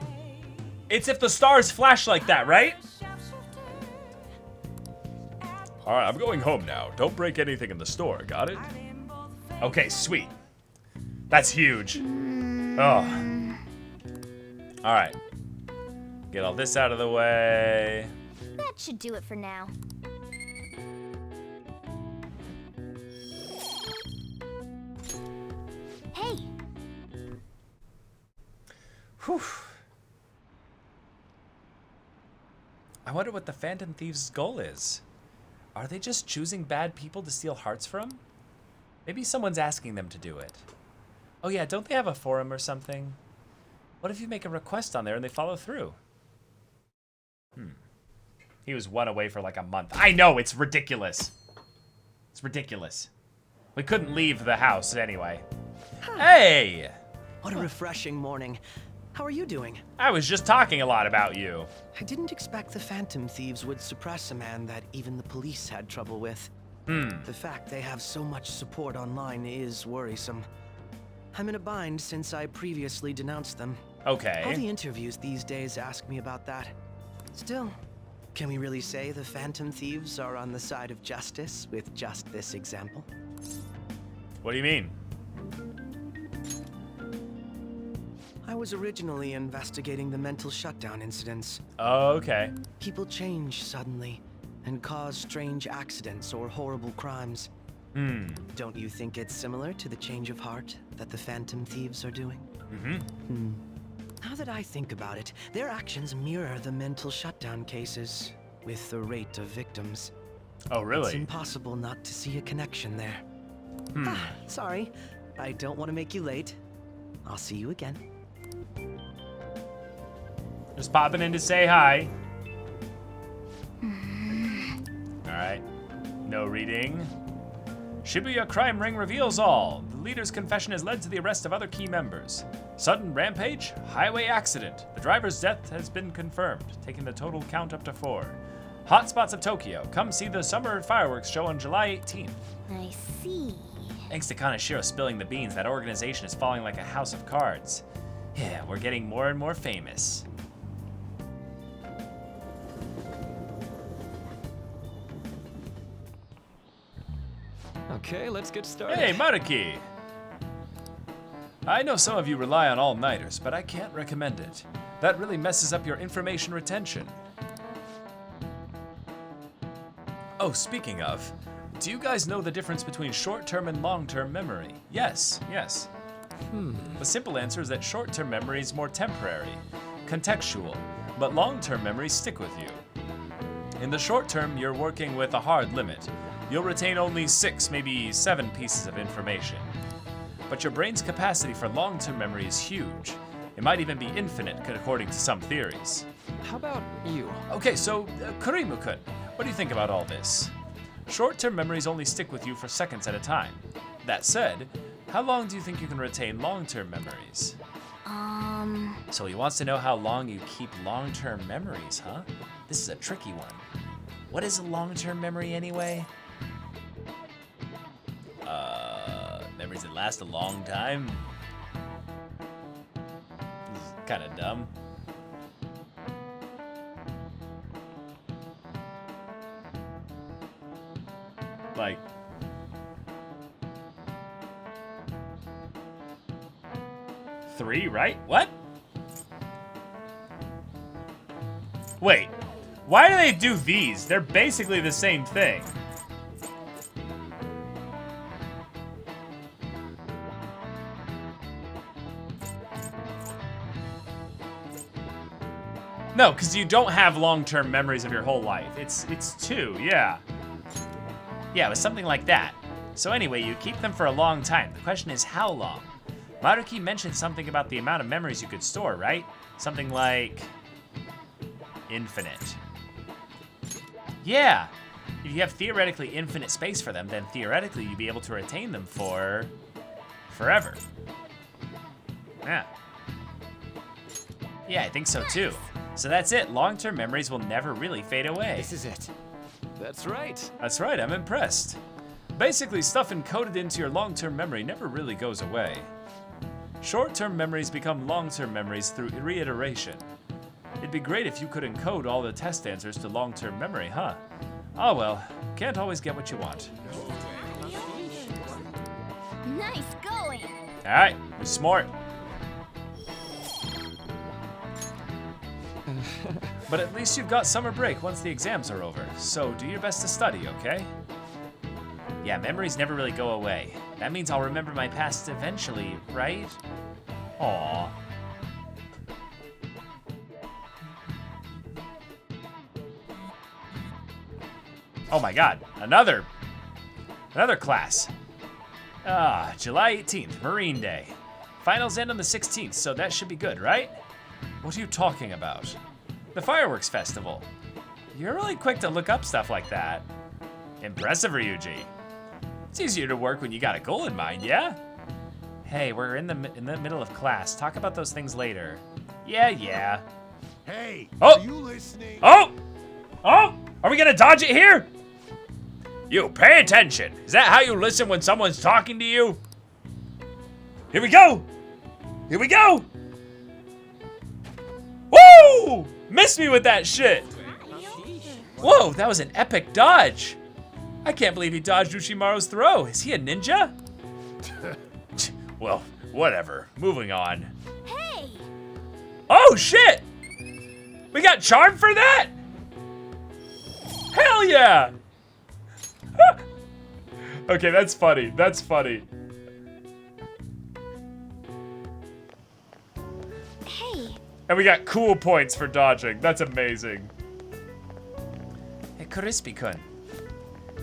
It's if the stars flash like that, right? Alright, I'm going home now. Don't break anything in the store, got it? Okay, sweet. That's huge. Oh. Alright. Get all this out of the way. That should do it for now. Hey! Whew. I wonder what the Phantom Thieves' goal is. Are they just choosing bad people to steal hearts from? Maybe someone's asking them to do it. Oh yeah, don't they have a forum or something? What if you make a request on there and they follow through? He was one away for like a month. I know, it's ridiculous. It's ridiculous. We couldn't leave the house anyway. Hey! What a refreshing morning. How are you doing? I was just talking a lot about you. I didn't expect the Phantom Thieves would suppress a man that even the police had trouble with. The fact they have so much support online is worrisome. I'm in a bind since I previously denounced them. Okay. All the interviews these days ask me about that. Still, can we really say the Phantom Thieves are on the side of justice with just this example? What do you mean? I was originally investigating the mental shutdown incidents. Oh, okay. People change suddenly and cause strange accidents or horrible crimes. Don't you think it's similar to the change of heart that the Phantom Thieves are doing? Now that I think about it, their actions mirror the mental shutdown cases with the rate of victims. Oh, really? It's impossible not to see a connection there. Sorry, I don't want to make you late. I'll see you again. Just popping in to say hi. Alright. No reading. Shibuya crime ring reveals all. The leader's confession has led to the arrest of other key members. Sudden rampage, highway accident. The driver's death has been confirmed, taking the total count up to 4. Hotspots of Tokyo. Come see the summer fireworks show on July 18th. I see. Thanks to Kaneshiro spilling the beans, that organization is falling like a house of cards. Yeah, we're getting more and more famous. Okay, let's get started. Hey, Maruki! I know some of you rely on all-nighters, but I can't recommend it. That really messes up your information retention. Oh, speaking of, do you guys know the difference between short-term and long-term memory? Yes. The simple answer is that short-term memory is more temporary, contextual, but long-term memories stick with you. In the short term, you're working with a hard limit. You'll retain only 6, maybe 7 pieces of information. but your brain's capacity for long-term memory is huge. It might even be infinite, according to some theories. How about you? Okay, so, Kurimu-kun, what do you think about all this? Short-term memories only stick with you for seconds at a time. That said, how long do you think you can retain long-term memories? So he wants to know how long you keep long-term memories, huh? This is a tricky one. What is a long-term memory anyway? Memories that last a long time? This is kind of dumb. Like, three, right? What? Wait, why do they do these? They're basically the same thing. No, because you don't have long-term memories of your whole life. It's two, yeah. Yeah, it was something like that. So anyway, you keep them for a long time. The question is how long? Maruki mentioned something about the amount of memories you could store, right? Something like infinite. Yeah, if you have theoretically infinite space for them, then theoretically you'd be able to retain them for forever. Yeah. Yeah, I think so too. So that's it. Long-term memories will never really fade away. This is it. That's right. That's right, I'm impressed. Basically, stuff encoded into your long-term memory never really goes away. Short-term memories become long-term memories through reiteration. It'd be great if you could encode all the test answers to long-term memory, huh? Oh well, can't always get what you want. Nice going. Alright, you're smart. But at least you've got summer break once the exams are over, so do your best to study, okay? Yeah, memories never really go away. That means I'll remember my past eventually, right? Aww. Oh my god, another class. July 18th, Marine Day. Finals end on the 16th, so that should be good, right? What are you talking about? The fireworks festival. You're really quick to look up stuff like that. Impressive, Ryuji. It's easier to work when you got a goal in mind, yeah? Hey, we're in the middle of class. Talk about those things later. Yeah. Hey, are you listening? Oh! Are we gonna dodge it here? You, pay attention. Is that how you listen when someone's talking to you? Here we go! Woo! Missed me with that shit! Whoa, that was an epic dodge. I can't believe he dodged Ushimaru's throw. Is he a ninja? Well, whatever. Moving on. Hey! Oh, shit! We got charm for that? Hell yeah! Okay, that's funny. Hey! And we got cool points for dodging. That's amazing. Hey, Kurispi-kun.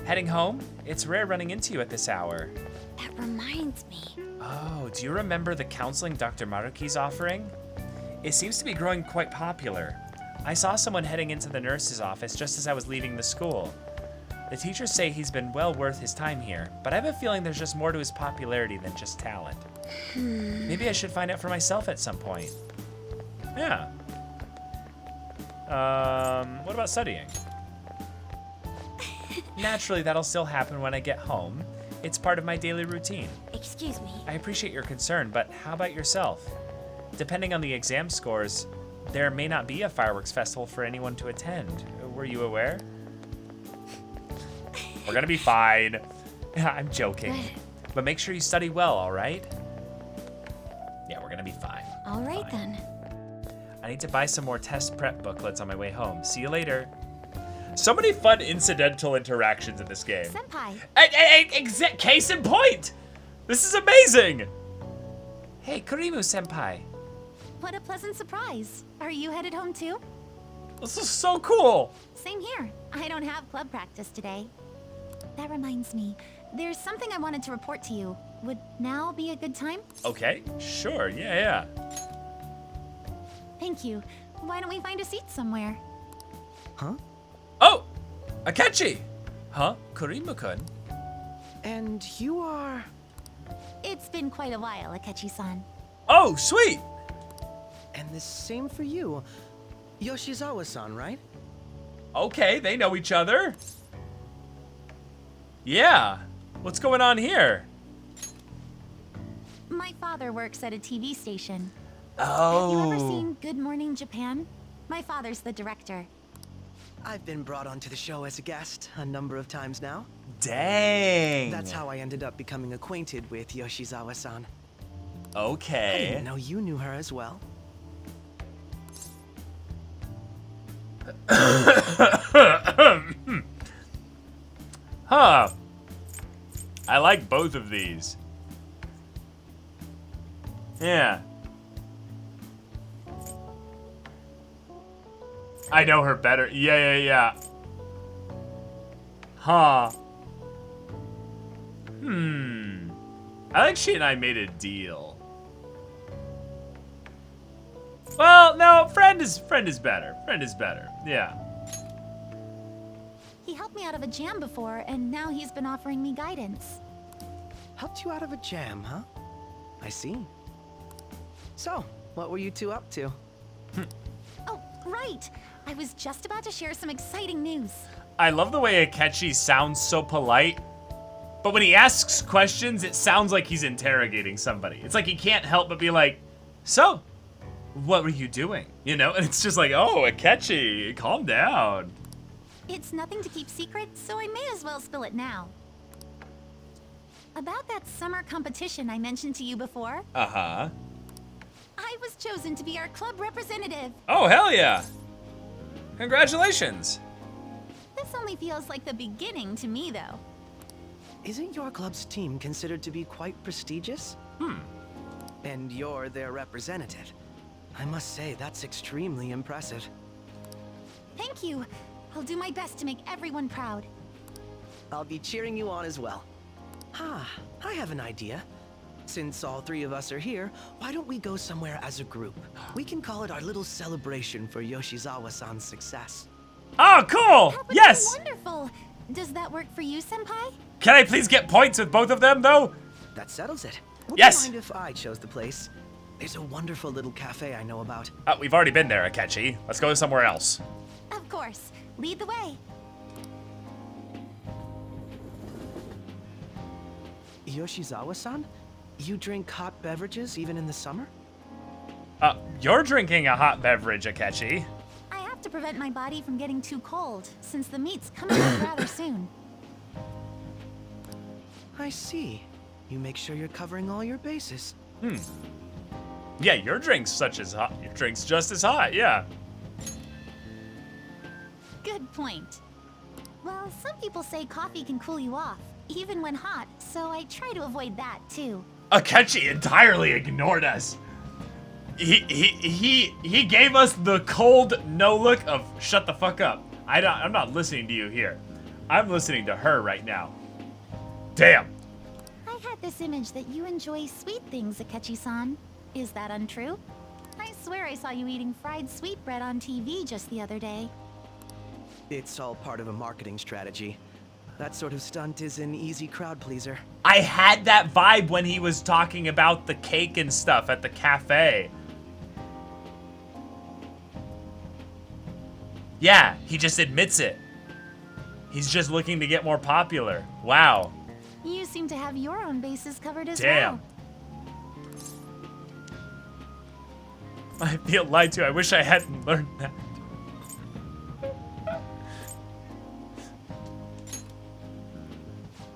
Heading home? It's rare running into you at this hour. That reminds me. Oh, do you remember the counseling Dr. Maruki's offering? It seems to be growing quite popular. I saw someone heading into the nurse's office just as I was leaving the school. The teachers say he's been well worth his time here, but I have a feeling there's just more to his popularity than just talent. Maybe I should find out for myself at some point. Yeah. What about studying? Naturally, that'll still happen when I get home. It's part of my daily routine. Excuse me. I appreciate your concern, but how about yourself? Depending on the exam scores, there may not be a fireworks festival for anyone to attend. Were you aware? We're gonna be fine. I'm joking. But make sure you study well, all right? Yeah, we're gonna be fine. All right then. I need to buy some more test prep booklets on my way home. See you later. So many fun incidental interactions in this game. Senpai. Case in point! This is amazing! Hey, Kurimu senpai. What a pleasant surprise. Are you headed home too? This is so cool. Same here. I don't have club practice today. That reminds me, there's something I wanted to report to you. Would now be a good time? Okay, sure, yeah. Thank you. Why don't we find a seat somewhere? Huh? Oh! Akechi! Huh? Kurima-kun? And you are... It's been quite a while, Akechi-san. Oh, sweet! And the same for you. Yoshizawa-san, right? Okay, they know each other. Yeah. What's going on here? My father works at a TV station. Oh. Have you ever seen Good Morning Japan? My father's the director. I've been brought onto the show as a guest a number of times now. Dang. That's how I ended up becoming acquainted with Yoshizawa-san. Okay. I didn't know you knew her as well. Huh. I like both of these. Yeah. I know her better. Yeah. Huh. I think she and I made a deal. Well, no, friend is better. Friend is better. Yeah. He helped me out of a jam before, and now he's been offering me guidance. Helped you out of a jam, huh? I see. So, what were you two up to? Oh, right. I was just about to share some exciting news. I love the way Akechi sounds so polite, but when he asks questions, it sounds like he's interrogating somebody. It's like he can't help but be like, so, what were you doing? You know, and it's just like, oh, Akechi, calm down. It's nothing to keep secret, so I may as well spill it now. About that summer competition I mentioned to you before. Uh-huh. I was chosen to be our club representative. Oh, hell yeah. Congratulations. This only feels like the beginning to me, though. Isn't your club's team considered to be quite prestigious? And you're their representative. I must say, that's extremely impressive. Thank you. I'll do my best to make everyone proud. I'll be cheering you on as well. I have an idea. Since all three of us are here, why don't we go somewhere as a group? We can call it our little celebration for Yoshizawa-san's success. Oh, cool! That would Yes! be wonderful. Does that work for you, Senpai? Can I please get points with both of them, though? That settles it. Would Yes! you mind if I chose the place? There's a wonderful little cafe I know about. We've already been there, Akechi. Let's go somewhere else. Of course. Lead the way. Yoshizawa-san? You drink hot beverages even in the summer? You're drinking a hot beverage, Akechi. I have to prevent my body from getting too cold, since the meet's coming up rather soon. I see. You make sure you're covering all your bases. Yeah, your drink's your drink's just as hot, yeah. Good point. Well, some people say coffee can cool you off, even when hot, so I try to avoid that too. Akechi entirely ignored us. He gave us the cold no look of shut the fuck up. I'm not listening to you here. I'm listening to her right now. Damn. I had this image that you enjoy sweet things, Akechi-san. Is that untrue? I swear I saw you eating fried sweetbread on TV just the other day. It's all part of a marketing strategy. That sort of stunt is an easy crowd pleaser. I had that vibe when he was talking about the cake and stuff at the cafe. Yeah, he just admits it. He's just looking to get more popular. Wow. You seem to have your own bases covered as Damn. well. I feel lied to. I wish I hadn't learned that.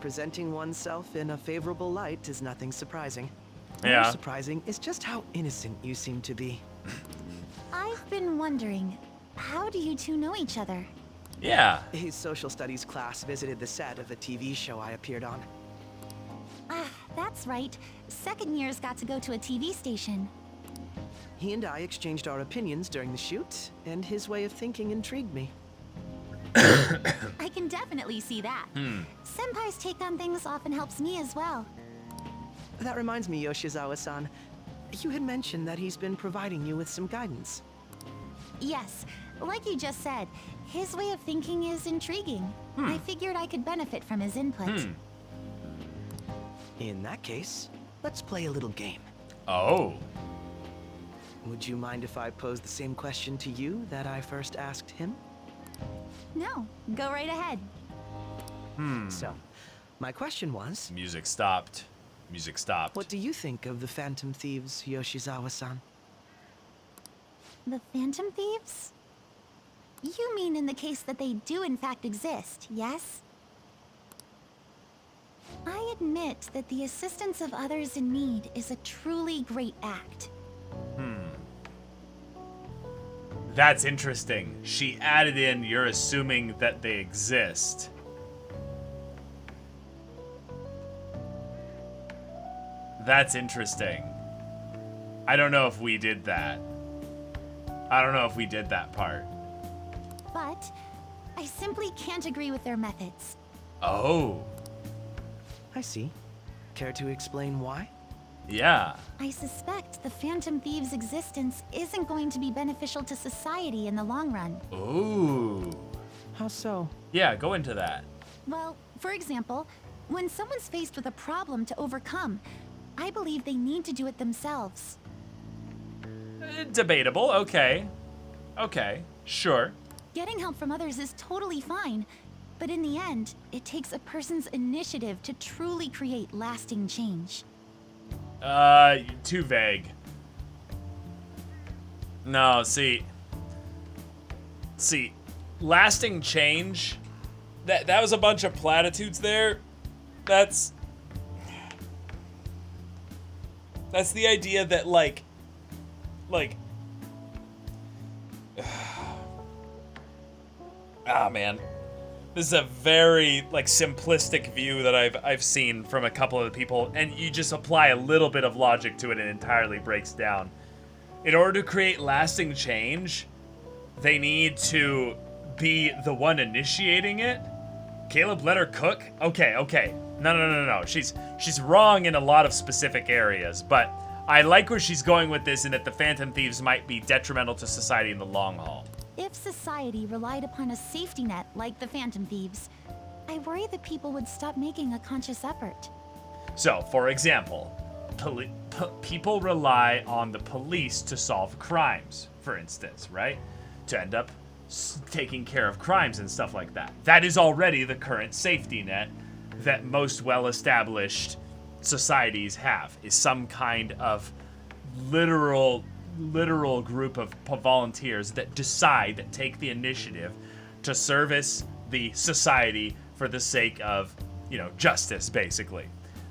Presenting oneself in a favorable light is nothing surprising. Yeah. More surprising is just how innocent you seem to be. I've been wondering, how do you two know each other? Yeah. His social studies class visited the set of a TV show I appeared on. That's right. Second years got to go to a TV station. He and I exchanged our opinions during the shoot, and his way of thinking intrigued me. I can definitely see that. Senpai's take on things often helps me as well. That reminds me, Yoshizawa-san. You had mentioned that he's been providing you with some guidance. Yes, like you just said, his way of thinking is intriguing. I figured I could benefit from his input. In that case, let's play a little game. Oh. Would you mind if I pose the same question to you that I first asked him? No, go right ahead. So, my question was... Music stopped. Music stopped. What do you think of the Phantom Thieves, Yoshizawa-san? The Phantom Thieves? You mean in the case that they do in fact exist, yes? I admit that the assistance of others in need is a truly great act. That's interesting. She added in, you're assuming that they exist. That's interesting. I don't know if we did that. I don't know if we did that part. But I simply can't agree with their methods. Oh. I see. Care to explain why? Yeah. I suspect the Phantom Thieves' existence isn't going to be beneficial to society in the long run. Ooh. How so? Yeah, go into that. Well, for example, when someone's faced with a problem to overcome, I believe they need to do it themselves. Debatable. Okay. Okay. Sure. Getting help from others is totally fine, but in the end, it takes a person's initiative to truly create lasting change. Too vague. No, see, lasting change, that was a bunch of platitudes there. That's the idea that like, ah, man. This is a very like simplistic view that I've seen from a couple of the people, and you just apply a little bit of logic to it and it entirely breaks down. In order to create lasting change, they need to be the one initiating it. Caleb, let her cook? Okay. No. She's wrong in a lot of specific areas, but I like where she's going with this, and that the Phantom Thieves might be detrimental to society in the long haul. If society relied upon a safety net like the Phantom Thieves, I worry that people would stop making a conscious effort. So, for example, people rely on the police to solve crimes, for instance, right? To end up taking care of crimes and stuff like that. That is already the current safety net that most well-established societies have, is some kind of literal group of volunteers that take the initiative to service the society for the sake of, justice, basically.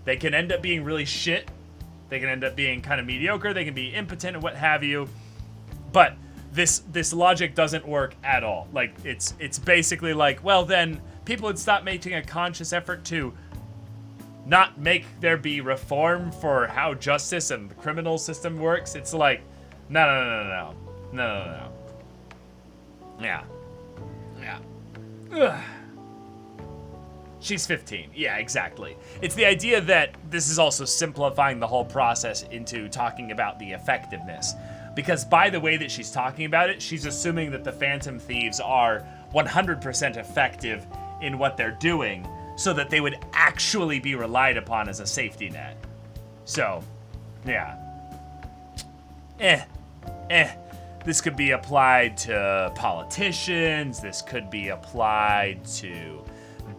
They can end up being really shit. They can end up being kind of mediocre. They can be impotent and what have you. But this logic doesn't work at all. Like, it's basically like, well, then people would stop making a conscious effort to not make there be reform for how justice and the criminal system works. It's like, no. Yeah. Ugh. She's 15. Yeah, exactly. It's the idea that this is also simplifying the whole process into talking about the effectiveness. Because by the way that she's talking about it, she's assuming that the Phantom Thieves are 100% effective in what they're doing, so that they would actually be relied upon as a safety net. So, yeah. This could be applied to politicians. This could be applied to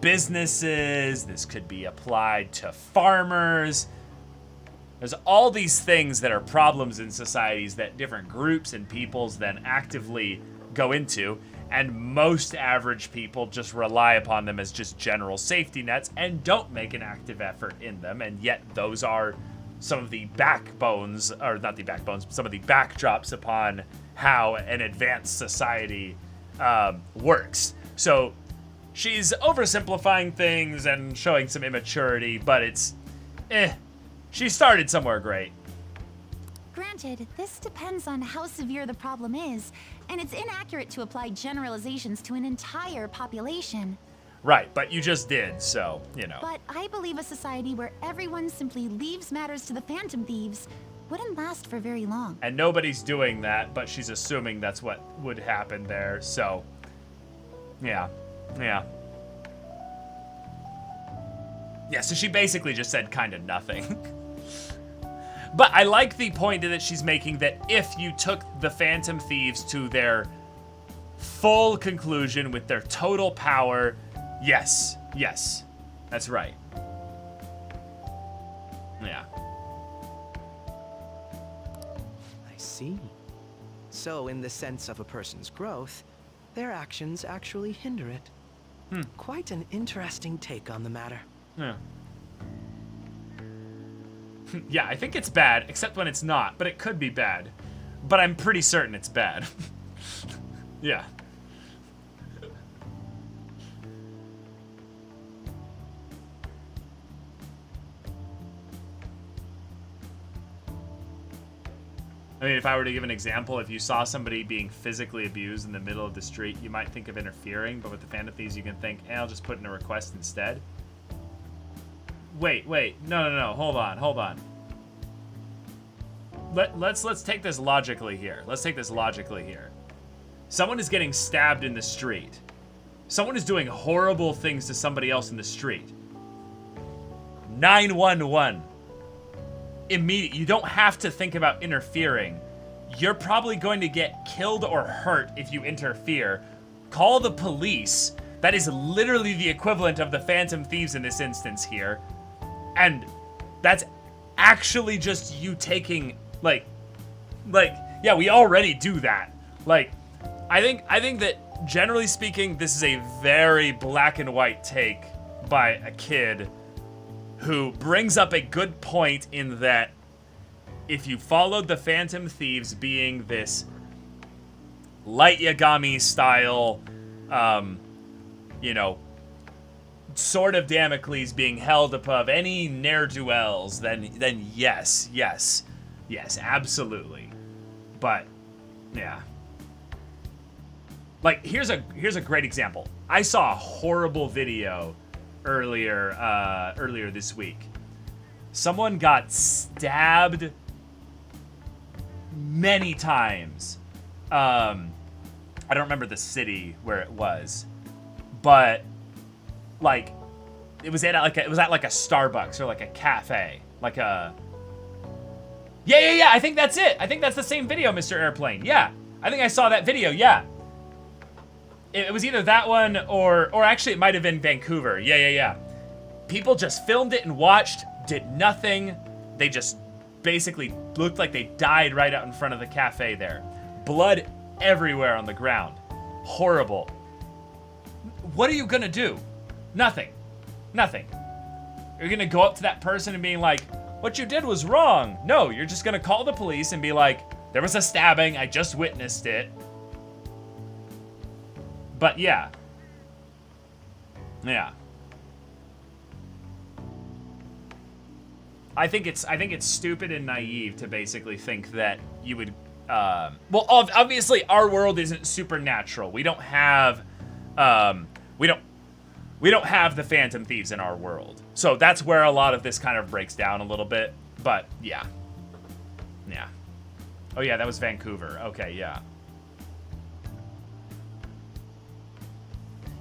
businesses. This could be applied to farmers. There's all these things that are problems in societies that different groups and peoples then actively go into, and most average people just rely upon them as just general safety nets and don't make an active effort in them, and yet those are some of the backbones, or not the backbones, but some of the backdrops upon how an advanced society works. So she's oversimplifying things and showing some immaturity, but it's, she started somewhere great. Granted, this depends on how severe the problem is, and it's inaccurate to apply generalizations to an entire population. Right, but you just did, so, you know. But I believe a society where everyone simply leaves matters to the Phantom Thieves wouldn't last for very long. And nobody's doing that, but she's assuming that's what would happen there, so... Yeah. Yeah. Yeah, so she basically just said kind of nothing. But I like the point that she's making that if you took the Phantom Thieves to their full conclusion with their total power, yes, yes, that's right. Yeah. I see. So in the sense of a person's growth, their actions actually hinder it. Quite an interesting take on the matter. Yeah. Yeah, I think it's bad, except when it's not, but it could be bad. But I'm pretty certain it's bad. Yeah. I mean, if I were to give an example, if you saw somebody being physically abused in the middle of the street, you might think of interfering, but with the Phantom Thieves, you can think, I'll just put in a request instead. Wait, no, hold on. Let's take this logically here. Someone is getting stabbed in the street. Someone is doing horrible things to somebody else in the street. 911. Immediate. You don't have to think about interfering. You're probably going to get killed or hurt if you interfere. Call the police. That is literally the equivalent of the Phantom Thieves in this instance here. And that's actually just you taking, like, yeah, we already do that. Like, I think that generally speaking, this is a very black and white take by a kid who brings up a good point in that if you followed the Phantom Thieves being this Light Yagami style, you know, sword of Damocles being held above any ne'er-do-wells, then yes, absolutely. But yeah, like here's a great example. I saw a horrible video earlier this week. Someone got stabbed many times. I don't remember the city where it was, but like it was at like a Starbucks or like a cafe, like a yeah. I think that's it. I think that's the same video, Mr. Airplane. Yeah, I think I saw that video. Yeah, it was either that one or actually it might have been Vancouver. Yeah. People just filmed it and watched, did nothing. They just basically looked like they died right out in front of the cafe there. Blood everywhere on the ground. Horrible. What are you gonna do? Nothing. You're gonna go up to that person and being like, what you did was wrong. No, you're just gonna call the police and be like, there was a stabbing, I just witnessed it. But yeah. I think it's stupid and naive to basically think that you would well, obviously our world isn't supernatural. We don't have we don't have the Phantom Thieves in our world. So that's where a lot of this kind of breaks down a little bit. But yeah. Oh yeah, that was Vancouver. Okay, yeah.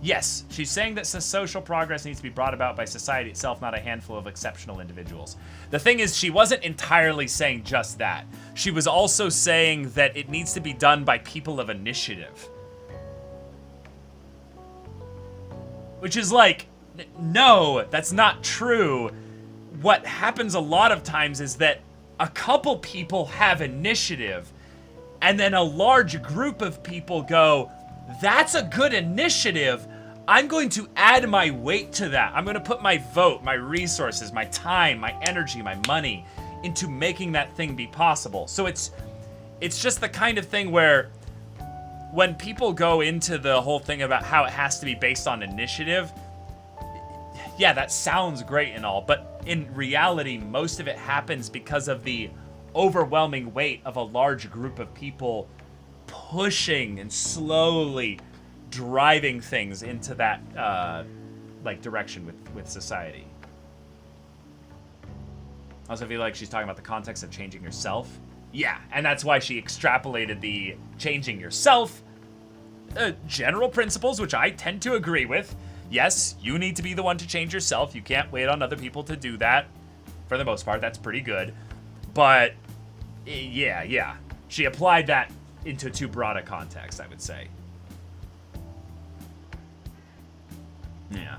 Yes, she's saying that social progress needs to be brought about by society itself, not a handful of exceptional individuals. The thing is, she wasn't entirely saying just that. She was also saying that it needs to be done by people of initiative. Which is like, no, that's not true. What happens a lot of times is that a couple people have initiative, and then a large group of people go, that's a good initiative. I'm going to add my weight to that. I'm going to put my vote, my resources, my time, my energy, my money into making that thing be possible. So it's just the kind of thing where when people go into the whole thing about how it has to be based on initiative, yeah, that sounds great and all, but in reality, most of it happens because of the overwhelming weight of a large group of people pushing and slowly driving things into that like direction with society. I also feel like she's talking about the context of changing yourself. Yeah, and that's why she extrapolated the changing yourself general principles, which I tend to agree with. Yes, you need to be the one to change yourself. You can't wait on other people to do that. For the most part, that's pretty good. But, yeah. She applied that into too broad a context, I would say. Yeah.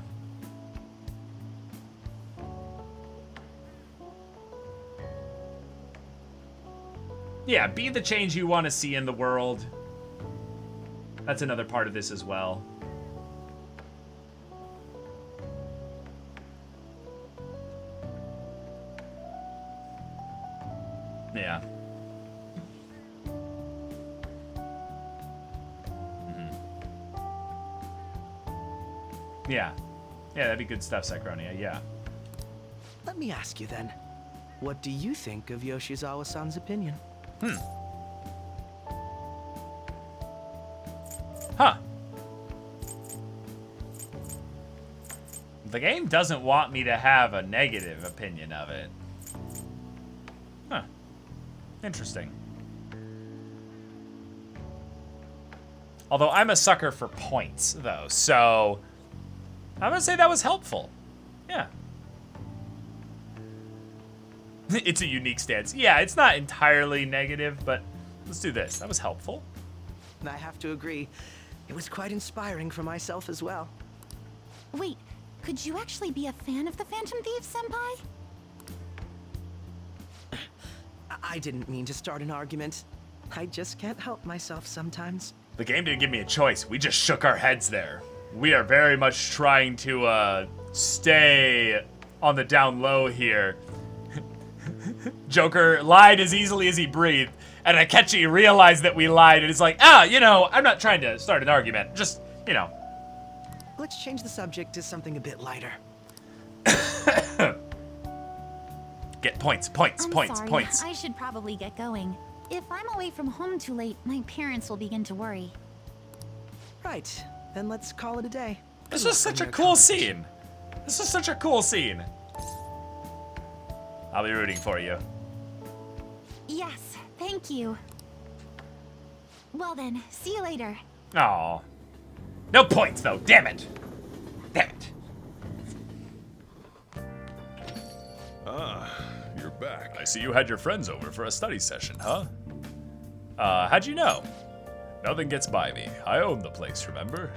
Yeah, be the change you want to see in the world. That's another part of this as well. Yeah. Yeah. Yeah, that'd be good stuff, Psychronia, yeah. Let me ask you then, what do you think of Yoshizawa-san's opinion? Huh. The game doesn't want me to have a negative opinion of it. Huh. Interesting. Although I'm a sucker for points, though, so I'm gonna say that was helpful. Yeah. It's a unique stance. Yeah, it's not entirely negative, but let's do this. That was helpful. I have to agree. It was quite inspiring for myself as well. Wait, could you actually be a fan of the Phantom Thieves, Senpai? I didn't mean to start an argument. I just can't help myself sometimes. The game didn't give me a choice. We just shook our heads there. We are very much trying to stay on the down low here. Joker lied as easily as he breathed, and Akechi realized that we lied, and it's like, I'm not trying to start an argument. Just, Let's change the subject to something a bit lighter. Get points. I'm sorry. I should probably get going. If I'm away from home too late, my parents will begin to worry. Right. Then let's call it a day. This was such a cool scene. I'll be rooting for you. Yes, thank you. Well then, see you later. Aw. No points, though. Damn it. Ah, you're back. I see you had your friends over for a study session, huh? How'd you know? Nothing gets by me. I own the place, remember?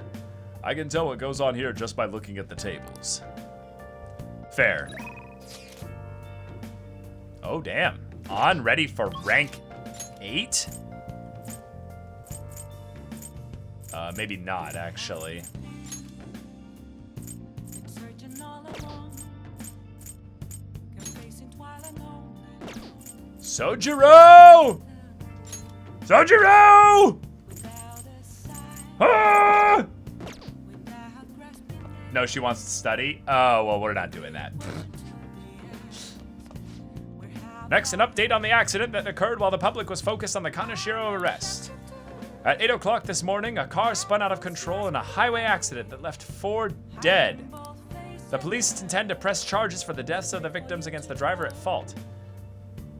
I can tell what goes on here just by looking at the tables. Fair. Oh, damn. On ready for rank 8? Maybe not, actually. Sojiro! Ah! No, she wants to study? Oh, well, we're not doing that. Next, an update on the accident that occurred while the public was focused on the Kaneshiro arrest. At 8 o'clock this morning, a car spun out of control in a highway accident that left 4 dead. The police intend to press charges for the deaths of the victims against the driver at fault.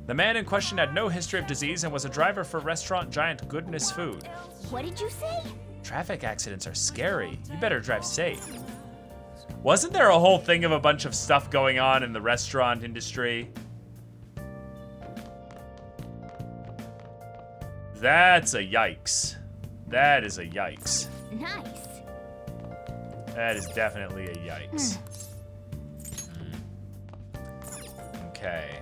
The man in question had no history of disease and was a driver for restaurant giant Goodness Food. What did you say? Traffic accidents are scary. You better drive safe. Wasn't there a whole thing of a bunch of stuff going on in the restaurant industry? That's a yikes. That is a yikes. Nice. That is definitely a yikes. Okay.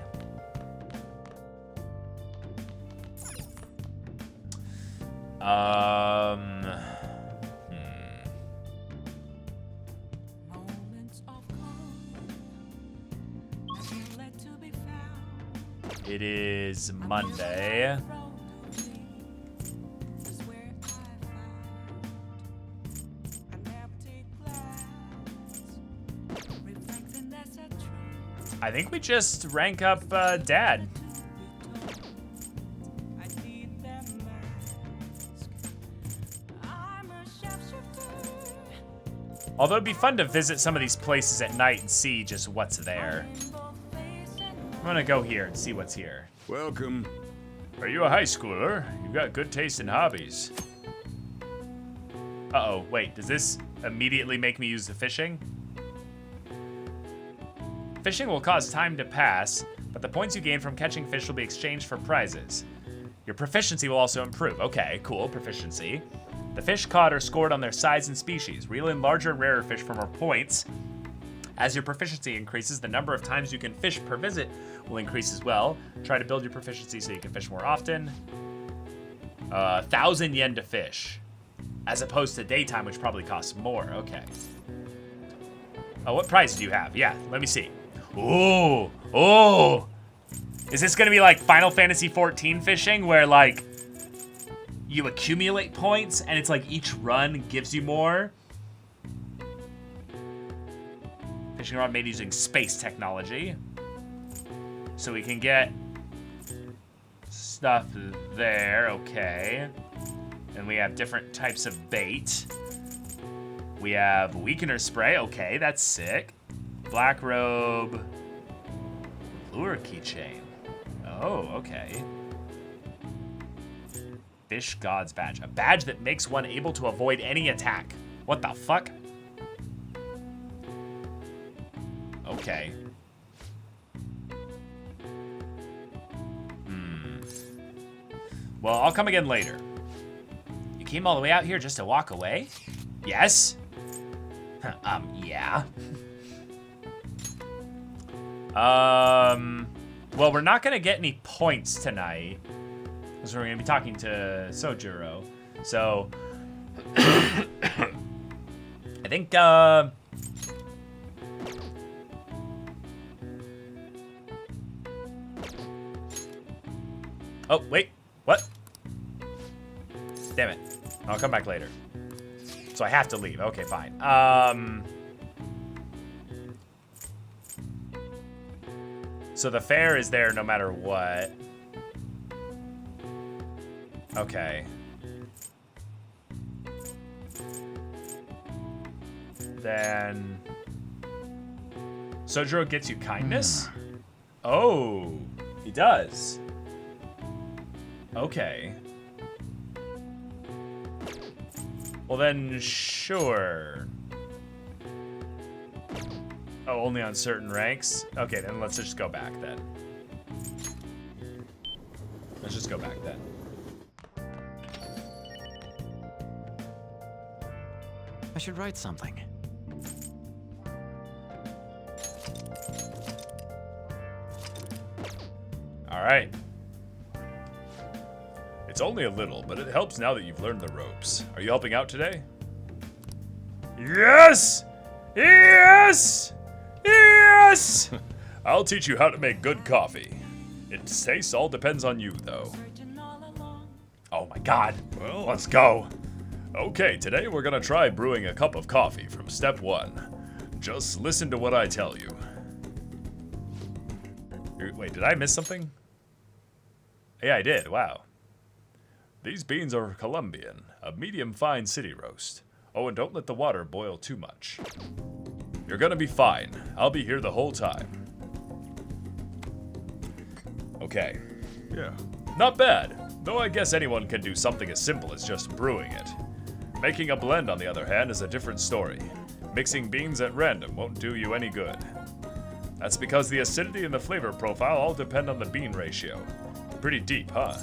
It is Monday. I think we just rank up Dad. Although it'd be fun to visit some of these places at night and see just what's there. I'm gonna go here and see what's here. Welcome. Are you a high schooler? You've got good taste in hobbies. Uh-oh, wait, does this immediately make me use the fishing? Fishing will cause time to pass, but the points you gain from catching fish will be exchanged for prizes. Your proficiency will also improve. Okay, cool, proficiency. The fish caught are scored on their size and species. Reel in larger and rarer fish for more points. As your proficiency increases, the number of times you can fish per visit will increase as well. Try to build your proficiency so you can fish more often. 1,000 yen to fish, as opposed to daytime, which probably costs more. Okay. Oh, what prize do you have? Yeah, let me see. Ooh, oh. Is this gonna be like Final Fantasy XIV fishing, where like you accumulate points and it's like each run gives you more? Fishing rod made using space technology. So we can get stuff there, okay. And we have different types of bait. We have weakener spray, okay, that's sick. Black robe, lure keychain. Oh, okay. Fish God's badge. A badge that makes one able to avoid any attack. What the fuck? Okay. Well, I'll come again later. You came all the way out here just to walk away? Yes? Yeah. Well, we're not gonna get any points tonight, because we're gonna be talking to Sojuro. So, I think, oh, wait, what? Damn it. I'll come back later. So I have to leave. Okay, fine. So the fair is there no matter what. Okay. Then Sojuro gets you kindness? Oh, he does. Okay. Well then, sure. Oh, only on certain ranks? Okay, then let's just go back then. Let's just go back then. I should write something. All right. It's only a little, but it helps now that you've learned the ropes. Are you helping out today? Yes! Yes! Yes! I'll teach you how to make good coffee. Its taste all depends on you, though. Oh my god. Well, let's go. Okay, today we're gonna try brewing a cup of coffee from step 1. Just listen to what I tell you. Wait, did I miss something? Yeah, I did. Wow. These beans are Colombian, a medium-fine city roast. Oh, and don't let the water boil too much. You're gonna be fine. I'll be here the whole time. Okay. Yeah. Not bad. Though I guess anyone can do something as simple as just brewing it. Making a blend, on the other hand, is a different story. Mixing beans at random won't do you any good. That's because the acidity and the flavor profile all depend on the bean ratio. Pretty deep, huh?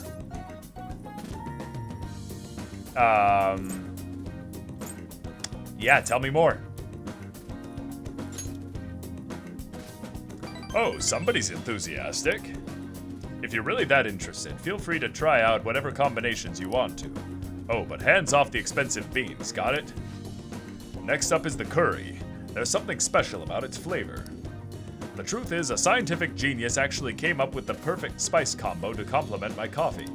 Yeah, tell me more. Oh, somebody's enthusiastic. If you're really that interested, feel free to try out whatever combinations you want to. Oh, but hands off the expensive beans, got it? Next up is the curry. There's something special about its flavor. The truth is, a scientific genius actually came up with the perfect spice combo to complement my coffee.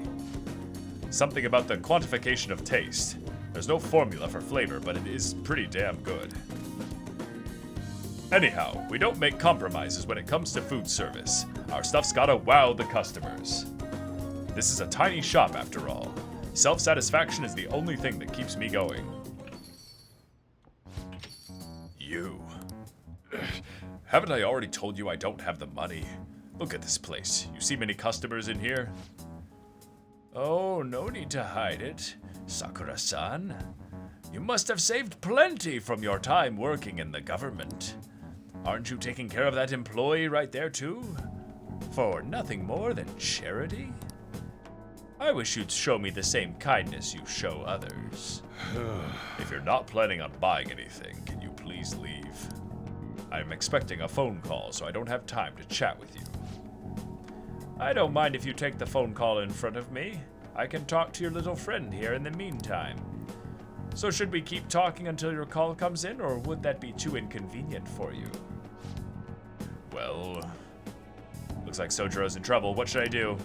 Something about the quantification of taste. There's no formula for flavor, but it is pretty damn good. Anyhow, we don't make compromises when it comes to food service. Our stuff's gotta wow the customers. This is a tiny shop after all. Self-satisfaction is the only thing that keeps me going. you. Haven't I already told you I don't have the money? Look at this place. You see many customers in here? Oh, no need to hide it, Sakura-san. You must have saved plenty from your time working in the government. Aren't you taking care of that employee right there too? For nothing more than charity? I wish you'd show me the same kindness you show others. If you're not planning on buying anything, can you please leave? I'm expecting a phone call, so I don't have time to chat with you. I don't mind if you take the phone call in front of me. I can talk to your little friend here in the meantime. So should we keep talking until your call comes in, or would that be too inconvenient for you? Well, looks like Sojiro's in trouble. What should I do?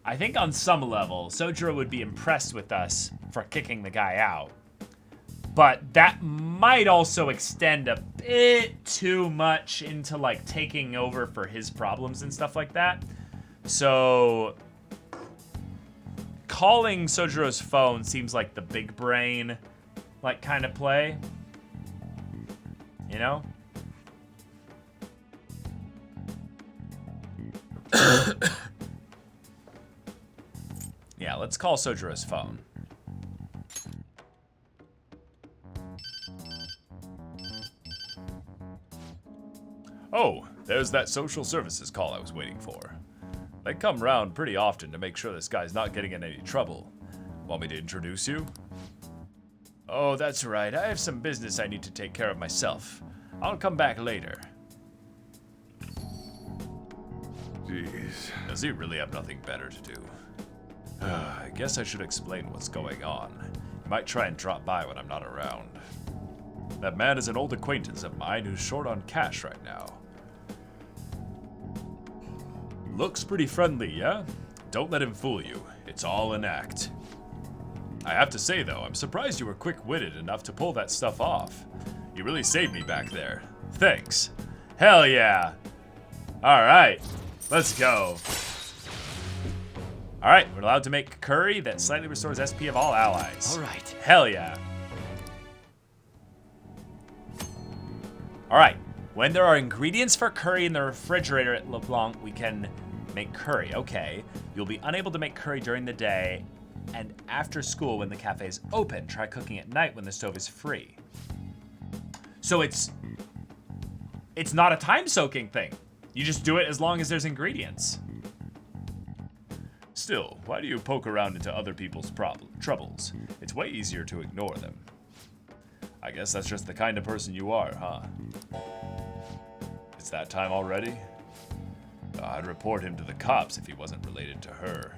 I think on some level, Sojiro would be impressed with us for kicking the guy out. But that might also extend a bit too much into, like, taking over for his problems and stuff like that. So calling Sojiro's phone seems like the big brain, like, kind of play. You know? Yeah, let's call Sojiro's phone. Oh, there's that social services call I was waiting for. They come round pretty often to make sure this guy's not getting in any trouble. Want me to introduce you? Oh, that's right. I have some business I need to take care of myself. I'll come back later. Jeez. Does he really have nothing better to do? I guess I should explain what's going on. He might try and drop by when I'm not around. That man is an old acquaintance of mine who's short on cash right now. Looks pretty friendly, yeah? Don't let him fool you. It's all an act. I have to say, though, I'm surprised you were quick-witted enough to pull that stuff off. You really saved me back there. Thanks. Hell yeah. All right, let's go. All right, we're allowed to make curry that slightly restores SP of all allies. All right. Hell yeah. All right, when there are ingredients for curry in the refrigerator at LeBlanc, we can make curry. Okay, you'll be unable to make curry during the day and after school when the cafe is open. Try cooking at night when the stove is free. So it's not a time-soaking thing. You just do it as long as there's ingredients. Still, why do you poke around into other people's troubles? It's way easier to ignore them. I guess that's just the kind of person you are, huh? It's that time already? I'd report him to the cops if he wasn't related to her.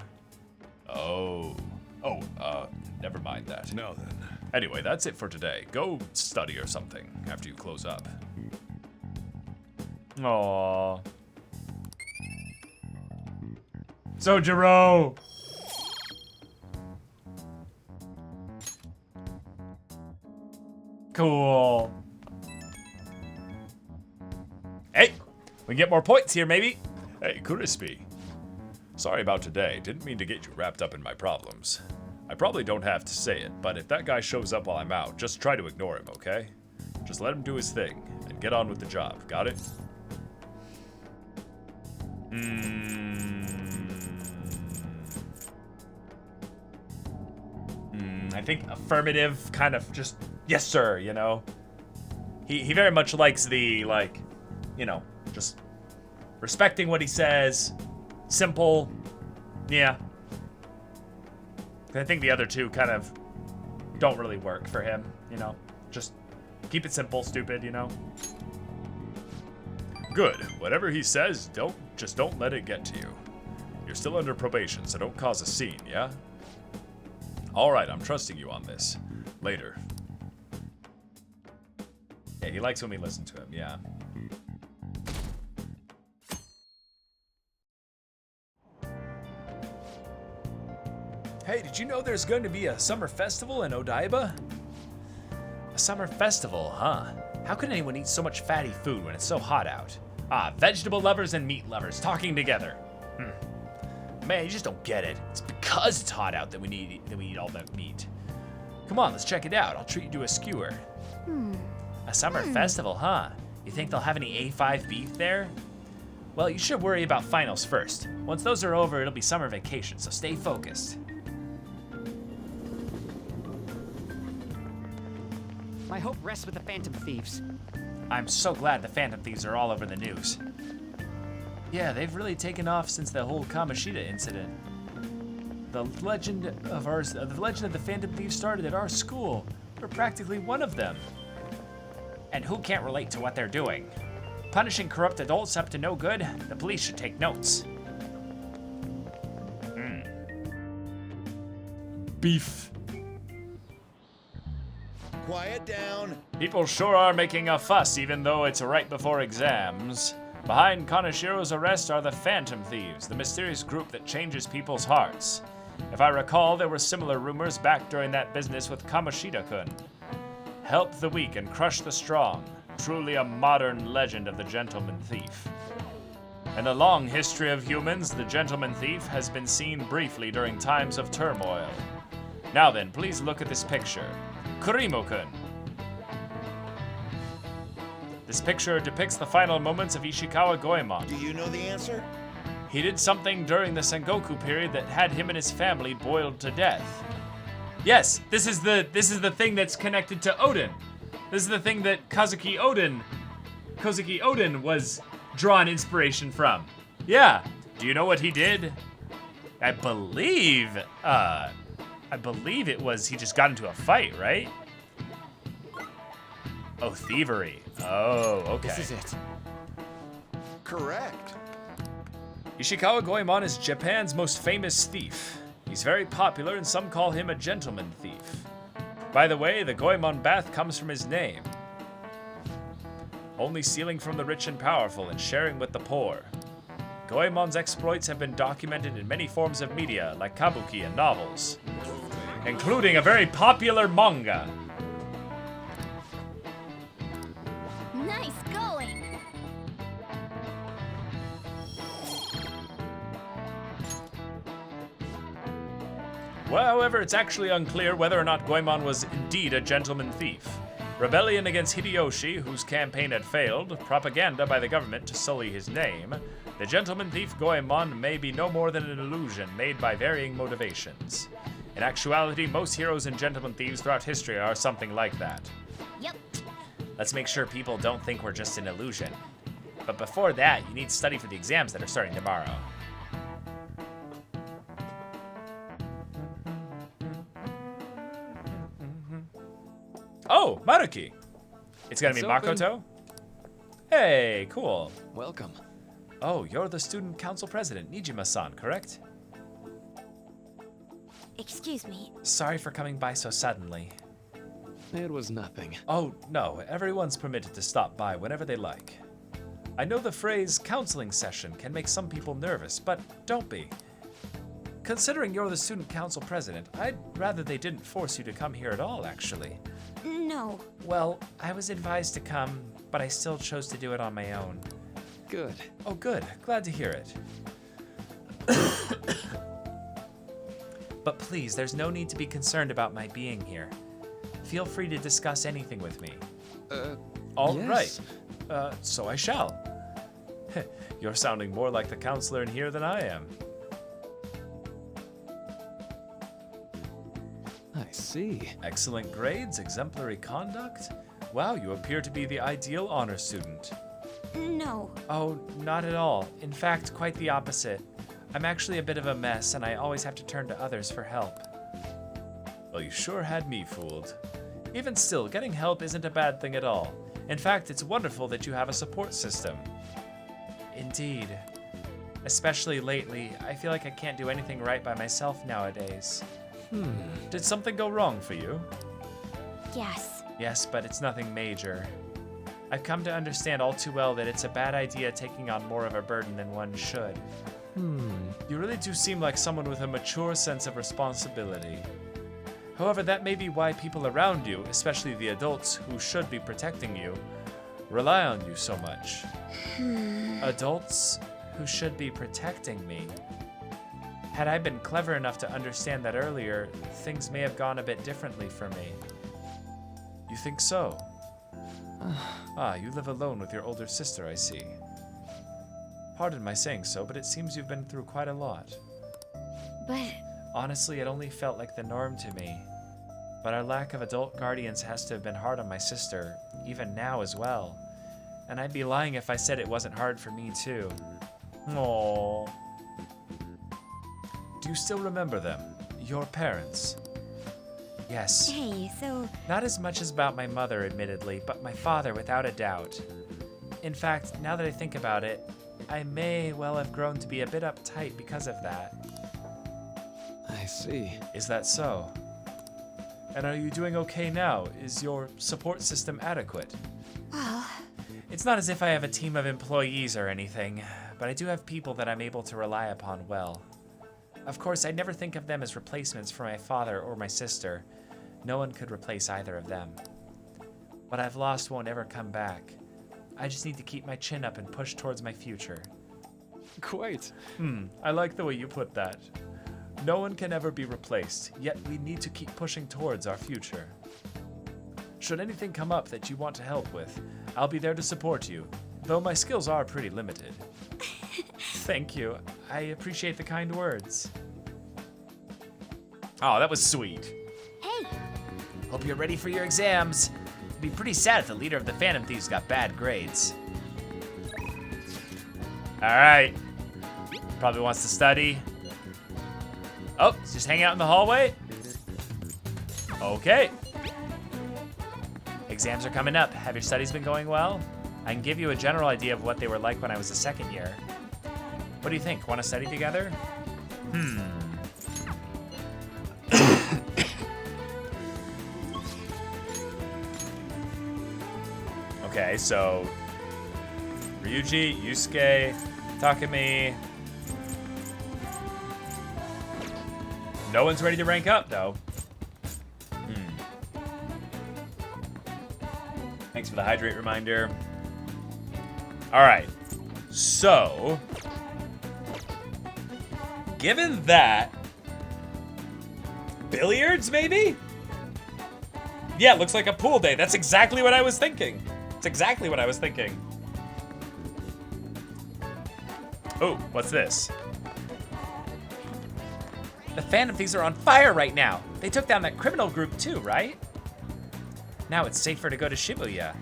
Never mind that. No, then. Anyway, that's it for today. Go study or something after you close up. Aww. Sojiro! Cool. Hey, we can get more points here, maybe. Hey, Crispy. Sorry about today. Didn't mean to get you wrapped up in my problems. I probably don't have to say it, but if that guy shows up while I'm out, just try to ignore him, okay? Just let him do his thing and get on with the job. Got it? I think affirmative, kind of just, yes, sir, you know? He very much likes the, like, you know, just respecting what he says. Simple. Yeah. I think the other two kind of don't really work for him, you know? Just keep it simple, stupid, you know? Good. Whatever he says, don't let it get to you. You're still under probation, so don't cause a scene, yeah? All right, I'm trusting you on this. Later. Yeah, he likes when we listen to him, yeah. Hey, did you know there's going to be a summer festival in Odaiba? A summer festival, huh? How can anyone eat so much fatty food when it's so hot out? Ah, vegetable lovers and meat lovers talking together. Man, you just don't get it. It's because it's hot out that we eat all that meat. Come on, let's check it out. I'll treat you to a skewer. A summer festival, huh? You think they'll have any A5 beef there? Well, you should worry about finals first. Once those are over, it'll be summer vacation, so stay focused. My hope rests with the Phantom Thieves. I'm so glad the Phantom Thieves are all over the news. Yeah, they've really taken off since the whole Kamoshida incident. The legend of the Phantom Thieves started at our school. We're practically one of them. And who can't relate to what they're doing? Punishing corrupt adults up to no good? The police should take notes. Beef. Quiet down. People sure are making a fuss even though it's right before exams. Behind Kanashiro's arrest are the Phantom Thieves, the mysterious group that changes people's hearts. If I recall, there were similar rumors back during that business with Kamoshida-kun. Help the weak and crush the strong. Truly a modern legend of the gentleman thief. In a long history of humans, the gentleman thief has been seen briefly during times of turmoil. Now then, please look at this picture. Kurimo-kun. This picture depicts the final moments of Ishikawa Goemon. Do you know the answer? He did something during the Sengoku period that had him and his family boiled to death. Yes, this is the thing that's connected to Odin. This is the thing that Kozuki Odin was drawn inspiration from. Yeah. Do you know what he did? I believe it was he just got into a fight, right? Oh, thievery. Oh, okay. This is it. Correct. Ishikawa Goemon is Japan's most famous thief. He's very popular and some call him a gentleman thief. By the way, the Goemon bath comes from his name. Only stealing from the rich and powerful and sharing with the poor. Goemon's exploits have been documented in many forms of media, like kabuki and novels, including a very popular manga. Nice going! Well, however, it's actually unclear whether or not Goemon was indeed a gentleman thief. Rebellion against Hideyoshi, whose campaign had failed, propaganda by the government to sully his name, the gentleman thief Goemon may be no more than an illusion made by varying motivations. In actuality, most heroes and gentleman thieves throughout history are something like that. Yep. Let's make sure people don't think we're just an illusion. But before that, you need to study for the exams that are starting tomorrow. Oh, Maruki. It's gonna be It's Makoto? open. Hey, cool. Welcome. Oh, you're the student council president, Nijima-san, correct? Excuse me. Sorry for coming by so suddenly. It was nothing. Oh, no, everyone's permitted to stop by whenever they like. I know the phrase counseling session can make some people nervous, but don't be. Considering you're the student council president, I'd rather they didn't force you to come here at all, actually. No. Well, I was advised to come, but I still chose to do it on my own. Good. Oh, good. Glad to hear it. But please, there's no need to be concerned about my being here. Feel free to discuss anything with me. All yes. right. So I shall. You're sounding more like the counselor in here than I am. I see. Excellent grades, exemplary conduct. Wow, you appear to be the ideal honor student. No. Oh, not at all. In fact, quite the opposite. I'm actually a bit of a mess, and I always have to turn to others for help. Well, you sure had me fooled. Even still, getting help isn't a bad thing at all. In fact, it's wonderful that you have a support system. Indeed. Especially lately, I feel like I can't do anything right by myself nowadays. Did something go wrong for you? Yes. Yes, but it's nothing major. I've come to understand all too well that it's a bad idea taking on more of a burden than one should. You really do seem like someone with a mature sense of responsibility. However, that may be why people around you, especially the adults who should be protecting you, rely on you so much. Adults who should be protecting me. Had I been clever enough to understand that earlier, things may have gone a bit differently for me. You think so? You live alone with your older sister, I see. Pardon my saying so, but it seems you've been through quite a lot. But... Honestly, it only felt like the norm to me. But our lack of adult guardians has to have been hard on my sister, even now as well. And I'd be lying if I said it wasn't hard for me too. Aww. Do you still remember them? Your parents? Yes. Hey, so... Not as much as about my mother, admittedly, but my father, without a doubt. In fact, now that I think about it, I may well have grown to be a bit uptight because of that. I see. Is that so? And are you doing okay now? Is your support system adequate? Well... It's not as if I have a team of employees or anything, but I do have people that I'm able to rely upon well. Of course, I'd never think of them as replacements for my father or my sister. No one could replace either of them. What I've lost won't ever come back. I just need to keep my chin up and push towards my future. Quite. I like the way you put that. No one can ever be replaced, yet we need to keep pushing towards our future. Should anything come up that you want to help with, I'll be there to support you, though my skills are pretty limited. Thank you. I appreciate the kind words. Oh, that was sweet. Hey! Hope you're ready for your exams. It'd be pretty sad if the leader of the Phantom Thieves got bad grades. Alright. Probably wants to study. Oh, just hang out in the hallway? Okay. Exams are coming up. Have your studies been going well? I can give you a general idea of what they were like when I was a second year. What do you think? Want to study together? Okay, so Ryuji, Yusuke, Takumi. No one's ready to rank up, though. Thanks for the hydrate reminder. All right, so given that, billiards maybe? Yeah, it looks like a pool day. That's exactly what I was thinking. It's exactly what I was thinking. Oh, what's this? The Phantom Thieves are on fire right now. They took down that criminal group too, right? Now it's safer to go to Shibuya.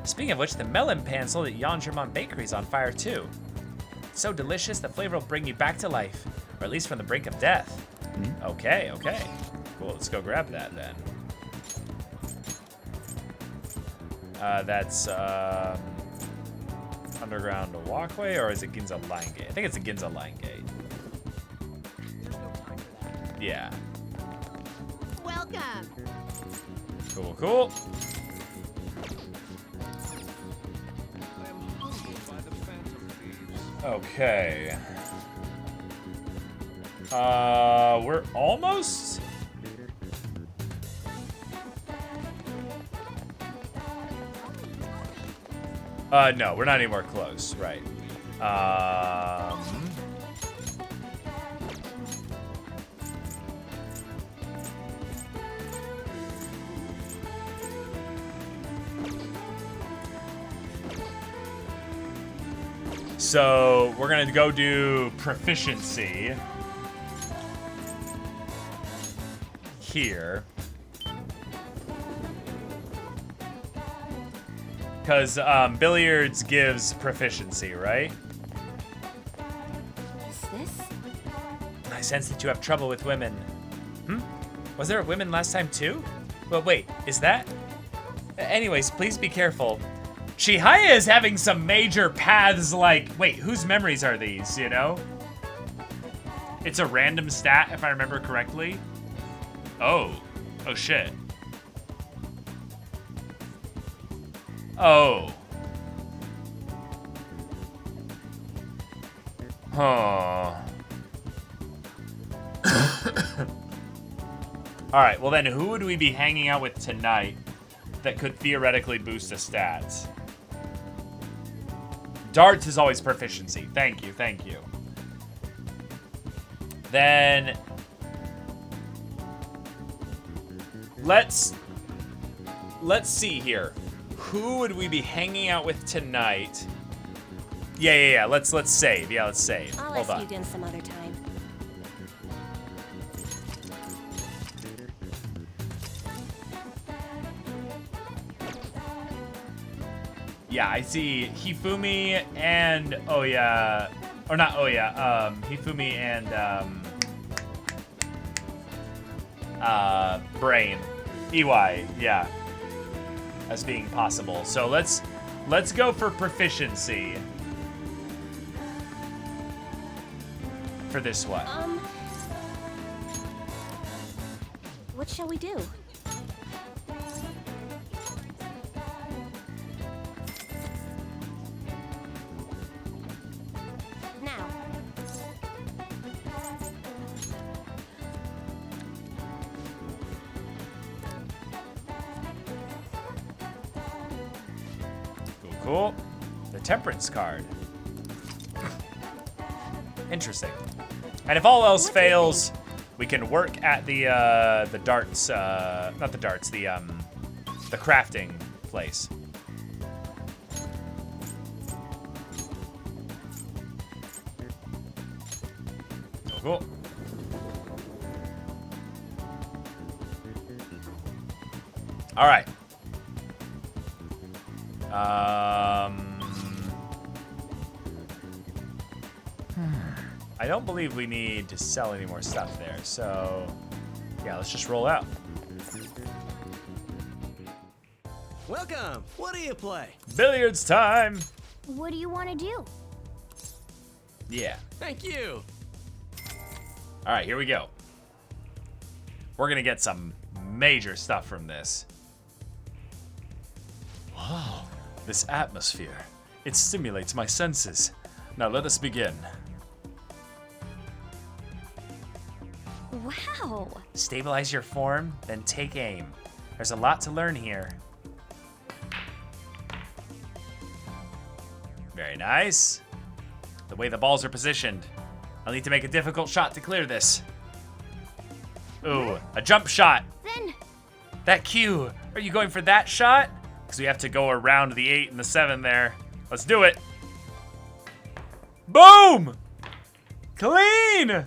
Speaking of which, the melon pan sold at Yonjirman Bakery is on fire too. It's so delicious, the flavor will bring you back to life, or at least from the brink of death. Okay, okay. Cool, let's go grab that then. That's underground walkway, or is it Ginza Line Gate? I think it's a Ginza Line Gate. Yeah. Welcome. Cool, cool. Okay. We're almost? No, we're not anywhere close, right. So we're gonna go do proficiency here. Because billiards gives proficiency, right? Is this? I sense that you have trouble with women. Was there a women last time too? Well, wait, is that? Anyways, please be careful. Chihaya is having some major paths like, wait, whose memories are these, you know? It's a random stat, if I remember correctly. Oh shit. Oh. Huh. All right, well then who would we be hanging out with tonight that could theoretically boost the stats? Darts is always proficiency. Thank you, thank you. Then let's see here. Who would we be hanging out with tonight? Yeah. Let's save. Yeah, let's save. I'll Hold ask on. you again some other time. Yeah, I see Hifumi and Oya, or not Oya, Hifumi and Brain, EY, yeah, as being possible. So let's go for proficiency for this one. What shall we do? Now. Cool. The Temperance card. Interesting. And if all else fails, we can work at the darts, not the darts, the crafting place. Cool. All right. I don't believe we need to sell any more stuff there, so yeah, let's just roll out. Welcome. What do you play? Billiards time. What do you want to do? Yeah. Thank you. All right, here we go. We're gonna get some major stuff from this. Wow, this atmosphere. It stimulates my senses. Now let us begin. Wow. Stabilize your form, then take aim. There's a lot to learn here. Very nice. The way the balls are positioned. I'll need to make a difficult shot to clear this. Ooh, a jump shot. Then. That cue. Are you going for that shot? Because we have to go around the 8 and the 7 there. Let's do it. Boom! Clean!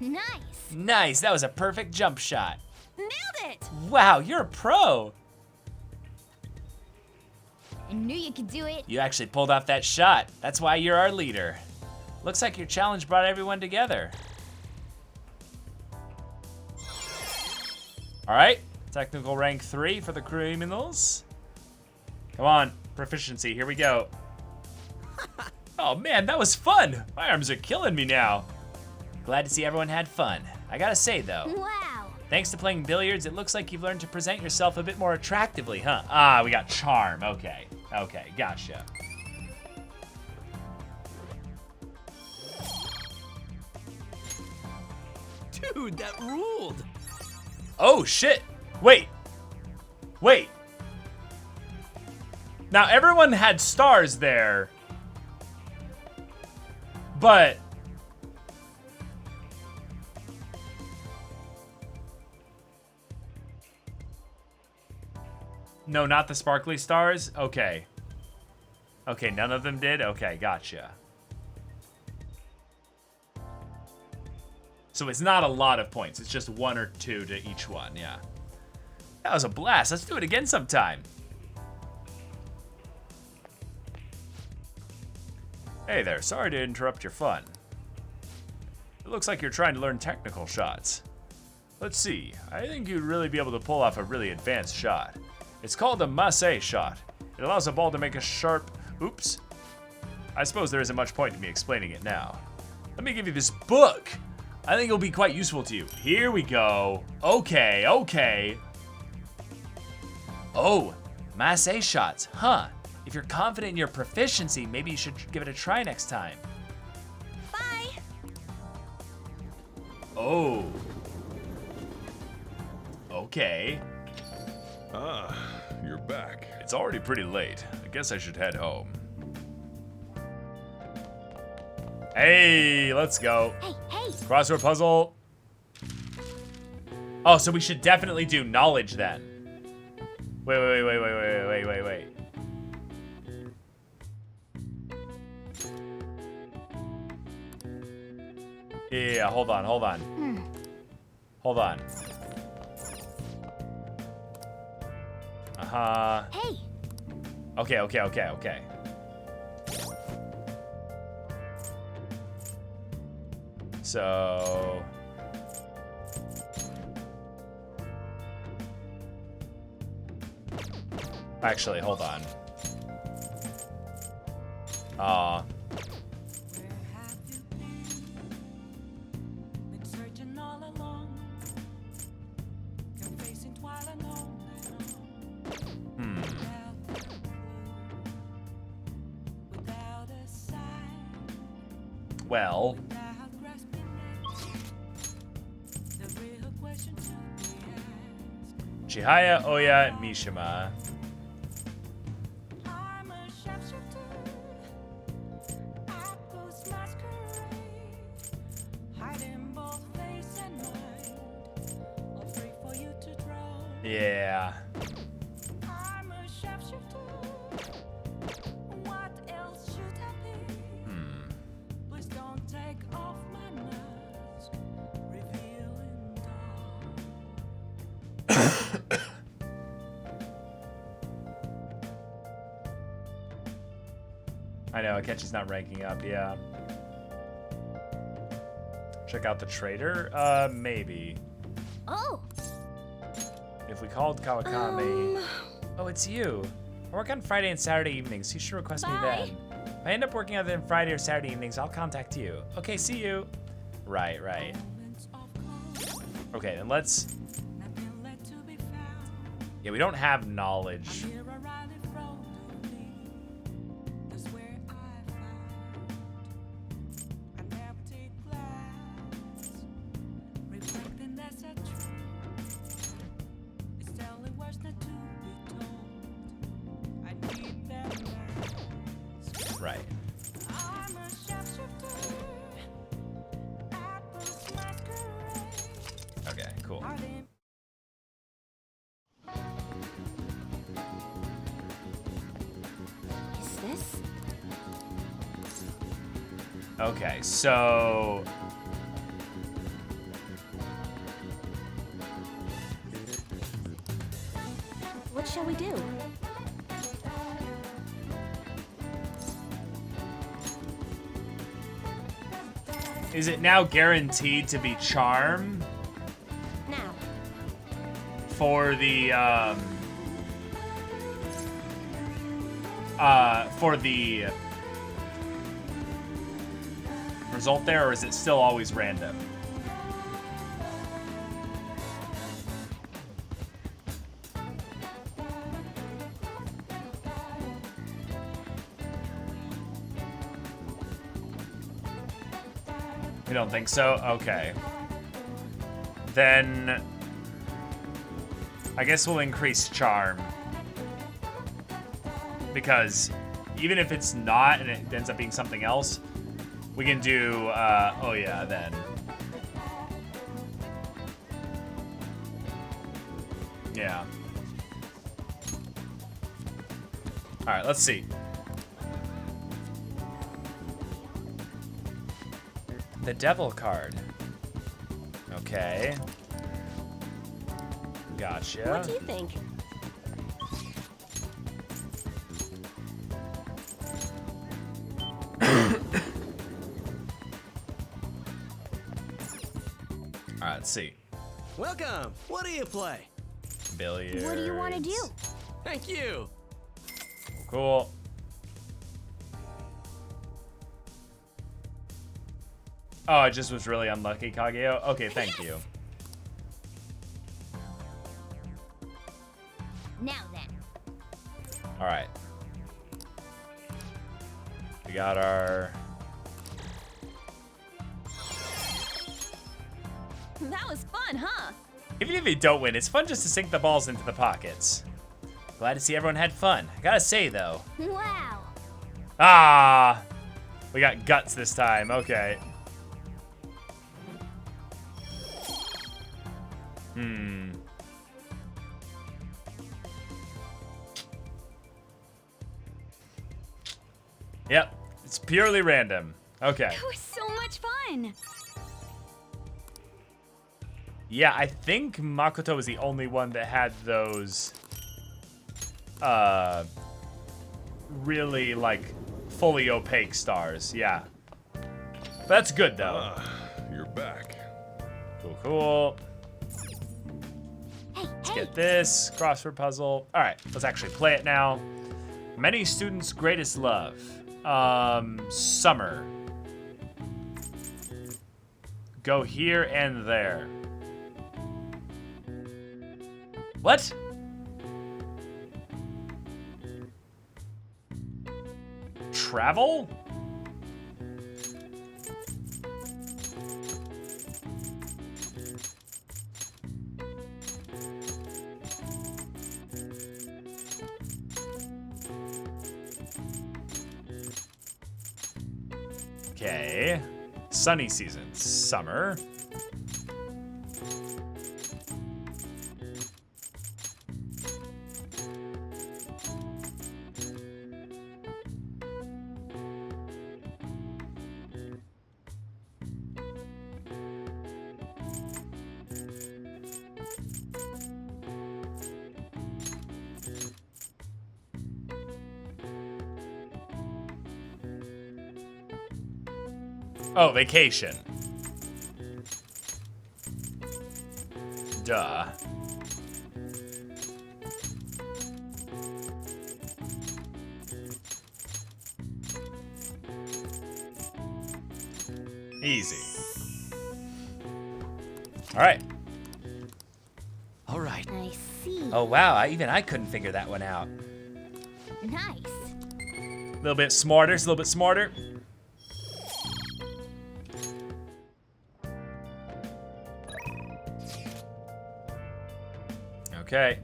Nice. Nice, that was a perfect jump shot. Nailed it. Wow, you're a pro. I knew you could do it. You actually pulled off that shot. That's why you're our leader. Looks like your challenge brought everyone together. All right, technical rank 3 for the criminals. Come on, proficiency, here we go. Oh man, that was fun. My arms are killing me now. Glad to see everyone had fun. I gotta say though, Wow. thanks to playing billiards, it looks like you've learned to present yourself a bit more attractively, huh? Ah, we got charm, okay. Okay, gotcha. Dude, that ruled. Oh shit, wait. Now everyone had stars there, but no, not the sparkly stars? Okay. Okay, none of them did? Okay, gotcha. So it's not a lot of points. It's just 1 or 2 to each one, yeah. That was a blast. Let's do it again sometime. Hey there, sorry to interrupt your fun. It looks like you're trying to learn technical shots. Let's see, I think you'd really be able to pull off a really advanced shot. It's called a masse shot. It allows a ball to make a sharp, oops. I suppose there isn't much point to me explaining it now. Let me give you this book. I think it'll be quite useful to you. Here we go. Okay. Oh, masse shots, huh? If you're confident in your proficiency, maybe you should give it a try next time. Bye. Oh. Okay. Ah, you're back. It's already pretty late. I guess I should head home. Hey, let's go. Hey, hey. Crossword puzzle. Oh, so we should definitely do knowledge then. Wait. Yeah, hold on. Hold on. Hey. Okay. So... Actually, hold on. Well... Chihaya, Oya, Mishima. Yeah. I know, Akechi's not ranking up, yeah. Check out the trader? Maybe. Oh. If we called Kawakami... Oh, it's you. I work on Friday and Saturday evenings. You should request me then. If I end up working other than Friday or Saturday evenings, I'll contact you. Okay, see you. Right. Okay, then let's... Yeah, we don't have knowledge. Right. Okay, cool. Is this? Okay, so... What shall we do? Is it now guaranteed to be charm? Now. For the, result there, or is it still always random? You don't think so? Okay. Then I guess we'll increase charm. Because even if it's not and it ends up being something else, we can do, oh yeah, then. Yeah. All right, let's see. The devil card. Okay. Gotcha. What do you think? Alright, let's see. Welcome. What do you play? Billiards. What do you want to do? Thank you. Cool. Oh, I just was really unlucky, Kageo. Okay, thank you. Now then. All right. We got our... That was fun, huh? Even if you don't win, it's fun just to sink the balls into the pockets. Glad to see everyone had fun. I gotta say, though. Wow. Ah! We got guts this time. Okay. Yep. It's purely random. Okay. That was so much fun. Yeah, I think Makoto was the only one that had those really like fully opaque stars. Yeah. That's good though. You're back. Cool, cool. Let's get this crossword puzzle. All right, let's actually play it now. Many students' greatest love. Summer. Go here and there. What? Travel? Okay. Sunny season. Summer. Oh, vacation. Duh. Easy. All right. All right. I see. Oh, wow. Even I couldn't figure that one out. Nice. A little bit smarter. It's a little bit smarter. Okay.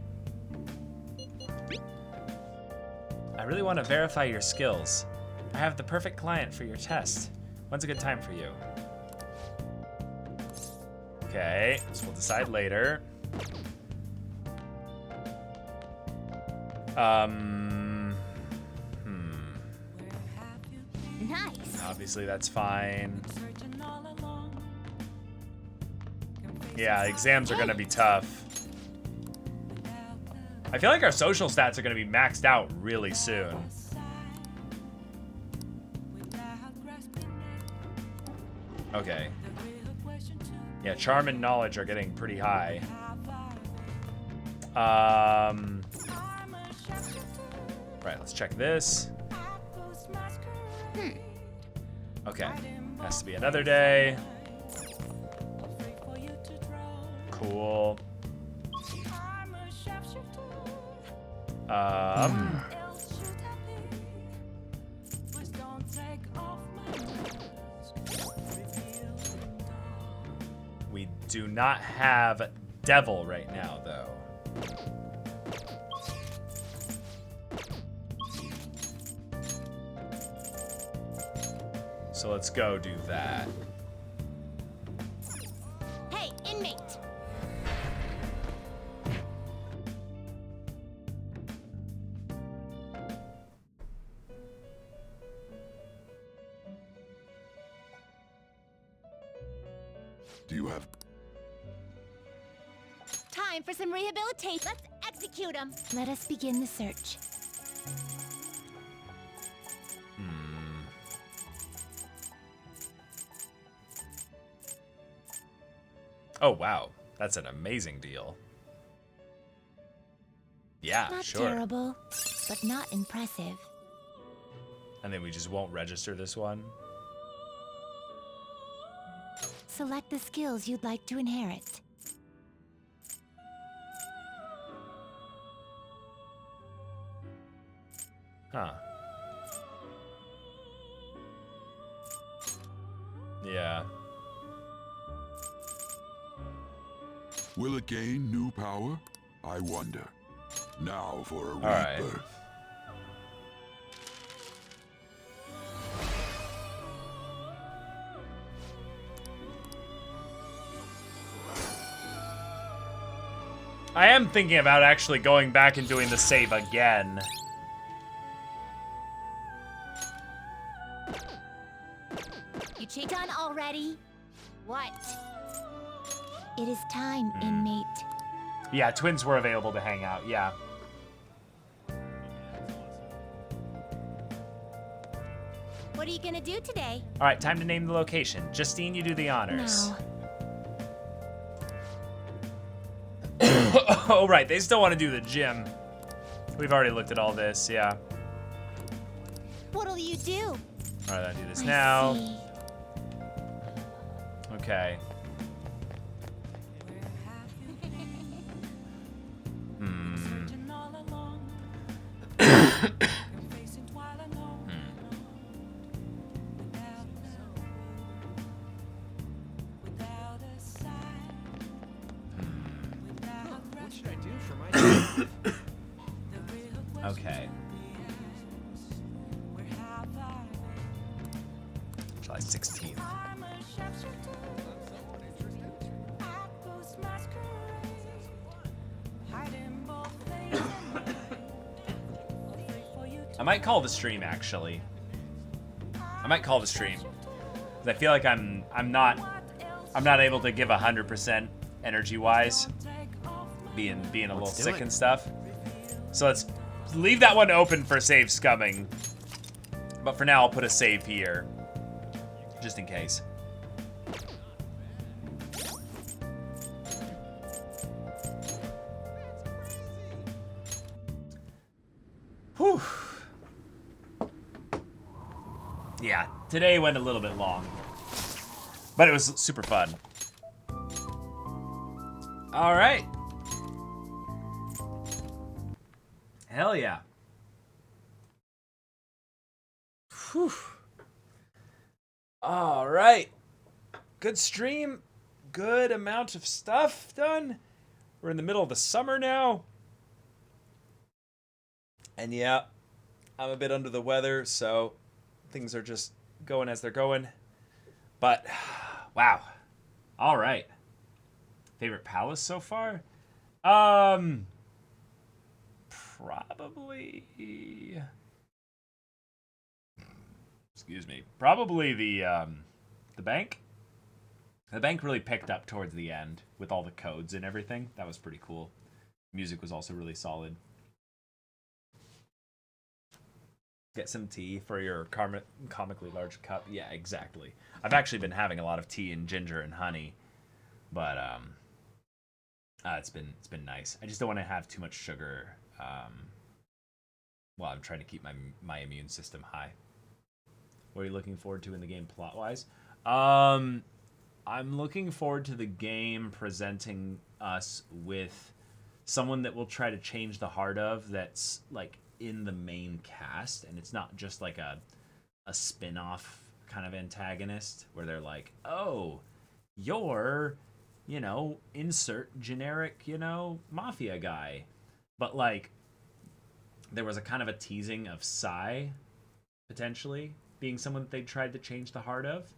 I really want to verify your skills. I have the perfect client for your test. When's a good time for you? Okay, so we'll decide later. Nice. Obviously, that's fine. Yeah, exams are gonna be tough. I feel like our social stats are gonna be maxed out really soon. Okay. Yeah, charm and knowledge are getting pretty high. Right, let's check this. Okay, has to be another day. Cool. We do not have devil right now, though. So let's go do that. Hey, inmate. Do you have... Time for some rehabilitation. Let's execute him. Let us begin the search. Oh, wow. That's an amazing deal. Yeah, Not sure. terrible, but not impressive. And then we just won't register this one. Select the skills you'd like to inherit. Huh. Yeah. Will it gain new power? I wonder. Now for a right. rebirth. I am thinking about actually going back and doing the save again. You cheat done already? What? It is time, inmate. Yeah, twins were available to hang out, yeah. What are you gonna do today? All right, time to name the location. Justine, you do the honors. No. Oh, right, they still want to do the gym. We've already looked at all this, yeah. What'll you do? All right, I'll do this I now. see. Okay. What should I do for my... Okay. July 16th. I might call the stream, actually. I might call the stream. 'Cause I feel like I'm not able to give 100% energy-wise. Being a little sick and stuff. So let's leave that one open for saves coming. But for now, I'll put a save here. Just in case. Whew. Yeah, today went a little bit long. But it was super fun. All right. Hell yeah. Whew. All right. Good stream. Good amount of stuff done. We're in the middle of the summer now. And yeah, I'm a bit under the weather, so things are just going as they're going. But, wow. All right. Favorite palace so far? Probably... Excuse me. Probably the bank. The bank really picked up towards the end with all the codes and everything. That was pretty cool. Music was also really solid. Get some tea for your comically large cup. Yeah, exactly. I've actually been having a lot of tea and ginger and honey, but it's been nice. I just don't want to have too much sugar while I'm trying to keep my immune system high. What are you looking forward to in the game plot-wise? I'm looking forward to the game presenting us with someone that will try to change the heart of that's like in the main cast, and it's not just like a spin-off kind of antagonist where they're like, oh, you're, insert generic, mafia guy. But like there was a kind of a teasing of Psy potentially being someone that they tried to change the heart of.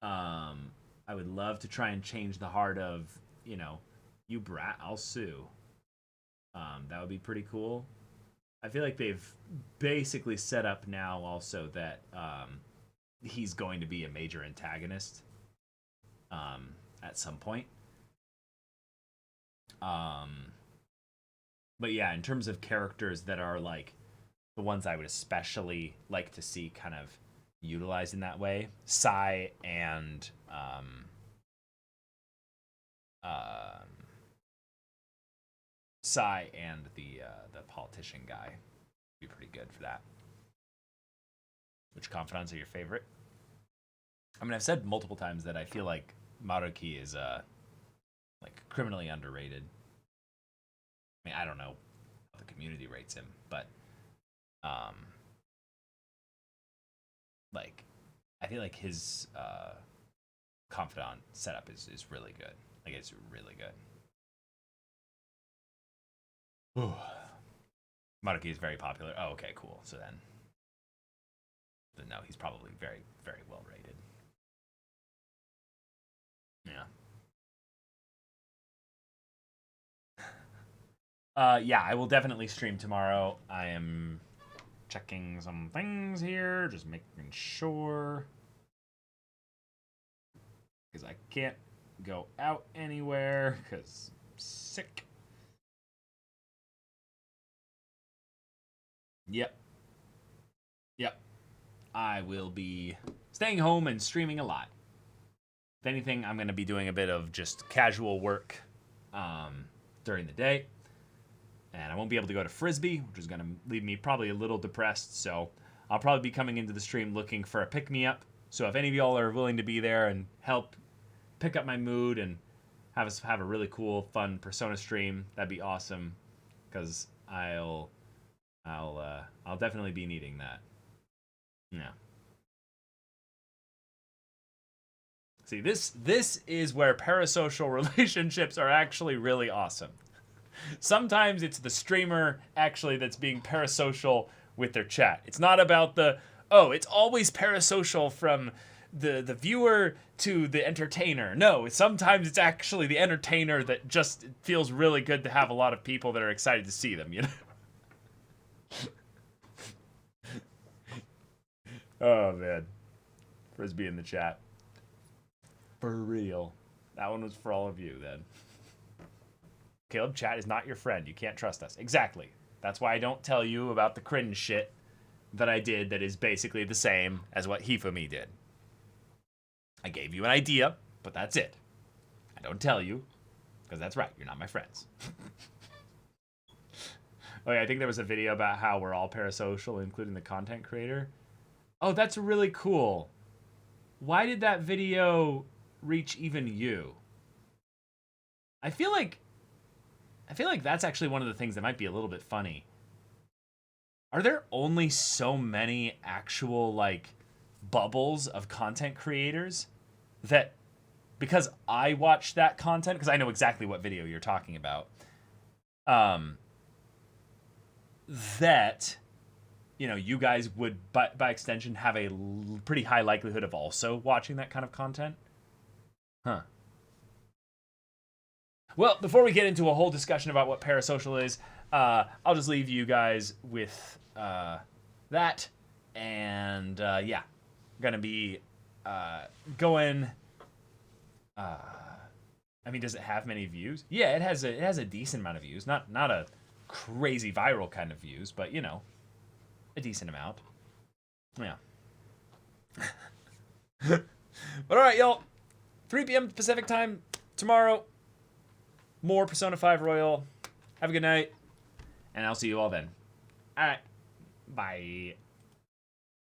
I would love to try and change the heart of, you brat, I'll sue. That would be pretty cool. I feel like they've basically set up now also that he's going to be a major antagonist at some point. But yeah, in terms of characters that are like the ones I would especially like to see kind of utilized in that way, Psy and the politician guy would be pretty good for that. Which confidants are your favorite? I mean, I've said multiple times that I feel like Maruki is like criminally underrated. I mean, I don't know how the community rates him, but like I feel like his confidant setup is really good. Like, it's really good. Maruki is very popular. Oh, okay, cool. So then no, he's probably very, very well rated. Yeah. Yeah, I will definitely stream tomorrow. I am checking some things here, just making sure. Because I can't go out anywhere, because I'm sick. Yep. I will be staying home and streaming a lot. If anything, I'm going to be doing a bit of just casual work during the day. And I won't be able to go to Frisbee, which is going to leave me probably a little depressed. So I'll probably be coming into the stream looking for a pick-me-up. So if any of y'all are willing to be there and help pick up my mood and have us have a really cool, fun Persona stream, that'd be awesome. Because I'll definitely be needing that. Yeah. See, this is where parasocial relationships are actually really awesome. Sometimes it's the streamer actually that's being parasocial with their chat. It's not about it's always parasocial from the viewer to the entertainer. No, sometimes it's actually the entertainer that just feels really good to have a lot of people that are excited to see them, you know? Oh, man. Frisbee in the chat. For real. That one was for all of you, then. Caleb, chat is not your friend. You can't trust us. Exactly. That's why I don't tell you about the cringe shit that I did that is basically the same as what Hifumi did. I gave you an idea, but that's it. I don't tell you, because that's right. You're not my friends. Oh, yeah, I think there was a video about how we're all parasocial, including the content creator. Oh, that's really cool. Why did that video reach even you? I feel like that's actually one of the things that might be a little bit funny. Are there only so many actual, like, bubbles of content creators that, because I watched that content, because I know exactly what video you're talking about, that, you know, you guys would, by extension, have a pretty high likelihood of also watching that kind of content? Huh. Well, before we get into a whole discussion about what parasocial is, I'll just leave you guys with that. And, yeah. I'm going to be going... I mean, does it have many views? Yeah, it has a decent amount of views. Not a crazy viral kind of views, but, you know, a decent amount. Yeah. But all right, y'all. 3 p.m. Pacific time tomorrow. More Persona 5 Royal. Have a good night. And I'll see you all then. All right. Bye.